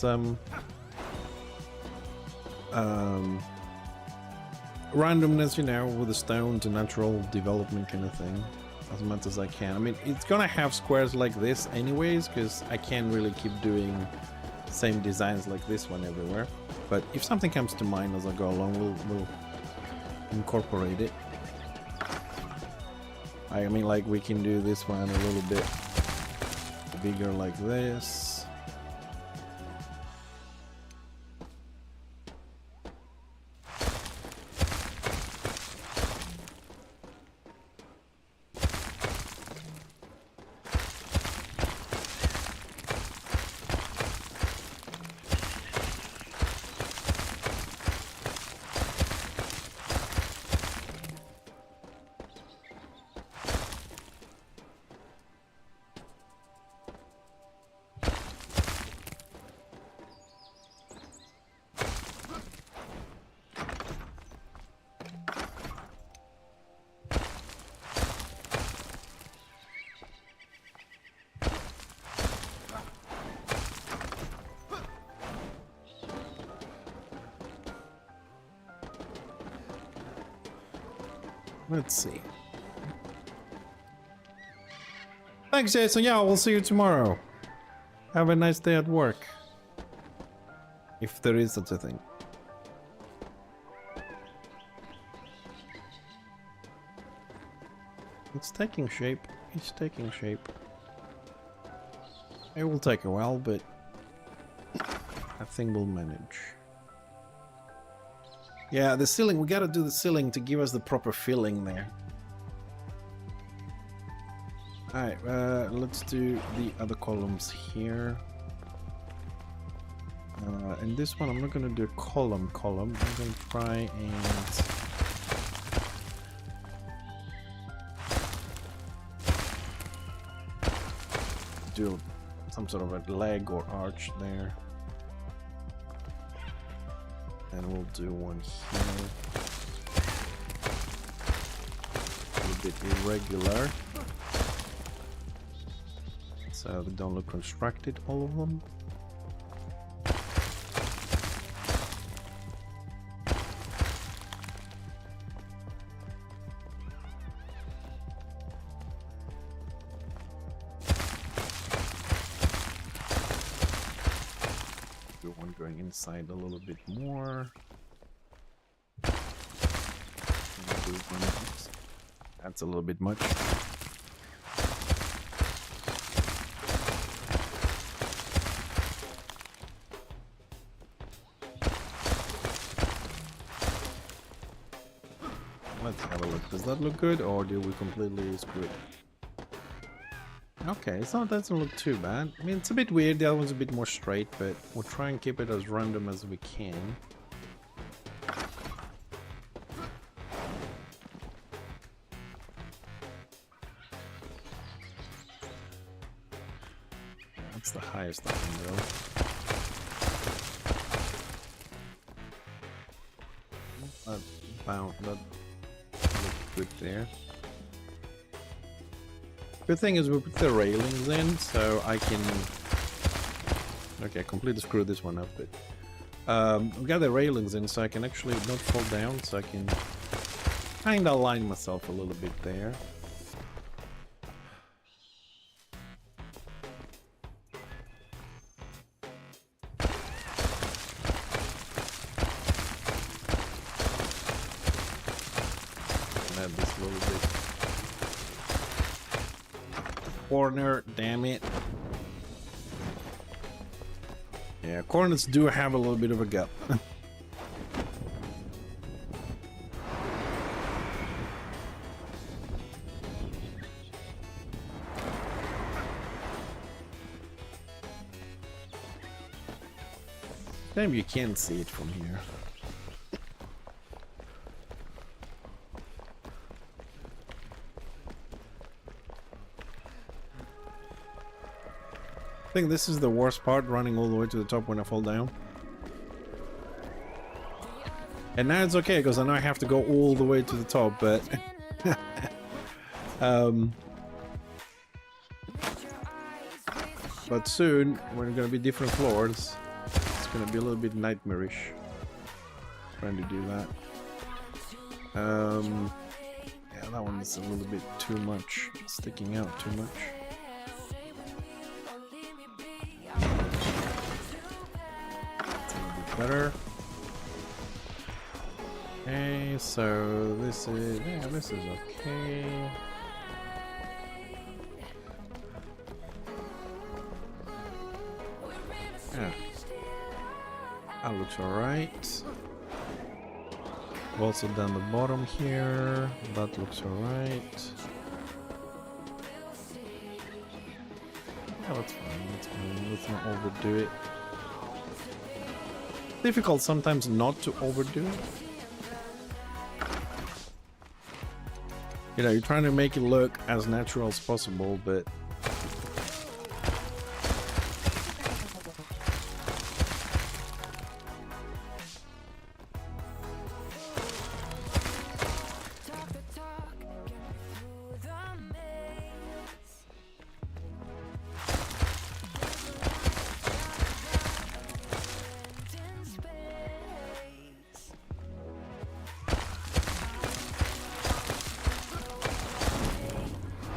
randomness, you know, with the stone to natural development kind of thing, as much as I can. I mean, it's gonna have squares like this anyways, because I can't really keep doing same designs like this one everywhere. But if something comes to mind as I go along, we'll incorporate it. I mean, like, we can do this one a little bit bigger like this. Let's see. Thanks, Jason. Yeah, we'll see you tomorrow. Have a nice day at work. If there is such a thing. It's taking shape. It's taking shape. It will take a while, but I think we'll manage. Yeah, the ceiling, we gotta do the ceiling to give us the proper feeling there. Alright, let's do the other columns here. And this one, I'm not gonna do a column. I'm gonna try and... do some sort of a leg or arch there. And we'll do one here. A little bit irregular. So they don't look constructed, all of them. One going inside a little bit more. That's a little bit much. Let's have a look. Does that look good, or do we completely screw it? Okay, so that doesn't look too bad. I mean, it's a bit weird. The other one's a bit more straight, but we'll try and keep it as random as we can. That's the highest I can go. That looked good there. Good thing is we put the railings in, so I can... Okay, I completely screwed this one up, but... we got the railings in, so I can actually not fall down, so I can kind of align myself a little bit there. this a little bit. Corner, damn it. Yeah, corners do have a little bit of a gap. Damn, you can't see it from here. I think this is the worst part, running all the way to the top when I fall down. And now it's okay, because I know I have to go all the way to the top, but... but soon, when it's gonna be different floors, it's gonna be a little bit nightmarish. Trying to do that. Yeah, that one is a little bit too much. Sticking out too much. Better. Okay, so this is okay. Yeah, that looks alright. Also down the bottom here, that looks alright. Yeah, that's fine. That's fine. Let's not overdo it. Difficult sometimes not to overdo it. You know, you're trying to make it look as natural as possible, but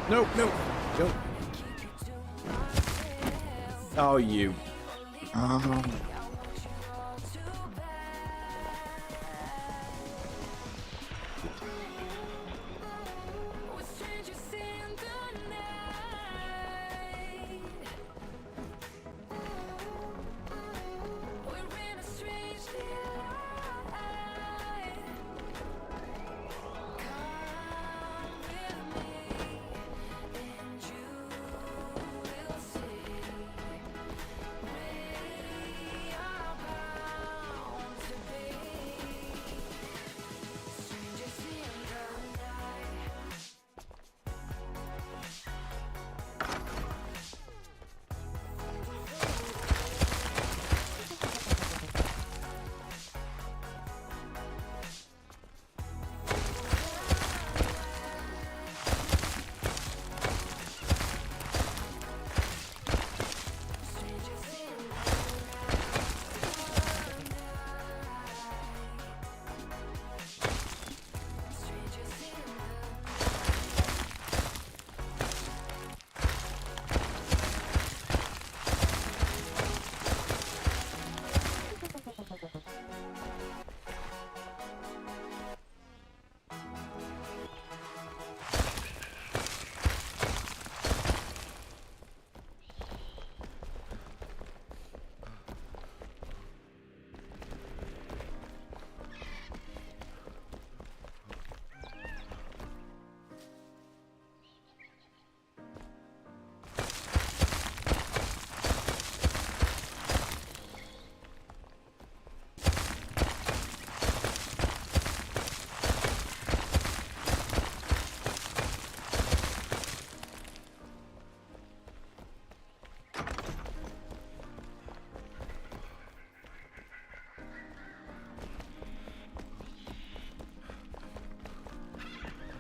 nope, nope, nope. Oh, you.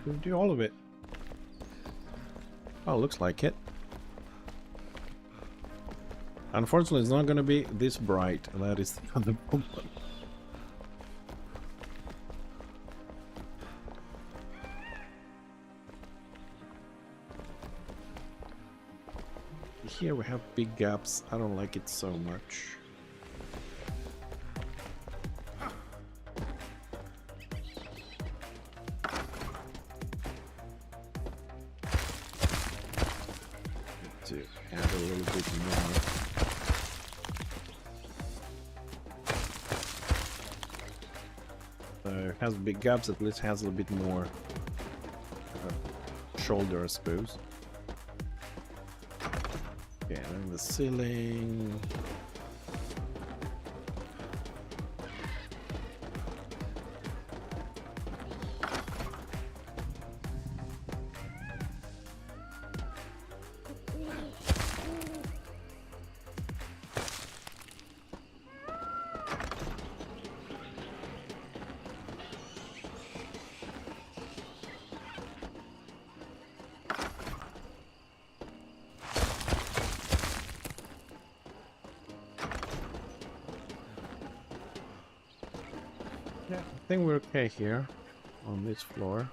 We'll do all of it. Oh, looks like it. Unfortunately, it's not going to be this bright. That is the other problem. Here we have big gaps. I don't like it so much. to add a little bit more. So it has big gaps, at least has a little bit more shoulder, I suppose. Okay, and the ceiling. Yeah, I think we're okay here on this floor.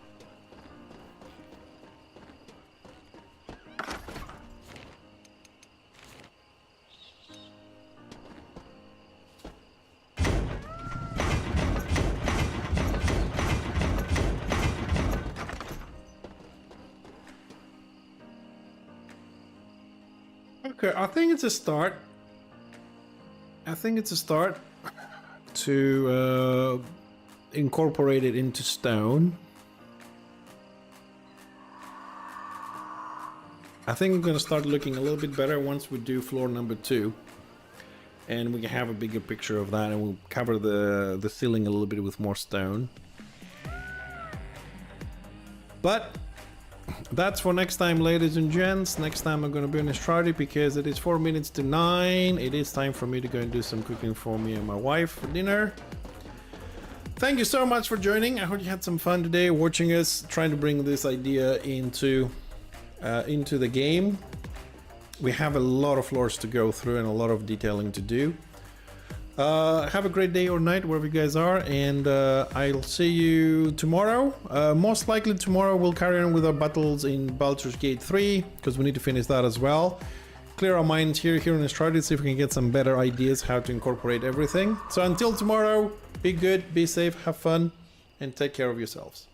Okay, I think it's a start. I think it's a start to incorporate it into stone. I think it's gonna start looking a little bit better once we do floor number 2, and we can have a bigger picture of that, and we'll cover the ceiling a little bit with more stone. But that's for next time, ladies and gents. Next time I'm gonna be on Enshrouded because it is 4 minutes to 9. It is time for me to go and do some cooking for me and my wife for dinner. Thank you so much for joining. I hope you had some fun today watching us trying to bring this idea into the game. We have a lot of floors to go through and a lot of detailing to do. Have a great day or night wherever you guys are, and I'll see you tomorrow. Most likely tomorrow we'll carry on with our battles in Baldur's Gate 3 because we need to finish that as well. Clear our minds here on Enshrouded, see if we can get some better ideas how to incorporate everything. So until tomorrow, be good, be safe, have fun, and take care of yourselves.